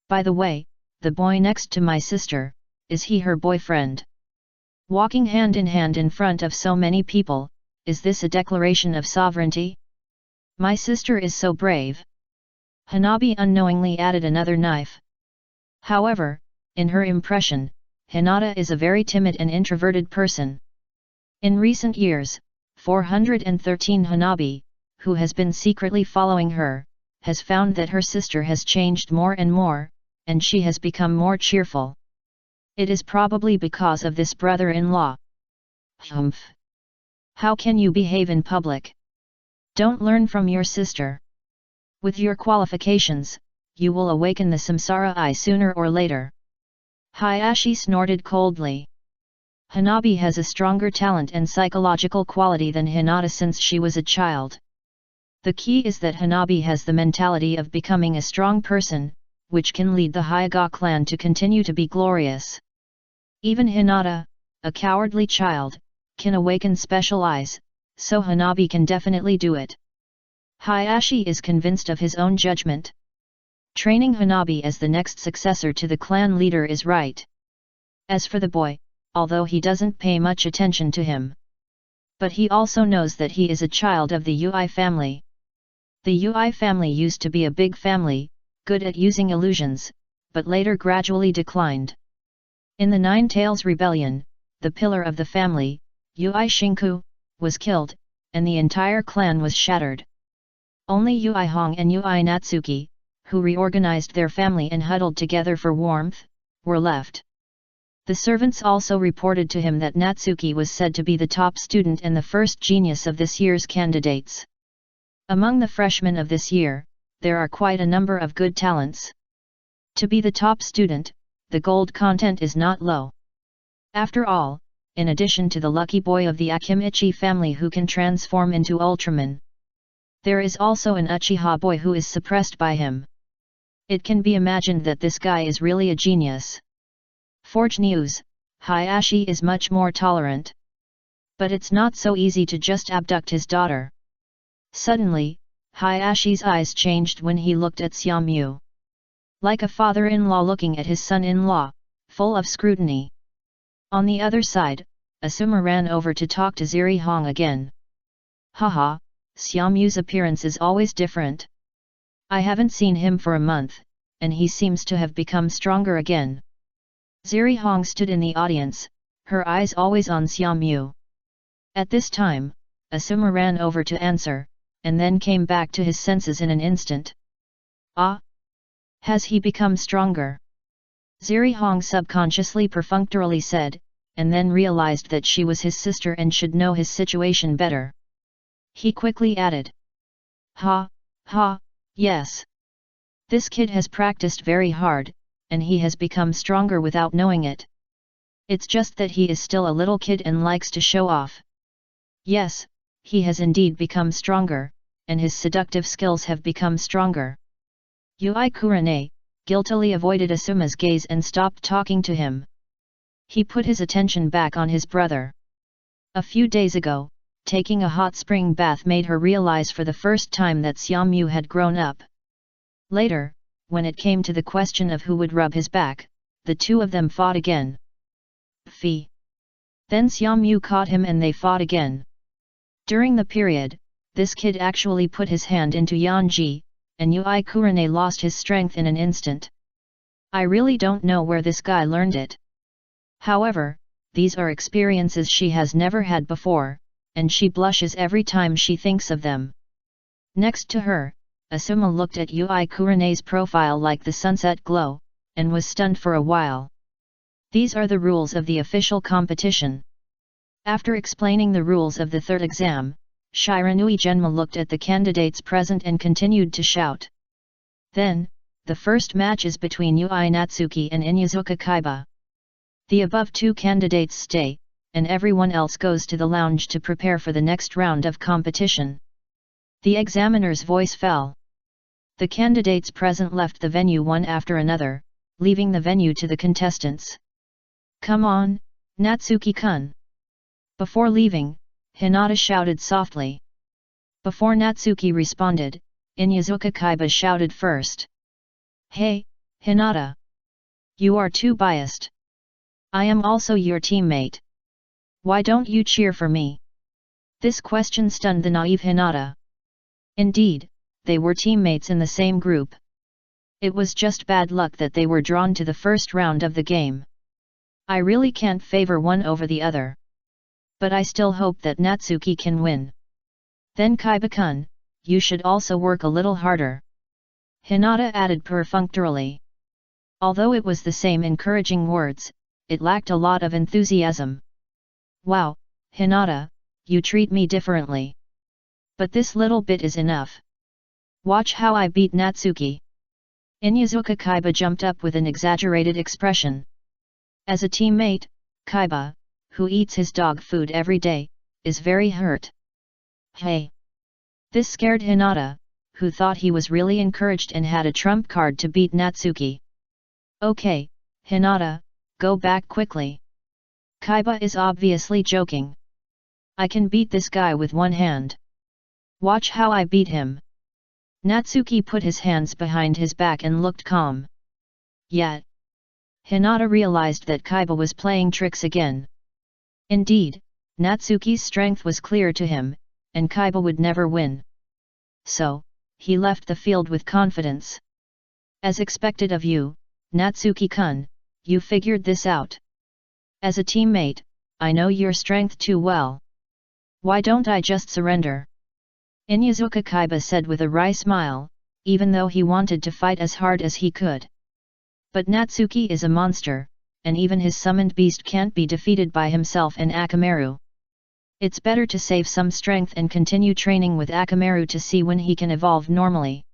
[SPEAKER 1] By the way, the boy next to my sister, is he her boyfriend? Walking hand in front of so many people, is this a declaration of sovereignty? My sister is so brave. Hanabi unknowingly added another knife. However, in her impression, Hinata is a very timid and introverted person. In recent years, 413 Hanabi, who has been secretly following her, has found that her sister has changed more and more, and she has become more cheerful. It is probably because of this brother-in-law. Humph! How can you behave in public? Don't learn from your sister. With your qualifications, you will awaken the Samsara Eye sooner or later. Hayashi snorted coldly. Hanabi has a stronger talent and psychological quality than Hinata since she was a child. The key is that Hanabi has the mentality of becoming a strong person, which can lead the Hyuga clan to continue to be glorious. Even Hinata, a cowardly child, can awaken special eyes, so Hanabi can definitely do it. Hayashi is convinced of his own judgment. Training Hanabi as the next successor to the clan leader is right. As for the boy, although he doesn't pay much attention to him, but he also knows that he is a child of the Ui family. The Ui family used to be a big family, good at using illusions, but later gradually declined. In the Nine Tails Rebellion, the pillar of the family, Ui Shinku, was killed, and the entire clan was shattered. Only Ui Hong and Ui Natsuki, who reorganized their family and huddled together for warmth, were left. The servants also reported to him that Natsuki was said to be the top student and the first genius of this year's candidates. Among the freshmen of this year, there are quite a number of good talents. To be the top student, the gold content is not low. After all, in addition to the lucky boy of the Akimichi family who can transform into Ultraman, there is also an Uchiha boy who is suppressed by him. It can be imagined that this guy is really a genius. Forge News, Hayashi is much more tolerant. But it's not so easy to just abduct his daughter. Suddenly, Hayashi's eyes changed when he looked at Xiaomyu. Like a father-in-law looking at his son-in-law, full of scrutiny. On the other side, Asuma ran over to talk to Ziri Hong again. Haha, Xiaomyu's appearance is always different. I haven't seen him for a month, and he seems to have become stronger again. Ziri Hong stood in the audience, her eyes always on Xiaomyu. At this time, Asuma ran over to answer, and then came back to his senses in an instant. Ah! Has he become stronger? Ziri Hong subconsciously perfunctorily said, and then realized that she was his sister and should know his situation better. He quickly added. Ha, yes. This kid has practiced very hard, and he has become stronger without knowing it. It's just that he is still a little kid and likes to show off. Yes, he has indeed become stronger, and his seductive skills have become stronger. Ui Kurane guiltily avoided Asuma's gaze and stopped talking to him. He put his attention back on his brother. A few days ago, taking a hot spring bath made her realize for the first time that Xiaomyu had grown up. Later, when it came to the question of who would rub his back, the two of them fought again. Fee. Then Xiaomyu caught him and they fought again. During the period, this kid actually put his hand into Yanji, and Yui Kurane lost his strength in an instant. I really don't know where this guy learned it. However, these are experiences she has never had before, and she blushes every time she thinks of them. Next to her, Asuma looked at Yui Kurane's profile like the sunset glow, and was stunned for a while. These are the rules of the official competition. After explaining the rules of the third exam, Shiranui Genma looked at the candidates present and continued to shout. Then, the first match is between Yui Natsuki and Inyazuka Kaiba. The above two candidates stay, and everyone else goes to the lounge to prepare for the next round of competition. The examiner's voice fell. The candidates present left the venue one after another, leaving the venue to the contestants. Come on, Natsuki-kun. Before leaving, Hinata shouted softly. Before Natsuki responded, Inyazuka Kaiba shouted first. Hey, Hinata! You are too biased. I am also your teammate. Why don't you cheer for me? This question stunned the naive Hinata. Indeed, they were teammates in the same group. It was just bad luck that they were drawn to the first round of the game. I really can't favor one over the other. But I still hope that Natsuki can win. Then Kaiba-kun, you should also work a little harder. Hinata added perfunctorily. Although it was the same encouraging words, it lacked a lot of enthusiasm. Wow, Hinata, you treat me differently. But this little bit is enough. Watch how I beat Natsuki. Inyazuka Kaiba jumped up with an exaggerated expression. As a teammate, Kaiba, who eats his dog food every day, is very hurt. Hey! This scared Hinata, who thought he was really encouraged and had a trump card to beat Natsuki. Okay, Hinata, go back quickly. Kaiba is obviously joking. I can beat this guy with one hand. Watch how I beat him. Natsuki put his hands behind his back and looked calm. Yet, Hinata realized that Kaiba was playing tricks again. Indeed, Natsuki's strength was clear to him, and Kaiba would never win. So, he left the field with confidence. As expected of you, Natsuki-kun, you figured this out. As a teammate, I know your strength too well. Why don't I just surrender? Inyazuka Kaiba said with a wry smile, even though he wanted to fight as hard as he could. But Natsuki is a monster, and even his summoned beast can't be defeated by himself and Akamaru. It's better to save some strength and continue training with Akamaru to see when he can evolve normally.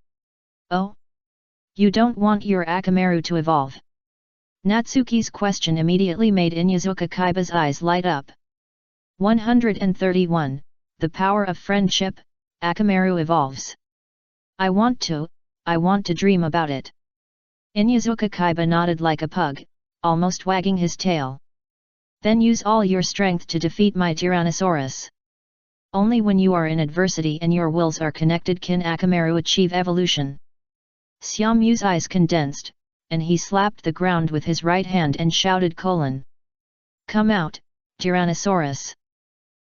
[SPEAKER 1] Oh? You don't want your Akamaru to evolve? Natsuki's question immediately made Inyazuka Kaiba's eyes light up. 131, The Power of Friendship, Akamaru evolves. I want to dream about it. Inyazuka Kaiba nodded like a pug, almost wagging his tail. Then use all your strength to defeat my Tyrannosaurus. Only when you are in adversity and your wills are connected can Akamaru achieve evolution. Xiaomu's eyes condensed, and he slapped the ground with his right hand and shouted: Come out, Tyrannosaurus!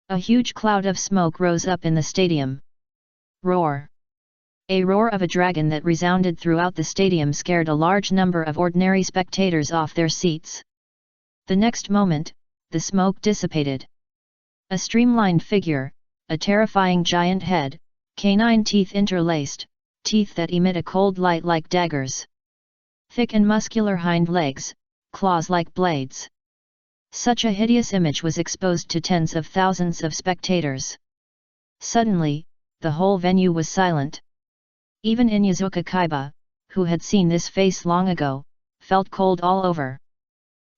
[SPEAKER 1] A huge cloud of smoke rose up in the stadium. Roar! A roar of a dragon that resounded throughout the stadium scared a large number of ordinary spectators off their seats. The next moment, the smoke dissipated. A streamlined figure, a terrifying giant head, canine teeth interlaced, teeth that emit a cold light like daggers. Thick and muscular hind legs, claws like blades. Such a hideous image was exposed to tens of thousands of spectators. Suddenly, the whole venue was silent. Even Inyazuka Kaiba, who had seen this face long ago, felt cold all over.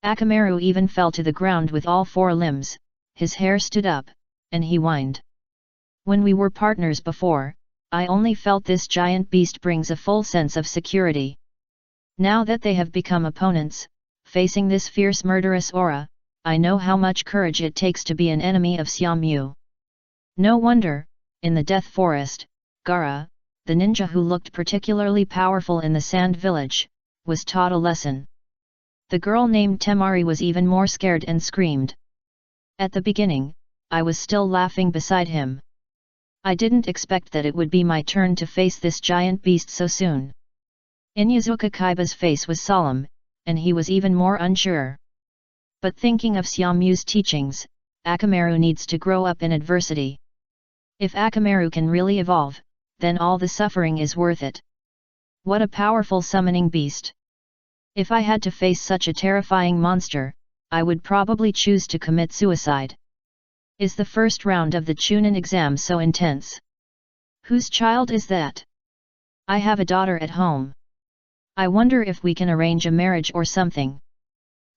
[SPEAKER 1] Akamaru even fell to the ground with all four limbs, his hair stood up, and he whined. When we were partners before, I only felt this giant beast brings a full sense of security. Now that they have become opponents, facing this fierce murderous aura, I know how much courage it takes to be an enemy of Xiaomu. No wonder, in the Death Forest, Gaara, the ninja who looked particularly powerful in the Sand Village, was taught a lesson. The girl named Temari was even more scared and screamed. At the beginning, I was still laughing beside him. I didn't expect that it would be my turn to face this giant beast so soon. Inyazuka Kaiba's face was solemn, and he was even more unsure. But thinking of Xiaomyu's teachings, Akamaru needs to grow up in adversity. If Akamaru can really evolve, then all the suffering is worth it. What a powerful summoning beast! If I had to face such a terrifying monster, I would probably choose to commit suicide. Is the first round of the Chunin exam so intense? Whose child is that? I have a daughter at home. I wonder if we can arrange a marriage or something.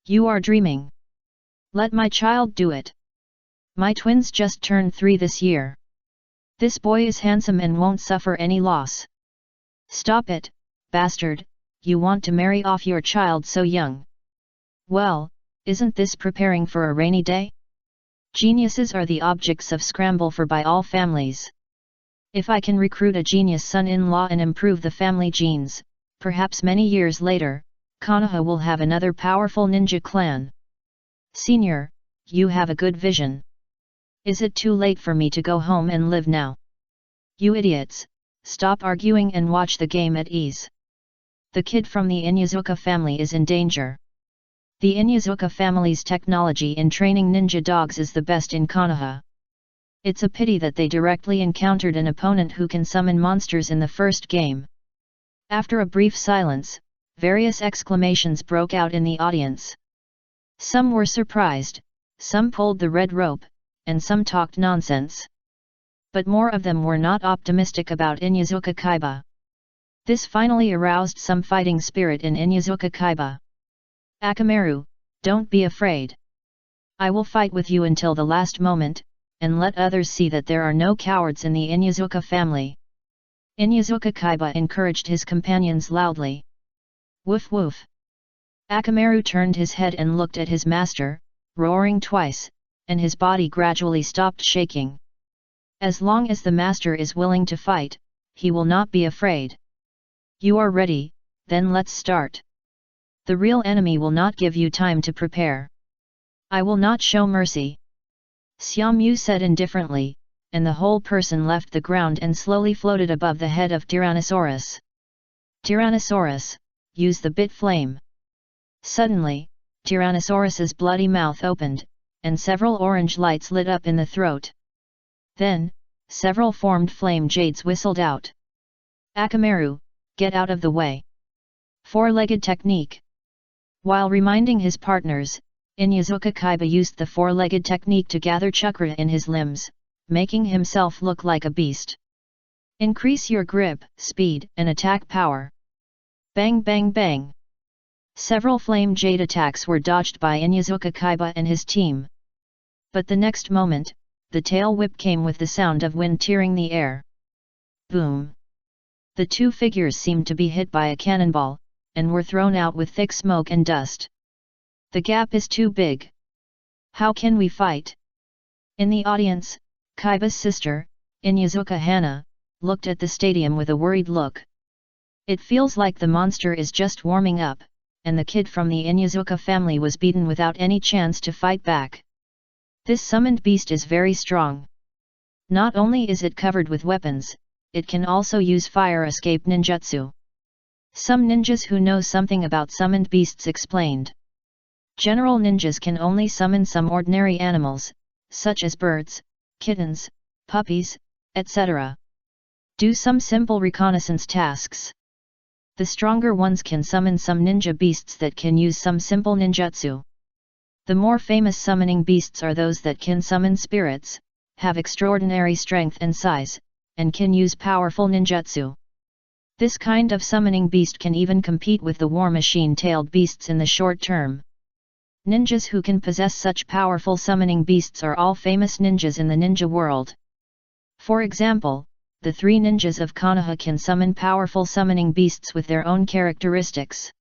[SPEAKER 1] You are dreaming. Let my child do it. My twins just turned 3 this year. This boy is handsome and won't suffer any loss. Stop it, bastard, you want to marry off your child so young. Well, isn't this preparing for a rainy day? Geniuses are the objects of scramble for by all families. If I can recruit a genius son-in-law and improve the family genes, perhaps many years later, Konoha will have another powerful ninja clan. Senior, you have a good vision. Is it too late for me to go home and live now? You idiots, stop arguing and watch the game at ease. The kid from the Inyazuka family is in danger. The Inyazuka family's technology in training ninja dogs is the best in Konoha. It's a pity that they directly encountered an opponent who can summon monsters in the first game. After a brief silence, various exclamations broke out in the audience. Some were surprised, some pulled the red rope, and some talked nonsense. But more of them were not optimistic about Inyazuka Kaiba. This finally aroused some fighting spirit in Inyazuka Kaiba. Akamaru, don't be afraid. I will fight with you until the last moment, and let others see that there are no cowards in the Inyazuka family. Inyazuka Kaiba encouraged his companions loudly. Woof woof. Akamaru turned his head and looked at his master, roaring twice, and his body gradually stopped shaking. As long as the master is willing to fight, he will not be afraid. You are ready, then let's start. The real enemy will not give you time to prepare. I will not show mercy. Xiaomyu said indifferently, and the whole person left the ground and slowly floated above the head of Tyrannosaurus. Tyrannosaurus, use the bit flame. Suddenly, Tyrannosaurus's bloody mouth opened, and several orange lights lit up in the throat. Then, several formed flame jades whistled out. Akamaru, get out of the way. Four-legged technique. While reminding his partners, Inyazuka Kaiba used the four-legged technique to gather chakra in his limbs, making himself look like a beast. Increase your grip, speed, and attack power. Bang bang bang. Several flame jade attacks were dodged by Inyazuka Kaiba and his team. But the next moment, the tail whip came with the sound of wind tearing the air. Boom! The two figures seemed to be hit by a cannonball, and were thrown out with thick smoke and dust. The gap is too big. How can we fight? In the audience, Kaiba's sister, Inyazuka Hana, looked at the stadium with a worried look. It feels like the monster is just warming up, and the kid from the Inyazuka family was beaten without any chance to fight back. This summoned beast is very strong. Not only is it covered with weapons, it can also use fire escape ninjutsu. Some ninjas who know something about summoned beasts explained. General ninjas can only summon some ordinary animals, such as birds, kittens, puppies, etc. Do some simple reconnaissance tasks. The stronger ones can summon some ninja beasts that can use some simple ninjutsu. The more famous summoning beasts are those that can summon spirits, have extraordinary strength and size, and can use powerful ninjutsu. This kind of summoning beast can even compete with the war machine-tailed beasts in the short term. Ninjas who can possess such powerful summoning beasts are all famous ninjas in the ninja world. For example, the 3 ninjas of Konoha can summon powerful summoning beasts with their own characteristics.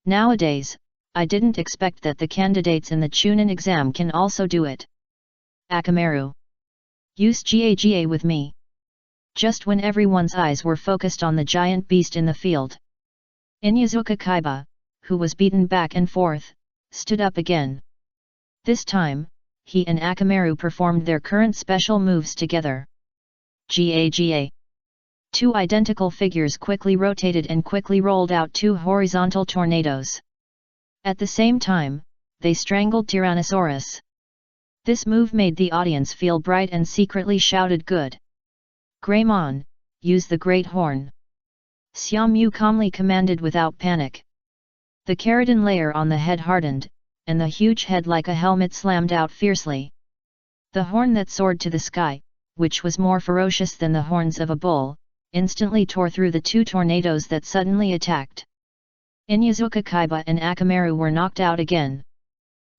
[SPEAKER 1] Nowadays, I didn't expect that the candidates in the Chunin exam can also do it. Akamaru. Use GAGA with me. Just when everyone's eyes were focused on the giant beast in the field, Inyazuka Kaiba, who was beaten back and forth, stood up again. This time, he and Akamaru performed their current special moves together. Gaga. Two identical figures quickly rotated and quickly rolled out two horizontal tornadoes. At the same time, they strangled Tyrannosaurus. This move made the audience feel bright and secretly shouted good. Greymon, use the great horn. Xiaomu calmly commanded without panic. The keratin layer on the head hardened, and the huge head like a helmet slammed out fiercely. The horn that soared to the sky, which was more ferocious than the horns of a bull, instantly tore through the two tornadoes that suddenly attacked. Inyazuka Kaiba and Akamaru were knocked out again.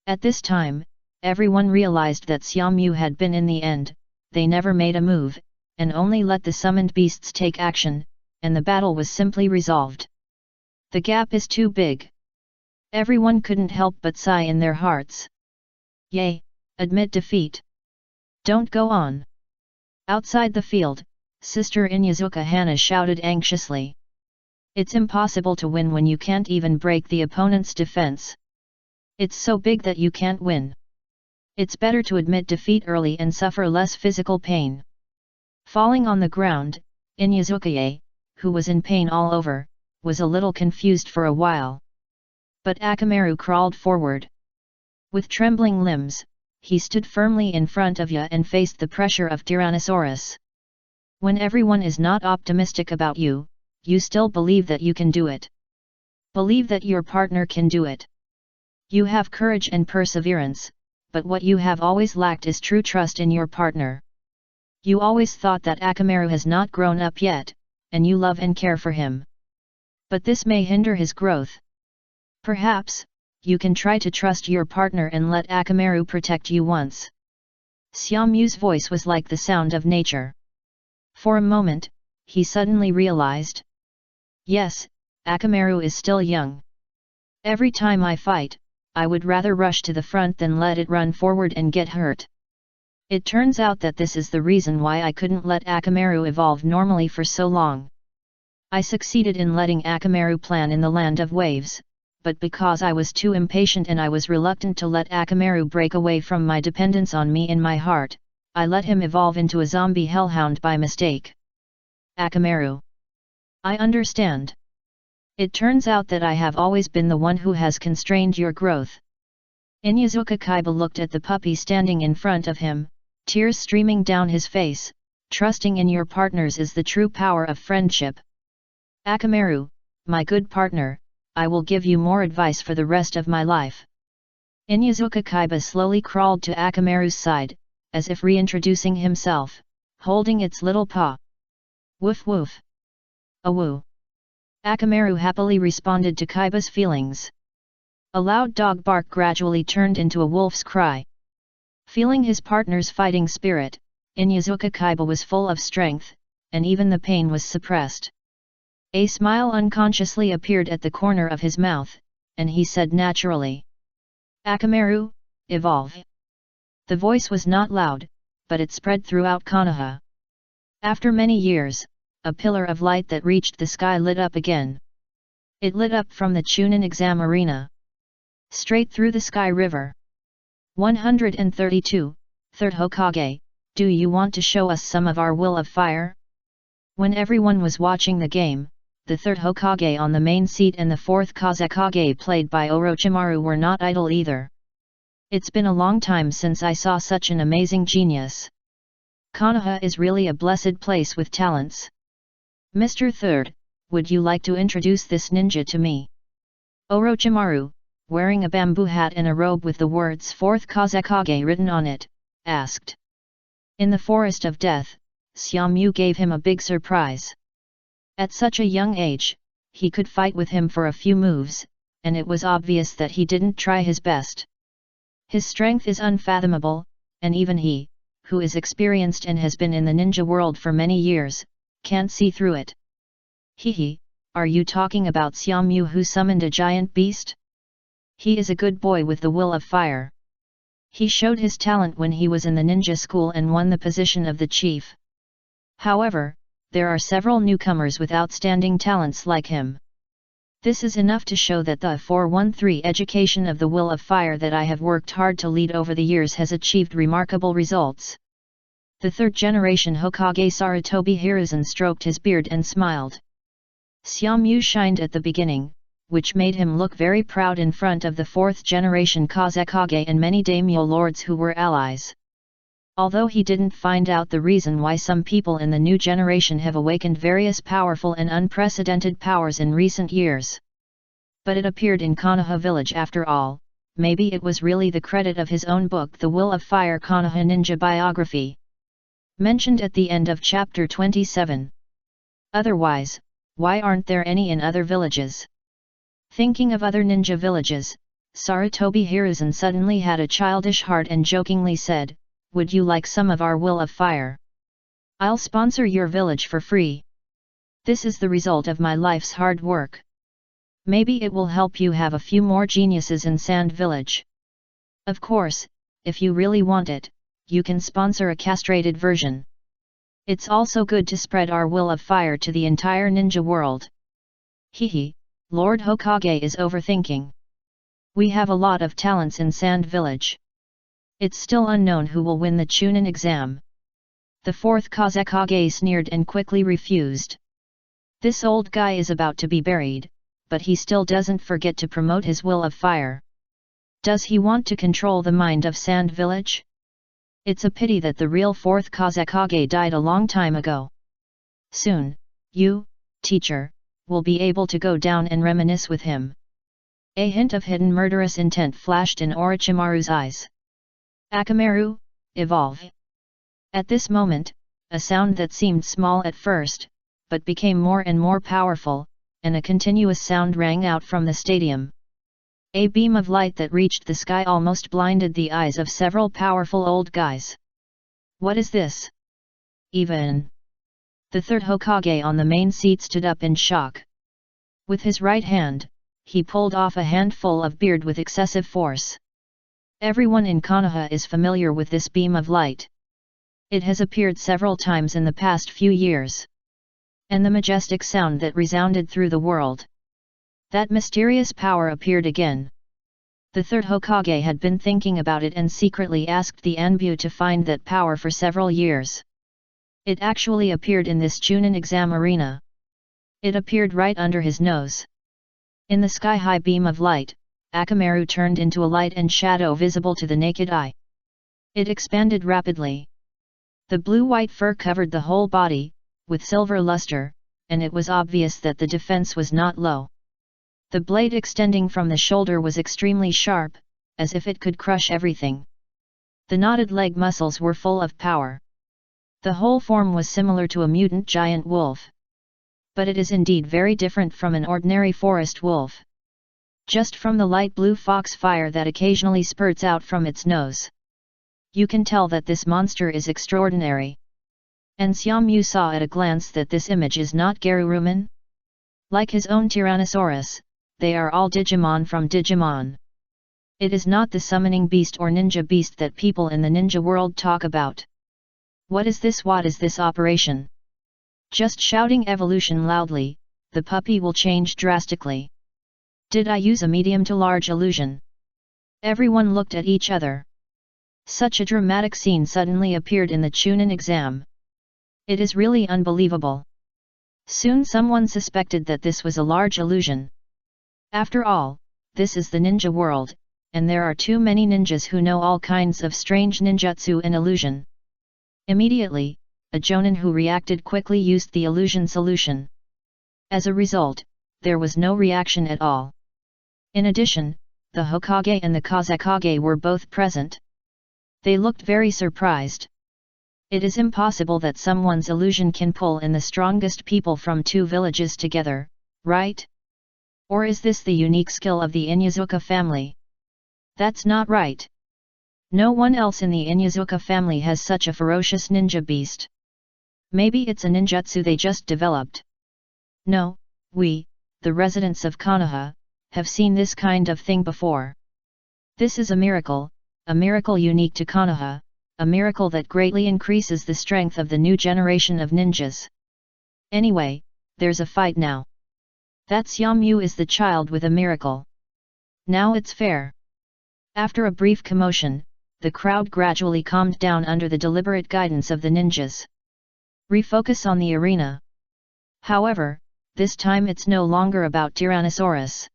[SPEAKER 1] At this time, everyone realized that Xiaomu had been in the end. They never made a move, and only let the summoned beasts take action, and the battle was simply resolved. The gap is too big. Everyone couldn't help but sigh in their hearts. Yay, admit defeat. Don't go on. Outside the field, Sister Inyazuka Hana shouted anxiously. It's impossible to win when you can't even break the opponent's defense. It's so big that you can't win. It's better to admit defeat early and suffer less physical pain. Falling on the ground, Inyazuka, who was in pain all over, was a little confused for a while. But Akamaru crawled forward. With trembling limbs, he stood firmly in front of Ya and faced the pressure of Tyrannosaurus. When everyone is not optimistic about you, you still believe that you can do it. Believe that your partner can do it. You have courage and perseverance, but what you have always lacked is true trust in your partner. You always thought that Akamaru has not grown up yet, and you love and care for him. But this may hinder his growth. Perhaps, you can try to trust your partner and let Akamaru protect you once. Xiaomu's voice was like the sound of nature. For a moment, he suddenly realized. Yes, Akamaru is still young. Every time I fight, I would rather rush to the front than let it run forward and get hurt. It turns out that this is the reason why I couldn't let Akamaru evolve normally for so long. I succeeded in letting Akamaru plan in the land of waves, but because I was too impatient and I was reluctant to let Akamaru break away from my dependence on me in my heart, I let him evolve into a zombie hellhound by mistake. Akamaru. I understand. It turns out that I have always been the one who has constrained your growth. Inyazuka Kaiba looked at the puppy standing in front of him, tears streaming down his face. Trusting in your partners is the true power of friendship. Akamaru, my good partner, I will give you more advice for the rest of my life. Inyazuka Kaiba slowly crawled to Akamaru's side, as if reintroducing himself, holding its little paw. Woof woof. Awoo. Akamaru happily responded to Kaiba's feelings. A loud dog bark gradually turned into a wolf's cry. Feeling his partner's fighting spirit, Inyazuka Kaiba was full of strength, and even the pain was suppressed. A smile unconsciously appeared at the corner of his mouth, and he said naturally. Akamaru, evolve. The voice was not loud, but it spread throughout Konoha. After many years, a pillar of light that reached the sky lit up again. It lit up from the Chunin exam arena. Straight through the Sky River. 132, Third Hokage, do you want to show us some of our will of fire? When everyone was watching the game, the third Hokage on the main seat and the fourth Kazekage played by Orochimaru were not idle either. It's been a long time since I saw such an amazing genius. Konoha is really a blessed place with talents. Mr. Third, would you like to introduce this ninja to me? Orochimaru, wearing a bamboo hat and a robe with the words 4th Kazekage written on it, asked. In the Forest of Death, Xiaomu gave him a big surprise. At such a young age, he could fight with him for a few moves, and it was obvious that he didn't try his best. His strength is unfathomable, and even he, who is experienced and has been in the ninja world for many years, can't see through it. Hehe, are you talking about Xiaomu who summoned a giant beast? He is a good boy with the will of fire. He showed his talent when he was in the ninja school and won the position of the chief. However, there are several newcomers with outstanding talents like him. This is enough to show that the 413 education of the will of fire that I have worked hard to lead over the years has achieved remarkable results. The third generation Hokage Sarutobi Hiruzen stroked his beard and smiled. Xiaomyu shined at the beginning, which made him look very proud in front of the fourth generation Kazekage and many daimyo lords who were allies. Although he didn't find out the reason why some people in the new generation have awakened various powerful and unprecedented powers in recent years. But it appeared in Konoha village after all. Maybe it was really the credit of his own book The Will of Fire Konoha Ninja Biography, mentioned at the end of chapter 27. Otherwise, why aren't there any in other villages? Thinking of other ninja villages, Sarutobi Hiruzen suddenly had a childish heart and jokingly said, "Would you like some of our Will of Fire? I'll sponsor your village for free. This is the result of my life's hard work. Maybe it will help you have a few more geniuses in Sand Village. Of course, if you really want it, you can sponsor a castrated version. It's also good to spread our Will of Fire to the entire ninja world." Hehe, Lord Hokage is overthinking. We have a lot of talents in Sand Village. It's still unknown who will win the Chunin exam. The fourth Kazekage sneered and quickly refused. This old guy is about to be buried, but he still doesn't forget to promote his Will of Fire. Does he want to control the mind of Sand Village? It's a pity that the real fourth Kazekage died a long time ago. Soon, you, teacher, will be able to go down and reminisce with him. A hint of hidden murderous intent flashed in Orochimaru's eyes. Akamaru, evolve. At this moment, a sound that seemed small at first, but became more and more powerful, and a continuous sound rang out from the stadium. A beam of light that reached the sky almost blinded the eyes of several powerful old guys. What is this? Even. The third Hokage on the main seat stood up in shock. With his right hand, he pulled off a handful of beard with excessive force. Everyone in Konoha is familiar with this beam of light. It has appeared several times in the past few years. And the majestic sound that resounded through the world. That mysterious power appeared again. The third Hokage had been thinking about it and secretly asked the Anbu to find that power for several years. It actually appeared in this Chunin exam arena. It appeared right under his nose. In the sky-high beam of light, Akamaru turned into a light and shadow visible to the naked eye. It expanded rapidly. The blue-white fur covered the whole body, with silver luster, and it was obvious that the defense was not low. The blade extending from the shoulder was extremely sharp, as if it could crush everything. The knotted leg muscles were full of power. The whole form was similar to a mutant giant wolf. But it is indeed very different from an ordinary forest wolf. Just from the light blue fox fire that occasionally spurts out from its nose, you can tell that this monster is extraordinary. And Xiaomyu saw at a glance that this image is not Geruruman. Like his own Tyrannosaurus, they are all Digimon from Digimon. It is not the summoning beast or ninja beast that people in the ninja world talk about. What is this operation? Just shouting evolution loudly, the puppy will change drastically. Did I use a medium to large illusion? Everyone looked at each other. Such a dramatic scene suddenly appeared in the Chunin exam. It is really unbelievable. Soon someone suspected that this was a large illusion. After all, this is the ninja world, and there are too many ninjas who know all kinds of strange ninjutsu and illusion. Immediately, a jonin who reacted quickly used the illusion solution. As a result, there was no reaction at all. In addition, the Hokage and the Kazekage were both present. They looked very surprised. It is impossible that someone's illusion can pull in the strongest people from two villages together, right? Or is this the unique skill of the Inyazuka family? That's not right. No one else in the Inyazuka family has such a ferocious ninja beast. Maybe it's a ninjutsu they just developed. No, we, the residents of Konoha, have seen this kind of thing before. This is a miracle unique to Konoha, a miracle that greatly increases the strength of the new generation of ninjas. Anyway, there's a fight now. That Xiaomyu is the child with a miracle. Now it's fair. After a brief commotion, the crowd gradually calmed down under the deliberate guidance of the ninjas. Refocus on the arena. However, this time it's no longer about Tyrannosaurus.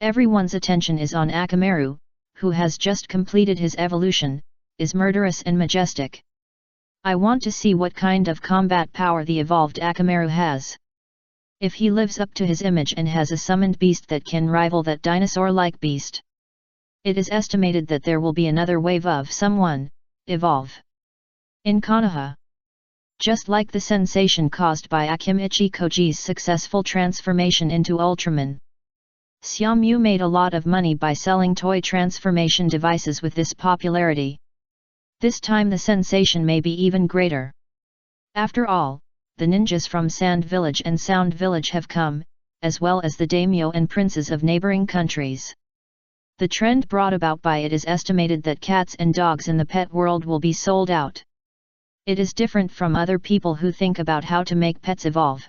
[SPEAKER 1] Everyone's attention is on Akamaru, who has just completed his evolution, is murderous and majestic. I want to see what kind of combat power the evolved Akamaru has. If he lives up to his image and has a summoned beast that can rival that dinosaur-like beast. It is estimated that there will be another wave of someone, evolve. In Konoha. Just like the sensation caused by Akimichi Koji's successful transformation into Ultraman. Xiaomyu made a lot of money by selling toy transformation devices with this popularity. This time the sensation may be even greater. After all, the ninjas from Sand Village and Sound Village have come, as well as the daimyo and princes of neighboring countries. The trend brought about by it is estimated that cats and dogs in the pet world will be sold out. It is different from other people who think about how to make pets evolve.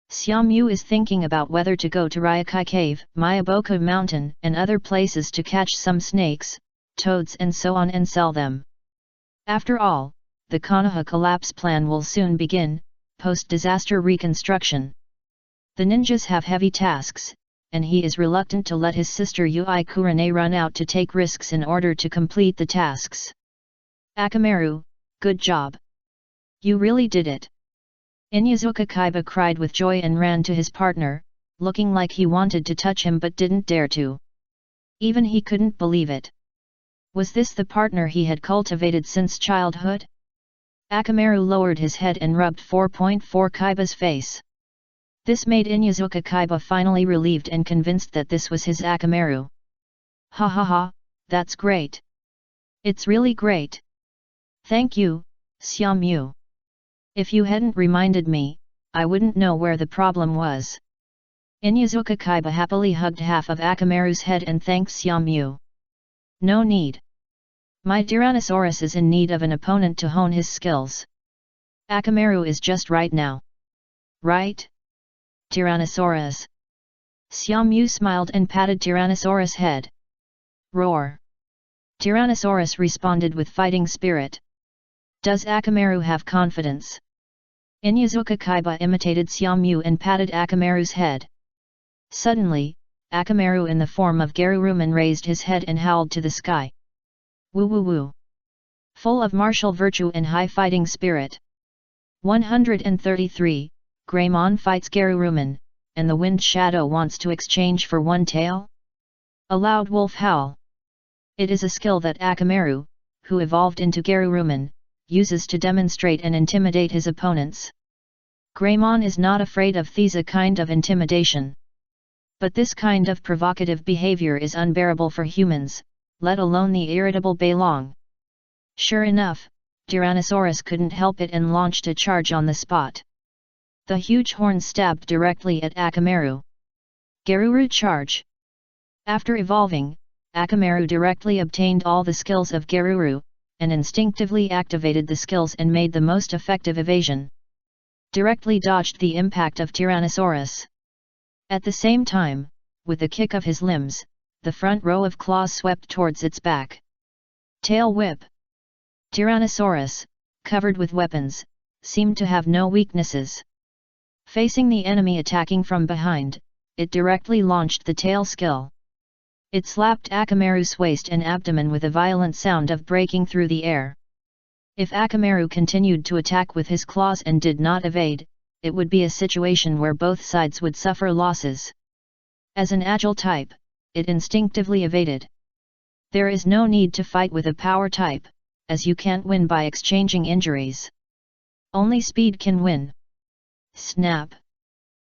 [SPEAKER 1] Xiaomyu is thinking about whether to go to Ryokai Cave, Miyaboku Mountain and other places to catch some snakes, toads and so on and sell them. After all, the Konoha collapse plan will soon begin, post-disaster reconstruction. The ninjas have heavy tasks, and he is reluctant to let his sister Yui Kurane run out to take risks in order to complete the tasks. Akamaru, good job. You really did it. Inyazuka Kaiba cried with joy and ran to his partner, looking like he wanted to touch him but didn't dare to. Even he couldn't believe it. Was this the partner he had cultivated since childhood? Akamaru lowered his head and rubbed 4.4 Kaiba's face. This made Inyazuka Kaiba finally relieved and convinced that this was his Akamaru. Ha ha ha, that's great. It's really great. Thank you, Xiaomyu. If you hadn't reminded me, I wouldn't know where the problem was. Inyazuka Kaiba happily hugged half of Akamaru's head and thanked Xiaomyu. No need. My Tyrannosaurus is in need of an opponent to hone his skills. Akamaru is just right now. Right? Tyrannosaurus. Xiaomyu smiled and patted Tyrannosaurus' head. Roar. Tyrannosaurus responded with fighting spirit. Does Akamaru have confidence? Inyazuka Kaiba imitated Xiaomyu and patted Akamaru's head. Suddenly, Akamaru in the form of Geruruman raised his head and howled to the sky. Woo woo woo. Full of martial virtue and high fighting spirit. 133, Greymon fights Geruruman, and the Wind Shadow wants to exchange for one tail? A loud wolf howl. It is a skill that Akamaru, who evolved into Geruruman, uses to demonstrate and intimidate his opponents. Greymon is not afraid of these kind of intimidation. But this kind of provocative behavior is unbearable for humans, let alone the irritable Beilong. Sure enough, Tyrannosaurus couldn't help it and launched a charge on the spot. The huge horn stabbed directly at Akamaru. Geruru charge. After evolving, Akamaru directly obtained all the skills of Geruru, and instinctively activated the skills and made the most effective evasion. Directly dodged the impact of Tyrannosaurus. At the same time, with a kick of his limbs, the front row of claws swept towards its back. Tail whip. Tyrannosaurus, covered with weapons, seemed to have no weaknesses. Facing the enemy attacking from behind, it directly launched the tail skill. It slapped Akamaru's waist and abdomen with a violent sound of breaking through the air. If Akamaru continued to attack with his claws and did not evade, it would be a situation where both sides would suffer losses. As an agile type, it instinctively evaded. There is no need to fight with a power type, as you can't win by exchanging injuries. Only speed can win. Snap!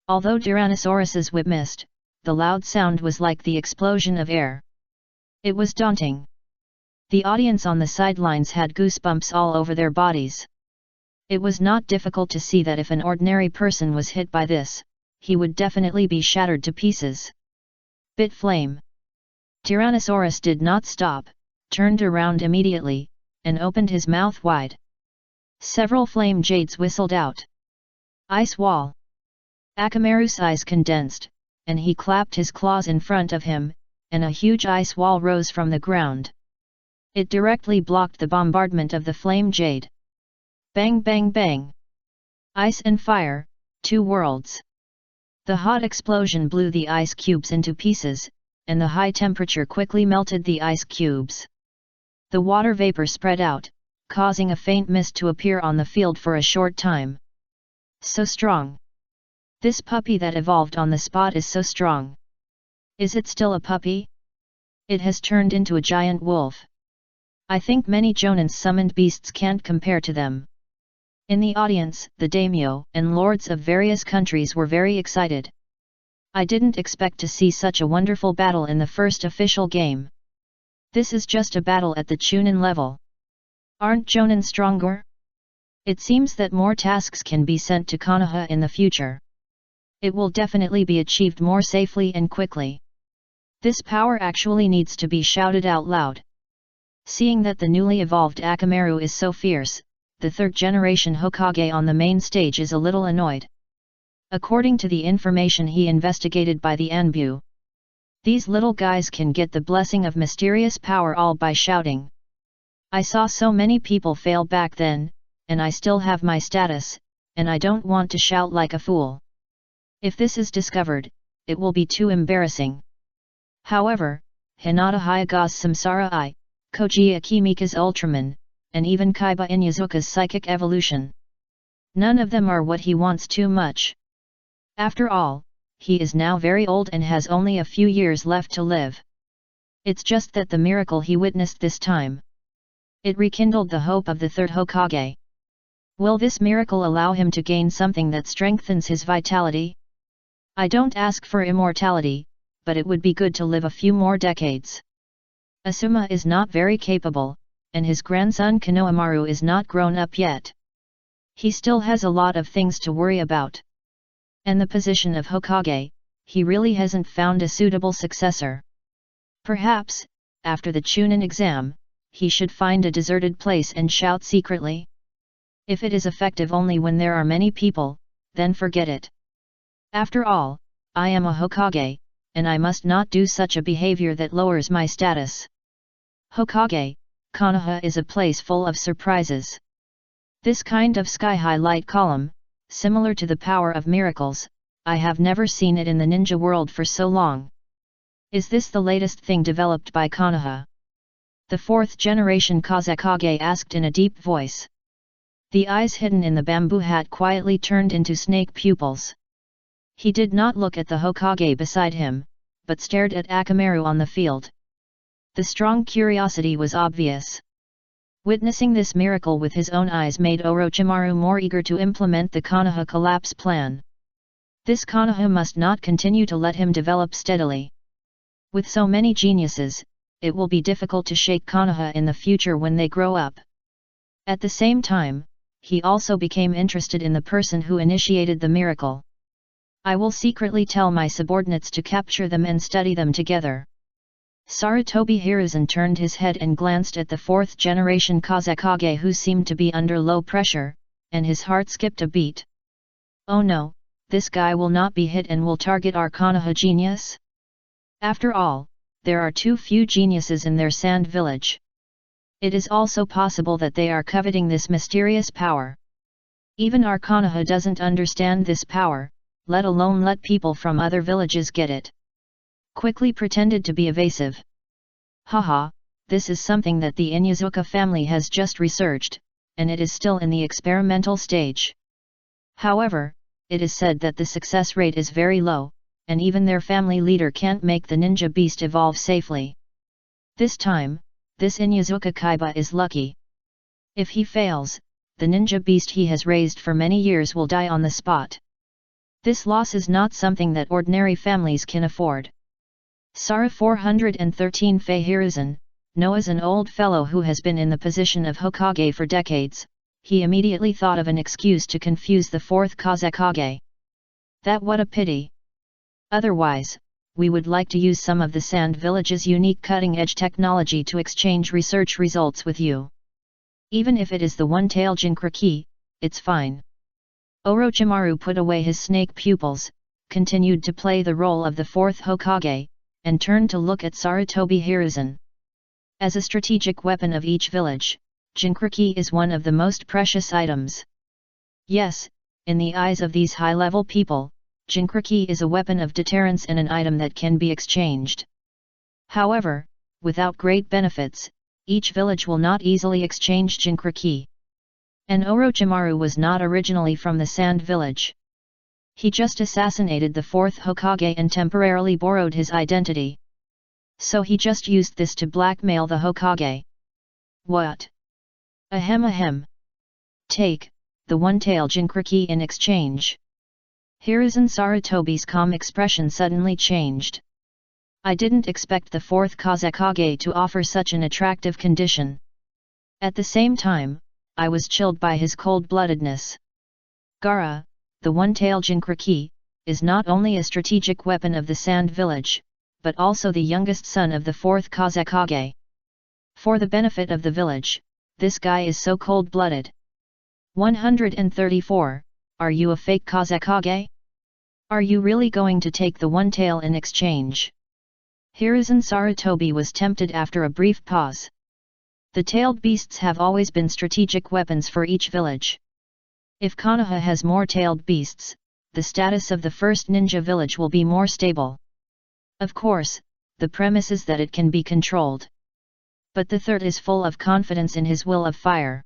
[SPEAKER 1] Although Tyrannosaurus's whip missed, the loud sound was like the explosion of air. It was daunting. The audience on the sidelines had goosebumps all over their bodies. It was not difficult to see that if an ordinary person was hit by this, he would definitely be shattered to pieces. Bit flame. Tyrannosaurus did not stop, turned around immediately, and opened his mouth wide. Several flame jades whistled out. Ice wall. Akamaru's eyes condensed, and he clapped his claws in front of him, and a huge ice wall rose from the ground. It directly blocked the bombardment of the flame jade. Bang bang bang! Ice and fire, two worlds. The hot explosion blew the ice cubes into pieces, and the high temperature quickly melted the ice cubes. The water vapor spread out, causing a faint mist to appear on the field for a short time. So strong! This puppy that evolved on the spot is so strong. Is it still a puppy? It has turned into a giant wolf. I think many Jonins summoned beasts can't compare to them. In the audience, the daimyo and lords of various countries were very excited. I didn't expect to see such a wonderful battle in the first official game. This is just a battle at the Chunin level. Aren't Jonin stronger? It seems that more tasks can be sent to Konoha in the future. It will definitely be achieved more safely and quickly. This power actually needs to be shouted out loud. Seeing that the newly evolved Akamaru is so fierce, the third generation Hokage on the main stage is a little annoyed. According to the information he investigated by the Anbu, these little guys can get the blessing of mysterious power all by shouting. I saw so many people fail back then, and I still have my status, and I don't want to shout like a fool. If this is discovered, it will be too embarrassing. However, Hinata Hyaga's Samsara Eye, Koji Akimika's Ultraman, and even Kaiba Inyazuka's psychic evolution. None of them are what he wants too much. After all, he is now very old and has only a few years left to live. It's just that the miracle he witnessed this time. It rekindled the hope of the third Hokage. Will this miracle allow him to gain something that strengthens his vitality? I don't ask for immortality, but it would be good to live a few more decades. Asuma is not very capable, and his grandson Konohamaru is not grown up yet. He still has a lot of things to worry about. And the position of Hokage, he really hasn't found a suitable successor. Perhaps, after the Chunin exam, he should find a deserted place and shout secretly. If it is effective only when there are many people, then forget it. After all, I am a Hokage, and I must not do such a behavior that lowers my status. Hokage, Konoha is a place full of surprises. This kind of sky-high light column, similar to the power of miracles, I have never seen it in the ninja world for so long. Is this the latest thing developed by Konoha? The fourth generation Kazekage asked in a deep voice. The eyes hidden in the bamboo hat quietly turned into snake pupils. He did not look at the Hokage beside him, but stared at Akamaru on the field. The strong curiosity was obvious. Witnessing this miracle with his own eyes made Orochimaru more eager to implement the Konoha collapse plan. This Konoha must not continue to let him develop steadily. With so many geniuses, it will be difficult to shake Konoha in the future when they grow up. At the same time, he also became interested in the person who initiated the miracle. I will secretly tell my subordinates to capture them and study them together. Sarutobi Hiruzen turned his head and glanced at the fourth generation Kazekage who seemed to be under low pressure, and his heart skipped a beat. Oh no, this guy will not be hit and will target our Konoha genius? After all, there are too few geniuses in their sand village. It is also possible that they are coveting this mysterious power. Even our Konoha doesn't understand this power, let alone let people from other villages get it. Quickly pretended to be evasive. Haha, this is something that the Inyazuka family has just researched, and it is still in the experimental stage. However, it is said that the success rate is very low, and even their family leader can't make the ninja beast evolve safely. This time, this Inyazuka Kaiba is lucky. If he fails, the ninja beast he has raised for many years will die on the spot. This loss is not something that ordinary families can afford. Sara 413 Fei Hiruzen, Noah's an old fellow who has been in the position of Hokage for decades. He immediately thought of an excuse to confuse the fourth Kazekage. That what a pity. Otherwise, we would like to use some of the Sand Village's unique cutting-edge technology to exchange research results with you. Even if it is the one-tail Jinkraki, it's fine. Orochimaru put away his snake pupils, continued to play the role of the fourth Hokage, and turned to look at Sarutobi Hiruzen. As a strategic weapon of each village, Jinchuriki is one of the most precious items. Yes, in the eyes of these high-level people, Jinchuriki is a weapon of deterrence and an item that can be exchanged. However, without great benefits, each village will not easily exchange Jinchuriki. And Orochimaru was not originally from the Sand Village. He just assassinated the fourth Hokage and temporarily borrowed his identity. So he just used this to blackmail the Hokage. What? Ahem ahem. Take, the one-tail Jinchuriki in exchange. Hiruzen Sarutobi's calm expression suddenly changed. I didn't expect the fourth Kazekage to offer such an attractive condition. At the same time, I was chilled by his cold-bloodedness. Gaara, the one-tail Jinchuriki, is not only a strategic weapon of the Sand Village, but also the youngest son of the fourth Kazekage. For the benefit of the village, this guy is so cold-blooded. 134, are you a fake Kazekage? Are you really going to take the one-tail in exchange? Hiruzen Sarutobi was tempted after a brief pause. The tailed beasts have always been strategic weapons for each village. If Konoha has more tailed beasts, the status of the first ninja village will be more stable. Of course, the premise is that it can be controlled. But the third is full of confidence in his will of fire.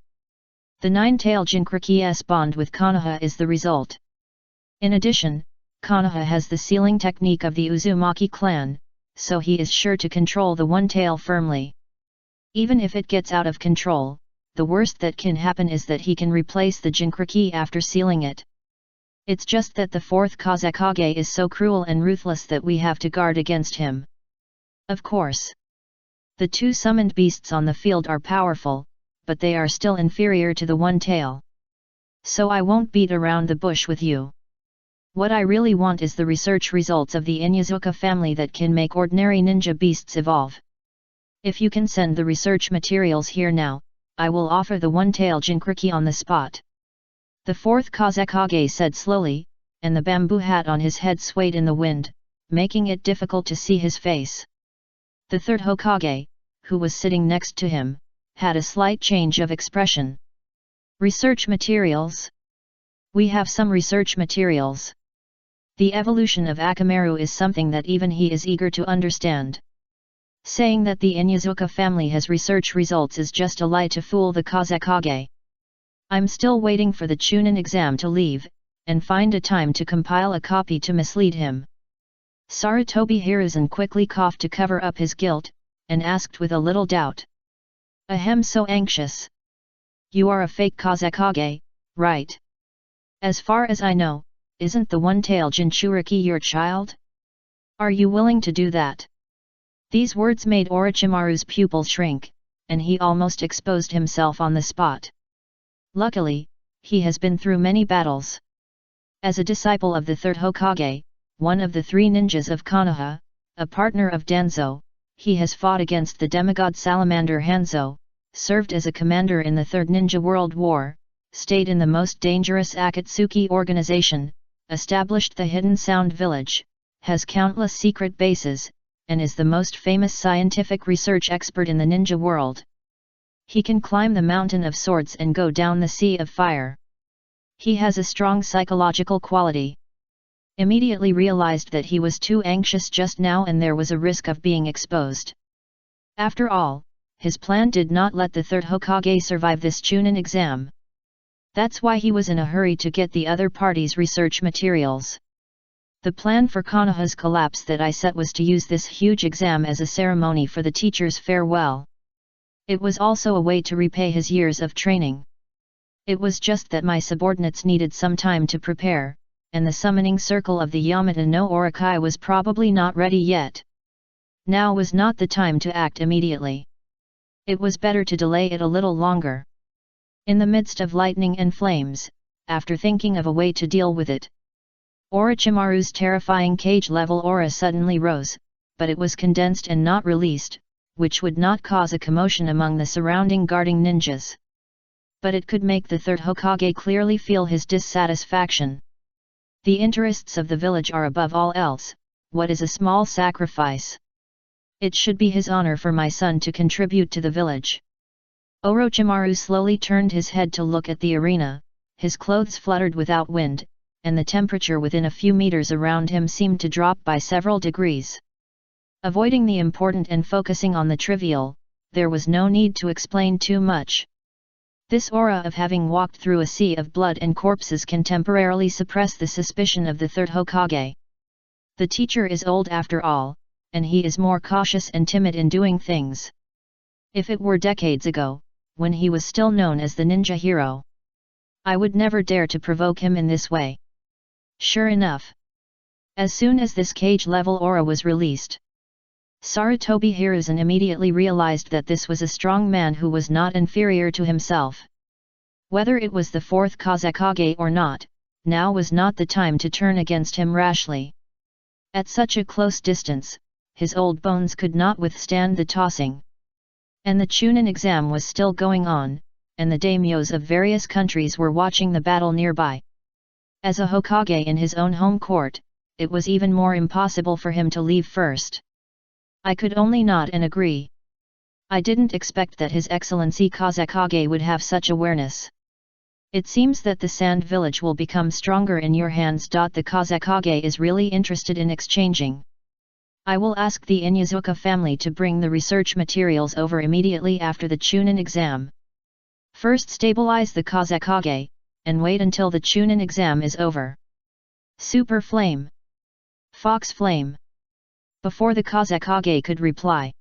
[SPEAKER 1] The nine-tail Jinchuriki's bond with Konoha is the result. In addition, Konoha has the sealing technique of the Uzumaki clan, so he is sure to control the one-tail firmly. Even if it gets out of control, the worst that can happen is that he can replace the Jinchuriki after sealing it. It's just that the fourth Kazekage is so cruel and ruthless that we have to guard against him. Of course. The two summoned beasts on the field are powerful, but they are still inferior to the one-tail. So I won't beat around the bush with you. What I really want is the research results of the Inyazuka family that can make ordinary ninja beasts evolve. If you can send the research materials here now, I will offer the one-tail Jinchuriki on the spot. The fourth Kazekage said slowly, and the bamboo hat on his head swayed in the wind, making it difficult to see his face. The third Hokage, who was sitting next to him, had a slight change of expression. Research materials? We have some research materials. The evolution of Akamaru is something that even he is eager to understand. Saying that the Inyazuka family has research results is just a lie to fool the Kazekage. I'm still waiting for the Chunin exam to leave, and find a time to compile a copy to mislead him. Sarutobi Hiruzen quickly coughed to cover up his guilt, and asked with a little doubt. Ahem, so anxious. You are a fake Kazekage, right? As far as I know, isn't the one-tail Jinchuriki your child? Are you willing to do that? These words made Orochimaru's pupils shrink, and he almost exposed himself on the spot. Luckily, he has been through many battles. As a disciple of the third Hokage, one of the three ninjas of Konoha, a partner of Danzo, he has fought against the demigod salamander Hanzo, served as a commander in the Third Ninja World War, stayed in the most dangerous Akatsuki organization, established the Hidden Sound Village, has countless secret bases, and is the most famous scientific research expert in the ninja world. He can climb the mountain of swords and go down the sea of fire. He has a strong psychological quality. Immediately realized that he was too anxious just now and there was a risk of being exposed. After all, his plan did not let the third Hokage survive this Chunin exam. That's why he was in a hurry to get the other party's research materials. The plan for Konoha's collapse that I set was to use this huge exam as a ceremony for the teacher's farewell. It was also a way to repay his years of training. It was just that my subordinates needed some time to prepare, and the summoning circle of the Yamata no Orokai was probably not ready yet. Now was not the time to act immediately. It was better to delay it a little longer. In the midst of lightning and flames, after thinking of a way to deal with it, Orochimaru's terrifying cage-level aura suddenly rose, but it was condensed and not released, which would not cause a commotion among the surrounding guarding ninjas. But it could make the third Hokage clearly feel his dissatisfaction. The interests of the village are above all else. What is a small sacrifice? It should be his honor for my son to contribute to the village. Orochimaru slowly turned his head to look at the arena, his clothes fluttered without wind, and the temperature within a few meters around him seemed to drop by several degrees. Avoiding the important and focusing on the trivial, there was no need to explain too much. This aura of having walked through a sea of blood and corpses can temporarily suppress the suspicion of the third Hokage. The teacher is old after all, and he is more cautious and timid in doing things. If it were decades ago, when he was still known as the ninja hero, I would never dare to provoke him in this way. Sure enough, as soon as this cage-level aura was released, Sarutobi Hiruzen immediately realized that this was a strong man who was not inferior to himself. Whether it was the fourth Kazekage or not, now was not the time to turn against him rashly. At such a close distance, his old bones could not withstand the tossing. And the Chunin exam was still going on, and the daimyos of various countries were watching the battle nearby. As a Hokage in his own home court, it was even more impossible for him to leave first. I could only nod and agree. I didn't expect that His Excellency Kazekage would have such awareness. It seems that the Sand Village will become stronger in your hands. The Kazekage is really interested in exchanging. I will ask the Inyazuka family to bring the research materials over immediately after the Chunin exam. First stabilize the Kazekage, and wait until the Chunin exam is over. Super Flame. Fox Flame. Before the Kazekage could reply,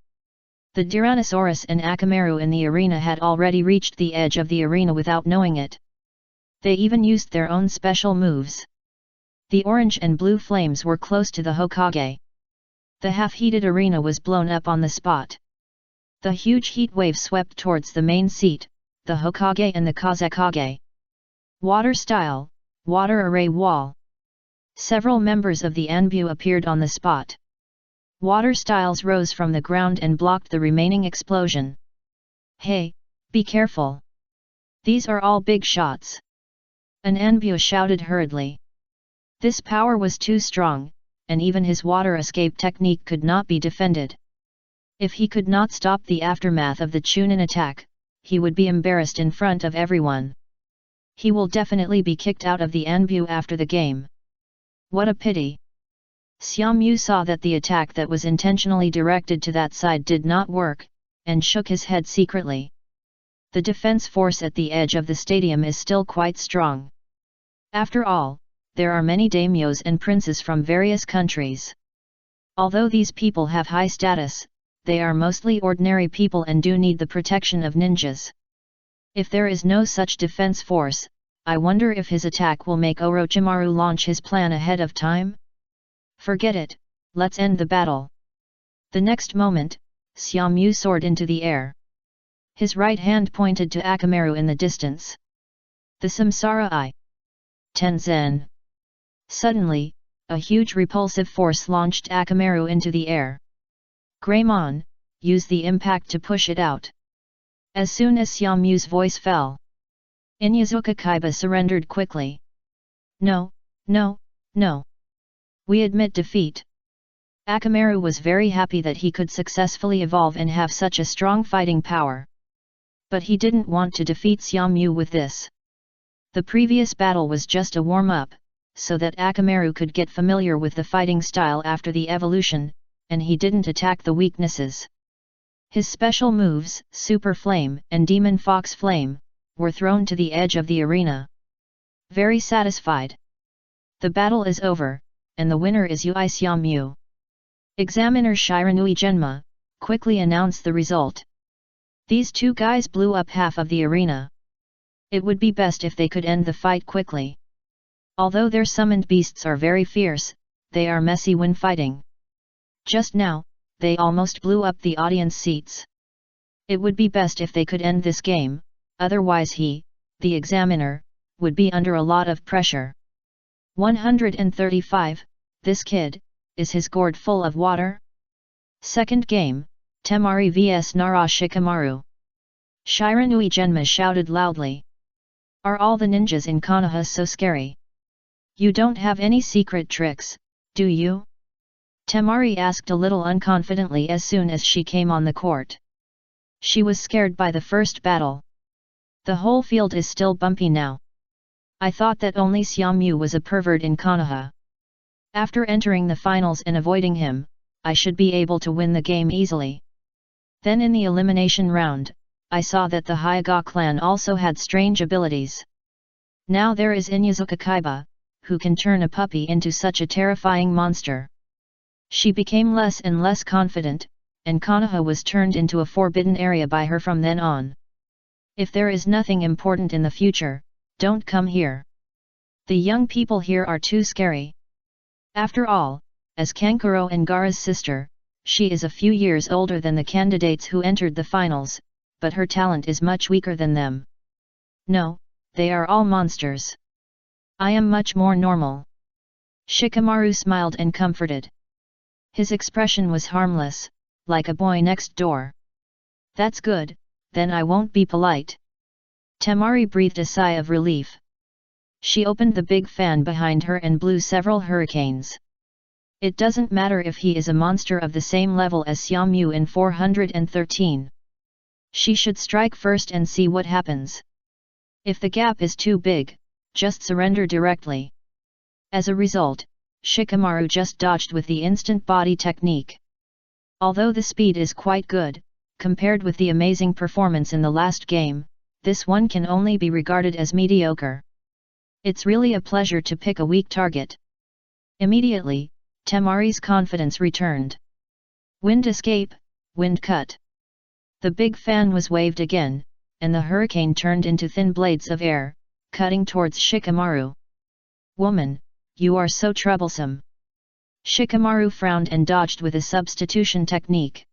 [SPEAKER 1] the Tyrannosaurus and Akamaru in the arena had already reached the edge of the arena without knowing it. They even used their own special moves. The orange and blue flames were close to the Hokage. The half-heated arena was blown up on the spot. The huge heat wave swept towards the main seat, the Hokage and the Kazekage. Water style, water array wall. Several members of the Anbu appeared on the spot. Water styles rose from the ground and blocked the remaining explosion. Hey, be careful! These are all big shots. An Anbu shouted hurriedly. This power was too strong, and even his water escape technique could not be defended. If he could not stop the aftermath of the Chunin attack, he would be embarrassed in front of everyone. He will definitely be kicked out of the Anbu after the game. What a pity! Xiaomyu saw that the attack that was intentionally directed to that side did not work, and shook his head secretly. The defense force at the edge of the stadium is still quite strong. After all, there are many daimyos and princes from various countries. Although these people have high status, they are mostly ordinary people and do need the protection of ninjas. If there is no such defense force, I wonder if his attack will make Orochimaru launch his plan ahead of time? Forget it, let's end the battle. The next moment, Xiaomyu soared into the air. His right hand pointed to Akamaru in the distance. The Samsara Eye. Tenzen. Suddenly, a huge repulsive force launched Akamaru into the air. Greymon, use the impact to push it out. As soon as Xiaomyu's voice fell, Inyazuka Kaiba surrendered quickly. No, no, no. We admit defeat. Akamaru was very happy that he could successfully evolve and have such a strong fighting power. But he didn't want to defeat Xiaomyu with this. The previous battle was just a warm-up, so that Akamaru could get familiar with the fighting style after the evolution, and he didn't attack the weaknesses. His special moves, Super Flame and Demon Fox Flame, were thrown to the edge of the arena. Very satisfied. The battle is over, and the winner is Ui Xiaomyu. Examiner Shiranui Genma quickly announced the result. These two guys blew up half of the arena. It would be best if they could end the fight quickly. Although their summoned beasts are very fierce, they are messy when fighting. Just now, they almost blew up the audience seats. It would be best if they could end this game, otherwise he, the examiner, would be under a lot of pressure. 135, this kid, is his gourd full of water? Second game, Temari vs Nara Shikamaru. Shiranui Genma shouted loudly. Are all the ninjas in Konoha so scary? You don't have any secret tricks, do you? Temari asked a little unconfidently as soon as she came on the court. She was scared by the first battle. The whole field is still bumpy now. I thought that only Xiaomyu was a pervert in Konoha. After entering the finals and avoiding him, I should be able to win the game easily. Then in the elimination round, I saw that the Hyuga clan also had strange abilities. Now there is Inyazuka Kaiba, who can turn a puppy into such a terrifying monster. She became less and less confident, and Konoha was turned into a forbidden area by her from then on. If there is nothing important in the future, don't come here. The young people here are too scary. After all, as Kankuro and Gaara's sister, she is a few years older than the candidates who entered the finals, but her talent is much weaker than them. No, they are all monsters. I am much more normal. Shikamaru smiled and comforted. His expression was harmless, like a boy next door. That's good, then I won't be polite. Temari breathed a sigh of relief. She opened the big fan behind her and blew several hurricanes. It doesn't matter if he is a monster of the same level as Xiaomyu in 413. She should strike first and see what happens. If the gap is too big, just surrender directly. As a result, Shikamaru just dodged with the instant body technique. Although the speed is quite good, compared with the amazing performance in the last game, this one can only be regarded as mediocre. It's really a pleasure to pick a weak target. Immediately, Temari's confidence returned. Wind escape, wind cut. The big fan was waved again, and the hurricane turned into thin blades of air, cutting towards Shikamaru. Woman, you are so troublesome. Shikamaru frowned and dodged with a substitution technique.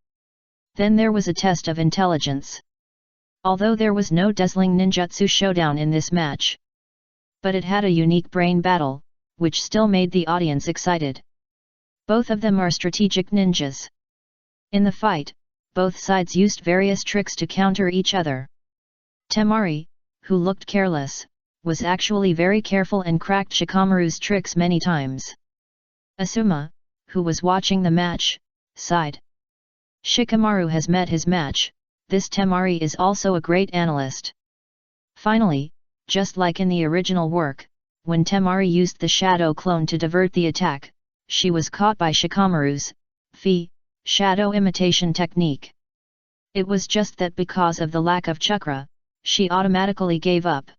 [SPEAKER 1] Then there was a test of intelligence. Although there was no dazzling ninjutsu showdown in this match, but it had a unique brain battle, which still made the audience excited. Both of them are strategic ninjas. In the fight, both sides used various tricks to counter each other. Temari, who looked careless, was actually very careful and cracked Shikamaru's tricks many times. Asuma, who was watching the match, sighed. Shikamaru has met his match, this Temari is also a great analyst. Finally, just like in the original work, when Temari used the shadow clone to divert the attack, she was caught by Shikamaru's shadow imitation technique. It was just that because of the lack of chakra, she automatically gave up.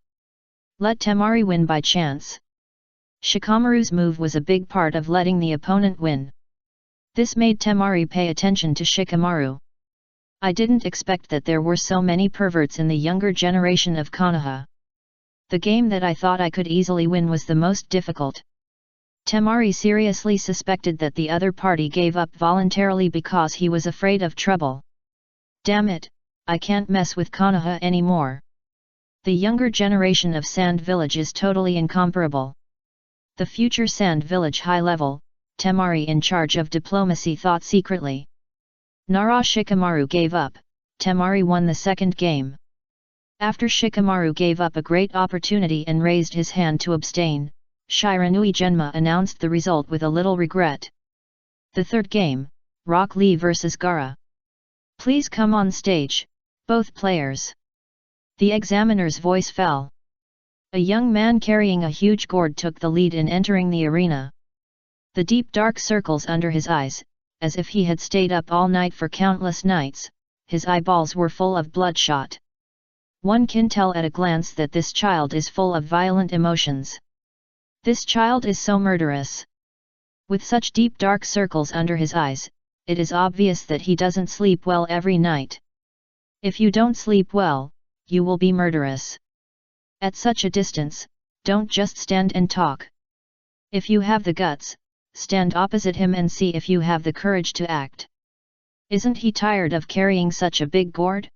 [SPEAKER 1] Let Temari win by chance. Shikamaru's move was a big part of letting the opponent win. This made Temari pay attention to Shikamaru. I didn't expect that there were so many perverts in the younger generation of Konoha. The game that I thought I could easily win was the most difficult. Temari seriously suspected that the other party gave up voluntarily because he was afraid of trouble. Damn it, I can't mess with Konoha anymore. The younger generation of Sand Village is totally incomparable. The future Sand Village high level, Temari in charge of diplomacy thought secretly. Nara Shikamaru gave up, Temari won the second game. After Shikamaru gave up a great opportunity and raised his hand to abstain, Shiranui Genma announced the result with a little regret. The third game, Rock Lee vs Gaara. Please come on stage, both players. The examiner's voice fell. A young man carrying a huge gourd took the lead in entering the arena. The deep dark circles under his eyes, as if he had stayed up all night for countless nights, his eyeballs were full of bloodshot. One can tell at a glance that this child is full of violent emotions. This child is so murderous. With such deep dark circles under his eyes, it is obvious that he doesn't sleep well every night. If you don't sleep well, you will be murderous. At such a distance, don't just stand and talk. If you have the guts, stand opposite him and see if you have the courage to act. Isn't he tired of carrying such a big gourd?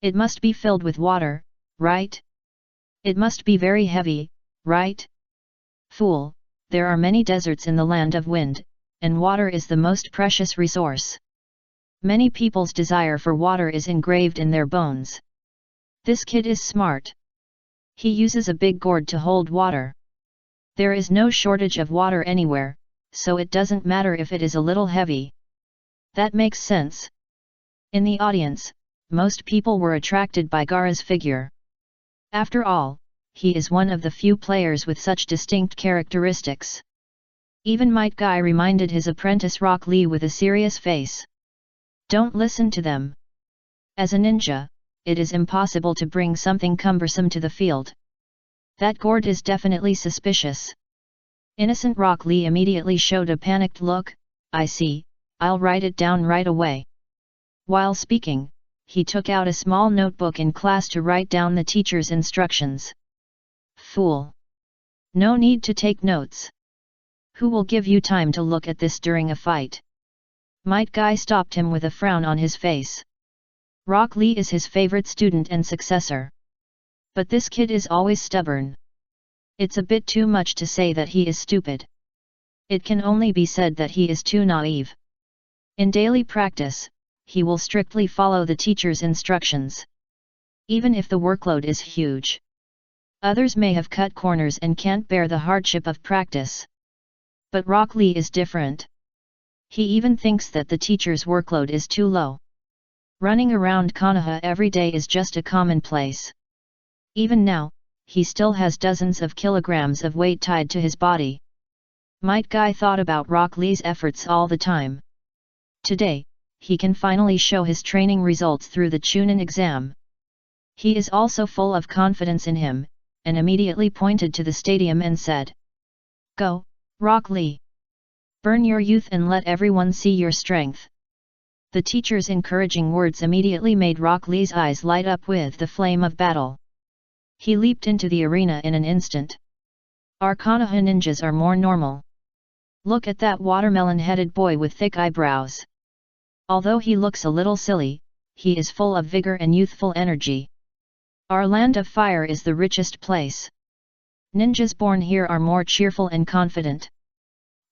[SPEAKER 1] It must be filled with water, right? It must be very heavy, right? Fool, there are many deserts in the land of wind, and water is the most precious resource. Many people's desire for water is engraved in their bones. This kid is smart. He uses a big gourd to hold water. There is no shortage of water anywhere, so it doesn't matter if it is a little heavy. That makes sense. In the audience, most people were attracted by Gaara's figure. After all, he is one of the few players with such distinct characteristics. Even Might Guy reminded his apprentice Rock Lee with a serious face. Don't listen to them. As a ninja, it is impossible to bring something cumbersome to the field. That gourd is definitely suspicious. Innocent Rock Lee immediately showed a panicked look. I see, I'll write it down right away. While speaking, he took out a small notebook in class to write down the teacher's instructions. Fool! No need to take notes. Who will give you time to look at this during a fight? Might Guy stopped him with a frown on his face. Rock Lee is his favorite student and successor. But this kid is always stubborn. It's a bit too much to say that he is stupid. It can only be said that he is too naive. In daily practice, he will strictly follow the teacher's instructions. Even if the workload is huge. Others may have cut corners and can't bear the hardship of practice. But Rock Lee is different. He even thinks that the teacher's workload is too low. Running around Konoha every day is just a commonplace. Even now, he still has dozens of kilograms of weight tied to his body. Might Guy thought about Rock Lee's efforts all the time. Today, he can finally show his training results through the Chunin exam. He is also full of confidence in him, and immediately pointed to the stadium and said, "Go, Rock Lee! Burn your youth and let everyone see your strength." The teacher's encouraging words immediately made Rock Lee's eyes light up with the flame of battle. He leaped into the arena in an instant. Our Konoha ninjas are more normal. Look at that watermelon-headed boy with thick eyebrows. Although he looks a little silly, he is full of vigor and youthful energy. Our land of fire is the richest place. Ninjas born here are more cheerful and confident.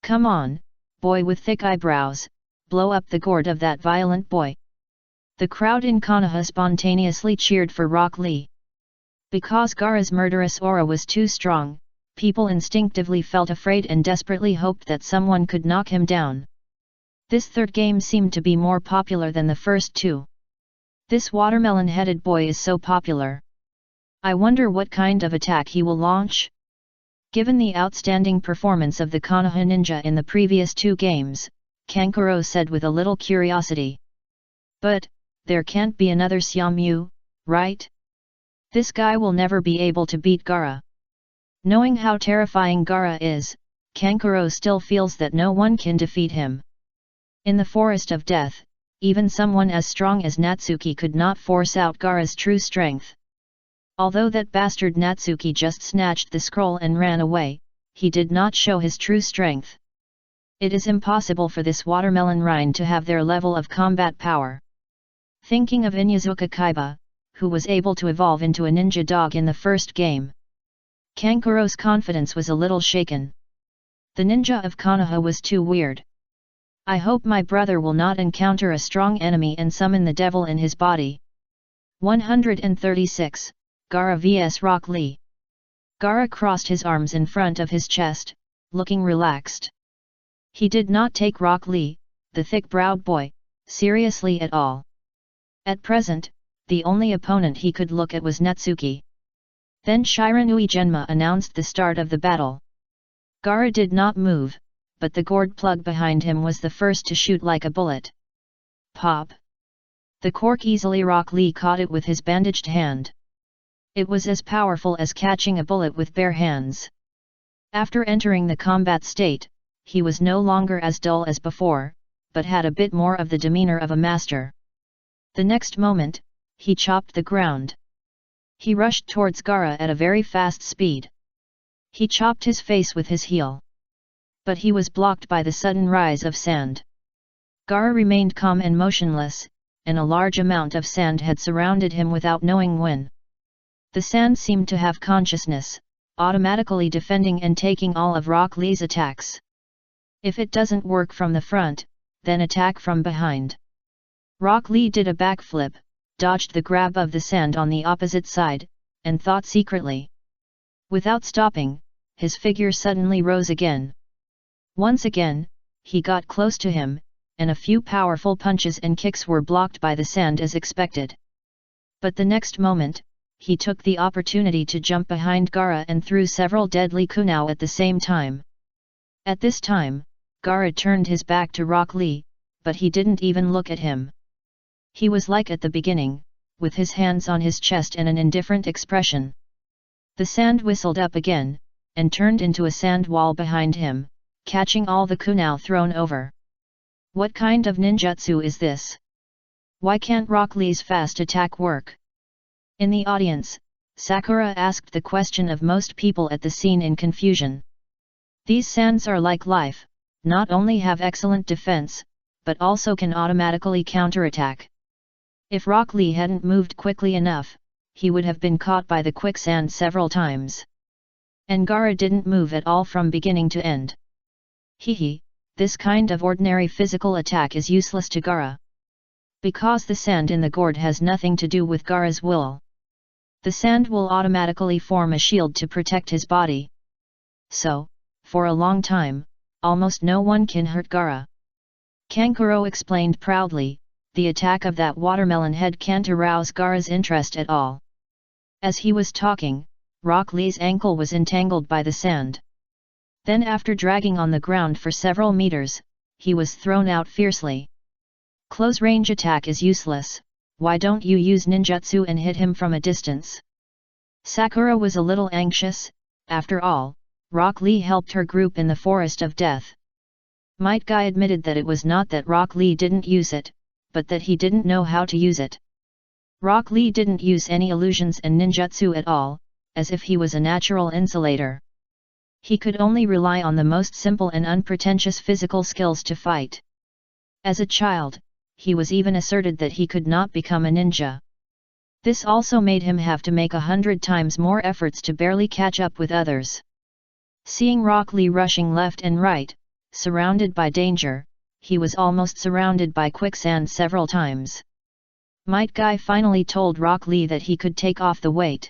[SPEAKER 1] Come on, boy with thick eyebrows, blow up the gourd of that violent boy. The crowd in Konoha spontaneously cheered for Rock Lee. Because Gaara's murderous aura was too strong, people instinctively felt afraid and desperately hoped that someone could knock him down. This third game seemed to be more popular than the first two. This watermelon-headed boy is so popular. I wonder what kind of attack he will launch? Given the outstanding performance of the Konoha ninja in the previous two games, Kankuro said with a little curiosity. But, there can't be another Xiaomyu, right? This guy will never be able to beat Gaara. Knowing how terrifying Gaara is, Kankuro still feels that no one can defeat him. In the Forest of Death, even someone as strong as Natsuki could not force out Gaara's true strength. Although that bastard Natsuki just snatched the scroll and ran away, he did not show his true strength. It is impossible for this watermelon rind to have their level of combat power. Thinking of Inyazuka Kaiba, who was able to evolve into a ninja dog in the first game. Kankuro's confidence was a little shaken. The ninja of Konoha was too weird. I hope my brother will not encounter a strong enemy and summon the devil in his body. 136, Gaara vs Rock Lee. Gaara crossed his arms in front of his chest, looking relaxed. He did not take Rock Lee, the thick-browed boy, seriously at all. At present, the only opponent he could look at was Natsuki. Then Shiranui Genma announced the start of the battle. Gaara did not move, but the gourd plug behind him was the first to shoot like a bullet. Pop! The cork easily Rock Lee caught it with his bandaged hand. It was as powerful as catching a bullet with bare hands. After entering the combat state, he was no longer as dull as before, but had a bit more of the demeanor of a master. The next moment, he chopped the ground. He rushed towards Gaara at a very fast speed. He chopped his face with his heel. But he was blocked by the sudden rise of sand. Gaara remained calm and motionless, and a large amount of sand had surrounded him without knowing when. The sand seemed to have consciousness, automatically defending and taking all of Rock Lee's attacks. If it doesn't work from the front, then attack from behind. Rock Lee did a backflip, dodged the grab of the sand on the opposite side, and thought secretly. Without stopping, his figure suddenly rose again. Once again, he got close to him, and a few powerful punches and kicks were blocked by the sand as expected. But the next moment, he took the opportunity to jump behind Gaara and threw several deadly kunao at the same time. At this time, Gaara turned his back to Rock Lee, but he didn't even look at him. He was like at the beginning, with his hands on his chest and an indifferent expression. The sand whistled up again, and turned into a sand wall behind him, catching all the kunao thrown over. What kind of ninjutsu is this? Why can't Rock Lee's fast attack work? In the audience, Sakura asked the question of most people at the scene in confusion. These sands are like life, not only have excellent defense, but also can automatically counterattack. If Rock Lee hadn't moved quickly enough, he would have been caught by the quicksand several times. And Gaara didn't move at all from beginning to end. Hehe, this kind of ordinary physical attack is useless to Gaara. Because the sand in the gourd has nothing to do with Gaara's will. The sand will automatically form a shield to protect his body. So, for a long time, almost no one can hurt Gaara. Kankuro explained proudly, the attack of that watermelon head can't arouse Gaara's interest at all. As he was talking, Rock Lee's ankle was entangled by the sand. Then after dragging on the ground for several meters, he was thrown out fiercely. Close-range attack is useless, why don't you use ninjutsu and hit him from a distance? Sakura was a little anxious, after all, Rock Lee helped her group in the Forest of Death. Might Guy admitted that it was not that Rock Lee didn't use it, but that he didn't know how to use it. Rock Lee didn't use any illusions and ninjutsu at all, as if he was a natural insulator. He could only rely on the most simple and unpretentious physical skills to fight. As a child, he was even asserted that he could not become a ninja. This also made him have to make 100 times more efforts to barely catch up with others. Seeing Rock Lee rushing left and right, surrounded by danger, he was almost surrounded by quicksand several times. Might Guy finally told Rock Lee that he could take off the weight.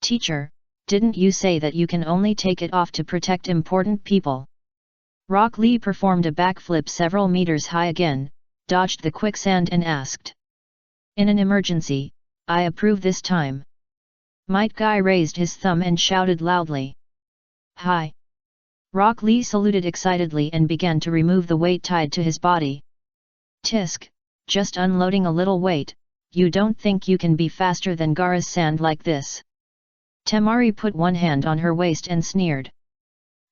[SPEAKER 1] Teacher, didn't you say that you can only take it off to protect important people? Rock Lee performed a backflip several meters high again, dodged the quicksand and asked. In an emergency, I approve this time. Might Guy raised his thumb and shouted loudly. Hi! Rock Lee saluted excitedly and began to remove the weight tied to his body. Tisk, just unloading a little weight, you don't think you can be faster than Gaara's sand like this? Temari put one hand on her waist and sneered.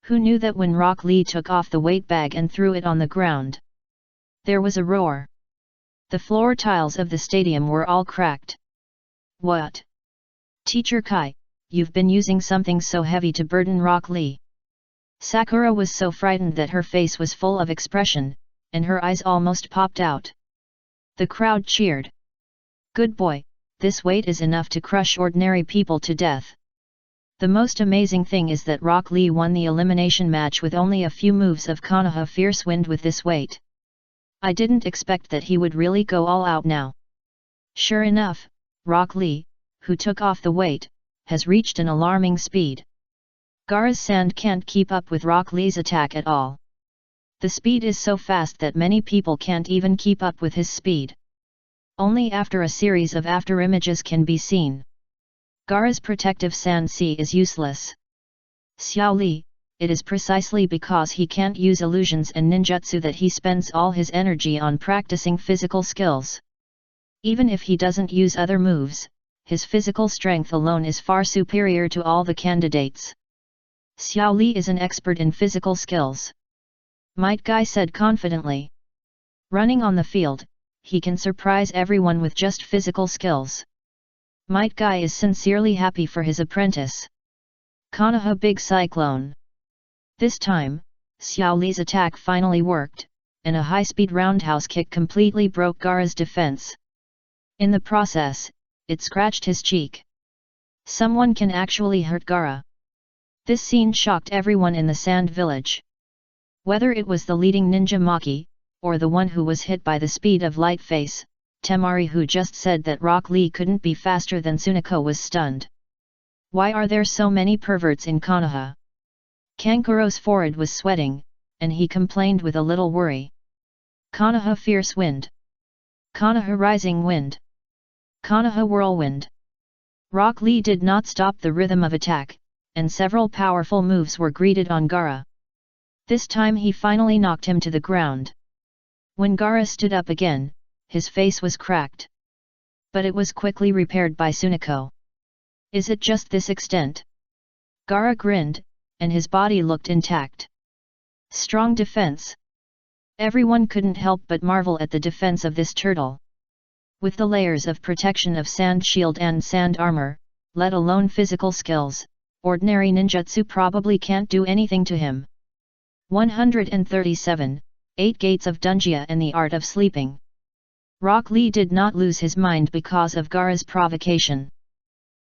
[SPEAKER 1] Who knew that when Rock Lee took off the weight bag and threw it on the ground? There was a roar. The floor tiles of the stadium were all cracked. What? Teacher Kai, you've been using something so heavy to burden Rock Lee. Sakura was so frightened that her face was full of expression, and her eyes almost popped out. The crowd cheered. Good boy, this weight is enough to crush ordinary people to death. The most amazing thing is that Rock Lee won the elimination match with only a few moves of Konoha Fierce Wind with this weight. I didn't expect that he would really go all out now. Sure enough, Rock Lee, who took off the weight, has reached an alarming speed. Gaara's sand can't keep up with Rock Lee's attack at all. The speed is so fast that many people can't even keep up with his speed. Only after a series of afterimages can be seen. Gaara's protective sand sea is useless. Xiao Li, it is precisely because he can't use illusions and ninjutsu that he spends all his energy on practicing physical skills. Even if he doesn't use other moves, his physical strength alone is far superior to all the candidates. Xiao Li is an expert in physical skills. Might Guy said confidently. Running on the field, he can surprise everyone with just physical skills. Might Guy is sincerely happy for his apprentice. Konoha Big Cyclone. This time, Xiao Li's attack finally worked, and a high-speed roundhouse kick completely broke Gaara's defense. In the process, it scratched his cheek. Someone can actually hurt Gaara. This scene shocked everyone in the Sand Village. Whether it was the leading ninja Maki, or the one who was hit by the speed of light face, Temari who just said that Rock Lee couldn't be faster than Tsuneko was stunned. Why are there so many perverts in Konoha? Kankuro's forehead was sweating, and he complained with a little worry. Konoha fierce wind. Konoha rising wind. Konoha whirlwind. Rock Lee did not stop the rhythm of attack, and several powerful moves were greeted on Gaara. This time he finally knocked him to the ground. When Gaara stood up again, his face was cracked. But it was quickly repaired by Tsuneko. Is it just this extent? Gaara grinned, and his body looked intact. Strong defense. Everyone couldn't help but marvel at the defense of this turtle. With the layers of protection of sand shield and sand armor, let alone physical skills, ordinary ninjutsu probably can't do anything to him. 137, 8 Gates of Dungia and the Art of Sleeping. Rock Lee did not lose his mind because of Gaara's provocation.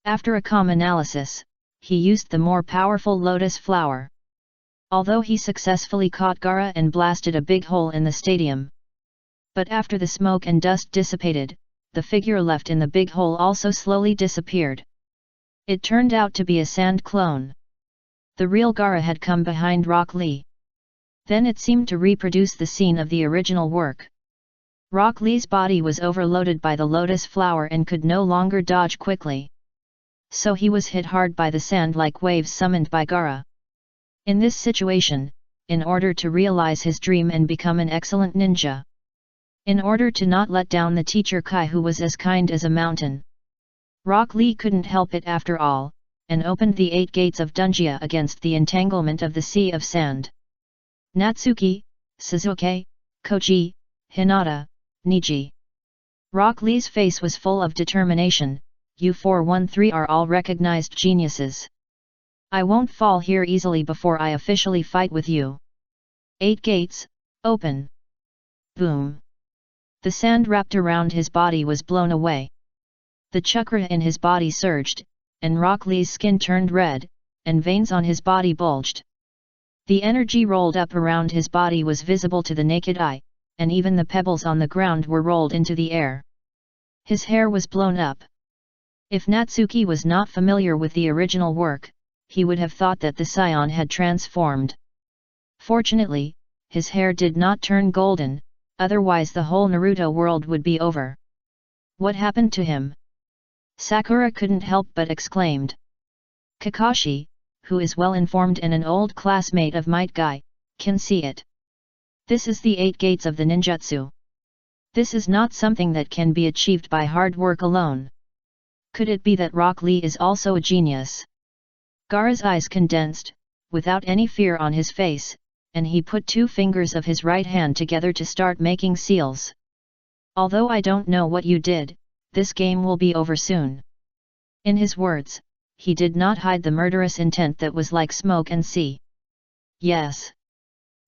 [SPEAKER 1] After a calm analysis, he used the more powerful lotus flower. Although he successfully caught Gaara and blasted a big hole in the stadium. But after the smoke and dust dissipated, the figure left in the big hole also slowly disappeared. It turned out to be a sand clone. The real Gaara had come behind Rock Lee. Then it seemed to reproduce the scene of the original work. Rock Lee's body was overloaded by the lotus flower and could no longer dodge quickly. So he was hit hard by the sand like waves summoned by Gaara. In this situation, in order to realize his dream and become an excellent ninja. In order to not let down the teacher Kai who was as kind as a mountain. Rock Lee couldn't help it after all, and opened the 8 gates of Dungia against the entanglement of the sea of sand. Natsuki, Suzuki, Koji, Hinata, Niji. Rock Lee's face was full of determination. You 413 are all recognized geniuses. I won't fall here easily before I officially fight with you. 8 gates, open. Boom. The sand wrapped around his body was blown away. The chakra in his body surged, and Rock Lee's skin turned red, and veins on his body bulged. The energy rolled up around his body was visible to the naked eye, and even the pebbles on the ground were rolled into the air. His hair was blown up. If Natsuki was not familiar with the original work, he would have thought that the scion had transformed. Fortunately, his hair did not turn golden, otherwise the whole Naruto world would be over. What happened to him? Sakura couldn't help but exclaimed. Kakashi, who is well informed and an old classmate of Might Guy, can see it. This is the 8 gates of the ninjutsu. This is not something that can be achieved by hard work alone. Could it be that Rock Lee is also a genius? Gaara's eyes condensed, without any fear on his face, and he put 2 fingers of his right hand together to start making seals. Although I don't know what you did, this game will be over soon. In his words, he did not hide the murderous intent that was like smoke and sea. Yes.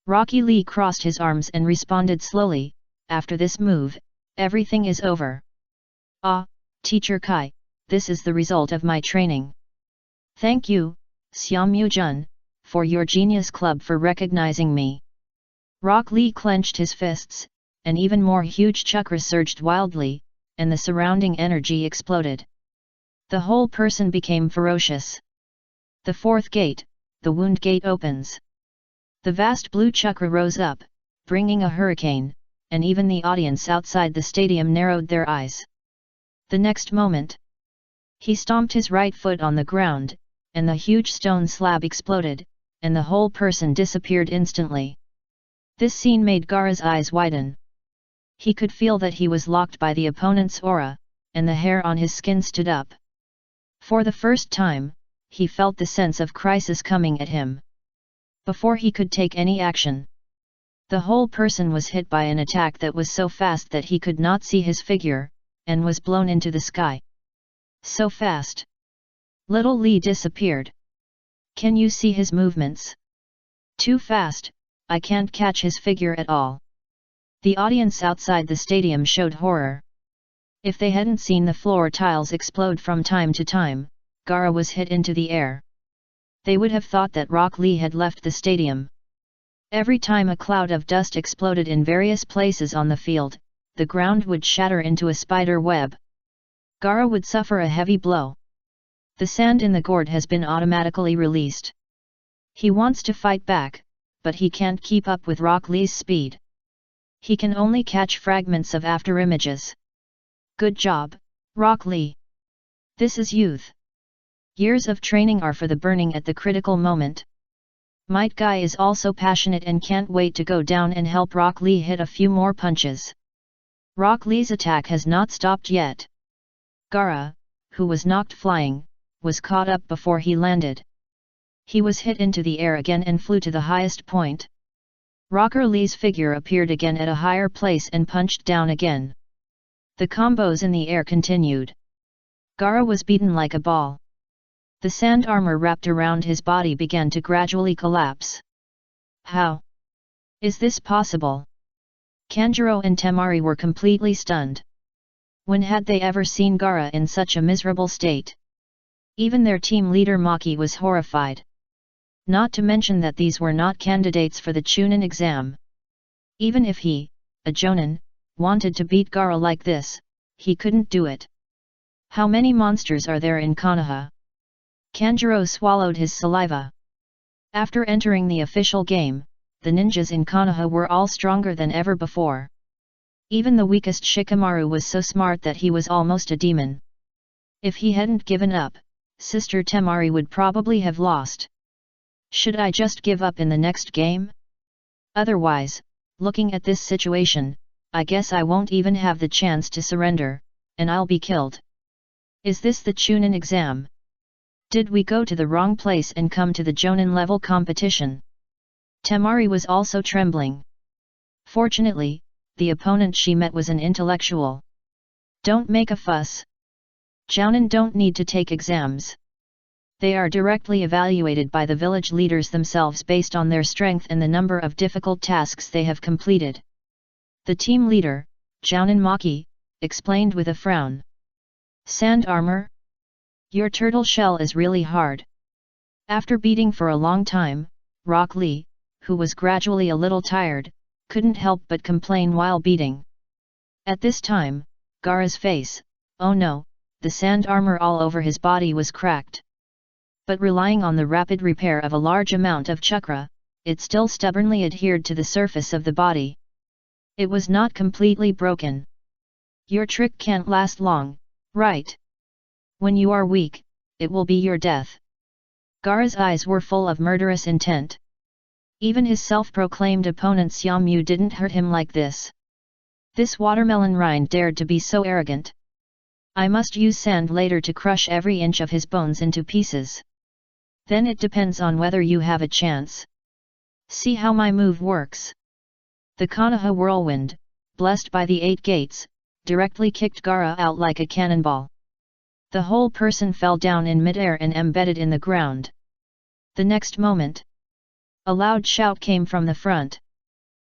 [SPEAKER 1] Rocky Lee crossed his arms and responded slowly, after this move, everything is over. Ah, Teacher Kai, this is the result of my training. Thank you, Xiaomyu-jun, for your genius club for recognizing me. Rock Lee clenched his fists, and even more huge chakra surged wildly, and the surrounding energy exploded. The whole person became ferocious. The 4th gate, the wound gate opens. The vast blue chakra rose up, bringing a hurricane, and even the audience outside the stadium narrowed their eyes. The next moment, he stomped his right foot on the ground, and the huge stone slab exploded, and the whole person disappeared instantly. This scene made Gaara's eyes widen. He could feel that he was locked by the opponent's aura, and the hair on his skin stood up. For the first time, he felt the sense of crisis coming at him. Before he could take any action, the whole person was hit by an attack that was so fast that he could not see his figure, and was blown into the sky. So fast. Little Lee disappeared. Can you see his movements? Too fast, I can't catch his figure at all. The audience outside the stadium showed horror. If they hadn't seen the floor tiles explode from time to time, Gaara was hit into the air. They would have thought that Rock Lee had left the stadium. Every time a cloud of dust exploded in various places on the field, the ground would shatter into a spider web. Gaara would suffer a heavy blow. The sand in the gourd has been automatically released. He wants to fight back, but he can't keep up with Rock Lee's speed. He can only catch fragments of afterimages. Good job, Rock Lee. This is youth. Years of training are for the burning at the critical moment. Might Guy is also passionate and can't wait to go down and help Rock Lee hit a few more punches. Rock Lee's attack has not stopped yet. Gaara, who was knocked flying, was caught up before he landed. He was hit into the air again and flew to the highest point. Rocker Lee's figure appeared again at a higher place and punched down again. The combos in the air continued. Gaara was beaten like a ball. The sand armor wrapped around his body began to gradually collapse. How is this possible? Kanjuro and Temari were completely stunned. When had they ever seen Gaara in such a miserable state? Even their team leader Maki was horrified. Not to mention that these were not candidates for the Chunin exam. Even if he, a Jonin, wanted to beat Gaara like this, he couldn't do it. How many monsters are there in Konoha? Kanjuro swallowed his saliva. After entering the official game, the ninjas in Konoha were all stronger than ever before. Even the weakest Shikamaru was so smart that he was almost a demon. If he hadn't given up, Sister Temari would probably have lost. Should I just give up in the next game? Otherwise, looking at this situation, I guess I won't even have the chance to surrender, and I'll be killed. Is this the Chunin exam? Did we go to the wrong place and come to the Jonin level competition? Temari was also trembling. Fortunately, the opponent she met was an intellectual. Don't make a fuss. Jounin don't need to take exams. They are directly evaluated by the village leaders themselves based on their strength and the number of difficult tasks they have completed. The team leader, Jounin Maki, explained with a frown. Sand armor? Your turtle shell is really hard. After beating for a long time, Rock Lee, who was gradually a little tired, couldn't help but complain while beating. At this time, Gaara's face, oh no, the sand armor all over his body was cracked. But relying on the rapid repair of a large amount of chakra, it still stubbornly adhered to the surface of the body. It was not completely broken. Your trick can't last long, right? When you are weak, it will be your death. Gaara's eyes were full of murderous intent. Even his self-proclaimed opponent Xiaomyu didn't hurt him like this. This watermelon rind dared to be so arrogant. I must use sand later to crush every inch of his bones into pieces. Then it depends on whether you have a chance. See how my move works. The Konoha whirlwind, blessed by the 8 gates, directly kicked Gaara out like a cannonball. The whole person fell down in midair and embedded in the ground. The next moment, a loud shout came from the front.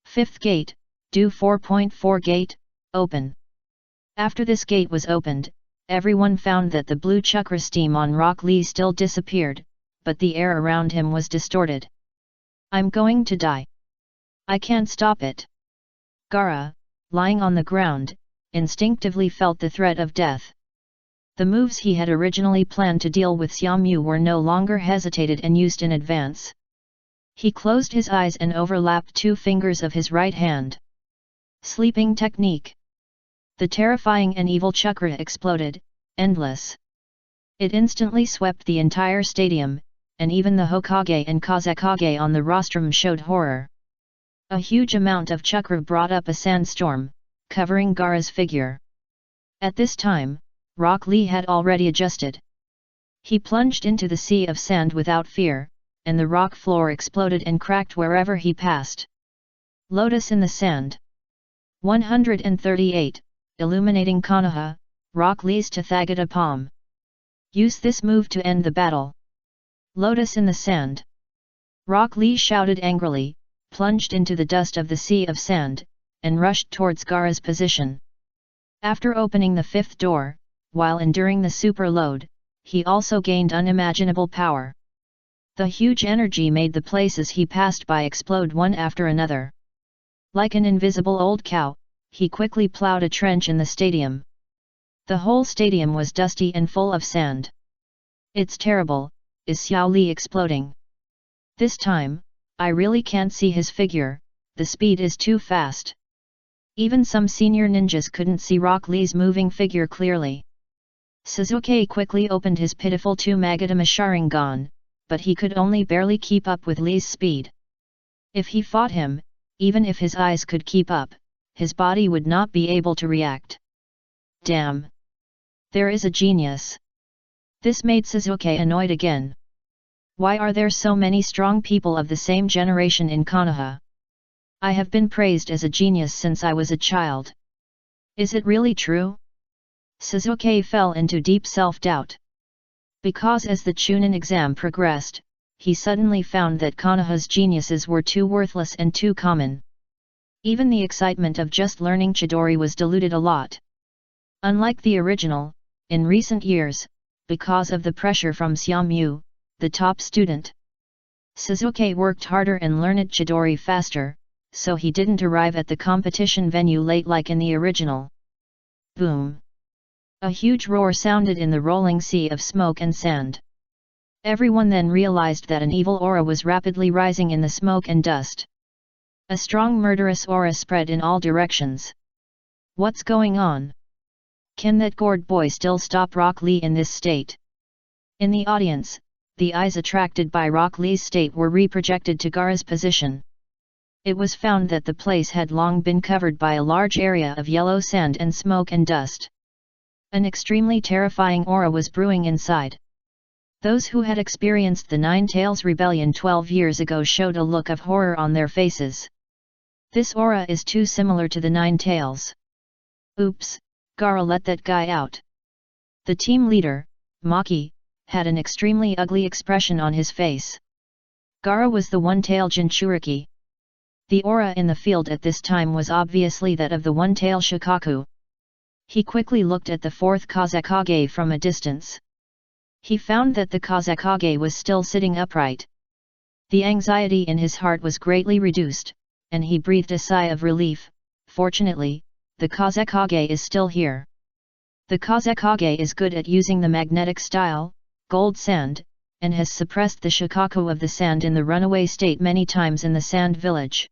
[SPEAKER 1] 5th gate, do 4.4 gate, open. After this gate was opened, everyone found that the blue chakra steam on Rock Lee still disappeared, but the air around him was distorted. I'm going to die. I can't stop it. Gaara, lying on the ground, instinctively felt the threat of death. The moves he had originally planned to deal with Xiaomyu were no longer hesitated and used in advance. He closed his eyes and overlapped 2 fingers of his right hand. Sleeping technique. The terrifying and evil chakra exploded, endless. It instantly swept the entire stadium, and even the Hokage and Kazekage on the rostrum showed horror. A huge amount of chakra brought up a sandstorm, covering Gaara's figure. At this time, Rock Lee had already adjusted. He plunged into the sea of sand without fear, and the rock floor exploded and cracked wherever he passed. Lotus in the sand. 138, illuminating Konoha, Rock Lee's Tathagata palm. Use this move to end the battle. Lotus in the sand. Rock Lee shouted angrily, plunged into the dust of the sea of sand, and rushed towards Gaara's position. After opening the 5th door, while enduring the super load, he also gained unimaginable power. The huge energy made the places he passed by explode one after another. Like an invisible old cow, he quickly plowed a trench in the stadium. The whole stadium was dusty and full of sand. It's terrible, is Xiao Li exploding. This time, I really can't see his figure, the speed is too fast. Even some senior ninjas couldn't see Rock Lee's moving figure clearly. Sasuke quickly opened his pitiful 2 Magatama Sharingan, but he could only barely keep up with Lee's speed. If he fought him, even if his eyes could keep up, his body would not be able to react. Damn! There is a genius. This made Sasuke annoyed again. Why are there so many strong people of the same generation in Konoha? I have been praised as a genius since I was a child. Is it really true? Sasuke fell into deep self-doubt. Because as the Chunin exam progressed, he suddenly found that Konoha's geniuses were too worthless and too common. Even the excitement of just learning Chidori was diluted a lot. Unlike the original, in recent years, because of the pressure from Xiaomyu, the top student, Sasuke worked harder and learned Chidori faster, so he didn't arrive at the competition venue late like in the original. Boom! A huge roar sounded in the rolling sea of smoke and sand. Everyone then realized that an evil aura was rapidly rising in the smoke and dust. A strong murderous aura spread in all directions. What's going on? Can that gourd boy still stop Rock Lee in this state? In the audience, the eyes attracted by Rock Lee's state were reprojected to Gaara's position. It was found that the place had long been covered by a large area of yellow sand and smoke and dust. An extremely terrifying aura was brewing inside. Those who had experienced the Nine Tails Rebellion 12 years ago showed a look of horror on their faces. This aura is too similar to the Nine Tails. Oops, Gaara let that guy out. The team leader, Maki, had an extremely ugly expression on his face. Gaara was the one-tail Jinchuriki. The aura in the field at this time was obviously that of the one-tail Shikaku. He quickly looked at the 4th Kazekage from a distance. He found that the Kazekage was still sitting upright. The anxiety in his heart was greatly reduced, and he breathed a sigh of relief. Fortunately, the Kazekage is still here. The Kazekage is good at using the magnetic style, gold sand, and has suppressed the Shikaku of the sand in the runaway state many times in the sand village.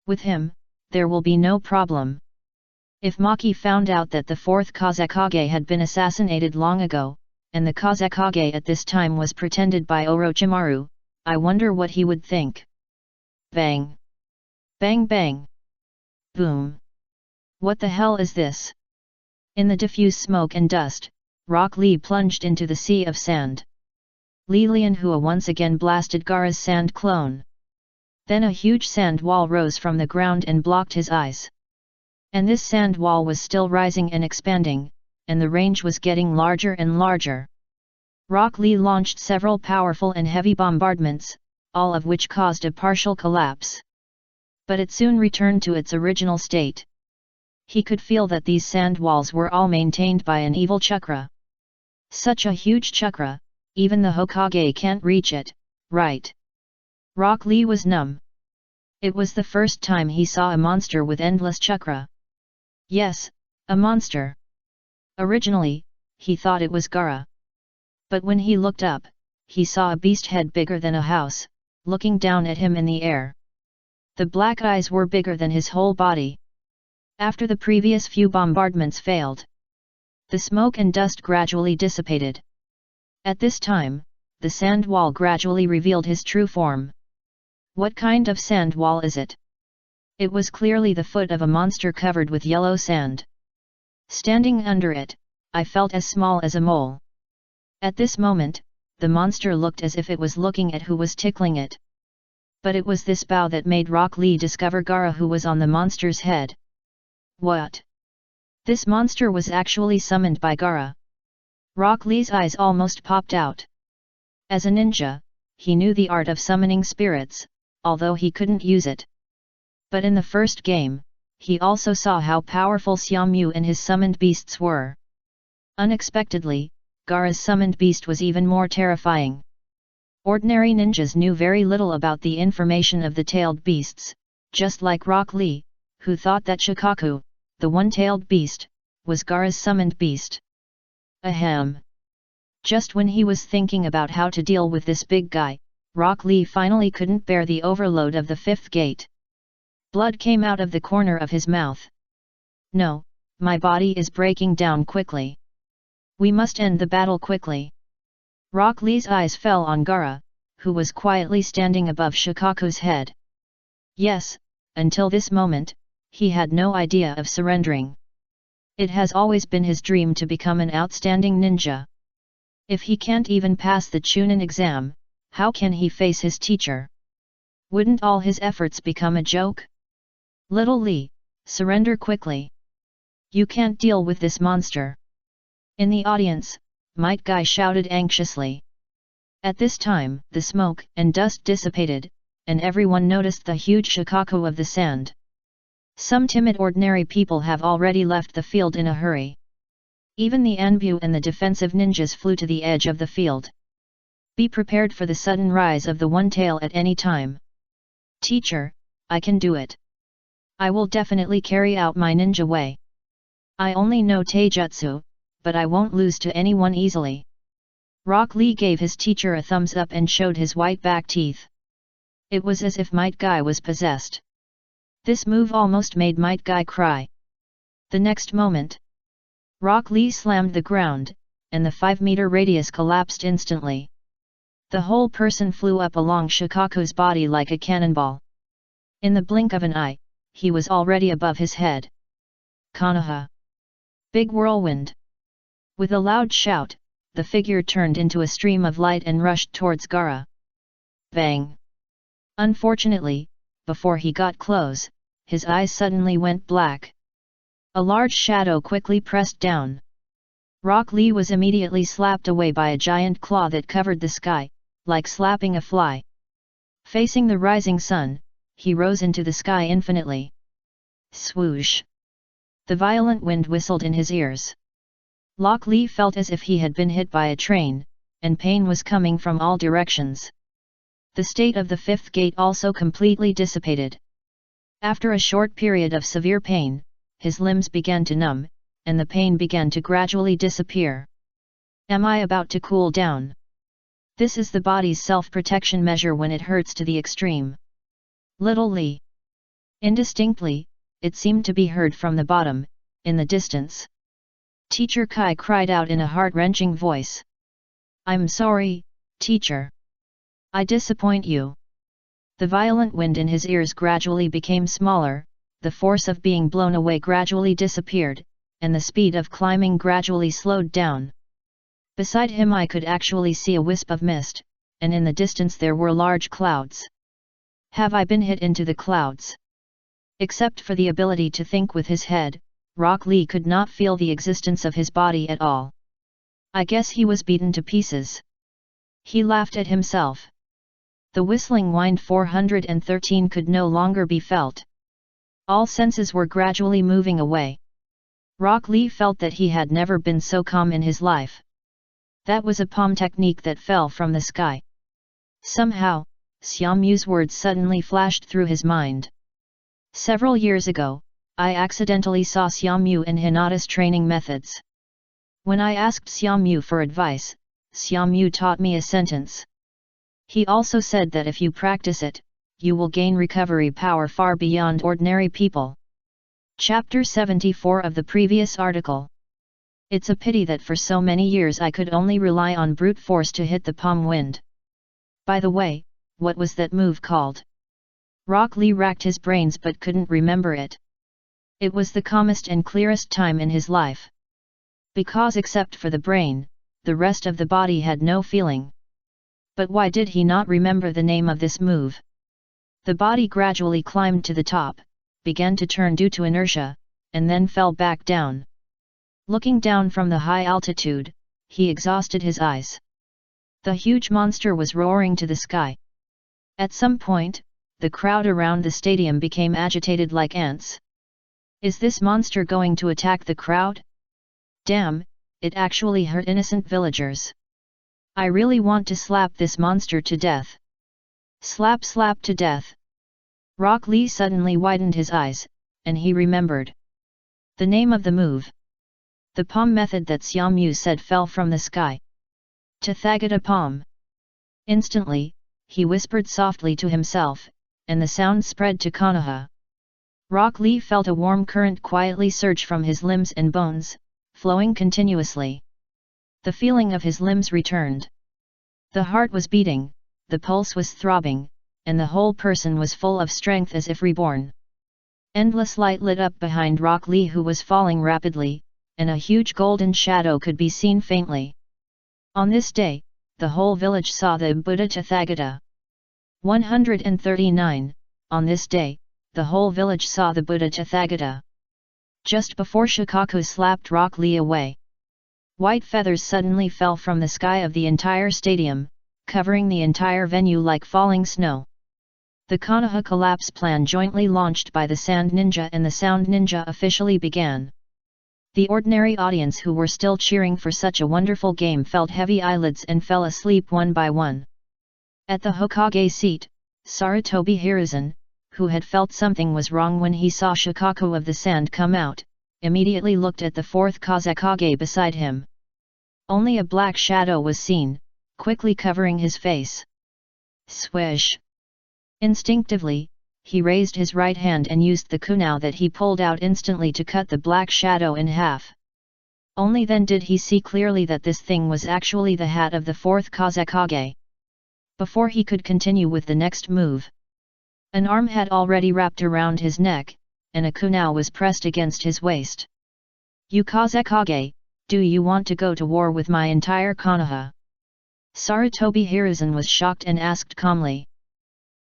[SPEAKER 1] With him, there will be no problem. If Maki found out that the 4th Kazekage had been assassinated long ago, and the Kazekage at this time was pretended by Orochimaru, I wonder what he would think. Bang! Bang bang! Boom! What the hell is this? In the diffuse smoke and dust, Rock Lee plunged into the sea of sand. Li Lianhua once again blasted Gaara's sand clone. Then a huge sand wall rose from the ground and blocked his eyes. And this sand wall was still rising and expanding, and the range was getting larger and larger. Rock Lee launched several powerful and heavy bombardments, all of which caused a partial collapse. But it soon returned to its original state. He could feel that these sand walls were all maintained by an evil chakra. Such a huge chakra, even the Hokage can't reach it, right? Rock Lee was numb. It was the first time he saw a monster with endless chakra. Yes, a monster. Originally, he thought it was Gaara. But when he looked up, he saw a beast head bigger than a house, looking down at him in the air. The black eyes were bigger than his whole body. After the previous few bombardments failed, the smoke and dust gradually dissipated. At this time, the sand wall gradually revealed his true form. What kind of sand wall is it? It was clearly the foot of a monster covered with yellow sand. Standing under it, I felt as small as a mole. At this moment, the monster looked as if it was looking at who was tickling it. But it was this bow that made Rock Lee discover Gaara, who was on the monster's head. What? This monster was actually summoned by Gaara. Rock Lee's eyes almost popped out. As a ninja, he knew the art of summoning spirits, although he couldn't use it. But in the first game, he also saw how powerful Xiaomyu and his summoned beasts were. Unexpectedly, Gaara's summoned beast was even more terrifying. Ordinary ninjas knew very little about the information of the tailed beasts, just like Rock Lee, who thought that Shikaku, the one-tailed beast, was Gaara's summoned beast. Ahem! Just when he was thinking about how to deal with this big guy, Rock Lee finally couldn't bear the overload of the fifth gate. Blood came out of the corner of his mouth. No, my body is breaking down quickly. We must end the battle quickly. Rock Lee's eyes fell on Gaara, who was quietly standing above Shikaku's head. Yes, until this moment, he had no idea of surrendering. It has always been his dream to become an outstanding ninja. If he can't even pass the Chunin exam, how can he face his teacher? Wouldn't all his efforts become a joke? Little Lee, surrender quickly. You can't deal with this monster. In the audience, Might Guy shouted anxiously. At this time, the smoke and dust dissipated, and everyone noticed the huge Shikaku of the sand. Some timid ordinary people have already left the field in a hurry. Even the Anbu and the defensive ninjas flew to the edge of the field. Be prepared for the sudden rise of the one-tail at any time. Teacher, I can do it. I will definitely carry out my ninja way. I only know taijutsu, but I won't lose to anyone easily. Rock Lee gave his teacher a thumbs up and showed his white back teeth. It was as if Might Guy was possessed. This move almost made Might Guy cry. The next moment, Rock Lee slammed the ground, and the 5-meter radius collapsed instantly. The whole person flew up along Shikaku's body like a cannonball. In the blink of an eye, he was already above his head. Konoha. Big whirlwind. With a loud shout, the figure turned into a stream of light and rushed towards Gaara. Bang! Unfortunately, before he got close, his eyes suddenly went black. A large shadow quickly pressed down. Rock Lee was immediately slapped away by a giant claw that covered the sky, like slapping a fly. Facing the rising sun, he rose into the sky infinitely. Swoosh! The violent wind whistled in his ears. Rock Lee felt as if he had been hit by a train, and pain was coming from all directions. The state of the fifth gate also completely dissipated. After a short period of severe pain, his limbs began to numb, and the pain began to gradually disappear. Am I about to cool down? This is the body's self-protection measure when it hurts to the extreme. Little Lee. Indistinctly, it seemed to be heard from the bottom, in the distance. Teacher Kai cried out in a heart-wrenching voice. I'm sorry, teacher. I disappoint you. The violent wind in his ears gradually became smaller, the force of being blown away gradually disappeared, and the speed of climbing gradually slowed down. Beside him I could actually see a wisp of mist, and in the distance there were large clouds. Have I been hit into the clouds? Except for the ability to think with his head, Rock Lee could not feel the existence of his body at all. I guess he was beaten to pieces. He laughed at himself. The whistling wind 413 could no longer be felt. All senses were gradually moving away. Rock Lee felt that he had never been so calm in his life. That was a palm technique that fell from the sky. Somehow, Xiaomu's words suddenly flashed through his mind. Several years ago, I accidentally saw Xiaomu and Hinata's training methods. When I asked Xiaomu for advice, Xiaomu taught me a sentence. He also said that if you practice it, you will gain recovery power far beyond ordinary people. Chapter 74 of the previous article. It's a pity that for so many years I could only rely on brute force to hit the palm wind. By the way, what was that move called? Rock Lee racked his brains but couldn't remember it. It was the calmest and clearest time in his life. Because except for the brain, the rest of the body had no feeling. But why did he not remember the name of this move? The body gradually climbed to the top, began to turn due to inertia, and then fell back down. Looking down from the high altitude, he exhausted his eyes. The huge monster was roaring to the sky. At some point, the crowd around the stadium became agitated like ants. Is this monster going to attack the crowd? Damn, it actually hurt innocent villagers. I really want to slap this monster to death. Slap to death. Rock Lee suddenly widened his eyes, and he remembered the name of the move. The palm method that Xiaomu said fell from the sky. Tathagata palm. Instantly, he whispered softly to himself, and the sound spread to Konoha. Rock Lee felt a warm current quietly surge from his limbs and bones, flowing continuously. The feeling of his limbs returned. The heart was beating, the pulse was throbbing, and the whole person was full of strength as if reborn. Endless light lit up behind Rock Lee, who was falling rapidly, and a huge golden shadow could be seen faintly. On this day, the whole village saw the Buddha Tathagata. 139. On this day, the whole village saw the Buddha Tathagata. Just before Shikaku slapped Rock Lee away, white feathers suddenly fell from the sky of the entire stadium, covering the entire venue like falling snow. The Konoha collapse plan jointly launched by the Sand Ninja and the Sound Ninja officially began. The ordinary audience who were still cheering for such a wonderful game felt heavy eyelids and fell asleep one by one. At the Hokage seat, Sarutobi Hiruzen, who had felt something was wrong when he saw Shikaku of the Sand come out, immediately looked at the fourth Kazekage beside him. Only a black shadow was seen, quickly covering his face. Swish! Instinctively, he raised his right hand and used the kunai that he pulled out instantly to cut the black shadow in half. Only then did he see clearly that this thing was actually the hat of the fourth Kazekage. Before he could continue with the next move, an arm had already wrapped around his neck, and a kunai was pressed against his waist. "You Kazekage, do you want to go to war with my entire Konoha?" Sarutobi Hiruzen was shocked and asked calmly.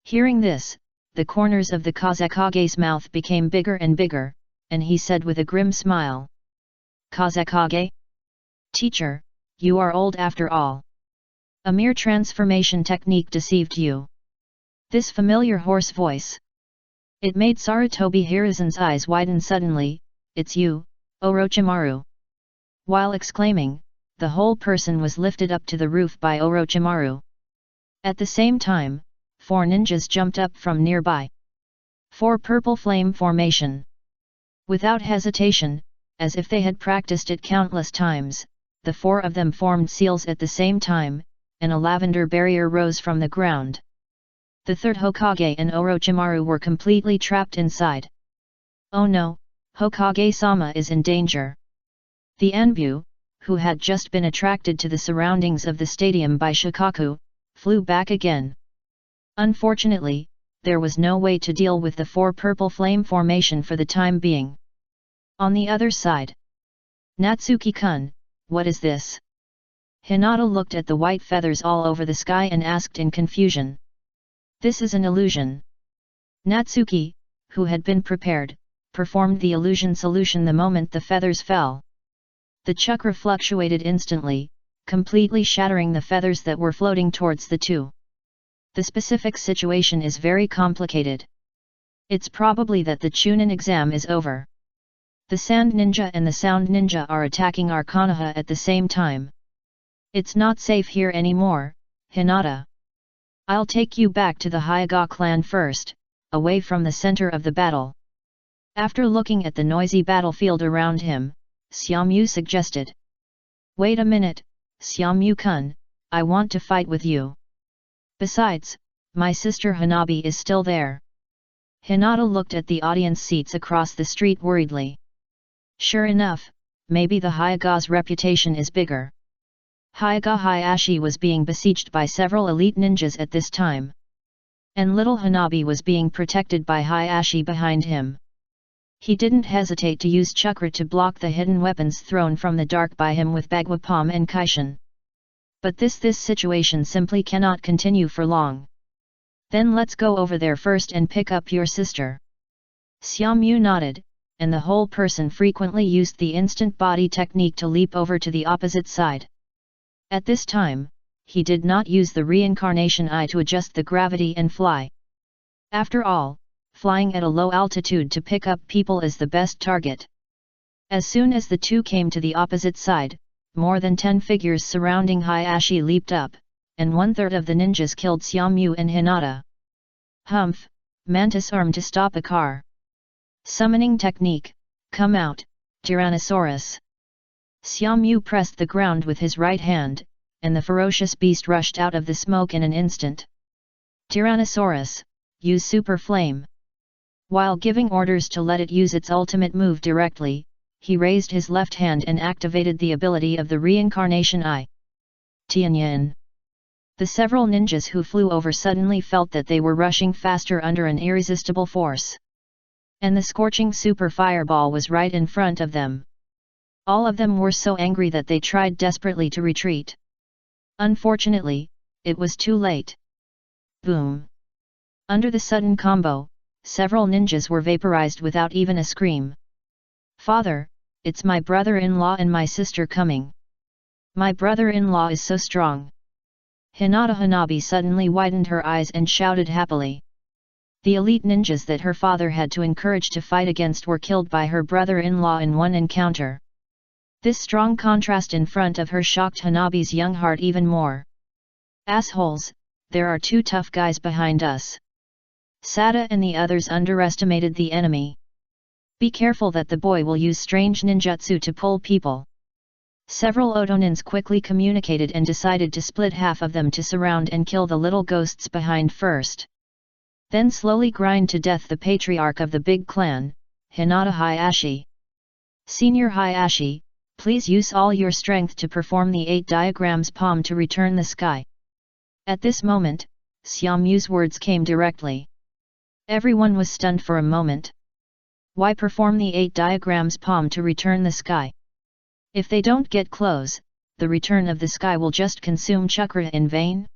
[SPEAKER 1] Hearing this, the corners of the Kazekage's mouth became bigger and bigger, and he said with a grim smile. "Kazekage? Teacher, you are old after all. A mere transformation technique deceived you." This familiar hoarse voice. It made Sarutobi Hiruzen's eyes widen suddenly. "It's you, Orochimaru." While exclaiming, the whole person was lifted up to the roof by Orochimaru. At the same time, 4 ninjas jumped up from nearby. 4 purple flame formation. Without hesitation, as if they had practiced it countless times, the 4 of them formed seals at the same time, and a lavender barrier rose from the ground. The third Hokage and Orochimaru were completely trapped inside. "Oh no, Hokage-sama is in danger." The Anbu, who had just been attracted to the surroundings of the stadium by Shikaku, flew back again. Unfortunately, there was no way to deal with the 4 purple flame formation for the time being. On the other side, "Natsuki-kun, what is this?" Hinata looked at the white feathers all over the sky and asked in confusion. "This is an illusion." Natsuki, who had been prepared, performed the illusion solution the moment the feathers fell. The chakra fluctuated instantly, completely shattering the feathers that were floating towards the 2. The specific situation is very complicated. It's probably that the Chunin exam is over. The Sand Ninja and the Sound Ninja are attacking our Konoha at the same time. It's not safe here anymore, Hinata. I'll take you back to the Hyuga clan first, away from the center of the battle. After looking at the noisy battlefield around him, Xiaomyu suggested. "Wait a minute, Xiaomyu-kun, I want to fight with you. Besides, my sister Hanabi is still there." Hinata looked at the audience seats across the street worriedly. Sure enough, maybe the Hyuga's reputation is bigger. Hyuga Hayashi was being besieged by several elite ninjas at this time. And little Hanabi was being protected by Hayashi behind him. He didn't hesitate to use chakra to block the hidden weapons thrown from the dark by him with Bagwapam and Kaishin. But this situation simply cannot continue for long. "Then let's go over there first and pick up your sister." Xiaomyu nodded, and the whole person frequently used the instant body technique to leap over to the opposite side. At this time, he did not use the reincarnation eye to adjust the gravity and fly. After all, flying at a low altitude to pick up people is the best target. As soon as the 2 came to the opposite side, more than 10 figures surrounding Hayashi leaped up, and 1/3 of the ninjas killed Xiaomyu and Hinata. "Humph, mantis arm to stop a car. Summoning technique, come out, Tyrannosaurus." Xiaomyu pressed the ground with his right hand, and the ferocious beast rushed out of the smoke in an instant. Tyrannosaurus, use Super Flame. While giving orders to let it use its ultimate move directly, he raised his left hand and activated the ability of the Reincarnation Eye. Tianyan. The several ninjas who flew over suddenly felt that they were rushing faster under an irresistible force. And the scorching super fireball was right in front of them. All of them were so angry that they tried desperately to retreat. Unfortunately, it was too late. Boom! Under the sudden combo, several ninjas were vaporized without even a scream. Father, it's my brother-in-law and my sister coming. My brother-in-law is so strong. Hinata Hanabi suddenly widened her eyes and shouted happily. The elite ninjas that her father had to encourage to fight against were killed by her brother-in-law in one encounter. This strong contrast in front of her shocked Hanabi's young heart even more. Assholes, there are two tough guys behind us. Sada and the others underestimated the enemy. Be careful that the boy will use strange ninjutsu to pull people. Several Otonins quickly communicated and decided to split half of them to surround and kill the little ghosts behind first. Then slowly grind to death the patriarch of the big clan, Hinata Hayashi. Senior Hayashi, please use all your strength to perform the 8 diagrams palm to return the sky. At this moment, Xiaomu's words came directly. Everyone was stunned for a moment. Why perform the 8 diagrams palm to return the sky? If they don't get close, the return of the sky will just consume chakra in vain?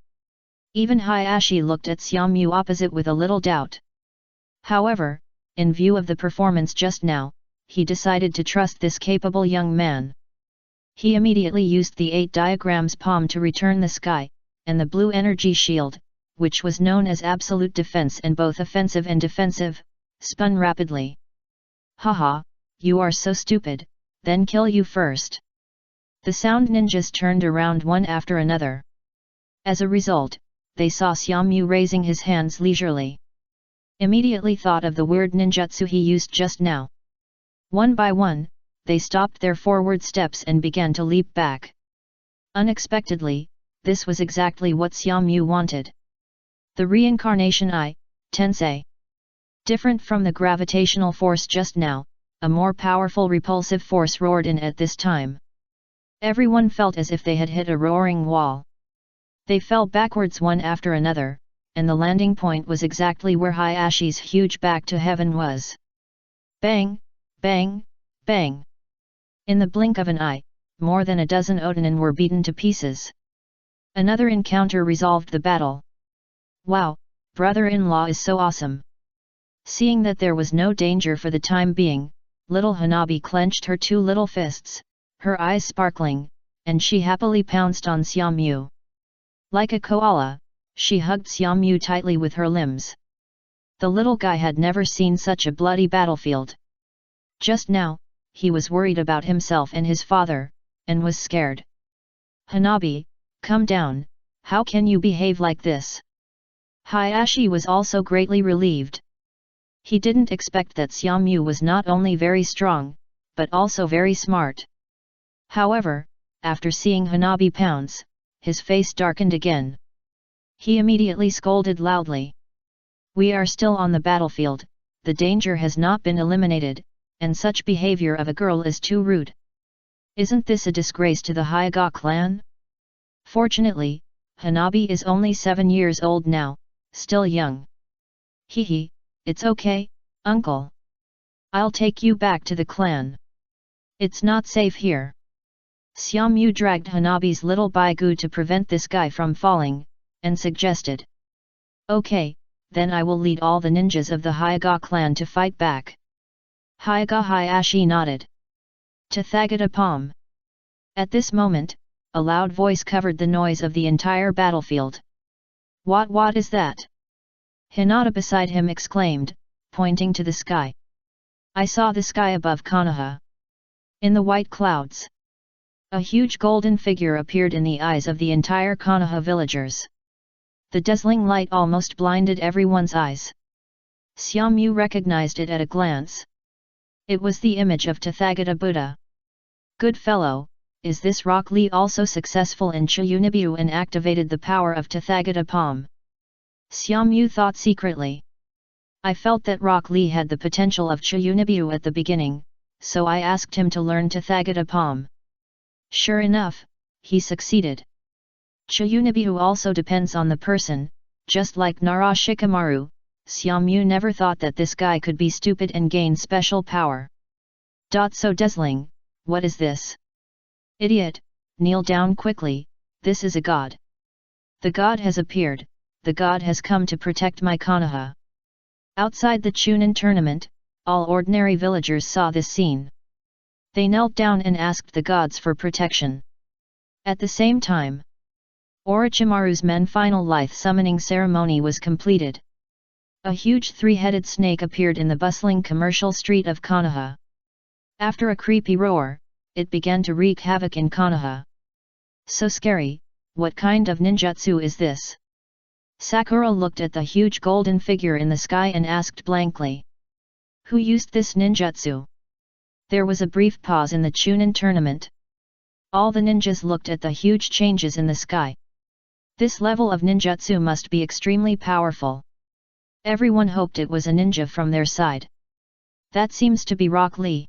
[SPEAKER 1] Even Hayashi looked at Xiaomu opposite with a little doubt. However, in view of the performance just now, he decided to trust this capable young man. He immediately used the 8 diagrams palm to return the sky, and the blue energy shield, which was known as absolute defense and both offensive and defensive, spun rapidly. Haha, you are so stupid, then kill you first. The sound ninjas turned around one after another. As a result, they saw Xiaomu raising his hands leisurely. Immediately thought of the weird ninjutsu he used just now. One by one, they stopped their forward steps and began to leap back. Unexpectedly, this was exactly what Xiaomu wanted. The Reincarnation Eye, Tensei. Different from the gravitational force just now, a more powerful repulsive force roared in at this time. Everyone felt as if they had hit a roaring wall. They fell backwards one after another, and the landing point was exactly where Hayashi's huge back to heaven was. Bang, bang, bang. In the blink of an eye, more than a dozen Otonin were beaten to pieces. Another encounter resolved the battle. Wow, brother-in-law is so awesome. Seeing that there was no danger for the time being, little Hanabi clenched her 2 little fists, her eyes sparkling, and she happily pounced on Xiaomu. Like a koala, she hugged Xiaomu tightly with her limbs. The little guy had never seen such a bloody battlefield. Just now, he was worried about himself and his father, and was scared. Hanabi, come down, how can you behave like this? Hayashi was also greatly relieved. He didn't expect that Xiaomu was not only very strong, but also very smart. However, after seeing Hanabi pounce, his face darkened again. He immediately scolded loudly. We are still on the battlefield, the danger has not been eliminated, and such behavior of a girl is too rude. Isn't this a disgrace to the Hyuga clan? Fortunately, Hanabi is only 7 years old now, still young. Hehe. It's okay, uncle. I'll take you back to the clan. It's not safe here. Xiaomu dragged Hanabi's little Baigu to prevent this guy from falling, and suggested. Okay, then I will lead all the ninjas of the Hyuga clan to fight back. Hyuga Hayashi nodded. Tathagata Palm. At this moment, a loud voice covered the noise of the entire battlefield. What is that? Hinata beside him exclaimed, pointing to the sky. I saw the sky above Konoha. In the white clouds. A huge golden figure appeared in the eyes of the entire Konoha villagers. The dazzling light almost blinded everyone's eyes. Xiaomu recognized it at a glance. It was the image of Tathagata Buddha. Good fellow, is this Rock Lee also successful in Chiyunibu and activated the power of Tathagata Palm? Xiaomu thought secretly. I felt that Rock Lee had the potential of Chiyunibyu at the beginning, so I asked him to learn Tathagata Palm. Sure enough, he succeeded. Chiyunibyu also depends on the person, just like Nara Shikamaru. Xiaomu never thought that this guy could be stupid and gain special power. So dazzling, what is this? Idiot, kneel down quickly, this is a god. The god has appeared, the god has come to protect my Konoha. Outside the Chunin tournament, all ordinary villagers saw this scene. They knelt down and asked the gods for protection. At the same time, Orochimaru's men final lithe summoning ceremony was completed. A huge three-headed snake appeared in the bustling commercial street of Konoha. After a creepy roar, it began to wreak havoc in Konoha. So scary, what kind of ninjutsu is this? Sakura looked at the huge golden figure in the sky and asked blankly. Who used this ninjutsu? There was a brief pause in the Chunin tournament. All the ninjas looked at the huge changes in the sky. This level of ninjutsu must be extremely powerful. Everyone hoped it was a ninja from their side. That seems to be Rock Lee.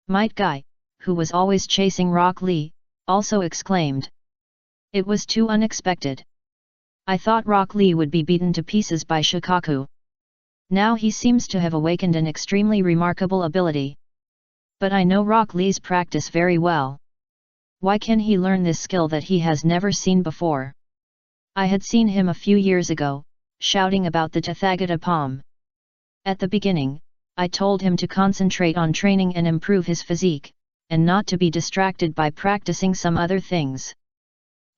[SPEAKER 1] Might Guy, who was always chasing Rock Lee, also exclaimed. It was too unexpected. I thought Rock Lee would be beaten to pieces by Shikaku. Now he seems to have awakened an extremely remarkable ability. But I know Rock Lee's practice very well. Why can he learn this skill that he has never seen before? I had seen him a few years ago, shouting about the Tathagata Palm. At the beginning, I told him to concentrate on training and improve his physique, and not to be distracted by practicing some other things.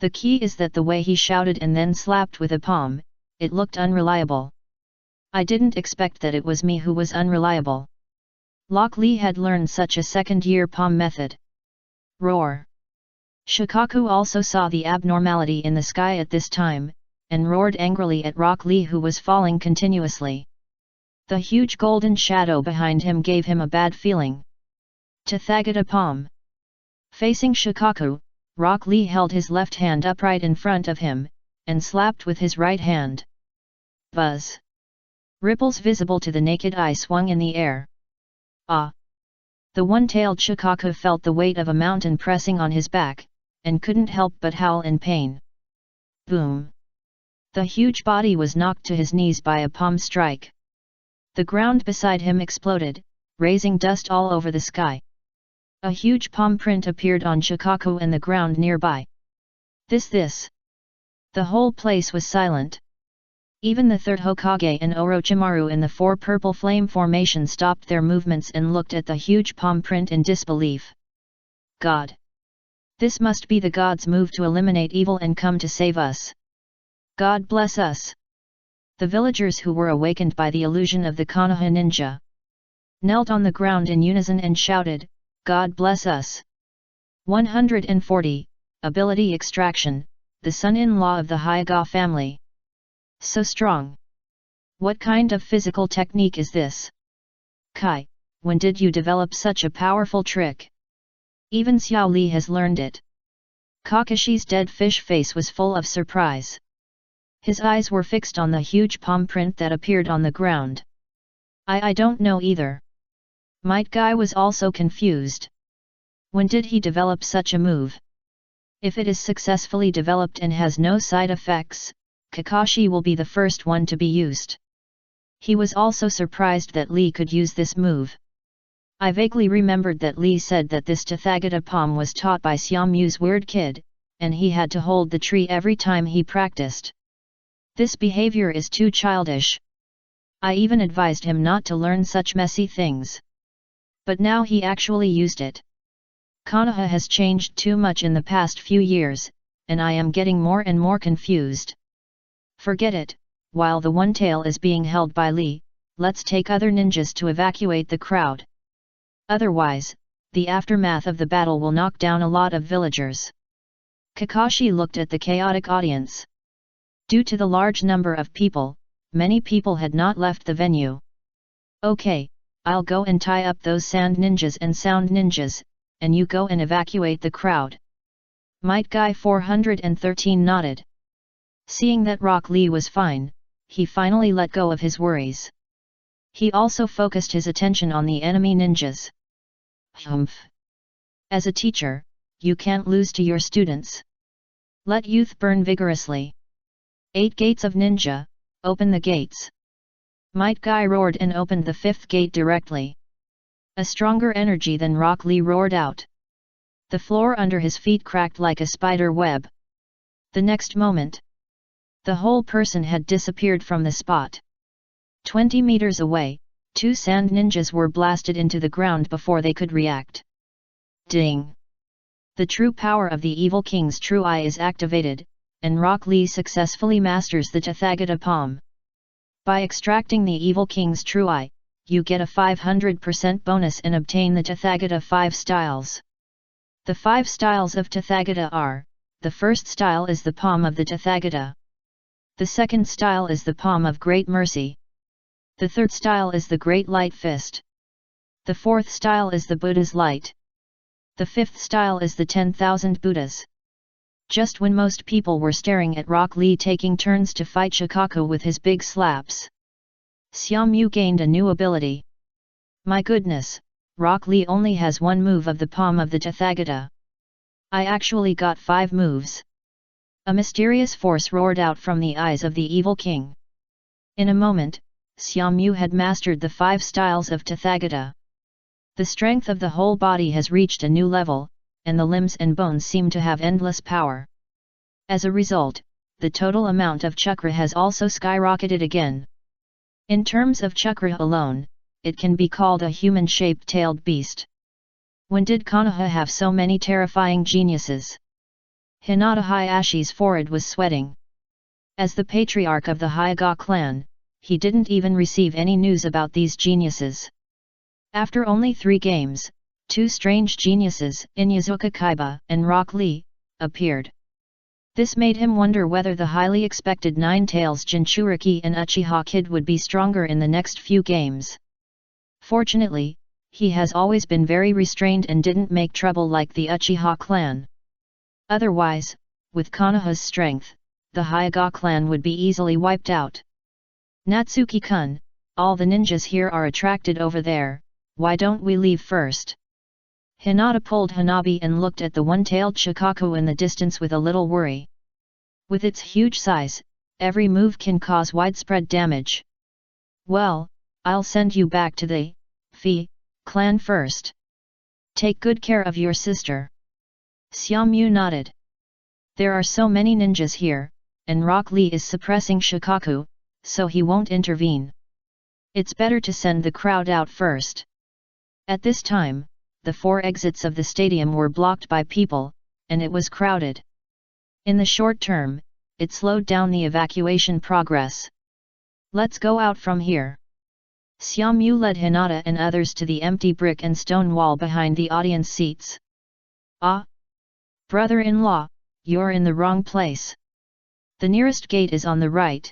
[SPEAKER 1] The key is that the way he shouted and then slapped with a palm, it looked unreliable. I didn't expect that it was me who was unreliable. Rock Lee had learned such a second-year palm method. Roar! Shikaku also saw the abnormality in the sky at this time, and roared angrily at Rock Lee who was falling continuously. The huge golden shadow behind him gave him a bad feeling. Tathagata Palm. Facing Shikaku, Rock Lee held his left hand upright in front of him, and slapped with his right hand. Buzz! Ripples visible to the naked eye swung in the air. Ah! The one-tailed Shikaku felt the weight of a mountain pressing on his back, and couldn't help but howl in pain. Boom! The huge body was knocked to his knees by a palm strike. The ground beside him exploded, raising dust all over the sky. A huge palm print appeared on Shikaku and the ground nearby. This. The whole place was silent. Even the third Hokage and Orochimaru in the four purple flame formation stopped their movements and looked at the huge palm print in disbelief. God! This must be the gods' move to eliminate evil and come to save us. God bless us! The villagers who were awakened by the illusion of the Konoha ninja knelt on the ground in unison and shouted, God bless us! 140, Ability Extraction, the son-in-law of the Hyuga family. So strong! What kind of physical technique is this? Kai, when did you develop such a powerful trick? Even Xiao Li has learned it. Kakashi's dead fish face was full of surprise. His eyes were fixed on the huge palm print that appeared on the ground. I don't know either. Might Guy was also confused. When did he develop such a move? If it is successfully developed and has no side effects, Kakashi will be the first one to be used. He was also surprised that Lee could use this move. I vaguely remembered that Lee said that this Tathagata Palm was taught by Xiaomu's weird kid, and he had to hold the tree every time he practiced. This behavior is too childish. I even advised him not to learn such messy things. But now he actually used it. Konoha has changed too much in the past few years, and I am getting more and more confused. Forget it, while the one tail is being held by Lee, let's take other ninjas to evacuate the crowd. Otherwise, the aftermath of the battle will knock down a lot of villagers. Kakashi looked at the chaotic audience. Due to the large number of people, many people had not left the venue. Okay, I'll go and tie up those sand ninjas and sound ninjas, and you go and evacuate the crowd. Might Guy 413 nodded. Seeing that Rock Lee was fine, he finally let go of his worries. He also focused his attention on the enemy ninjas. Humph! As a teacher, you can't lose to your students. Let youth burn vigorously. 8 gates of ninja, open the gates. Might Guy roared and opened the 5th gate directly. A stronger energy than Rock Lee roared out. The floor under his feet cracked like a spider web. The next moment, the whole person had disappeared from the spot. 20 meters away, 2 sand ninjas were blasted into the ground before they could react. Ding! The true power of the Evil King's true eye is activated, and Rock Lee successfully masters the Tathagata palm. By extracting the Evil King's true eye, you get a 500% bonus and obtain the Tathagata 5 styles. The 5 styles of Tathagata are: the first style is the palm of the Tathagata. The second style is the palm of Great Mercy. The third style is the Great Light Fist. The fourth style is the Buddha's Light. The fifth style is the 10,000 Buddhas. Just when most people were staring at Rock Lee taking turns to fight Shikaku with his big slaps, Xiaomu gained a new ability. My goodness, Rock Lee only has 1 move of the palm of the Tathagata. I actually got 5 moves. A mysterious force roared out from the eyes of the Evil King. In a moment, Xiaomu had mastered the 5 styles of Tathagata. The strength of the whole body has reached a new level, and the limbs and bones seem to have endless power. As a result, the total amount of chakra has also skyrocketed again. In terms of chakra alone, it can be called a human-shaped tailed beast. When did Konoha have so many terrifying geniuses? Hinata Hayashi's forehead was sweating. As the patriarch of the Hyuga clan, he didn't even receive any news about these geniuses. After only 3 games, 2 strange geniuses, Inyazuka Kaiba and Rock Lee, appeared. This made him wonder whether the highly expected Nine-Tails Jinchuriki and Uchiha Kid would be stronger in the next few games. Fortunately, he has always been very restrained and didn't make trouble like the Uchiha clan. Otherwise, with Konoha's strength, the Hyuga clan would be easily wiped out. Natsuki-kun, all the ninjas here are attracted over there, why don't we leave first? Hinata pulled Hanabi and looked at the one-tailed Shikaku in the distance with a little worry. With its huge size, every move can cause widespread damage. Well, I'll send you back to the clan first. Take good care of your sister. Xiaomu nodded. There are so many ninjas here, and Rock Lee is suppressing Shikaku, so he won't intervene. It's better to send the crowd out first. At this time, the 4 exits of the stadium were blocked by people, and it was crowded. In the short term, it slowed down the evacuation progress. Let's go out from here. Xiaomu led Hinata and others to the empty brick and stone wall behind the audience seats. Ah! Brother-in-law, you're in the wrong place. The nearest gate is on the right.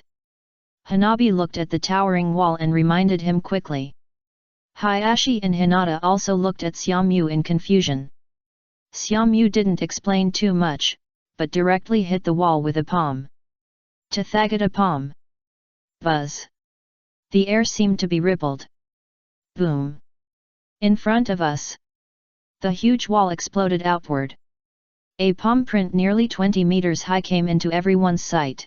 [SPEAKER 1] Hanabi looked at the towering wall and reminded him quickly. Hayashi and Hinata also looked at Xiaomu in confusion. Xiaomu didn't explain too much, but directly hit the wall with a palm. Tathagata palm. Buzz. The air seemed to be rippled. Boom. In front of us. The huge wall exploded outward. A palm print nearly 20 meters high came into everyone's sight.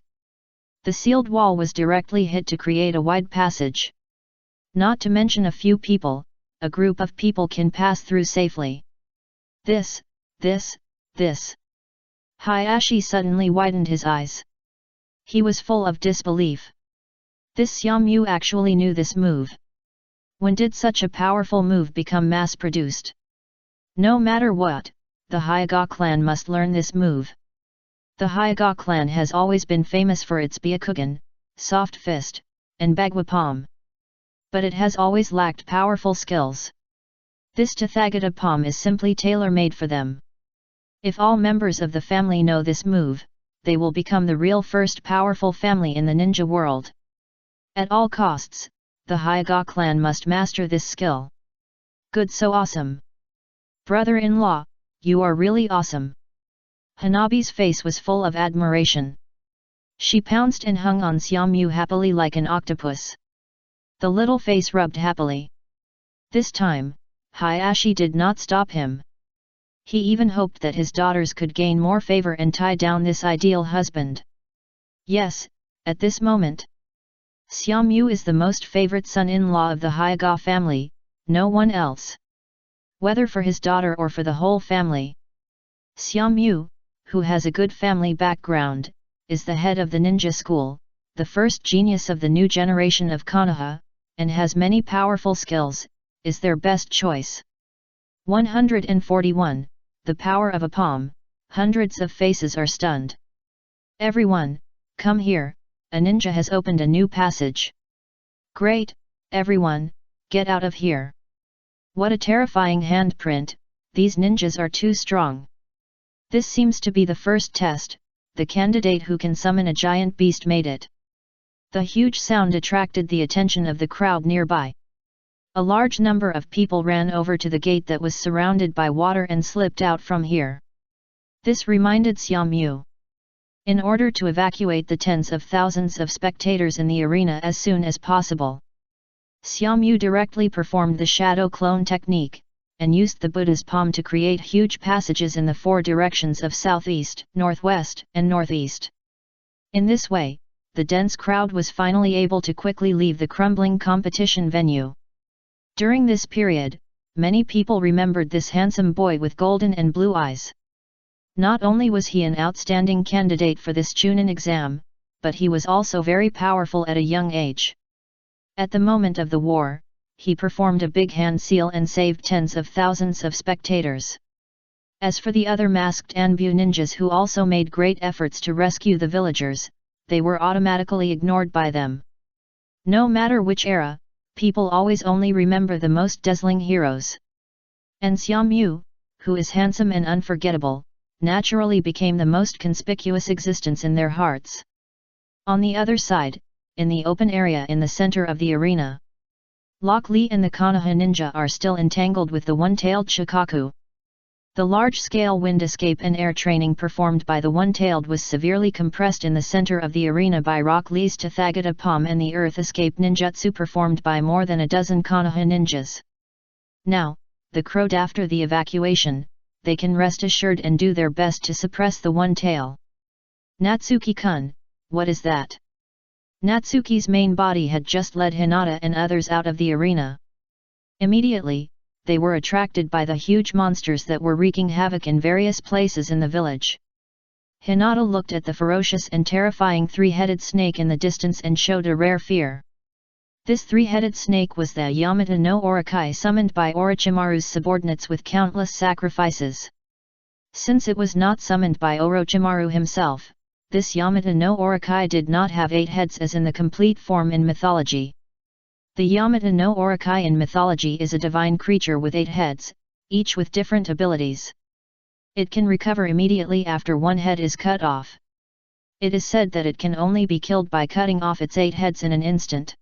[SPEAKER 1] The sealed wall was directly hit to create a wide passage. Not to mention a few people, a group of people can pass through safely. This. Hayashi suddenly widened his eyes. He was full of disbelief. This Xiaomu actually knew this move. When did such a powerful move become mass-produced? No matter what, the Hyuga clan must learn this move. The Hyuga clan has always been famous for its Byakugan, soft fist, and Bagua palm. But it has always lacked powerful skills. This Tathagata palm is simply tailor-made for them. If all members of the family know this move, they will become the real first powerful family in the ninja world. At all costs, the Hyuga clan must master this skill. Good, so awesome. Brother-in-law, you are really awesome. Hanabi's face was full of admiration. She pounced and hung on Xiaomyu happily like an octopus. The little face rubbed happily. This time, Hayashi did not stop him. He even hoped that his daughters could gain more favor and tie down this ideal husband. Yes, at this moment, Xiaomyu is the most favorite son-in-law of the Hyaga family, no one else. Whether for his daughter or for the whole family. Xiaomyu, who has a good family background, is the head of the ninja school, the first genius of the new generation of Konoha, and has many powerful skills, is their best choice. 141. The power of a palm. Hundreds of faces are stunned. Everyone, come here, a ninja has opened a new passage. Great, everyone, get out of here. What a terrifying handprint, these ninjas are too strong. This seems to be the first test, the candidate who can summon a giant beast made it. The huge sound attracted the attention of the crowd nearby. A large number of people ran over to the gate that was surrounded by water and slipped out from here. This reminded Xiaomyu. In order to evacuate the tens of thousands of spectators in the arena as soon as possible, Xiaomyu directly performed the shadow clone technique, and used the Buddha's palm to create huge passages in the four directions of southeast, northwest, and northeast. In this way, the dense crowd was finally able to quickly leave the crumbling competition venue. During this period, many people remembered this handsome boy with golden and blue eyes. Not only was he an outstanding candidate for this Chunin exam, but he was also very powerful at a young age. At the moment of the war, he performed a big hand seal and saved tens of thousands of spectators. As for the other masked Anbu ninjas who also made great efforts to rescue the villagers, they were automatically ignored by them. No matter which era, people always only remember the most dazzling heroes. And Xiaomyu, who is handsome and unforgettable, naturally became the most conspicuous existence in their hearts. On the other side, in the open area in the center of the arena, Lock Li and the Konoha ninja are still entangled with the one-tailed Shikaku. The large-scale wind escape and air training performed by the one-tailed was severely compressed in the center of the arena by Rock Li's Tathagata palm and the earth escape ninjutsu performed by more than a dozen Konoha ninjas. Now, the crowd after the evacuation, they can rest assured and do their best to suppress the one-tail. Natsuki-kun, what is that? Natsuki's main body had just led Hinata and others out of the arena. Immediately, they were attracted by the huge monsters that were wreaking havoc in various places in the village. Hinata looked at the ferocious and terrifying three-headed snake in the distance and showed a rare fear. This three-headed snake was the Yamata no Orokai summoned by Orochimaru's subordinates with countless sacrifices. Since it was not summoned by Orochimaru himself, this Yamata no Orokai did not have 8 heads as in the complete form in mythology. The Yamata no Orokai in mythology is a divine creature with 8 heads, each with different abilities. It can recover immediately after one head is cut off. It is said that it can only be killed by cutting off its 8 heads in an instant.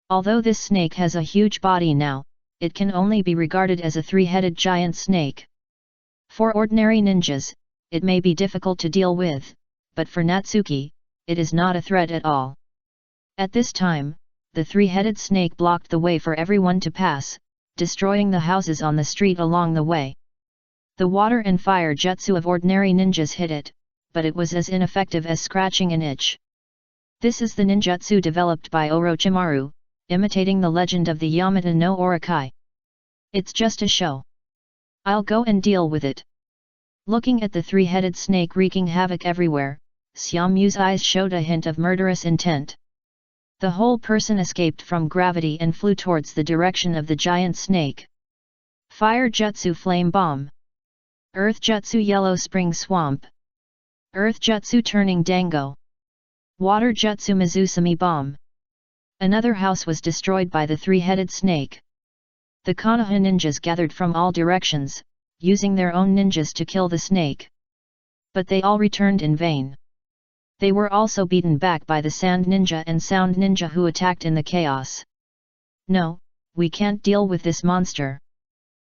[SPEAKER 1] Although this snake has a huge body now, it can only be regarded as a 3-headed giant snake. For ordinary ninjas, it may be difficult to deal with, but for Natsuki, it is not a threat at all. At this time, the 3-headed snake blocked the way for everyone to pass, destroying the houses on the street along the way. The water and fire jutsu of ordinary ninjas hit it, but it was as ineffective as scratching an itch. This is the ninjutsu developed by Orochimaru, imitating the legend of the Yamata no Orokai. It's just a show. I'll go and deal with it. Looking at the 3-headed snake wreaking havoc everywhere, Xiaomyu's eyes showed a hint of murderous intent. The whole person escaped from gravity and flew towards the direction of the giant snake. Fire Jutsu Flame Bomb. Earth Jutsu Yellow Spring Swamp. Earth Jutsu Turning Dango. Water Jutsu Mizusami Bomb. Another house was destroyed by the 3-headed snake. The Konoha ninjas gathered from all directions, using their own ninjas to kill the snake. But they all returned in vain. They were also beaten back by the Sand Ninja and Sound Ninja who attacked in the chaos. No, we can't deal with this monster.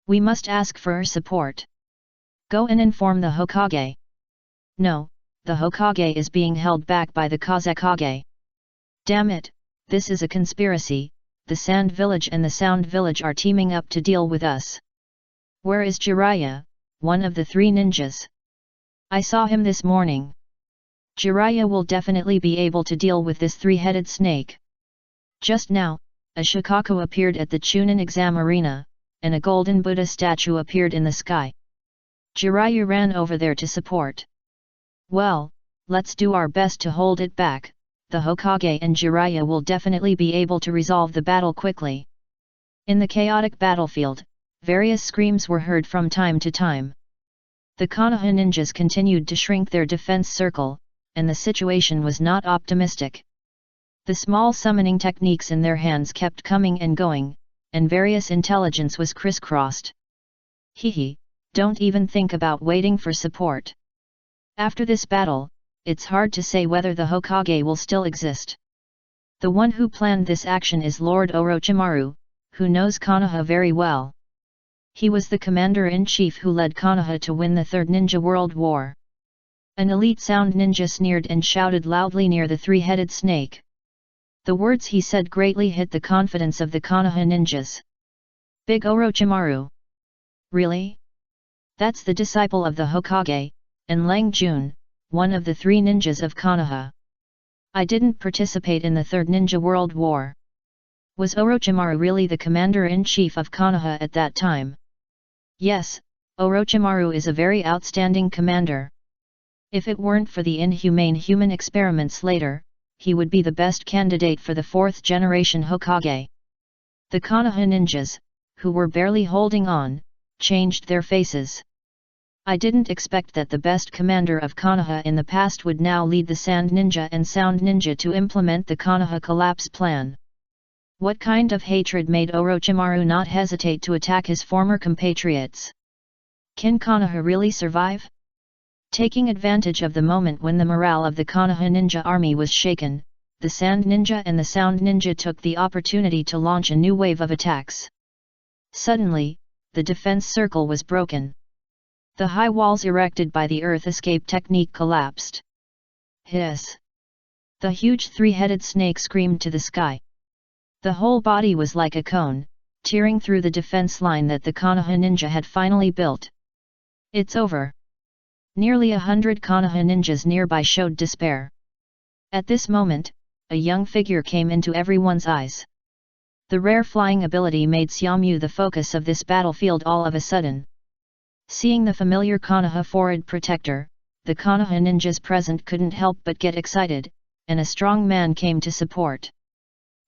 [SPEAKER 1] We must ask for support. Go and inform the Hokage. No, the Hokage is being held back by the Kazekage. Damn it, this is a conspiracy, the Sand Village and the Sound Village are teaming up to deal with us. Where is Jiraiya, one of the 3 ninjas? I saw him this morning. Jiraiya will definitely be able to deal with this 3-headed snake. Just now, a Shikaku appeared at the Chunin exam arena, and a golden Buddha statue appeared in the sky. Jiraiya ran over there to support. Well, let's do our best to hold it back. The Hokage and Jiraiya will definitely be able to resolve the battle quickly. In the chaotic battlefield, various screams were heard from time to time. The Konoha ninjas continued to shrink their defense circle, and the situation was not optimistic. The small summoning techniques in their hands kept coming and going, and various intelligence was crisscrossed. Hehe, don't even think about waiting for support. After this battle, it's hard to say whether the Hokage will still exist. The one who planned this action is Lord Orochimaru, who knows Konoha very well. He was the commander-in-chief who led Konoha to win the Third Ninja World War. An elite sound ninja sneered and shouted loudly near the 3-headed snake. The words he said greatly hit the confidence of the Konoha ninjas. Big Orochimaru. Really? That's the disciple of the Hokage, and Lang Jun, one of the 3 ninjas of Konoha. I didn't participate in the Third Ninja World War. Was Orochimaru really the commander-in-chief of Konoha at that time? Yes, Orochimaru is a very outstanding commander. If it weren't for the inhumane human experiments later, he would be the best candidate for the 4th generation Hokage. The Konoha ninjas, who were barely holding on, changed their faces. I didn't expect that the best commander of Konoha in the past would now lead the Sand Ninja and Sound Ninja to implement the Konoha collapse plan. What kind of hatred made Orochimaru not hesitate to attack his former compatriots? Can Konoha really survive? Taking advantage of the moment when the morale of the Konoha ninja army was shaken, the Sand Ninja and the Sound Ninja took the opportunity to launch a new wave of attacks. Suddenly, the defense circle was broken. The high walls erected by the earth escape technique collapsed. Hiss! The huge 3-headed snake screamed to the sky. The whole body was like a cone, tearing through the defense line that the Konoha ninja had finally built. It's over. Nearly 100 Konoha ninjas nearby showed despair. At this moment, a young figure came into everyone's eyes. The rare flying ability made Xiaomyu the focus of this battlefield all of a sudden. Seeing the familiar Konoha forward protector, the Konoha ninjas present couldn't help but get excited, and a strong man came to support.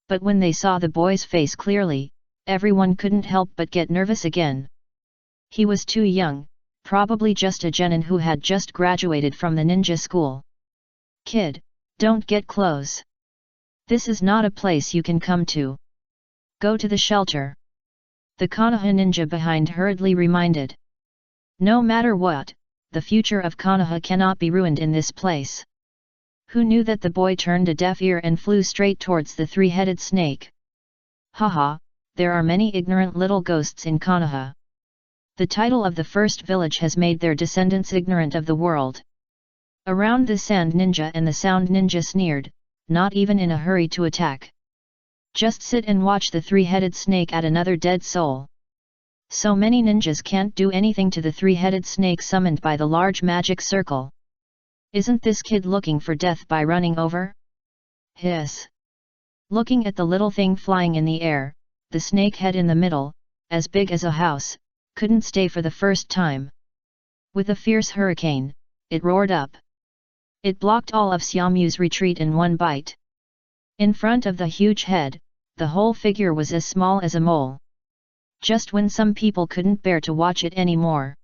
[SPEAKER 1] But when they saw the boy's face clearly, everyone couldn't help but get nervous again. He was too young, probably just a genin who had just graduated from the ninja school. Kid, don't get close. This is not a place you can come to. Go to the shelter. The Konoha ninja behind hurriedly reminded. No matter what, the future of Konoha cannot be ruined in this place. Who knew that the boy turned a deaf ear and flew straight towards the 3-headed snake? Haha, there are many ignorant little ghosts in Konoha. The title of the first village has made their descendants ignorant of the world. Around the Sand Ninja and the Sound Ninja sneered, not even in a hurry to attack. Just sit and watch the 3-headed snake at another dead soul. So many ninjas can't do anything to the 3-headed snake summoned by the large magic circle. Isn't this kid looking for death by running over? Hiss! Looking at the little thing flying in the air, the snake head in the middle, as big as a house, couldn't stay for the first time. With a fierce hurricane, it roared up. It blocked all of Xiaomyu's retreat in one bite. In front of the huge head, the whole figure was as small as a mole. Just when some people couldn't bear to watch it anymore.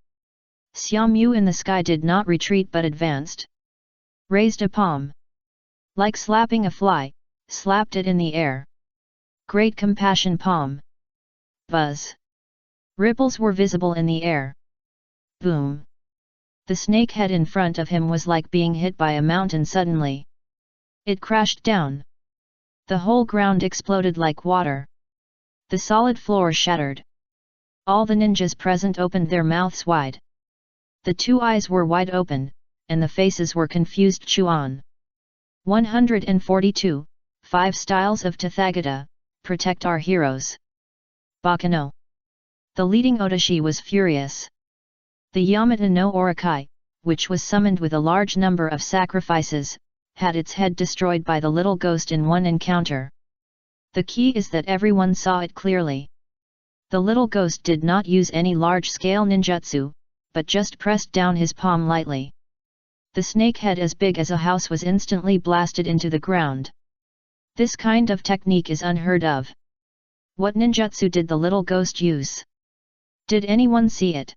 [SPEAKER 1] Xiaomyu in the sky did not retreat but advanced. Raised a palm. Like slapping a fly, slapped it in the air. Great compassion palm. Buzz. Ripples were visible in the air. Boom. The snake head in front of him was like being hit by a mountain suddenly. It crashed down. The whole ground exploded like water. The solid floor shattered. All the ninjas present opened their mouths wide. The 2 eyes were wide open, and the faces were confused. Chuan. 142, 5 Styles of Tathagata, Protect Our Heroes. Bakano. The leading Otoshi was furious. The Yamata no Orokai, which was summoned with a large number of sacrifices, had its head destroyed by the little ghost in one encounter. The key is that everyone saw it clearly. The little ghost did not use any large-scale ninjutsu, but just pressed down his palm lightly. The snake head as big as a house was instantly blasted into the ground. This kind of technique is unheard of. What ninjutsu did the little ghost use? Did anyone see it?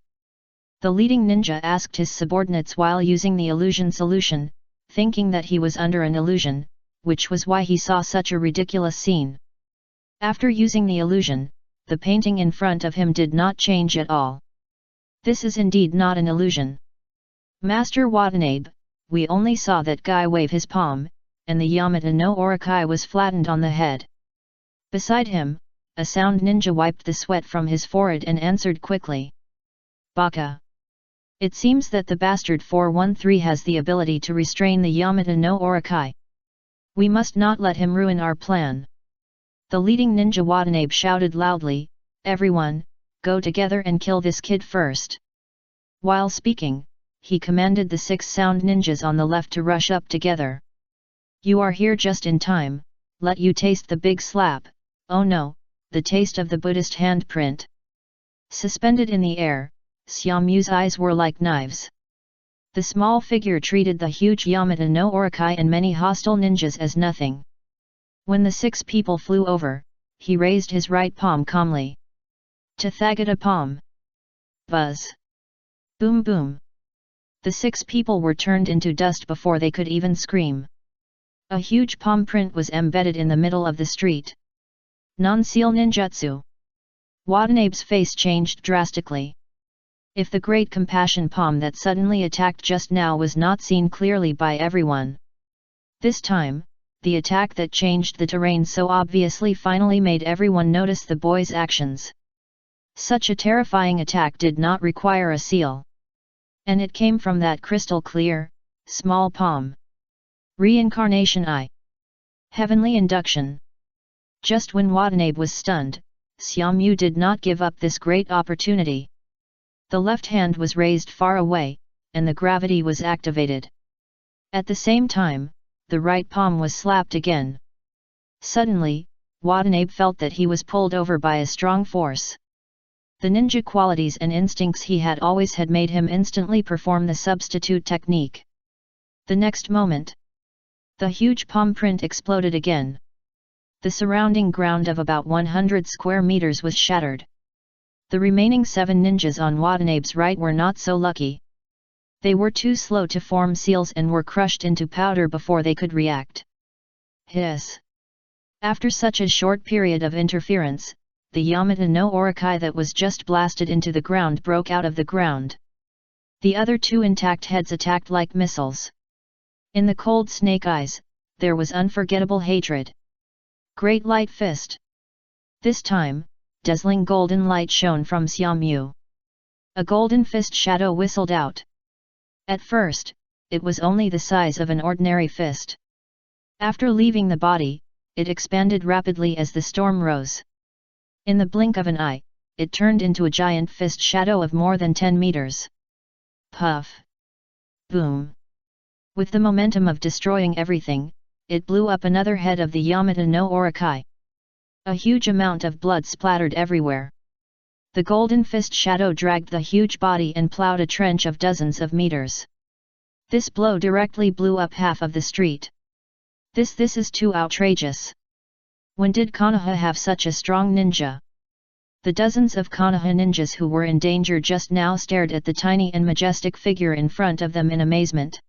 [SPEAKER 1] The leading ninja asked his subordinates while using the illusion solution, thinking that he was under an illusion, which was why he saw such a ridiculous scene. After using the illusion, the painting in front of him did not change at all. This is indeed not an illusion. Master Watanabe, we only saw that guy wave his palm, and the Yamata no Orokai was flattened on the head. Beside him, a sound ninja wiped the sweat from his forehead and answered quickly. Baka. It seems that the bastard 413 has the ability to restrain the Yamata no Orokai. We must not let him ruin our plan. The leading ninja Watanabe shouted loudly, "Everyone, go together and kill this kid first." While speaking, he commanded the 6 sound ninjas on the left to rush up together. You are here just in time, let you taste the big slap, oh no, the taste of the Buddhist handprint. Suspended in the air, Xiaomu's eyes were like knives. The small figure treated the huge Yamata no Orokai and many hostile ninjas as nothing. When the 6 people flew over, he raised his right palm calmly. Tathagata palm. Buzz. Boom boom. The 6 people were turned into dust before they could even scream. A huge palm print was embedded in the middle of the street. Non-seal ninjutsu. Watanabe's face changed drastically. If the great compassion palm that suddenly attacked just now was not seen clearly by everyone. This time, the attack that changed the terrain so obviously finally made everyone notice the boy's actions. Such a terrifying attack did not require a seal. And it came from that crystal clear, small palm. Reincarnation Eye. Heavenly induction. Just when Watanabe was stunned, Xiaomu did not give up this great opportunity. The left hand was raised far away, and the gravity was activated. At the same time, the right palm was slapped again. Suddenly, Watanabe felt that he was pulled over by a strong force. The ninja qualities and instincts he had always had made him instantly perform the substitute technique. The next moment, the huge palm print exploded again. The surrounding ground of about 100 square meters was shattered. The remaining 7 ninjas on Watanabe's right were not so lucky. They were too slow to form seals and were crushed into powder before they could react. Hiss! After such a short period of interference, the Yamata no Orokai that was just blasted into the ground broke out of the ground. The other 2 intact heads attacked like missiles. In the cold snake eyes, there was unforgettable hatred. Great light fist. This time, dazzling golden light shone from Xiaomu. A golden fist shadow whistled out. At first, it was only the size of an ordinary fist. After leaving the body, it expanded rapidly as the storm rose. In the blink of an eye, it turned into a giant fist shadow of more than 10 meters. Puff! Boom! With the momentum of destroying everything, it blew up another head of the Yamata no Orokai. A huge amount of blood splattered everywhere. The golden fist shadow dragged the huge body and plowed a trench of dozens of meters. This blow directly blew up half of the street. This is too outrageous. When did Konoha have such a strong ninja? The dozens of Konoha ninjas who were in danger just now stared at the tiny and majestic figure in front of them in amazement.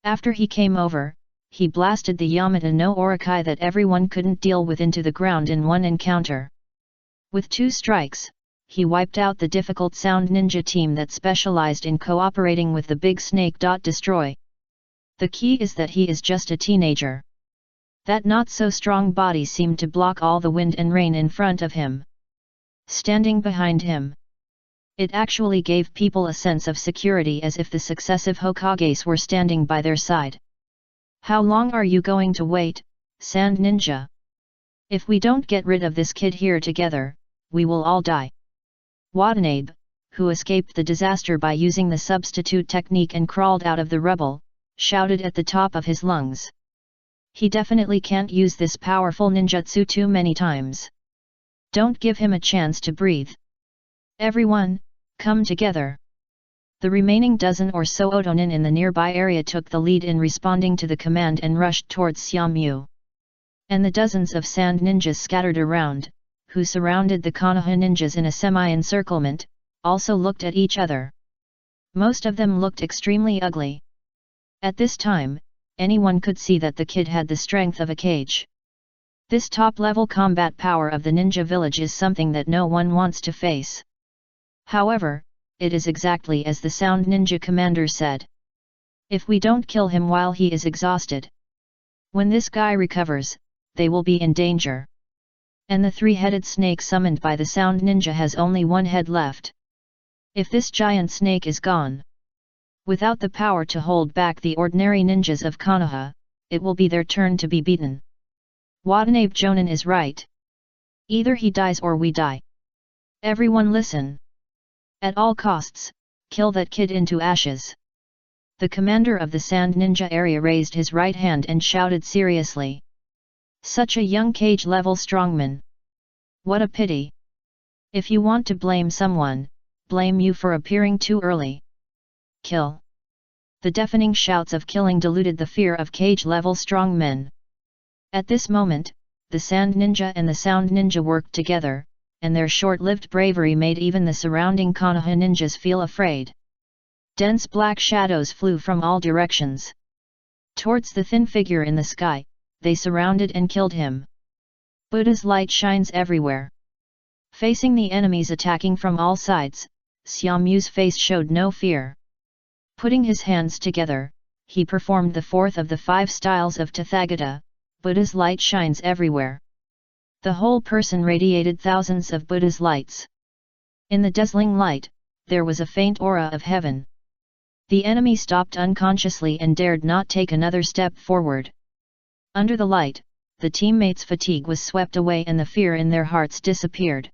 [SPEAKER 1] After he came over, he blasted the Yamata no Orokai that everyone couldn't deal with into the ground in one encounter. With 2 strikes, he wiped out the difficult sound ninja team that specialized in cooperating with the big snake. Destroy. The key is that he is just a teenager. That not-so-strong body seemed to block all the wind and rain in front of him. Standing behind him. It actually gave people a sense of security as if the successive Hokages were standing by their side. How long are you going to wait, Sand Ninja? If we don't get rid of this kid here together, we will all die. Watanabe, who escaped the disaster by using the substitute technique and crawled out of the rubble, shouted at the top of his lungs. He definitely can't use this powerful ninjutsu too many times. Don't give him a chance to breathe. Everyone, come together. The remaining dozen or so otonin in the nearby area took the lead in responding to the command and rushed towards Xiaomyu. And the dozens of sand ninjas scattered around, who surrounded the Konoha ninjas in a semi-encirclement, also looked at each other. Most of them looked extremely ugly. At this time, anyone could see that the kid had the strength of a cage. This top-level combat power of the ninja village is something that no one wants to face. However, it is exactly as the Sound Ninja commander said. If we don't kill him while he is exhausted, when this guy recovers, they will be in danger. And the three-headed snake summoned by the Sound Ninja has only one head left. If this giant snake is gone, without the power to hold back the ordinary ninjas of Konoha, it will be their turn to be beaten. Watanabe Jonin is right. Either he dies or we die. Everyone listen. At all costs, kill that kid into ashes. The commander of the Sand Ninja area raised his right hand and shouted seriously. Such a young cage-level strongman. What a pity. If you want to blame someone, blame you for appearing too early. Kill. The deafening shouts of killing diluted the fear of cage-level strongmen. At this moment, the Sand Ninja and the Sound Ninja worked together, and their short-lived bravery made even the surrounding Konoha ninjas feel afraid. Dense black shadows flew from all directions. Towards the thin figure in the sky, they surrounded and killed him. Buddha's light shines everywhere. Facing the enemies attacking from all sides, Xiaomyu's face showed no fear. Putting his hands together, he performed the fourth of the 5 styles of Tathagata, Buddha's light shines everywhere. The whole person radiated thousands of Buddha's lights. In the dazzling light, there was a faint aura of heaven. The enemy stopped unconsciously and dared not take another step forward. Under the light, the teammates' fatigue was swept away and the fear in their hearts disappeared.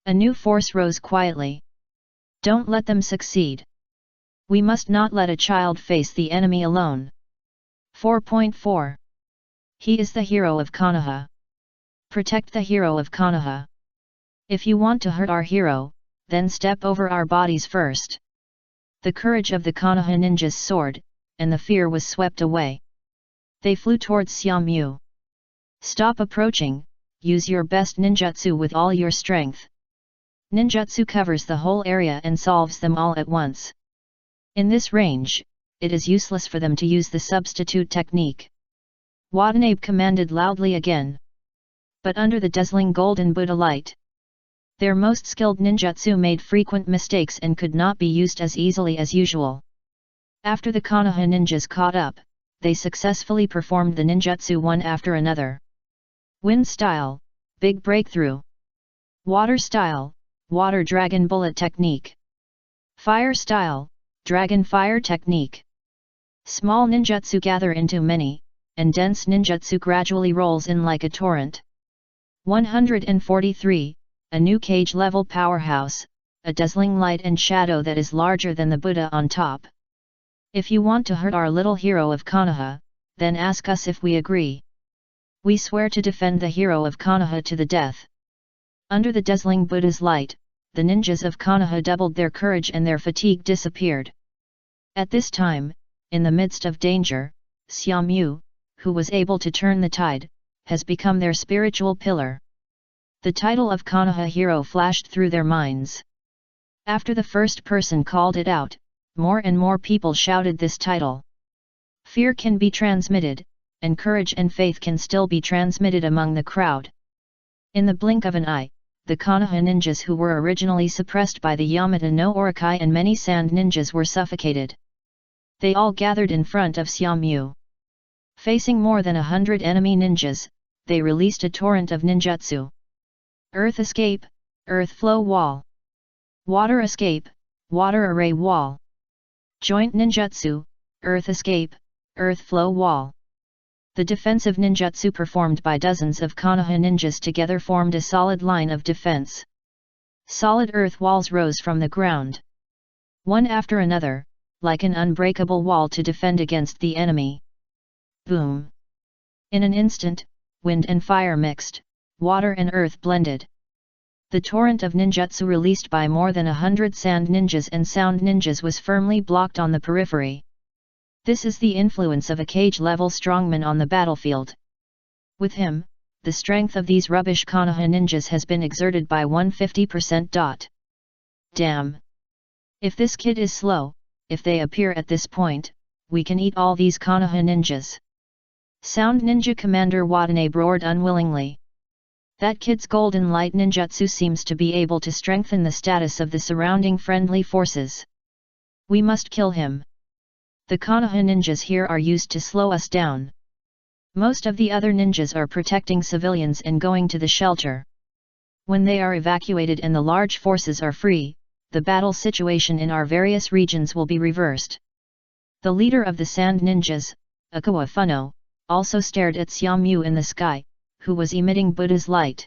[SPEAKER 1] A new force rose quietly. Don't let them succeed. We must not let a child face the enemy alone. 4.4. He is the hero of Konoha. Protect the hero of Konoha. If you want to hurt our hero, then step over our bodies first. The courage of the Konoha ninjas soared, and the fear was swept away. They flew towards Xiaomyu. Stop approaching, use your best ninjutsu with all your strength. Ninjutsu covers the whole area and solves them all at once. In this range, it is useless for them to use the substitute technique. Watanabe commanded loudly again. But under the dazzling golden Buddha light, their most skilled ninjutsu made frequent mistakes and could not be used as easily as usual. After the Konoha ninjas caught up, they successfully performed the ninjutsu one after another. Wind style, big breakthrough. Water style, water dragon bullet technique. Fire style, dragon fire technique. Small ninjutsu gather into many, and dense ninjutsu gradually rolls in like a torrent. 143, a new cage-level powerhouse, a dazzling light and shadow that is larger than the Buddha on top. If you want to hurt our little hero of Konoha, then ask us if we agree. We swear to defend the hero of Konoha to the death. Under the dazzling Buddha's light, the ninjas of Konoha doubled their courage and their fatigue disappeared. At this time, in the midst of danger, Xiaomyu, who was able to turn the tide, has become their spiritual pillar. The title of Konoha hero flashed through their minds. After the first person called it out, more and more people shouted this title. Fear can be transmitted, and courage and faith can still be transmitted among the crowd. In the blink of an eye, the Konoha ninjas who were originally suppressed by the Yamata no Orokai and many sand ninjas were suffocated. They all gathered in front of Xiaomyu. Facing more than 100 enemy ninjas, they released a torrent of ninjutsu. Earth escape, earth flow wall. Water escape, water array wall. Joint ninjutsu, earth escape, earth flow wall. The defensive ninjutsu performed by dozens of Konoha ninjas together formed a solid line of defense. Solid earth walls rose from the ground, one after another, like an unbreakable wall to defend against the enemy. Boom! In an instant, wind and fire mixed, water and earth blended. The torrent of ninjutsu released by more than 100 sand ninjas and sound ninjas was firmly blocked on the periphery. This is the influence of a cage-level strongman on the battlefield. With him, the strength of these rubbish Konoha ninjas has been exerted by 150%. Damn! If this kid is slow, if they appear at this point, we can eat all these Konoha ninjas. Sound Ninja Commander Watanabe roared unwillingly. That kid's golden light ninjutsu seems to be able to strengthen the status of the surrounding friendly forces. We must kill him. The Konoha ninjas here are used to slow us down. Most of the other ninjas are protecting civilians and going to the shelter. When they are evacuated and the large forces are free, the battle situation in our various regions will be reversed. The leader of the Sand Ninjas, Akawa Funo, also stared at Xiaomyu in the sky, who was emitting Buddha's light.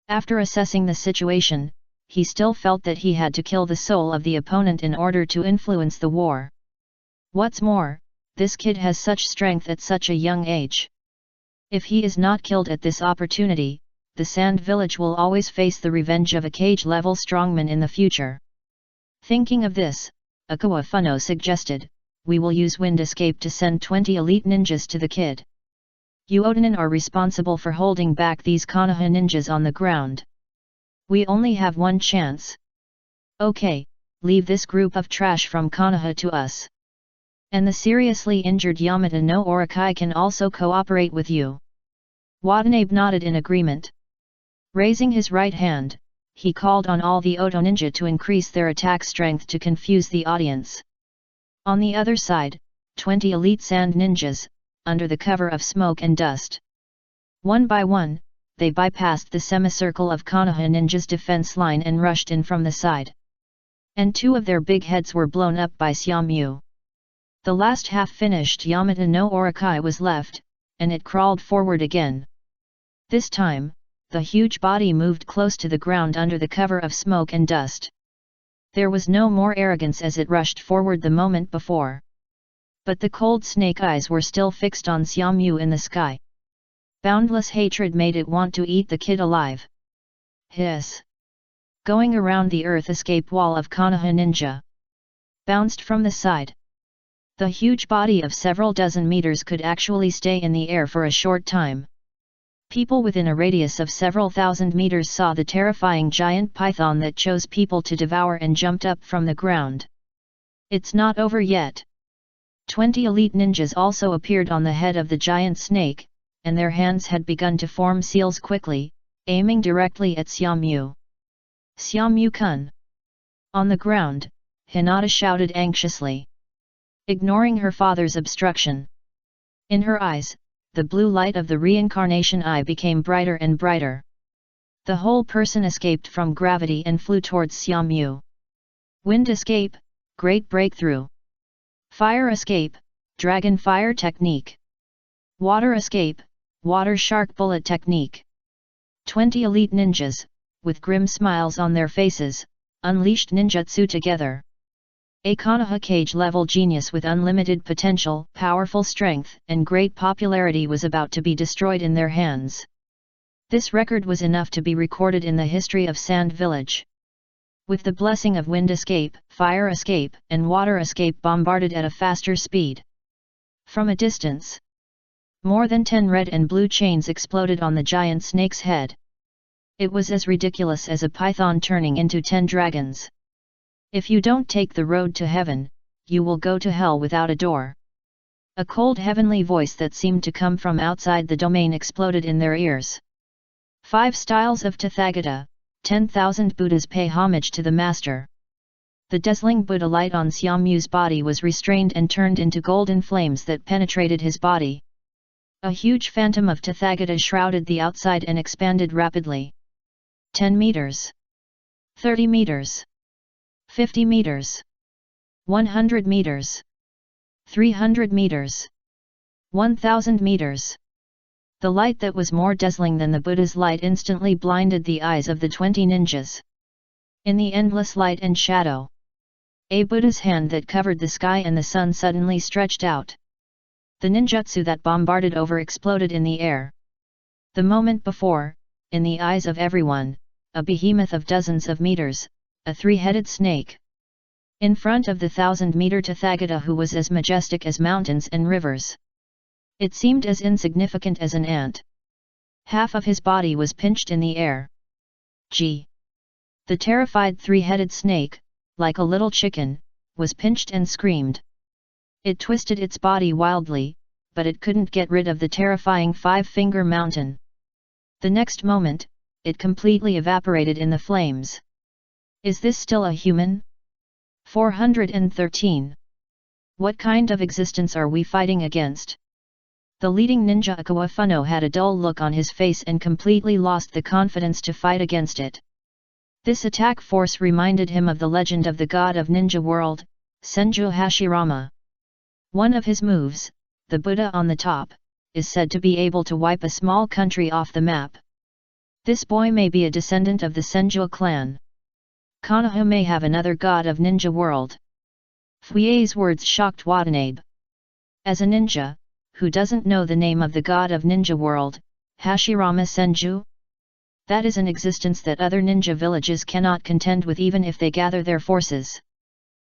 [SPEAKER 1] After assessing the situation, he still felt that he had to kill the soul of the opponent in order to influence the war. What's more, this kid has such strength at such a young age. If he is not killed at this opportunity, the Sand Village will always face the revenge of a cage-level strongman in the future. Thinking of this, Akawa Funo suggested, we will use wind escape to send 20 elite ninjas to the kid. You Odanin are responsible for holding back these Konoha ninjas on the ground. We only have one chance. Okay, leave this group of trash from Konoha to us. And the seriously injured Yamata no Orokai can also cooperate with you. Watanabe nodded in agreement. Raising his right hand, he called on all the Oto ninja to increase their attack strength to confuse the audience. On the other side, 20 elite sand ninjas, under the cover of smoke and dust. One by one, they bypassed the semicircle of Konoha ninjas' defense line and rushed in from the side. And 2 of their big heads were blown up by Xiaomyu. The last half-finished Yamata no Orokai was left, and it crawled forward again. This time, the huge body moved close to the ground under the cover of smoke and dust. There was no more arrogance as it rushed forward the moment before. But the cold snake eyes were still fixed on Xiaomyu in the sky. Boundless hatred made it want to eat the kid alive. Hiss! Going around the earth escape wall of Konoha ninja. Bounced from the side. The huge body of several dozen meters could actually stay in the air for a short time. People within a radius of several thousand meters saw the terrifying giant python that chose people to devour and jumped up from the ground. It's not over yet. 20 elite ninjas also appeared on the head of the giant snake, and their hands had begun to form seals quickly, aiming directly at Xiaomyu. Xiaomyu-kun! On the ground, Hinata shouted anxiously. Ignoring her father's obstruction. In her eyes, the blue light of the reincarnation eye became brighter and brighter. The whole person escaped from gravity and flew towards Xiaomyu. Wind escape, great breakthrough. Fire escape, dragon fire technique. Water escape, water shark bullet technique. 20 elite ninjas, with grim smiles on their faces, unleashed ninjutsu together. A Konoha cage-level genius with unlimited potential, powerful strength, and great popularity was about to be destroyed in their hands. This record was enough to be recorded in the history of Sand Village. With the blessing of wind escape, fire escape, and water escape bombarded at a faster speed. From a distance, more than 10 red and blue chains exploded on the giant snake's head. It was as ridiculous as a python turning into 10 dragons. If you don't take the road to heaven, you will go to hell without a door. A cold heavenly voice that seemed to come from outside the domain exploded in their ears. 5 styles of Tathagata, 10,000 Buddhas pay homage to the Master. The dazzling Buddha light on Xiaomyu's body was restrained and turned into golden flames that penetrated his body. A huge phantom of Tathagata shrouded the outside and expanded rapidly. 10 meters. 30 meters. 50 meters. 100 meters. 300 meters. 1000 meters. The light that was more dazzling than the Buddha's light instantly blinded the eyes of the 20 ninjas. In the endless light and shadow, a Buddha's hand that covered the sky and the sun suddenly stretched out. The ninjutsu that bombarded over exploded in the air. The moment before, in the eyes of everyone, a behemoth of dozens of meters, a three-headed snake. In front of the 1,000-meter Tathagata who was as majestic as mountains and rivers. It seemed as insignificant as an ant. Half of his body was pinched in the air. Gee! The terrified three-headed snake, like a little chicken, was pinched and screamed. It twisted its body wildly, but it couldn't get rid of the terrifying five-finger mountain. The next moment, it completely evaporated in the flames. Is this still a human? 413. What kind of existence are we fighting against? The leading ninja Akawafuno had a dull look on his face and completely lost the confidence to fight against it. This attack force reminded him of the legend of the god of ninja world, Senju Hashirama. One of his moves, the Buddha on the top, is said to be able to wipe a small country off the map. This boy may be a descendant of the Senju clan. Konoha may have another god of ninja world. Fuye's words shocked Watanabe. As a ninja, who doesn't know the name of the god of ninja world, Hashirama Senju? That is an existence that other ninja villages cannot contend with even if they gather their forces.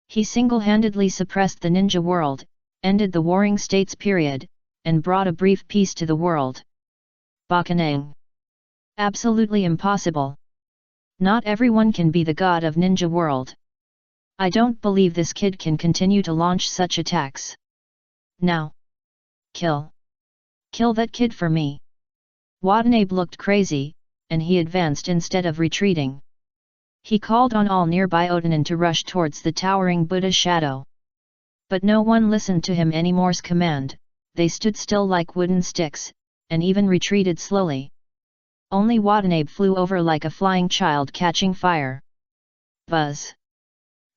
[SPEAKER 1] He single-handedly suppressed the ninja world, ended the warring states period, and brought a brief peace to the world. Bakanang. Absolutely impossible. Not everyone can be the god of ninja world. I don't believe this kid can continue to launch such attacks. Now. Kill. Kill that kid for me. Watanabe looked crazy, and he advanced instead of retreating. He called on all nearby Odanin to rush towards the towering Buddha's shadow. But no one listened to him anymore's command, they stood still like wooden sticks, and even retreated slowly. Only Watanabe flew over like a flying child catching fire. Buzz!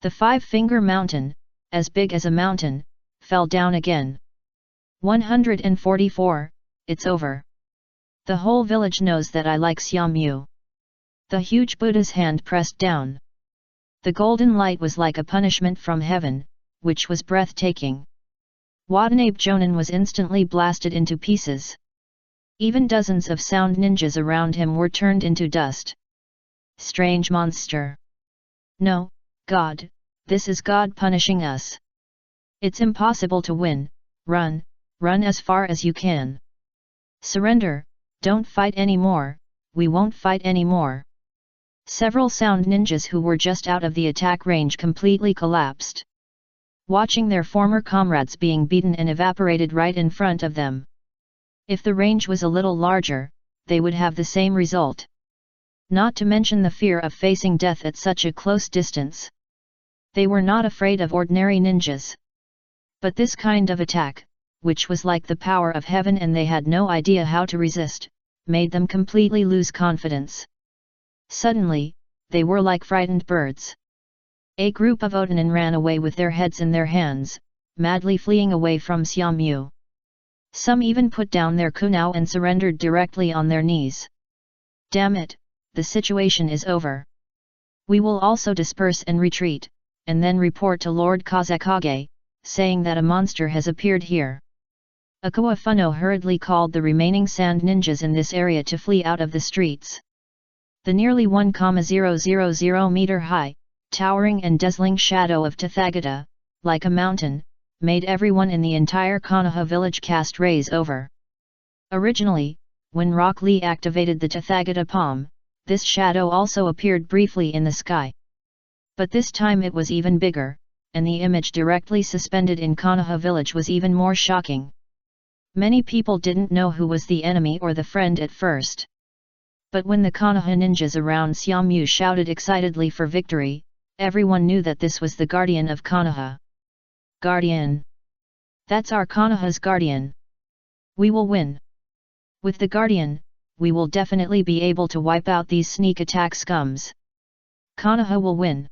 [SPEAKER 1] The five-finger mountain, as big as a mountain, fell down again. 144, it's over. The whole village knows that I like Xiaomyu. The huge Buddha's hand pressed down. The golden light was like a punishment from heaven, which was breathtaking. Watanabe Jonin was instantly blasted into pieces. Even dozens of sound ninjas around him were turned into dust. Strange monster. No, God, this is God punishing us. It's impossible to win, run as far as you can. Surrender, don't fight anymore, we won't fight anymore. Several sound ninjas who were just out of the attack range completely collapsed. Watching their former comrades being beaten and evaporated right in front of them. If the range was a little larger, they would have the same result. Not to mention the fear of facing death at such a close distance. They were not afraid of ordinary ninjas. But this kind of attack, which was like the power of heaven and they had no idea how to resist, made them completely lose confidence. Suddenly, they were like frightened birds. A group of Odanin ran away with their heads in their hands, madly fleeing away from Xiaomyu. Some even put down their kunao and surrendered directly on their knees. Damn it, the situation is over. We will also disperse and retreat, and then report to Lord Kazekage, saying that a monster has appeared here. Akawafuno hurriedly called the remaining sand ninjas in this area to flee out of the streets. The nearly 1,000 meter high, towering and dazzling shadow of Tathagata, like a mountain, made everyone in the entire Konoha village cast rays over. Originally, when Rock Lee activated the Tathagata palm, this shadow also appeared briefly in the sky. But this time it was even bigger, and the image directly suspended in Konoha village was even more shocking. Many people didn't know who was the enemy or the friend at first. But when the Konoha ninjas around Xiaomyu shouted excitedly for victory, everyone knew that this was the guardian of Konoha. Guardian! That's our Konoha's guardian! We will win! With the guardian, we will definitely be able to wipe out these sneak attack scums. Konoha will win!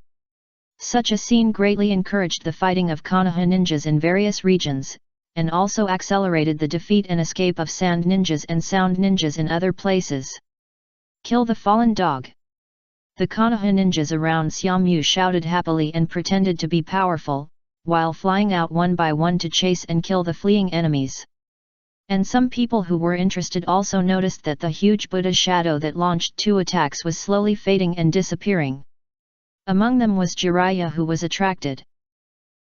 [SPEAKER 1] Such a scene greatly encouraged the fighting of Konoha ninjas in various regions, and also accelerated the defeat and escape of sand ninjas and sound ninjas in other places. Kill the fallen dog! The Konoha ninjas around Xiaomyu shouted happily and pretended to be powerful, while flying out one by one to chase and kill the fleeing enemies. And some people who were interested also noticed that the huge Buddha shadow that launched 2 attacks was slowly fading and disappearing. Among them was Jiraiya, who was attracted.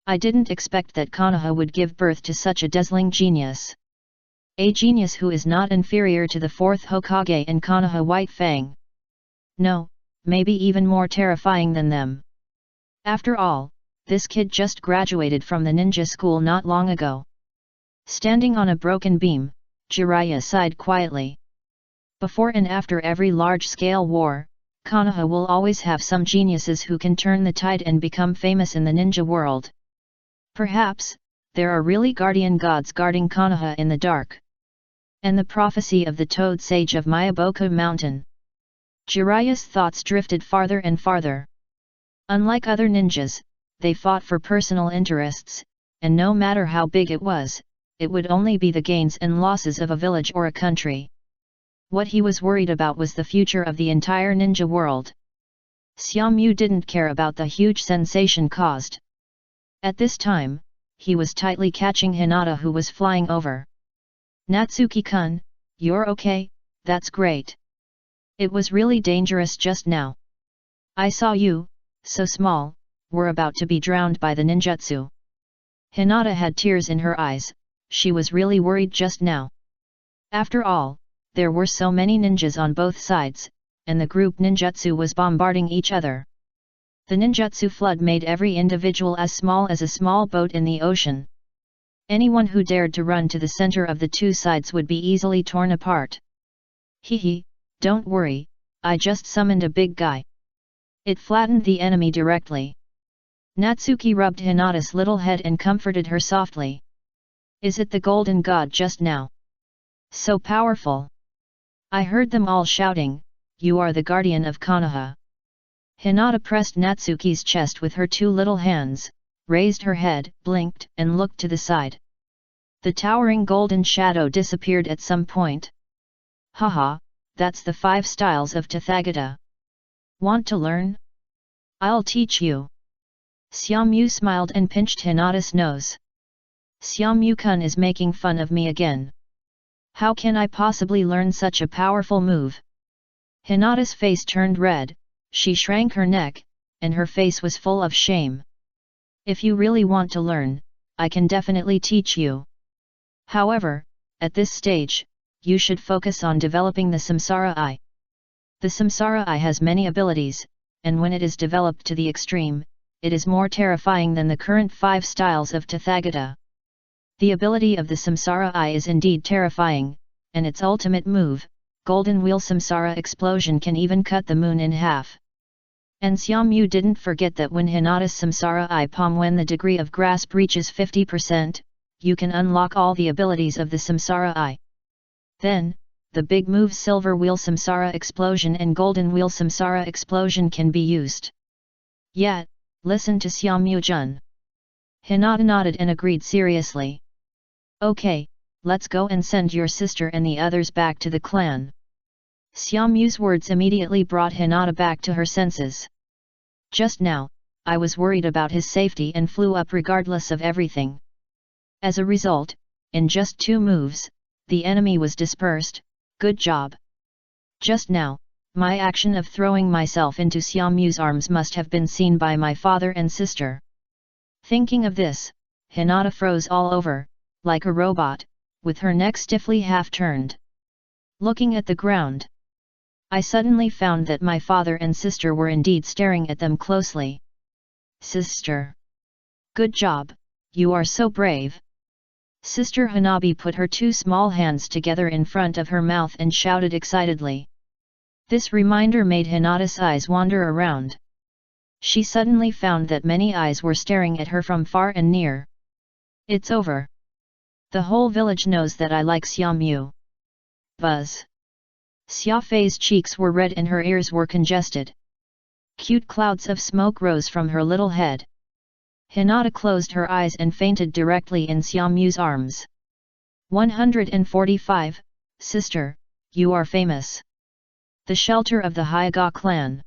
[SPEAKER 1] I didn't expect that Konoha would give birth to such a dazzling genius. A genius who is not inferior to the 4th Hokage and Konoha White Fang. No, maybe even more terrifying than them. After all, this kid just graduated from the ninja school not long ago. Standing on a broken beam, Jiraiya sighed quietly. Before and after every large-scale war, Konoha will always have some geniuses who can turn the tide and become famous in the ninja world. Perhaps, there are really guardian gods guarding Konoha in the dark. And the prophecy of the Toad Sage of Myaboku Mountain. Jiraiya's thoughts drifted farther and farther. Unlike other ninjas, they fought for personal interests, and no matter how big it was, it would only be the gains and losses of a village or a country. What he was worried about was the future of the entire ninja world. Xiaomyu didn't care about the huge sensation caused. At this time, he was tightly catching Hinata, who was flying over. Natsuki-kun, you're okay? That's great. It was really dangerous just now. I saw you, so small, were about to be drowned by the ninjutsu. Hinata had tears in her eyes. She was really worried just now. After all, there were so many ninjas on both sides, and the group ninjutsu was bombarding each other. The ninjutsu flood made every individual as small as a small boat in the ocean. Anyone who dared to run to the center of the 2 sides would be easily torn apart. Hehe, don't worry, I just summoned a big guy. It flattened the enemy directly. Natsuki rubbed Hinata's little head and comforted her softly. Is it the Golden God just now? So powerful! I heard them all shouting, you are the guardian of Konoha. Hinata pressed Natsuki's chest with her 2 little hands, raised her head, blinked, and looked to the side. The towering golden shadow disappeared at some point. Haha, that's the 5 styles of Tathagata. Want to learn? I'll teach you. Xiaomyu smiled and pinched Hinata's nose. Xiaomyu-kun is making fun of me again. How can I possibly learn such a powerful move? Hinata's face turned red, she shrank her neck, and her face was full of shame. If you really want to learn, I can definitely teach you. However, at this stage, you should focus on developing the Samsara Eye. The Samsara Eye has many abilities, and when it is developed to the extreme, it is more terrifying than the current 5 styles of Tathagata. The ability of the Samsara Eye is indeed terrifying, and its ultimate move, Golden Wheel Samsara Explosion, can even cut the moon in half. And Xiaomyu didn't forget that when Hinata's Samsara Eye palm, when the degree of grasp reaches 50%, you can unlock all the abilities of the Samsara Eye. Then, the big moves Silver Wheel Samsara Explosion and Golden Wheel Samsara Explosion can be used. Yet, listen to Xiaomyu-jun. Hinata nodded and agreed seriously. Okay, let's go and send your sister and the others back to the clan. Xiaomyu's words immediately brought Hinata back to her senses. Just now, I was worried about his safety and flew up regardless of everything. As a result, in just 2 moves, the enemy was dispersed. Good job. Just now, my action of throwing myself into Xiaomyu's arms must have been seen by my father and sister. Thinking of this, Hinata froze all over, like a robot, with her neck stiffly half-turned. Looking at the ground, I suddenly found that my father and sister were indeed staring at them closely. Sister! Good job, you are so brave! Sister Hanabi put her 2 small hands together in front of her mouth and shouted excitedly. This reminder made Hinata's eyes wander around. She suddenly found that many eyes were staring at her from far and near. It's over. The whole village knows that I like Xiaomyu. Buzz. Xia Fei's cheeks were red and her ears were congested. Cute clouds of smoke rose from her little head. Hinata closed her eyes and fainted directly in Xiaomu's arms. 145, Sister, you are famous. The shelter of the Hyuga clan.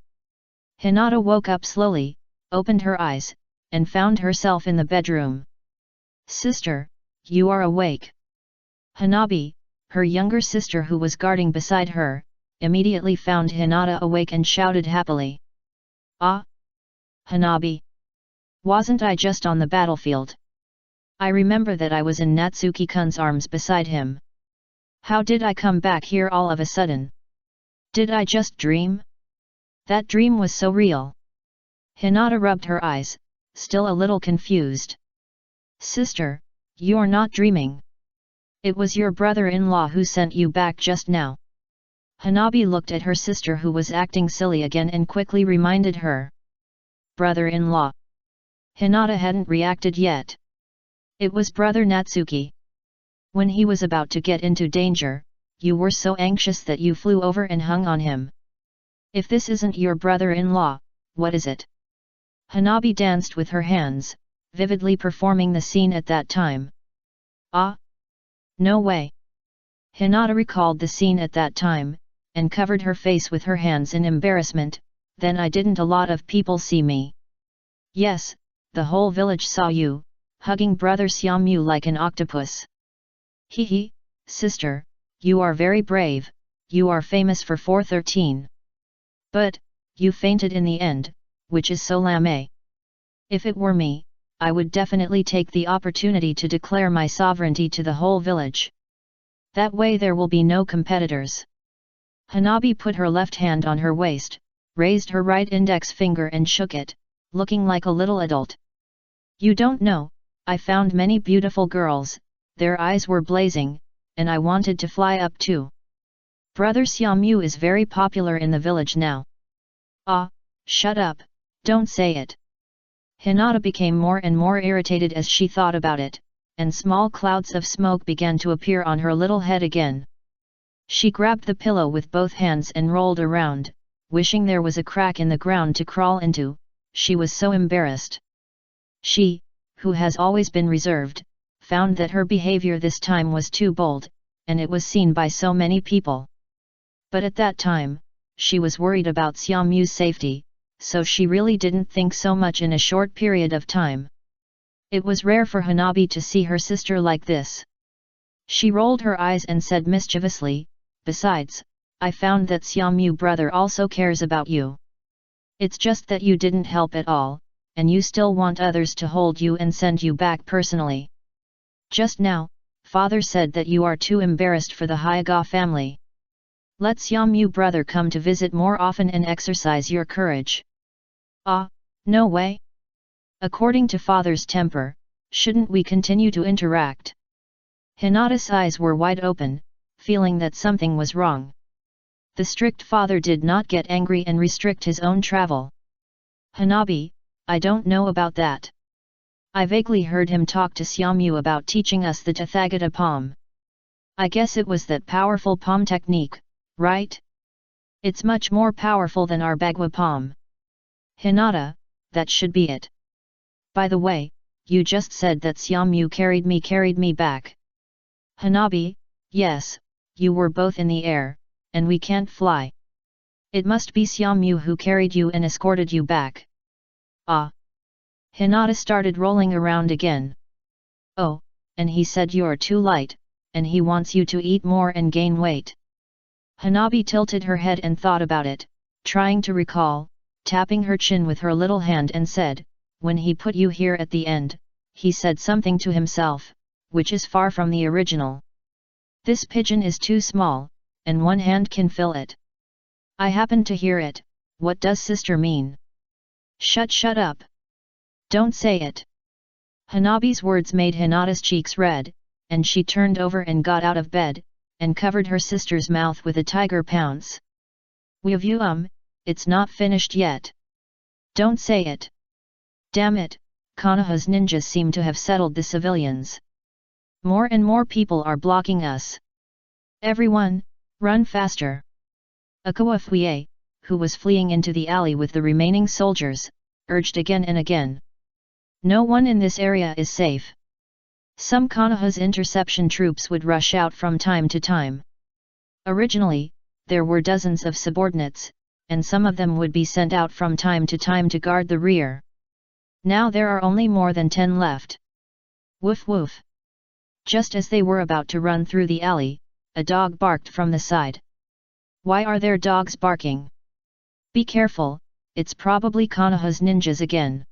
[SPEAKER 1] Hinata woke up slowly, opened her eyes, and found herself in the bedroom. Sister, you are awake. Hanabi, her younger sister who was guarding beside her, immediately found Hinata awake and shouted happily. Ah! Hanabi! Wasn't I just on the battlefield? I remember that I was in Natsuki-kun's arms beside him. How did I come back here all of a sudden? Did I just dream? That dream was so real. Hinata rubbed her eyes, still a little confused. Sister, you're not dreaming. It was your brother-in-law who sent you back just now. Hanabi looked at her sister who was acting silly again and quickly reminded her. Brother-in-law. Hinata hadn't reacted yet. It was brother Natsuki. When he was about to get into danger, you were so anxious that you flew over and hung on him. If this isn't your brother-in-law, what is it? Hanabi danced with her hands, vividly performing the scene at that time. Ah! No way! Hinata recalled the scene at that time, and covered her face with her hands in embarrassment. Then I didn't a lot of people see me. Yes, the whole village saw you, hugging brother Xiaomu like an octopus. Hee, sister, you are very brave, you are famous for 413. But, you fainted in the end, which is so lame. If it were me, I would definitely take the opportunity to declare my sovereignty to the whole village. That way there will be no competitors. Hanabi put her left hand on her waist, raised her right index finger and shook it, looking like a little adult. You don't know, I found many beautiful girls, their eyes were blazing, and I wanted to fly up too. Brother Xiaomu is very popular in the village now. Ah, shut up, don't say it. Hinata became more and more irritated as she thought about it, and small clouds of smoke began to appear on her little head again. She grabbed the pillow with both hands and rolled around, wishing there was a crack in the ground to crawl into. She was so embarrassed. She, who has always been reserved, found that her behavior this time was too bold, and it was seen by so many people. But at that time, she was worried about Xiaomu's safety, so she really didn't think so much in a short period of time. It was rare for Hanabi to see her sister like this. She rolled her eyes and said mischievously, besides, I found that Xiaomu brother also cares about you. It's just that you didn't help at all, and you still want others to hold you and send you back personally. Just now, father said that you are too embarrassed for the Hyuga family. Let Xiaomu brother come to visit more often and exercise your courage. Ah, no way. According to father's temper, shouldn't we continue to interact? Hinata's eyes were wide open, feeling that something was wrong. The strict father did not get angry and restrict his own travel. Hanabi, I don't know about that. I vaguely heard him talk to Xiaomu about teaching us the Tathagata palm. I guess it was that powerful palm technique, right? It's much more powerful than our Bagua palm. Hinata, that should be it. By the way, you just said that Xiaomu carried me back. Hanabi, yes, you were both in the air, and we can't fly. It must be Xiaomu who carried you and escorted you back. Ah. Hinata started rolling around again. Oh, and he said you're too light, and he wants you to eat more and gain weight. Hanabi tilted her head and thought about it, trying to recall, tapping her chin with her little hand and said, when he put you here at the end, he said something to himself, which is far from the original. This pigeon is too small, and one hand can fill it. I happened to hear it, what does sister mean? Shut up. Don't say it. Hanabi's words made Hinata's cheeks red, and she turned over and got out of bed, and covered her sister's mouth with a tiger pounce. It's not finished yet. Don't say it. Damn it, Konoha's ninjas seem to have settled the civilians. More and more people are blocking us. Everyone, run faster. Akawa Fue, who was fleeing into the alley with the remaining soldiers, urged again and again. No one in this area is safe. Some Konoha's interception troops would rush out from time to time. Originally, there were dozens of subordinates, and some of them would be sent out from time to time to guard the rear. Now there are only more than 10 left. Woof woof. Just as they were about to run through the alley, a dog barked from the side. Why are there dogs barking? Be careful, it's probably Konoha's ninjas again.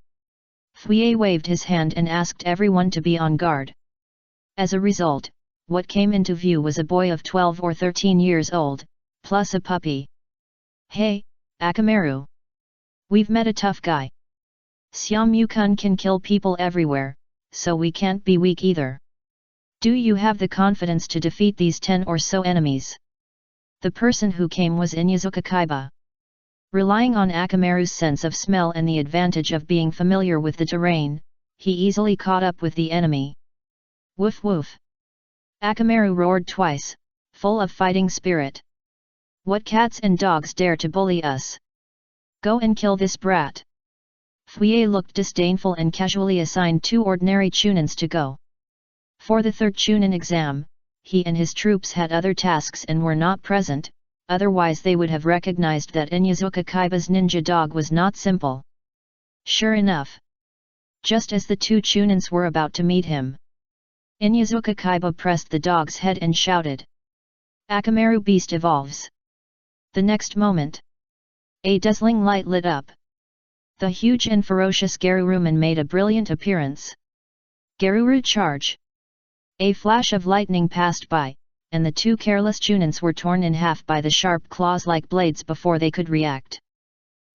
[SPEAKER 1] Fuyei waved his hand and asked everyone to be on guard. As a result, what came into view was a boy of 12 or 13 years old, plus a puppy. Hey, Akamaru! We've met a tough guy. Xiaomyu-kun can kill people everywhere, so we can't be weak either. Do you have the confidence to defeat these 10 or so enemies? The person who came was Inyazuka Kaiba. Relying on Akamaru's sense of smell and the advantage of being familiar with the terrain, he easily caught up with the enemy. Woof woof! Akamaru roared twice, full of fighting spirit. What cats and dogs dare to bully us? Go and kill this brat! Fuyei looked disdainful and casually assigned 2 ordinary chunins to go. For the 3rd chunin exam, he and his troops had other tasks and were not present, otherwise they would have recognized that Inyazuka Kaiba's ninja dog was not simple. Sure enough. Just as the 2 chunins were about to meet him, Inyazuka Kaiba pressed the dog's head and shouted. Akamaru beast evolves. The next moment, a dazzling light lit up. The huge and ferocious Geruruman made a brilliant appearance. Geruru charge! A flash of lightning passed by, and the 2 careless chunins were torn in half by the sharp claws like blades before they could react.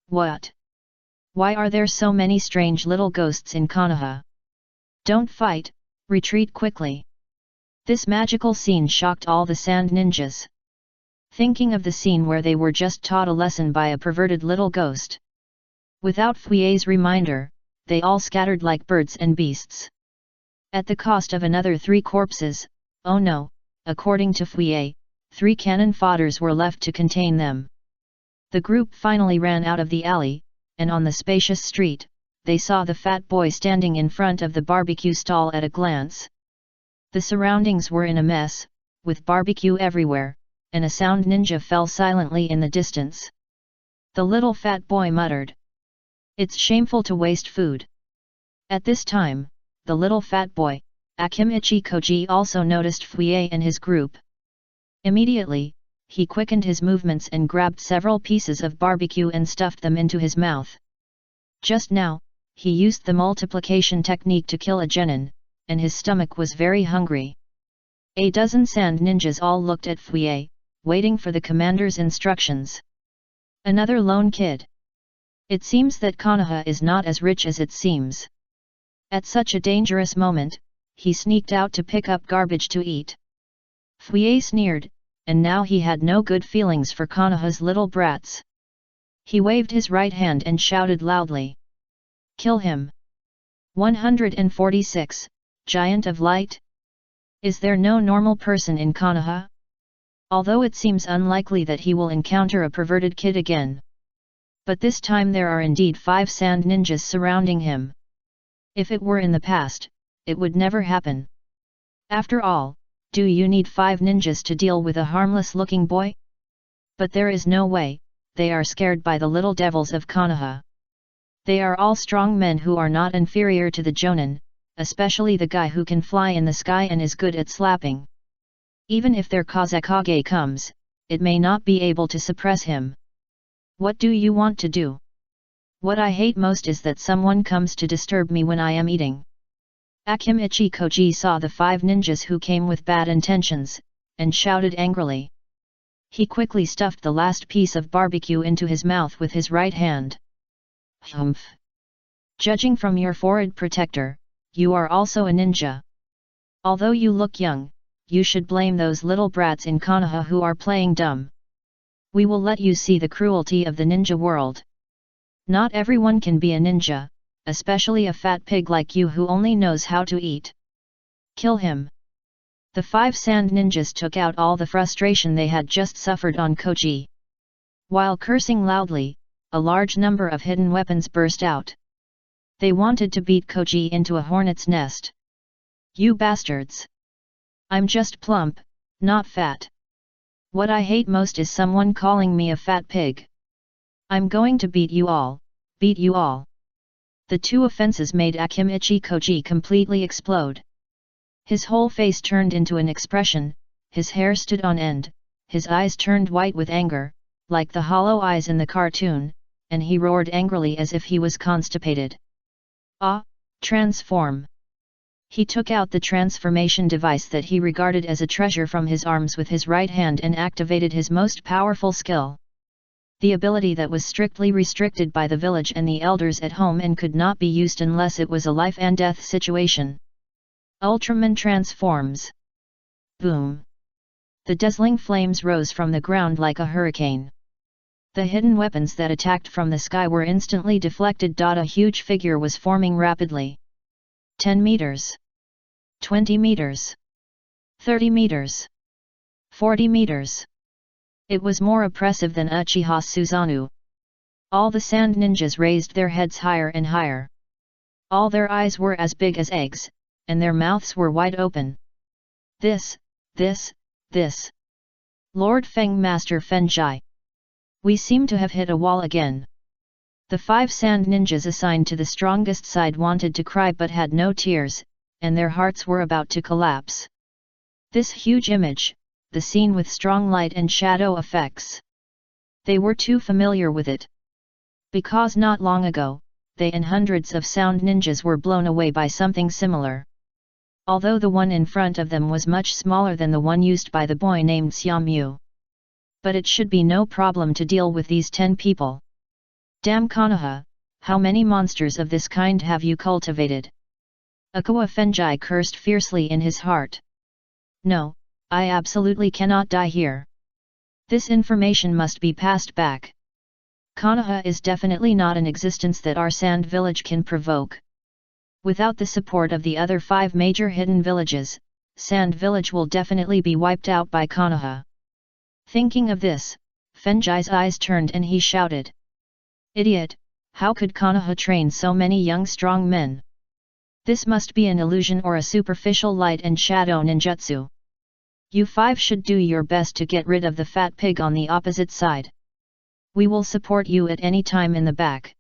[SPEAKER 1] What? Why are there so many strange little ghosts in Konoha? Don't fight, retreat quickly. This magical scene shocked all the sand ninjas. Thinking of the scene where they were just taught a lesson by a perverted little ghost. Without Fuyei's reminder, they all scattered like birds and beasts. At the cost of another 3 corpses, oh no, according to Fuyei, 3 cannon fodders were left to contain them. The group finally ran out of the alley, and on the spacious street, they saw the fat boy standing in front of the barbecue stall at a glance. The surroundings were in a mess, with barbecue everywhere, and a sound ninja fell silently in the distance. The little fat boy muttered. It's shameful to waste food. At this time, the little fat boy, Akimichi Koji, also noticed Fuyei and his group. Immediately, he quickened his movements and grabbed several pieces of barbecue and stuffed them into his mouth. Just now, he used the multiplication technique to kill a genin, and his stomach was very hungry. A dozen sand ninjas all looked at Fuyei, waiting for the commander's instructions. Another lone kid. It seems that Konoha is not as rich as it seems. At such a dangerous moment, he sneaked out to pick up garbage to eat. Fuyei sneered, and now he had no good feelings for Konoha's little brats. He waved his right hand and shouted loudly. Kill him! 146, Giant of Light? Is there no normal person in Konoha? Although it seems unlikely that he will encounter a perverted kid again. But this time there are indeed 5 sand ninjas surrounding him. If it were in the past, it would never happen. After all, do you need 5 ninjas to deal with a harmless-looking boy? But there is no way, they are scared by the little devils of Konoha. They are all strong men who are not inferior to the Jonin, especially the guy who can fly in the sky and is good at slapping. Even if their Kazekage comes, it may not be able to suppress him. What do you want to do? What I hate most is that someone comes to disturb me when I am eating. Akimichi Koji saw the 5 ninjas who came with bad intentions, and shouted angrily. He quickly stuffed the last piece of barbecue into his mouth with his right hand. Humph! Judging from your forehead protector, you are also a ninja. Although you look young, you should blame those little brats in Konoha who are playing dumb. We will let you see the cruelty of the ninja world. Not everyone can be a ninja, especially a fat pig like you who only knows how to eat. Kill him! The 5 sand ninjas took out all the frustration they had just suffered on Koji. While cursing loudly, a large number of hidden weapons burst out. They wanted to beat Koji into a hornet's nest. You bastards! I'm just plump, not fat. What I hate most is someone calling me a fat pig. I'm going to beat you all, beat you all. The two offenses made Akimichi Koji completely explode. His whole face turned into an expression, his hair stood on end, his eyes turned white with anger, like the hollow eyes in the cartoon, and he roared angrily as if he was constipated. Ah, transform! He took out the transformation device that he regarded as a treasure from his arms with his right hand and activated his most powerful skill. The ability that was strictly restricted by the village and the elders at home and could not be used unless it was a life and death situation. Ultraman transforms. Boom! The dazzling flames rose from the ground like a hurricane. The hidden weapons that attacked from the sky were instantly deflected. A huge figure was forming rapidly. 10 meters. 20 meters. 30 meters. 40 meters. It was more oppressive than Uchiha Susanoo. All the sand ninjas raised their heads higher and higher. All their eyes were as big as eggs, and their mouths were wide open. This. Lord Feng Master Fenjai. We seem to have hit a wall again. The 5 sand ninjas assigned to the strongest side wanted to cry but had no tears, and their hearts were about to collapse. This huge image, the scene with strong light and shadow effects. They were too familiar with it. Because not long ago, they and hundreds of sound ninjas were blown away by something similar. Although the one in front of them was much smaller than the one used by the boy named Xiaomu. But it should be no problem to deal with these 10 people. Damn Konoha, how many monsters of this kind have you cultivated? Akawa Fenjai cursed fiercely in his heart. No, I absolutely cannot die here. This information must be passed back. Konoha is definitely not an existence that our sand village can provoke. Without the support of the other 5 major hidden villages, Sand Village will definitely be wiped out by Konoha. Thinking of this, Fenjai's eyes turned and he shouted. Idiot, how could Konoha train so many young strong men? This must be an illusion or a superficial light and shadow ninjutsu. You 5 should do your best to get rid of the fat pig on the opposite side. We will support you at any time in the back.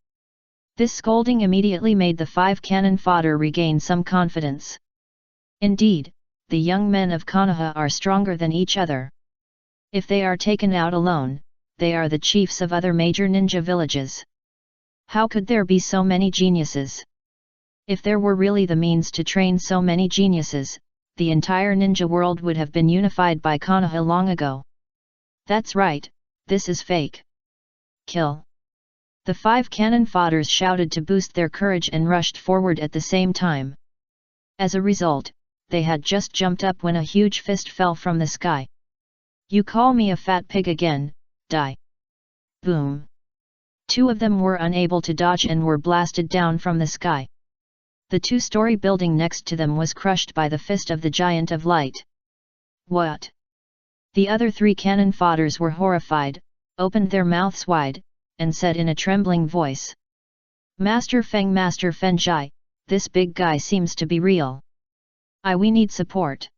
[SPEAKER 1] This scolding immediately made the 5 cannon fodder regain some confidence. Indeed, the young men of Konoha are stronger than each other. If they are taken out alone, they are the chiefs of other major ninja villages. How could there be so many geniuses? If there were really the means to train so many geniuses, the entire ninja world would have been unified by Konoha long ago. That's right, this is fake. Kill. The 5 cannon fodders shouted to boost their courage and rushed forward at the same time. As a result, they had just jumped up when a huge fist fell from the sky. You call me a fat pig again, die. Boom. 2 of them were unable to dodge and were blasted down from the sky. The 2-story building next to them was crushed by the fist of the Giant of Light. What? The other 3 cannon fodders were horrified, opened their mouths wide, and said in a trembling voice. Master Fenjai, this big guy seems to be real. We need support.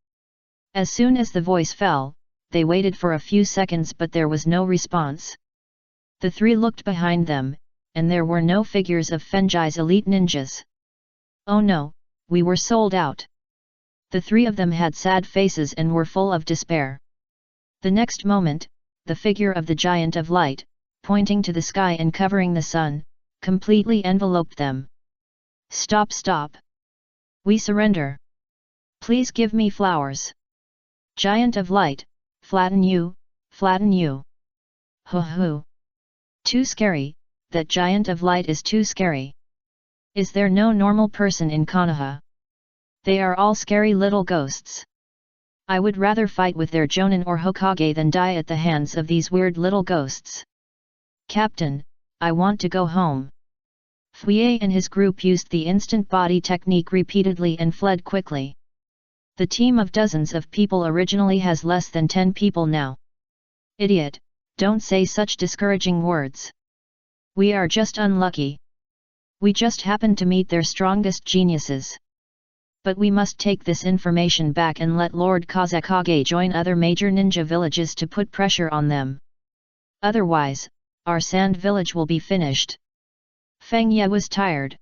[SPEAKER 1] As soon as the voice fell, they waited for a few seconds but there was no response. The 3 looked behind them, and there were no figures of Fenjai's elite ninjas. Oh no, we were sold out. The 3 of them had sad faces and were full of despair. The next moment, the figure of the Giant of Light, pointing to the sky and covering the sun, completely enveloped them. Stop! We surrender. Please give me flowers. Giant of Light, flatten you. Hoo. Too scary, that Giant of Light is too scary. Is there no normal person in Konoha? They are all scary little ghosts. I would rather fight with their Jonin or Hokage than die at the hands of these weird little ghosts. Captain, I want to go home. Fuyei and his group used the instant body technique repeatedly and fled quickly. The team of dozens of people originally has less than 10 people now. Idiot, Don't say such discouraging words. We are just unlucky. We just happened to meet their strongest geniuses. But we must take this information back and let Lord Kazekage join other major ninja villages to put pressure on them. Otherwise, our sand village will be finished. Feng Ye was tired.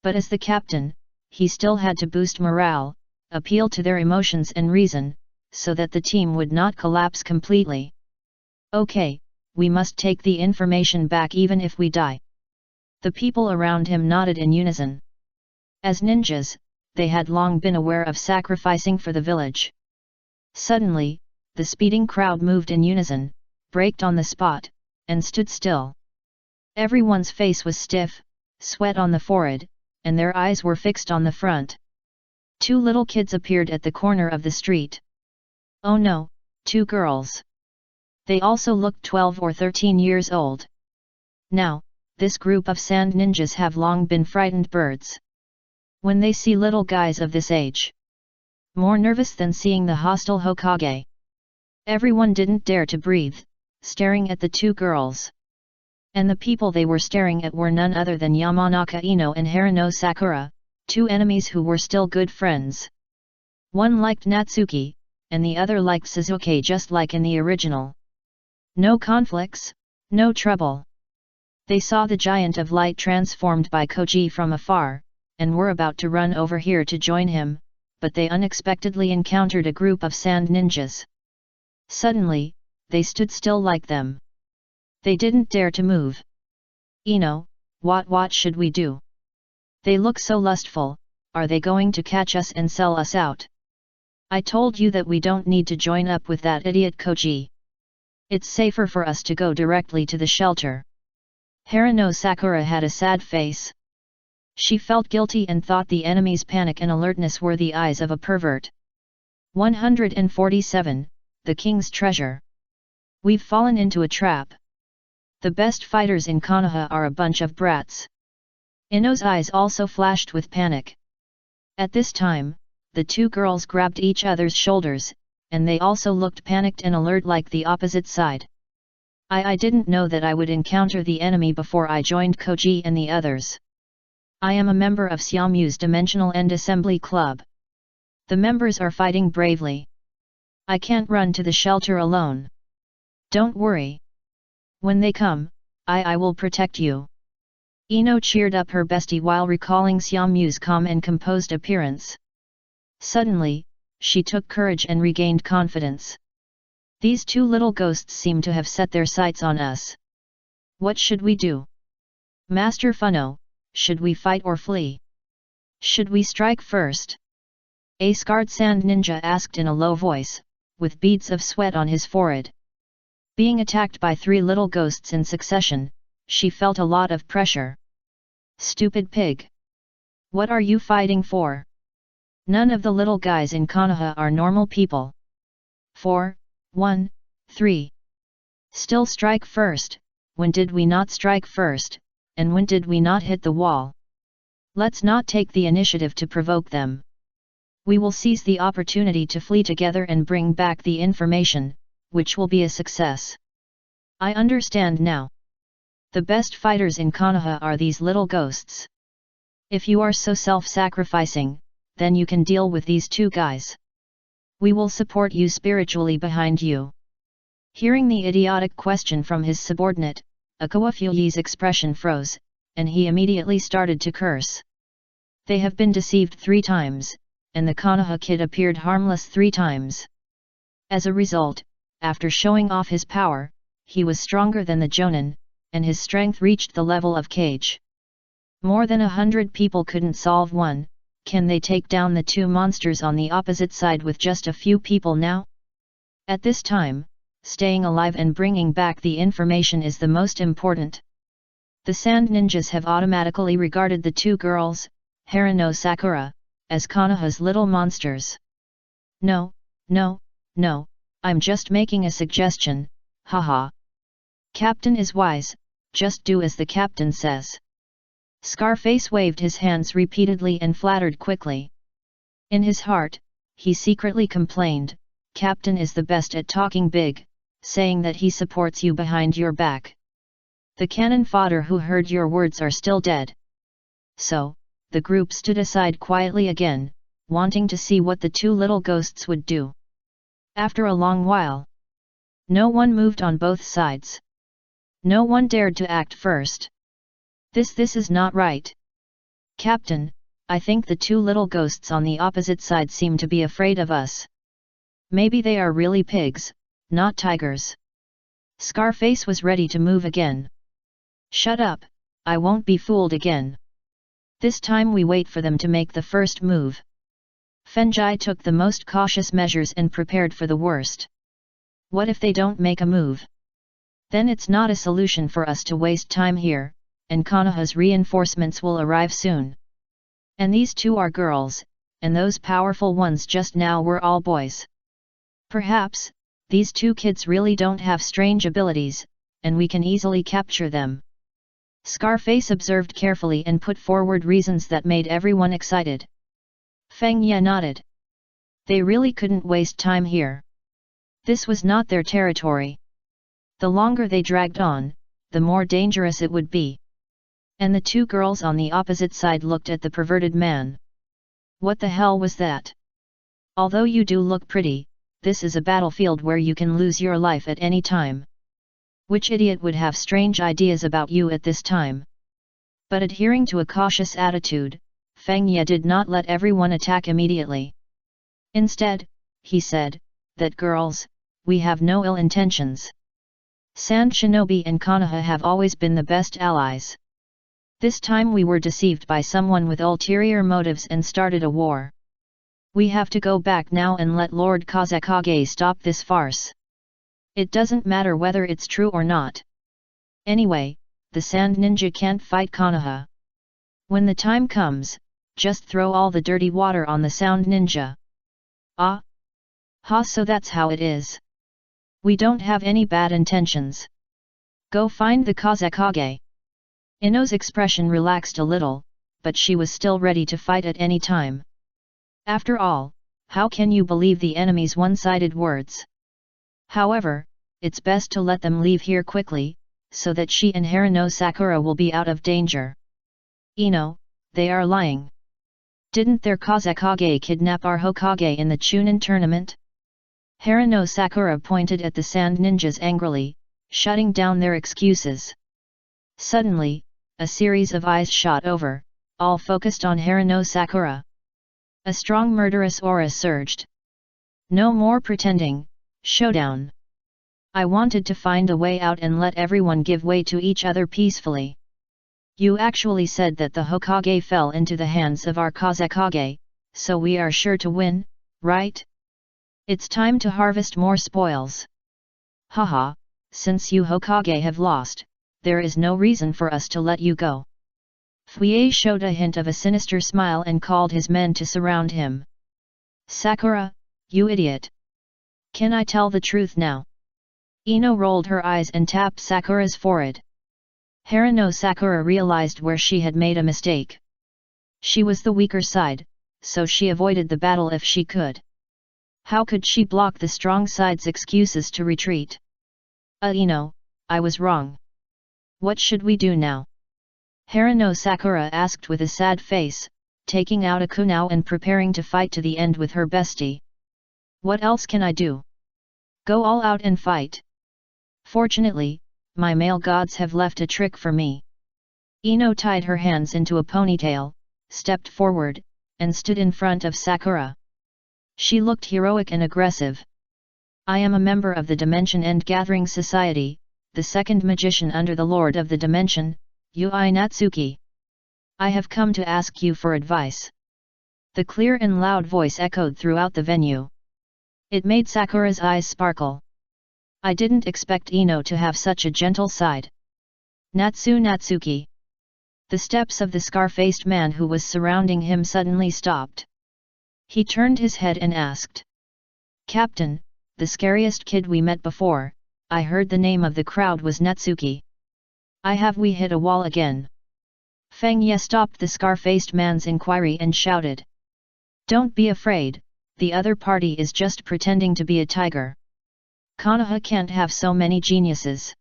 [SPEAKER 1] But as the captain, he still had to boost morale, appeal to their emotions and reason, so that the team would not collapse completely. Okay, we must take the information back even if we die. The people around him nodded in unison. As ninjas, they had long been aware of sacrificing for the village. Suddenly, the speeding crowd moved in unison, braked on the spot, and stood still. Everyone's face was stiff, sweat on the forehead, and their eyes were fixed on the front. Two little kids appeared at the corner of the street. Oh no, two girls. They also looked 12 or 13 years old. Now, this group of sand ninjas have long been frightened birds. When they see little guys of this age, more nervous than seeing the hostile Hokage. Everyone didn't dare to breathe, staring at the two girls. And the people they were staring at were none other than Yamanaka Ino and Harano Sakura, two enemies who were still good friends. One liked Natsuki, and the other liked Suzuki just like in the original. No conflicts, no trouble. They saw the giant of light transformed by Koji from afar, and were about to run over here to join him, but they unexpectedly encountered a group of sand ninjas. Suddenly, they stood still like them. They didn't dare to move. Ino, what should we do? They look so lustful, are they going to catch us and sell us out? I told you that we don't need to join up with that idiot Koji. It's safer for us to go directly to the shelter. Harano Sakura had a sad face. She felt guilty and thought the enemy's panic and alertness were the eyes of a pervert. 147, The King's Treasure. We've fallen into a trap. The best fighters in Konoha are a bunch of brats. Ino's eyes also flashed with panic. At this time, the two girls grabbed each other's shoulders, and they also looked panicked and alert like the opposite side. I didn't know that I would encounter the enemy before I joined Koji and the others. I am a member of Xiaomu's Dimensional End Assembly Club. The members are fighting bravely. I can't run to the shelter alone. Don't worry. When they come, I will protect you. Ino cheered up her bestie while recalling Xiaomu's calm and composed appearance. Suddenly, she took courage and regained confidence. These two little ghosts seem to have set their sights on us. What should we do? Master Funo, should we fight or flee? Should we strike first? A scarred sand ninja asked in a low voice, with beads of sweat on his forehead. Being attacked by three little ghosts in succession, she felt a lot of pressure. Stupid pig! What are you fighting for? None of the little guys in Konoha are normal people. 4, 1, 3. Still strike first. When did we not strike first, and when did we not hit the wall? Let's not take the initiative to provoke them. We will seize the opportunity to flee together and bring back the information, which will be a success. I understand now. The best fighters in Konoha are these little ghosts. If you are so self-sacrificing, then you can deal with these two guys. We will support you spiritually behind you. Hearing the idiotic question from his subordinate, Akawafuyi's expression froze, and he immediately started to curse. They have been deceived 3 times, and the Konoha kid appeared harmless 3 times. As a result, after showing off his power, he was stronger than the Jonin, and his strength reached the level of Kage. More than 100 people couldn't solve one. Can they take down the 2 monsters on the opposite side with just a few people now? At this time, staying alive and bringing back the information is the most important. The sand ninjas have automatically regarded the 2 girls, Harano Sakura, as Konoha's little monsters. No, I'm just making a suggestion, haha. Captain is wise, just do as the captain says. Scarface waved his hands repeatedly and flattered quickly. In his heart, he secretly complained, Captain is the best at talking big, saying that he supports you behind your back. The cannon fodder who heard your words are still dead. So, the group stood aside quietly again, wanting to see what the two little ghosts would do. After a long while, no one moved on both sides. No one dared to act first. This is not right. Captain, I think the two little ghosts on the opposite side seem to be afraid of us. Maybe they are really pigs, not tigers. Scarface was ready to move again. Shut up, I won't be fooled again. This time we wait for them to make the first move. Fenjai took the most cautious measures and prepared for the worst. What if they don't make a move? Then it's not a solution for us to waste time here, and Konoha's reinforcements will arrive soon. And these two are girls, and those powerful ones just now were all boys. Perhaps, these two kids really don't have strange abilities, and we can easily capture them. Scarface observed carefully and put forward reasons that made everyone excited. Feng Ye nodded. They really couldn't waste time here. This was not their territory. The longer they dragged on, the more dangerous it would be. And the two girls on the opposite side looked at the perverted man. What the hell was that? Although you do look pretty, this is a battlefield where you can lose your life at any time. Which idiot would have strange ideas about you at this time? But adhering to a cautious attitude, Feng Ye did not let everyone attack immediately. Instead, he said, that girls, we have no ill intentions. Sand Shinobi and Konoha have always been the best allies. This time we were deceived by someone with ulterior motives and started a war. We have to go back now and let Lord Kazekage stop this farce. It doesn't matter whether it's true or not. Anyway, the Sand Ninja can't fight Konoha. When the time comes, just throw all the dirty water on the Sound Ninja. Ah? Ha, so that's how it is. We don't have any bad intentions. Go find the Kazekage. Ino's expression relaxed a little, but she was still ready to fight at any time. After all, how can you believe the enemy's one-sided words? However, it's best to let them leave here quickly, so that she and Harano Sakura will be out of danger. Ino, they are lying. Didn't their Kazekage kidnap our Hokage in the Chunin tournament? Harano Sakura pointed at the Sand Ninjas angrily, shutting down their excuses. Suddenly, a series of eyes shot over, all focused on Harano Sakura. A strong murderous aura surged. No more pretending, showdown. I wanted to find a way out and let everyone give way to each other peacefully. You actually said that the Hokage fell into the hands of our Kazekage, so we are sure to win, right? It's time to harvest more spoils. Haha, since you Hokage have lost, there is no reason for us to let you go. Fuyei showed a hint of a sinister smile and called his men to surround him. Sakura, you idiot! Can I tell the truth now? Ino rolled her eyes and tapped Sakura's forehead. Harano Sakura realized where she had made a mistake. She was the weaker side, so she avoided the battle if she could. How could she block the strong side's excuses to retreat? Ino, I was wrong. What should we do now? Harano Sakura asked with a sad face, taking out a kunao and preparing to fight to the end with her bestie. What else can I do? Go all out and fight. Fortunately, my male gods have left a trick for me. Ino tied her hands into a ponytail, stepped forward, and stood in front of Sakura. She looked heroic and aggressive. I am a member of the Dimension End Gathering Society, the second magician under the Lord of the Dimension, Ui Natsuki. I have come to ask you for advice. The clear and loud voice echoed throughout the venue. It made Sakura's eyes sparkle. I didn't expect Ino to have such a gentle side. Natsuki. The steps of the scar-faced man who was surrounding him suddenly stopped. He turned his head and asked. Captain, the scariest kid we met before, I heard the name of the crowd was Natsuki. Have we hit a wall again? Feng Ye stopped the scar-faced man's inquiry and shouted. Don't be afraid, the other party is just pretending to be a tiger. Konoha can't have so many geniuses.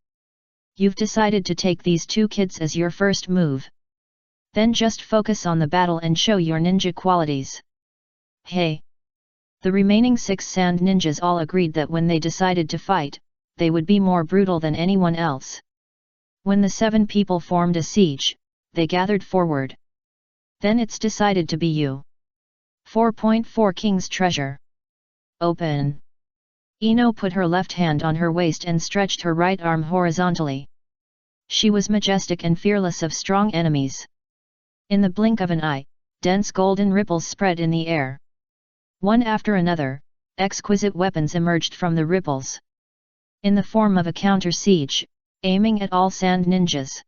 [SPEAKER 1] You've decided to take these two kids as your first move. Then just focus on the battle and show your ninja qualities. Hey! The remaining 6 sand ninjas all agreed that when they decided to fight, they would be more brutal than anyone else. When the 7 people formed a siege, they gathered forward. Then it's decided to be you. 4.4 King's Treasure. Open. Ino put her left hand on her waist and stretched her right arm horizontally. She was majestic and fearless of strong enemies. In the blink of an eye, dense golden ripples spread in the air. One after another, exquisite weapons emerged from the ripples. In the form of a counter-siege, aiming at all sand ninjas.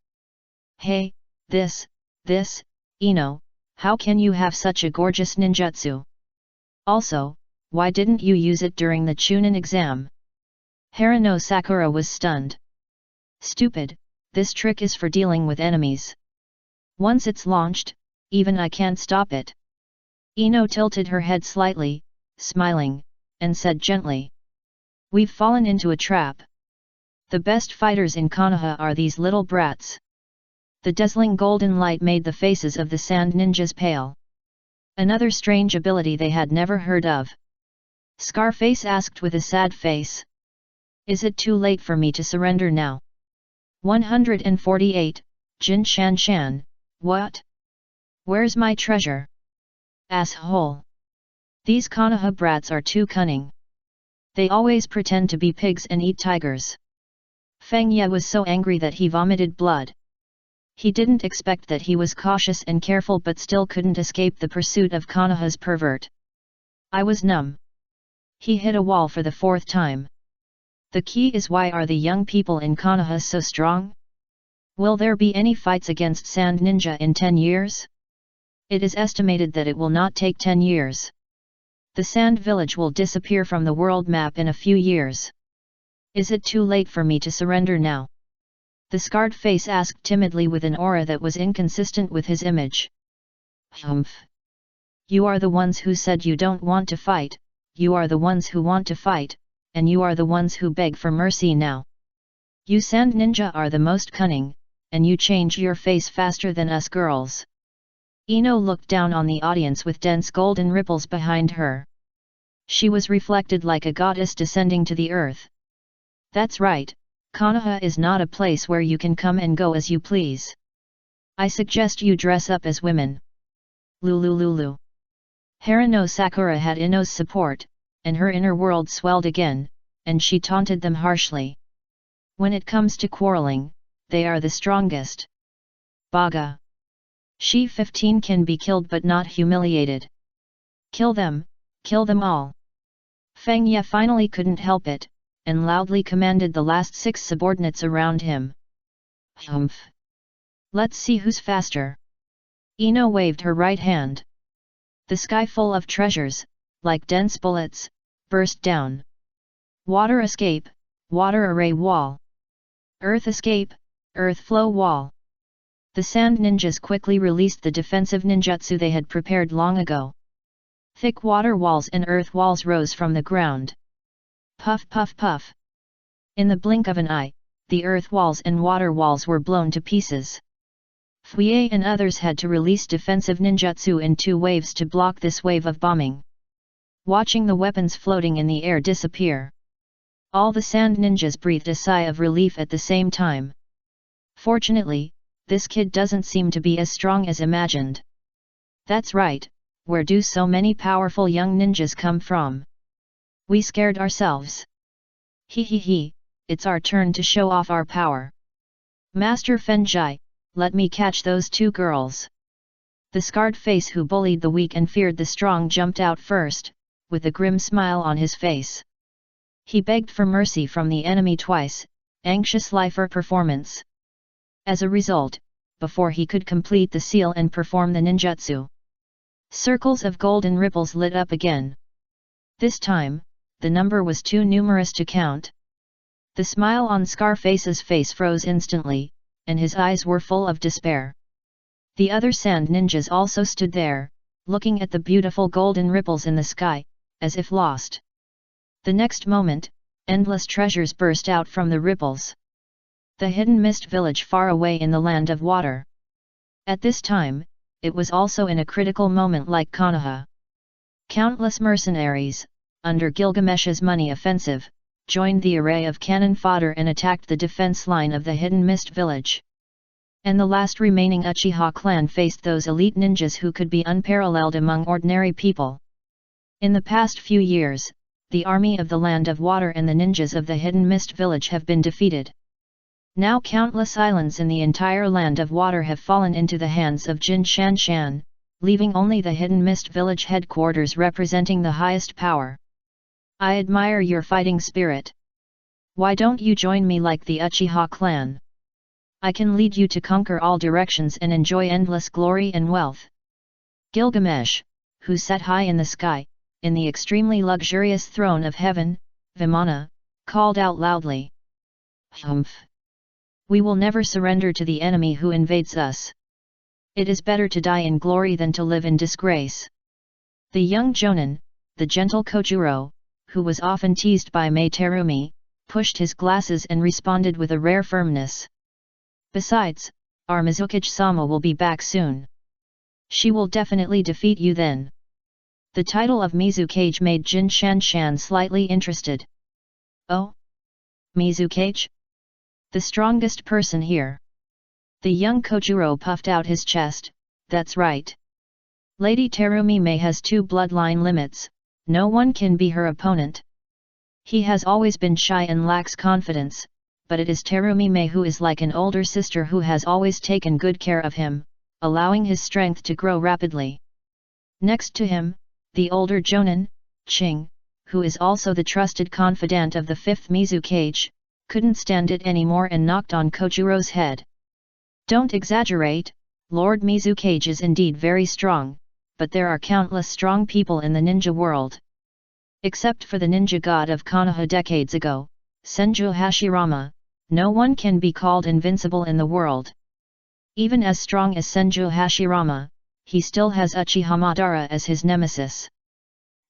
[SPEAKER 1] Hey, this, Ino, how can you have such a gorgeous ninjutsu? Also, why didn't you use it during the Chunin exam? Harano Sakura was stunned. Stupid, this trick is for dealing with enemies. Once it's launched, even I can't stop it. Ino tilted her head slightly, smiling, and said gently. We've fallen into a trap. The best fighters in Konoha are these little brats. The dazzling golden light made the faces of the sand ninjas pale. Another strange ability they had never heard of. Scarface asked with a sad face. Is it too late for me to surrender now? 148, Jin Shan Shan, what? Where's my treasure? Asshole! These Konoha brats are too cunning. They always pretend to be pigs and eat tigers. Feng Ye was so angry that he vomited blood. He didn't expect that he was cautious and careful but still couldn't escape the pursuit of Konoha's pervert. I was numb. He hit a wall for the 4th time. The key is why are the young people in Konoha so strong? Will there be any fights against Sand Ninja in 10 years? It is estimated that it will not take 10 years. The Sand Village will disappear from the world map in a few years. Is it too late for me to surrender now? The scarred face asked timidly with an aura that was inconsistent with his image. Humph! You are the ones who said you don't want to fight, you are the ones who want to fight, and you are the ones who beg for mercy now. You Sand Ninja are the most cunning, and you change your face faster than us girls. Ino looked down on the audience with dense golden ripples behind her. She was reflected like a goddess descending to the earth. That's right, Konoha is not a place where you can come and go as you please. I suggest you dress up as women. Lulu. Harano Sakura had Ino's support, and her inner world swelled again, and she taunted them harshly. When it comes to quarreling, they are the strongest. Baga. She 15 can be killed but not humiliated. Kill them all. Feng Ye finally couldn't help it, and loudly commanded the last 6 subordinates around him. Humph! Let's see who's faster. Ino waved her right hand. The sky full of treasures, like dense bullets, burst down. Water escape, water array wall. Earth escape, earth flow wall. The sand ninjas quickly released the defensive ninjutsu they had prepared long ago. Thick water walls and earth walls rose from the ground. Puff puff puff. In the blink of an eye, the earth walls and water walls were blown to pieces. Fuyei and others had to release defensive ninjutsu in 2 waves to block this wave of bombing. Watching the weapons floating in the air disappear, all the sand ninjas breathed a sigh of relief at the same time. Fortunately, this kid doesn't seem to be as strong as imagined. That's right, where do so many powerful young ninjas come from? We scared ourselves. He, it's our turn to show off our power. Master Fenjai, let me catch those 2 girls. The scarred face who bullied the weak and feared the strong jumped out first, with a grim smile on his face. He begged for mercy from the enemy twice, anxiously for performance. As a result, before he could complete the seal and perform the ninjutsu, circles of golden ripples lit up again. This time, the number was too numerous to count. The smile on Scarface's face froze instantly, and his eyes were full of despair. The other sand ninjas also stood there, looking at the beautiful golden ripples in the sky, as if lost. The next moment, endless treasures burst out from the ripples. The hidden mist village far away in the land of water. At this time, it was also in a critical moment like Konoha. Countless mercenaries, under Gilgamesh's money offensive, joined the array of cannon fodder and attacked the defense line of the hidden mist village. And the last remaining Uchiha clan faced those elite ninjas who could be unparalleled among ordinary people. In the past few years, the army of the land of water and the ninjas of the hidden mist village have been defeated. Now countless islands in the entire land of water have fallen into the hands of Jin Shanshan, leaving only the hidden mist village headquarters representing the highest power. I admire your fighting spirit. Why don't you join me like the Uchiha clan? I can lead you to conquer all directions and enjoy endless glory and wealth. Gilgamesh, who sat high in the sky, in the extremely luxurious throne of heaven, Vimana, called out loudly. Humph! We will never surrender to the enemy who invades us. It is better to die in glory than to live in disgrace. The young Jonin, the gentle Kojuro, who was often teased by Mei Terumi, pushed his glasses and responded with a rare firmness. Besides, our Mizukage-sama will be back soon. She will definitely defeat you then. The title of Mizukage made Jin Shanshan slightly interested. Oh? Mizukage? The strongest person here. The young Kojuro puffed out his chest. That's right. Lady Terumi Mei has 2 bloodline limits, no one can be her opponent. He has always been shy and lacks confidence, but it is Terumi Mei who is like an older sister who has always taken good care of him, allowing his strength to grow rapidly. Next to him, the older Jonin, Ching, who is also the trusted confidant of the 5th Mizukage, couldn't stand it anymore and knocked on Kojuro's head. Don't exaggerate, Lord Mizukage is indeed very strong, but there are countless strong people in the ninja world. Except for the ninja god of Konoha decades ago, Senju Hashirama, no one can be called invincible in the world. Even as strong as Senju Hashirama, he still has Uchiha Madara as his nemesis.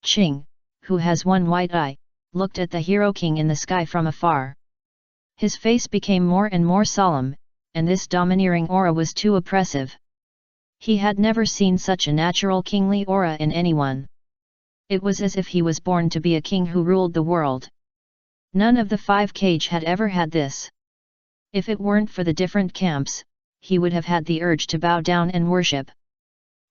[SPEAKER 1] Ching, who has one white eye, looked at the Hero King in the sky from afar. His face became more and more solemn, and this domineering aura was too oppressive. He had never seen such a natural kingly aura in anyone. It was as if he was born to be a king who ruled the world. None of the 5 Kage had ever had this. If it weren't for the different camps, he would have had the urge to bow down and worship.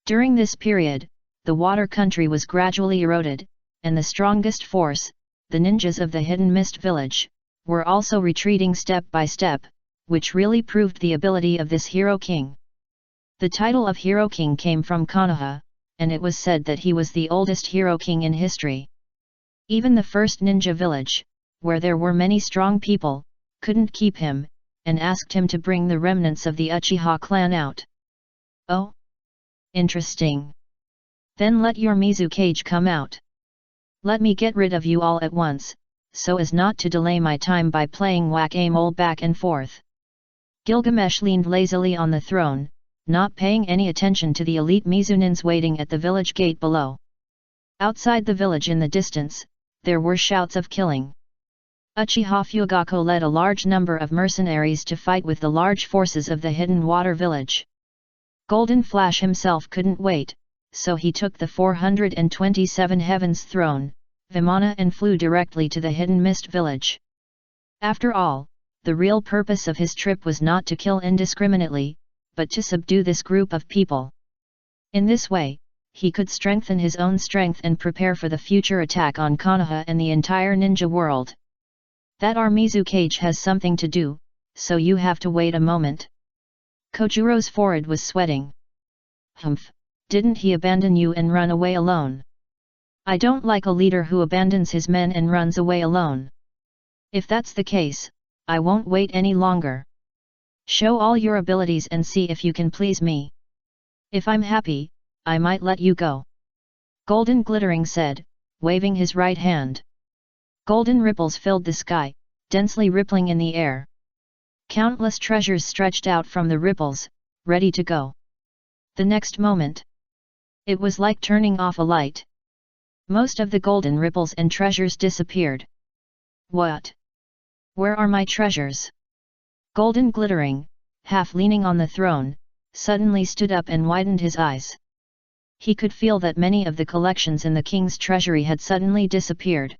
[SPEAKER 1] During this period, the water country was gradually eroded, and the strongest force, the ninjas of the hidden mist village, were also retreating step by step, which really proved the ability of this Hero King. The title of Hero King came from Konoha, and it was said that he was the oldest Hero King in history. Even the first ninja village, where there were many strong people, couldn't keep him, and asked him to bring the remnants of the Uchiha clan out. Oh? Interesting. Then let your Mizukage come out. Let me get rid of you all at once, so as not to delay my time by playing whack-a-mole back and forth. Gilgamesh leaned lazily on the throne, not paying any attention to the elite Mizunins waiting at the village gate below. Outside the village in the distance, there were shouts of killing. Uchiha Fugako led a large number of mercenaries to fight with the large forces of the hidden water village. Golden Flash himself couldn't wait, so he took the 427 Heavens throne, Vimana, and flew directly to the hidden mist village. After all, the real purpose of his trip was not to kill indiscriminately, but to subdue this group of people. In this way, he could strengthen his own strength and prepare for the future attack on Konoha and the entire ninja world. That our Mizukage has something to do, so you have to wait a moment. Kojuro's forehead was sweating. Humph, didn't he abandon you and run away alone? I don't like a leader who abandons his men and runs away alone. If that's the case, I won't wait any longer. Show all your abilities and see if you can please me. If I'm happy, I might let you go. Golden Glittering said, waving his right hand. Golden ripples filled the sky, densely rippling in the air. Countless treasures stretched out from the ripples, ready to go. The next moment, it was like turning off a light. Most of the golden ripples and treasures disappeared. What? Where are my treasures? Golden glittering, half leaning on the throne, suddenly stood up and widened his eyes. He could feel that many of the collections in the king's treasury had suddenly disappeared.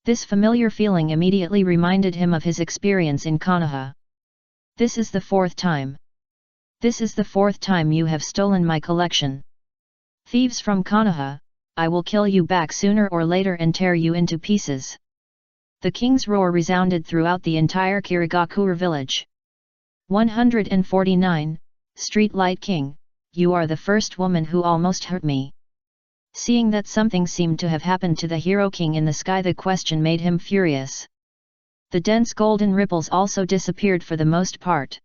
[SPEAKER 1] This familiar feeling immediately reminded him of his experience in Konoha. This is the fourth time. This is the fourth time you have stolen my collection. Thieves from Konoha, I will kill you back sooner or later and tear you into pieces. The king's roar resounded throughout the entire Kirigakure village. 149, Street Light King, you are the first woman who almost hurt me. Seeing that something seemed to have happened to the Hero King in the sky, the question made him furious. The dense golden ripples also disappeared for the most part.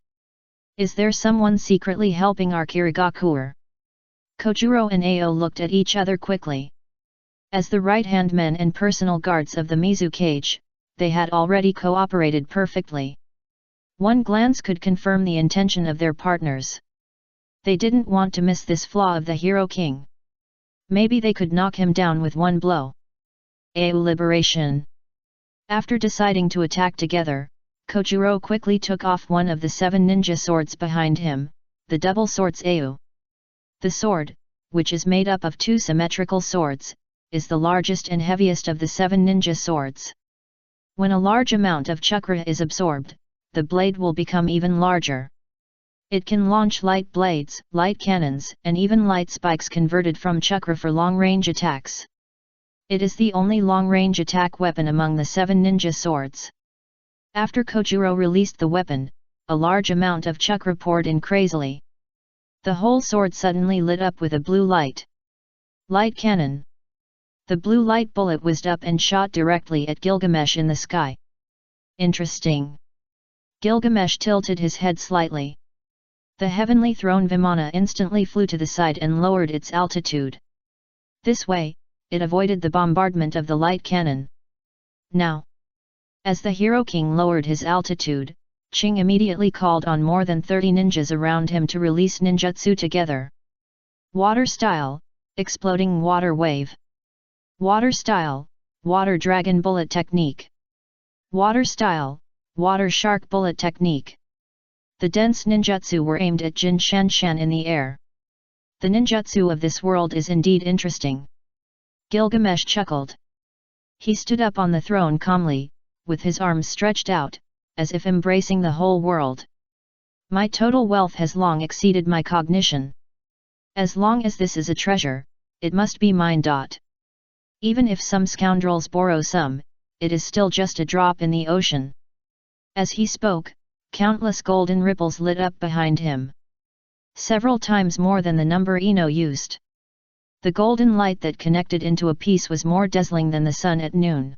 [SPEAKER 1] Is there someone secretly helping our Kirigakure? Kojuro and Ao looked at each other quickly. As the right-hand men and personal guards of the Mizu cage, they had already cooperated perfectly. One glance could confirm the intention of their partners. They didn't want to miss this flaw of the Hero King. Maybe they could knock him down with one blow. Ao liberation. After deciding to attack together, Kojuro quickly took off one of the 7 ninja swords behind him, the double swords Ao. The sword, which is made up of 2 symmetrical swords, is the largest and heaviest of the 7 ninja swords. When a large amount of chakra is absorbed, the blade will become even larger. It can launch light blades, light cannons, and even light spikes converted from chakra for long-range attacks. It is the only long-range attack weapon among the 7 ninja swords. After Kojuro released the weapon, a large amount of chakra poured in crazily. The whole sword suddenly lit up with a blue light. Light cannon. The blue light bullet whizzed up and shot directly at Gilgamesh in the sky. Interesting. Gilgamesh tilted his head slightly. The heavenly throne Vimana instantly flew to the side and lowered its altitude. This way, it avoided the bombardment of the light cannon. Now, as the Hero King lowered his altitude, Ching immediately called on more than 30 ninjas around him to release ninjutsu together. Water style, exploding water wave. Water style, water dragon bullet technique. Water style, water shark bullet technique. The dense ninjutsu were aimed at Jin Shanshan in the air. The ninjutsu of this world is indeed interesting. Gilgamesh chuckled. He stood up on the throne calmly, with his arms stretched out, as if embracing the whole world. My total wealth has long exceeded my cognition. As long as this is a treasure, it must be mine. Even if some scoundrels borrow some, it is still just a drop in the ocean. As he spoke, countless golden ripples lit up behind him. Several times more than the number Ino used. The golden light that connected into a piece was more dazzling than the sun at noon.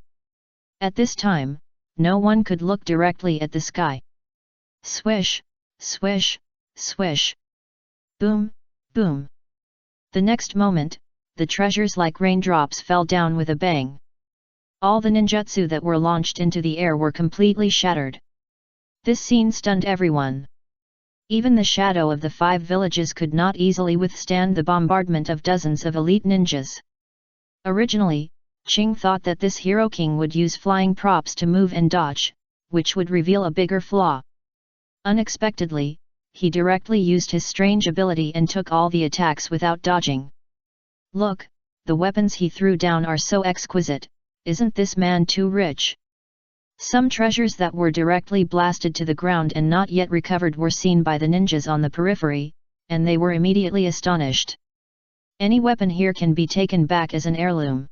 [SPEAKER 1] At this time, no one could look directly at the sky. Swish, swish, swish. Boom, boom. The next moment, the treasures like raindrops fell down with a bang. All the ninjutsu that were launched into the air were completely shattered. This scene stunned everyone. Even the shadow of the 5 villages could not easily withstand the bombardment of dozens of elite ninjas. Originally, Ching thought that this Hero King would use flying props to move and dodge, which would reveal a bigger flaw. Unexpectedly, he directly used his strange ability and took all the attacks without dodging. Look, the weapons he threw down are so exquisite, isn't this man too rich? Some treasures that were directly blasted to the ground and not yet recovered were seen by the ninjas on the periphery, and they were immediately astonished. Any weapon here can be taken back as an heirloom.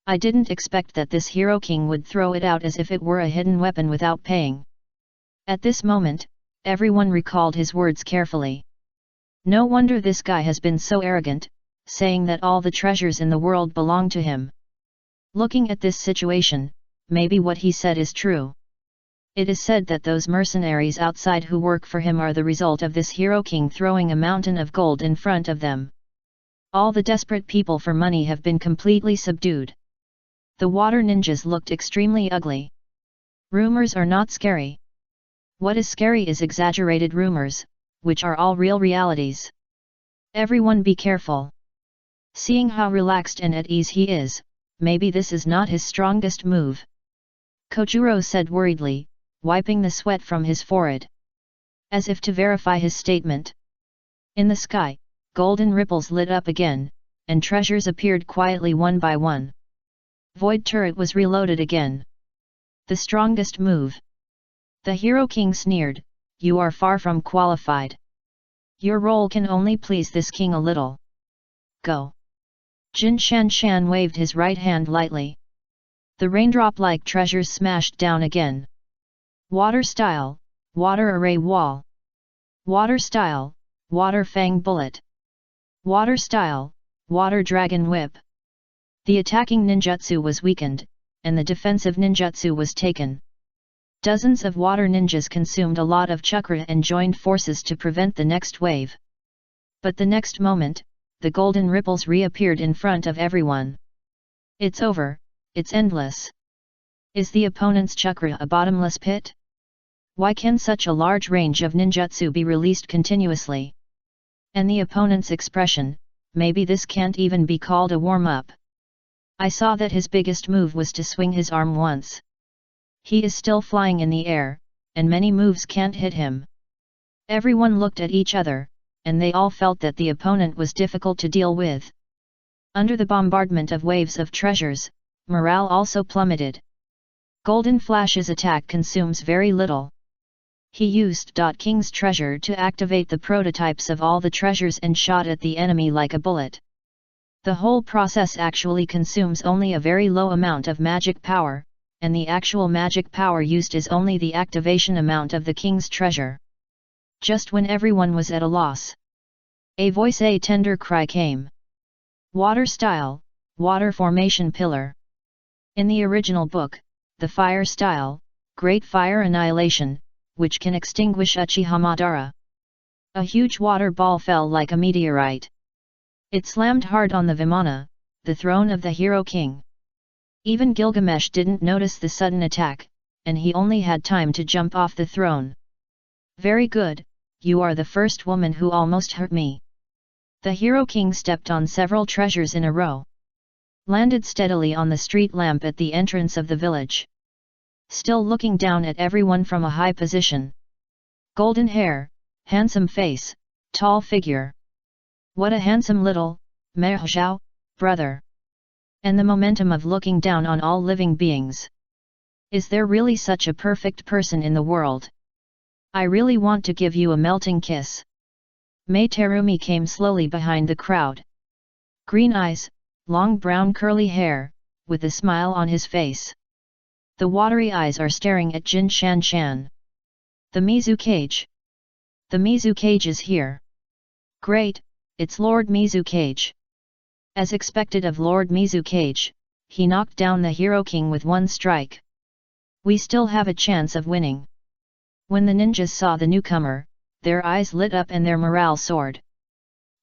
[SPEAKER 1] I didn't expect that this Hero King would throw it out as if it were a hidden weapon without paying. At this moment, everyone recalled his words carefully. No wonder this guy has been so arrogant, saying that all the treasures in the world belong to him. Looking at this situation, maybe what he said is true. It is said that those mercenaries outside who work for him are the result of this Hero King throwing a mountain of gold in front of them. All the desperate people for money have been completely subdued. The water ninjas looked extremely ugly. Rumors are not scary. What is scary is exaggerated rumors, which are all real realities. Everyone be careful. Seeing how relaxed and at ease he is, maybe this is not his strongest move. Kojuro said worriedly, wiping the sweat from his forehead. As if to verify his statement. In the sky, golden ripples lit up again, and treasures appeared quietly one by one. Void turret was reloaded again. The strongest move. The Hero King sneered, you are far from qualified. Your role can only please this king a little. Go. Jin Shanshan waved his right hand lightly. The raindrop-like treasures smashed down again. Water style, water array wall. Water style, water fang bullet. Water style, water dragon whip. The attacking ninjutsu was weakened, and the defensive ninjutsu was taken. Dozens of water ninjas consumed a lot of chakra and joined forces to prevent the next wave. But the next moment, the golden ripples reappeared in front of everyone. It's over, it's endless. Is the opponent's chakra a bottomless pit? Why can such a large range of ninjutsu be released continuously? And the opponent's expression, maybe this can't even be called a warm-up. I saw that his biggest move was to swing his arm once. He is still flying in the air, and many moves can't hit him. Everyone looked at each other, and they all felt that the opponent was difficult to deal with. Under the bombardment of waves of treasures, morale also plummeted. Golden Flash's attack consumes very little. He used King's treasure to activate the prototypes of all the treasures and shot at the enemy like a bullet. The whole process actually consumes only a very low amount of magic power, and the actual magic power used is only the activation amount of the king's treasure. Just when everyone was at a loss, a tender cry came. Water style, water formation pillar. In the original book, the fire style, great fire annihilation, which can extinguish Uchiha Madara. A huge water ball fell like a meteorite. It slammed hard on the Vimana, the throne of the Hero King. Even Gilgamesh didn't notice the sudden attack, and he only had time to jump off the throne. Very good, you are the first woman who almost hurt me. The Hero King stepped on several treasures in a row. Landed steadily on the street lamp at the entrance of the village. Still looking down at everyone from a high position. Golden hair, handsome face, tall figure. What a handsome little, Mehzhao, brother. And the momentum of looking down on all living beings. Is there really such a perfect person in the world? I really want to give you a melting kiss. Mei Terumi came slowly behind the crowd. Green eyes, long brown curly hair, with a smile on his face. The watery eyes are staring at Jin Shanshan. The Mizu Cage. The Mizu Cage is here. Great, it's Lord Mizu Cage. As expected of Lord Mizu Cage, he knocked down the Hero King with one strike. We still have a chance of winning. When the ninjas saw the newcomer, their eyes lit up and their morale soared.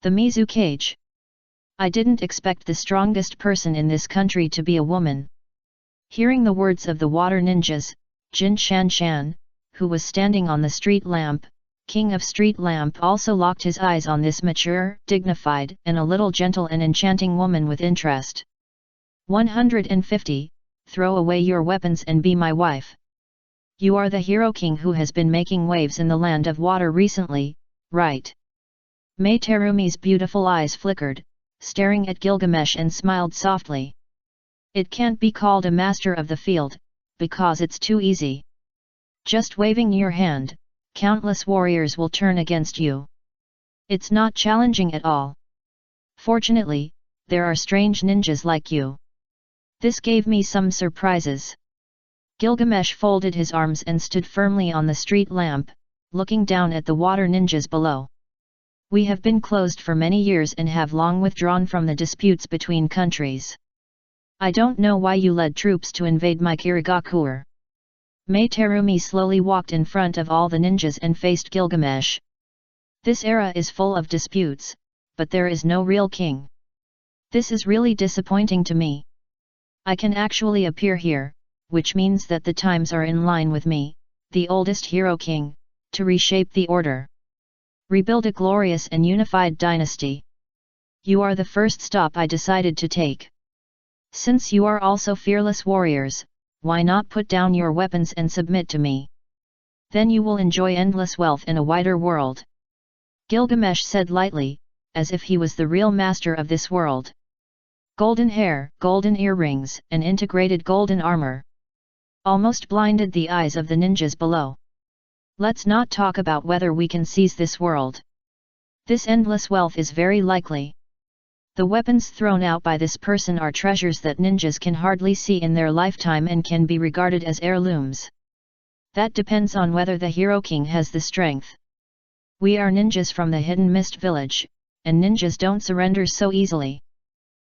[SPEAKER 1] The Mizu Cage. I didn't expect the strongest person in this country to be a woman. Hearing the words of the water ninjas, Jin Shanshan, who was standing on the street lamp, King of Street Lamp, also locked his eyes on this mature, dignified, and a little gentle and enchanting woman with interest. 150, throw away your weapons and be my wife. You are the Hero King who has been making waves in the land of water recently, right? Mei Terumi's beautiful eyes flickered, staring at Gilgamesh, and smiled softly. It can't be called a master of the field, because it's too easy. Just waving your hand, countless warriors will turn against you. It's not challenging at all. Fortunately, there are strange ninjas like you. This gave me some surprises. Gilgamesh folded his arms and stood firmly on the street lamp, looking down at the water ninjas below. We have been closed for many years and have long withdrawn from the disputes between countries. I don't know why you led troops to invade my Kirigakure. Mei Terumi slowly walked in front of all the ninjas and faced Gilgamesh. This era is full of disputes, but there is no real king. This is really disappointing to me. I can actually appear here, which means that the times are in line with me, the oldest Hero King, to reshape the order. Rebuild a glorious and unified dynasty. You are the first stop I decided to take. Since you are also fearless warriors, why not put down your weapons and submit to me? Then you will enjoy endless wealth in a wider world. Gilgamesh said lightly, as if he was the real master of this world. Golden hair, golden earrings, and integrated golden armor almost blinded the eyes of the ninjas below. Let's not talk about whether we can seize this world. This endless wealth is very likely. The weapons thrown out by this person are treasures that ninjas can hardly see in their lifetime and can be regarded as heirlooms. That depends on whether the Hero King has the strength. We are ninjas from the Hidden Mist village, and ninjas don't surrender so easily.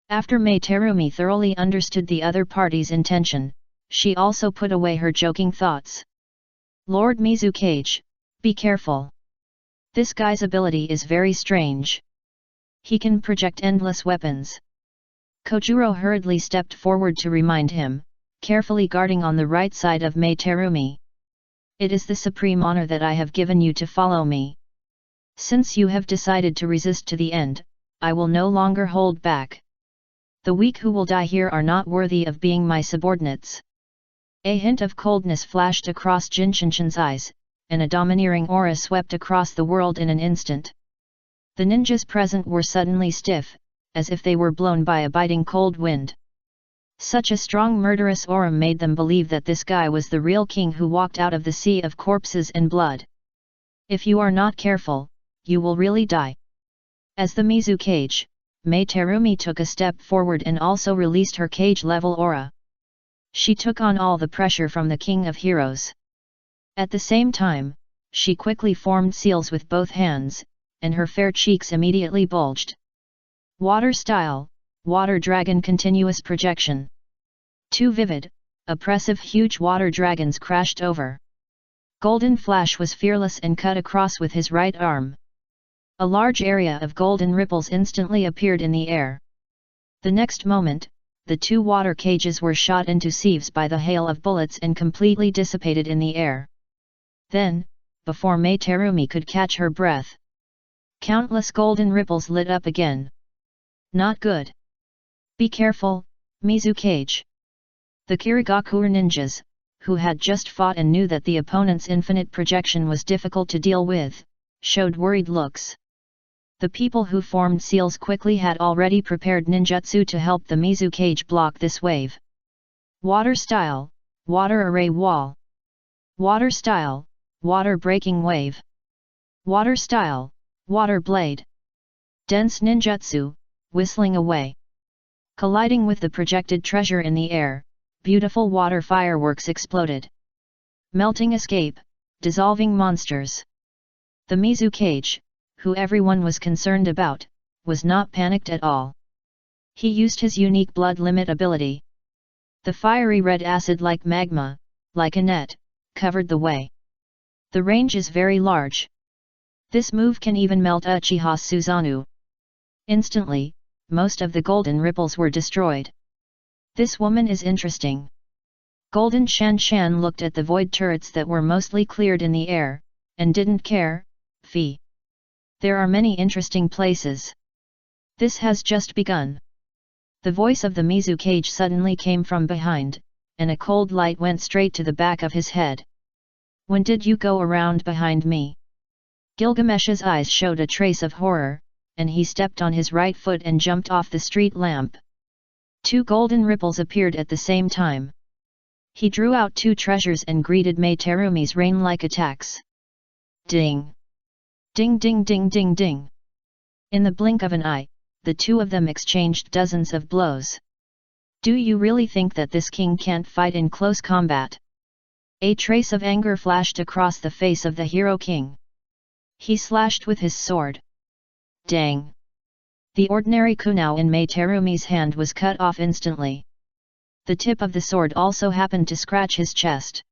[SPEAKER 1] After Mai Terumi thoroughly understood the other party's intention, she also put away her joking thoughts. Lord Mizukage, be careful. This guy's ability is very strange. He can project endless weapons. Kojuro hurriedly stepped forward to remind him, carefully guarding on the right side of Mai Terumi. It is the supreme honor that I have given you to follow me. Since you have decided to resist to the end, I will no longer hold back. The weak who will die here are not worthy of being my subordinates. A hint of coldness flashed across Jinshinshin's eyes, and a domineering aura swept across the world in an instant. The ninjas present were suddenly stiff, as if they were blown by a biting cold wind. Such a strong murderous aura made them believe that this guy was the real king who walked out of the sea of corpses and blood. If you are not careful, you will really die. As the Mizukage, Mai Terumi took a step forward and also released her cage-level aura. She took on all the pressure from the King of Heroes. At the same time, she quickly formed seals with both hands, and her fair cheeks immediately bulged. Water style, water dragon continuous projection. Too vivid, oppressive huge water dragons crashed over. Golden Flash was fearless and cut across with his right arm. A large area of golden ripples instantly appeared in the air. The next moment, the two water cages were shot into sieves by the hail of bullets and completely dissipated in the air. Then, before Mai Terumi could catch her breath, countless golden ripples lit up again. Not good. Be careful, Mizukage. The Kirigakuer ninjas, who had just fought and knew that the opponent's infinite projection was difficult to deal with, showed worried looks. The people who formed seals quickly had already prepared ninjutsu to help the Mizukage block this wave. Water style, water array wall. Water style, water breaking wave. Water style, water blade. Dense ninjutsu, whistling away. Colliding with the projected treasure in the air, beautiful water fireworks exploded. Melting escape, dissolving monsters. The Mizukage, who everyone was concerned about, was not panicked at all. He used his unique blood limit ability. The fiery red acid like magma, like a net, covered the way. The range is very large. This move can even melt Uchiha Susanoo. Instantly, most of the golden ripples were destroyed. This woman is interesting. Golden Shan Shan looked at the void turrets that were mostly cleared in the air, and didn't care. Fee. There are many interesting places. This has just begun. The voice of the Mizukage suddenly came from behind, and a cold light went straight to the back of his head. When did you go around behind me? Gilgamesh's eyes showed a trace of horror, and he stepped on his right foot and jumped off the street lamp. Two golden ripples appeared at the same time. He drew out two treasures and greeted Mai Terumi's rain-like attacks. Ding! Ding ding ding ding ding! In the blink of an eye, the two of them exchanged dozens of blows. Do you really think that this king can't fight in close combat? A trace of anger flashed across the face of the hero king. He slashed with his sword. Dang! The ordinary kunao in Mai Terumi's hand was cut off instantly. The tip of the sword also happened to scratch his chest.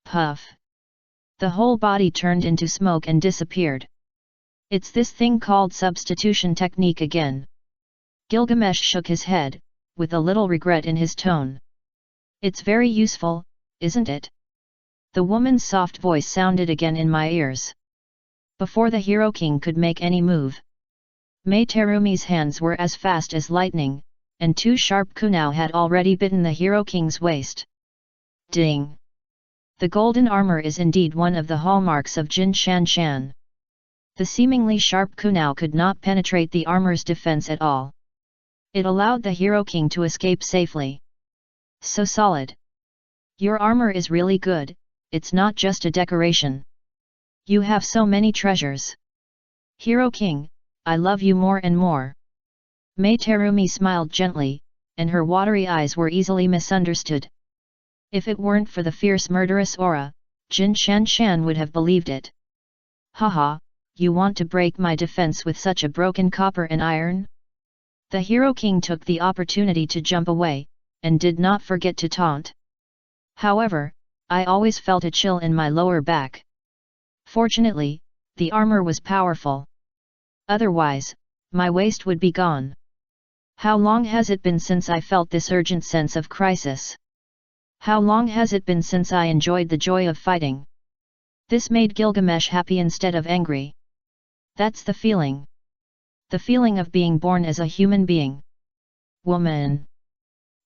[SPEAKER 1] Puff! The whole body turned into smoke and disappeared. It's this thing called substitution technique again. Gilgamesh shook his head, with a little regret in his tone. It's very useful, isn't it? The woman's soft voice sounded again in my ears. Before the hero king could make any move, Mai Terumi's hands were as fast as lightning, and two sharp kunao had already bitten the hero king's waist. Ding! The golden armor is indeed one of the hallmarks of Jin Shan Shan. The seemingly sharp kunao could not penetrate the armor's defense at all. It allowed the Hero King to escape safely. So solid. Your armor is really good, it's not just a decoration. You have so many treasures. Hero King, I love you more and more. Mei Terumi smiled gently, and her watery eyes were easily misunderstood. If it weren't for the fierce murderous aura, Jin Shan Shan would have believed it. Haha, you want to break my defense with such a broken copper and iron? The Hero King took the opportunity to jump away, and did not forget to taunt. However, I always felt a chill in my lower back. Fortunately, the armor was powerful. Otherwise, my waist would be gone. How long has it been since I felt this urgent sense of crisis? How long has it been since I enjoyed the joy of fighting? This made Gilgamesh happy instead of angry. That's the feeling. The feeling of being born as a human being. Woman!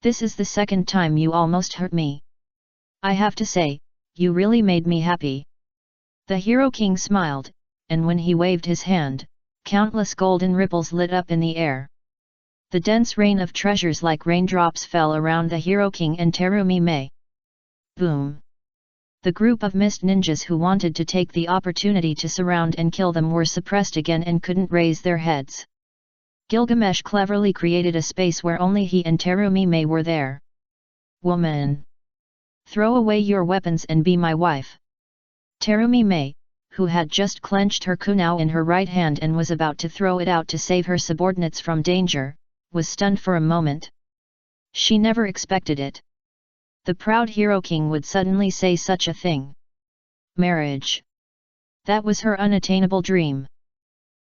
[SPEAKER 1] This is the second time you almost hurt me. I have to say, you really made me happy. The Hero King smiled, and when he waved his hand, countless golden ripples lit up in the air. The dense rain of treasures like raindrops fell around the Hero King and Terumi Mei. Boom! The group of mist ninjas who wanted to take the opportunity to surround and kill them were suppressed again and couldn't raise their heads. Gilgamesh cleverly created a space where only he and Terumi Mei were there. Woman! Throw away your weapons and be my wife. Terumi Mei, who had just clenched her kunao in her right hand and was about to throw it out to save her subordinates from danger, was stunned for a moment. She never expected it. The proud Hero King would suddenly say such a thing. Marriage. That was her unattainable dream.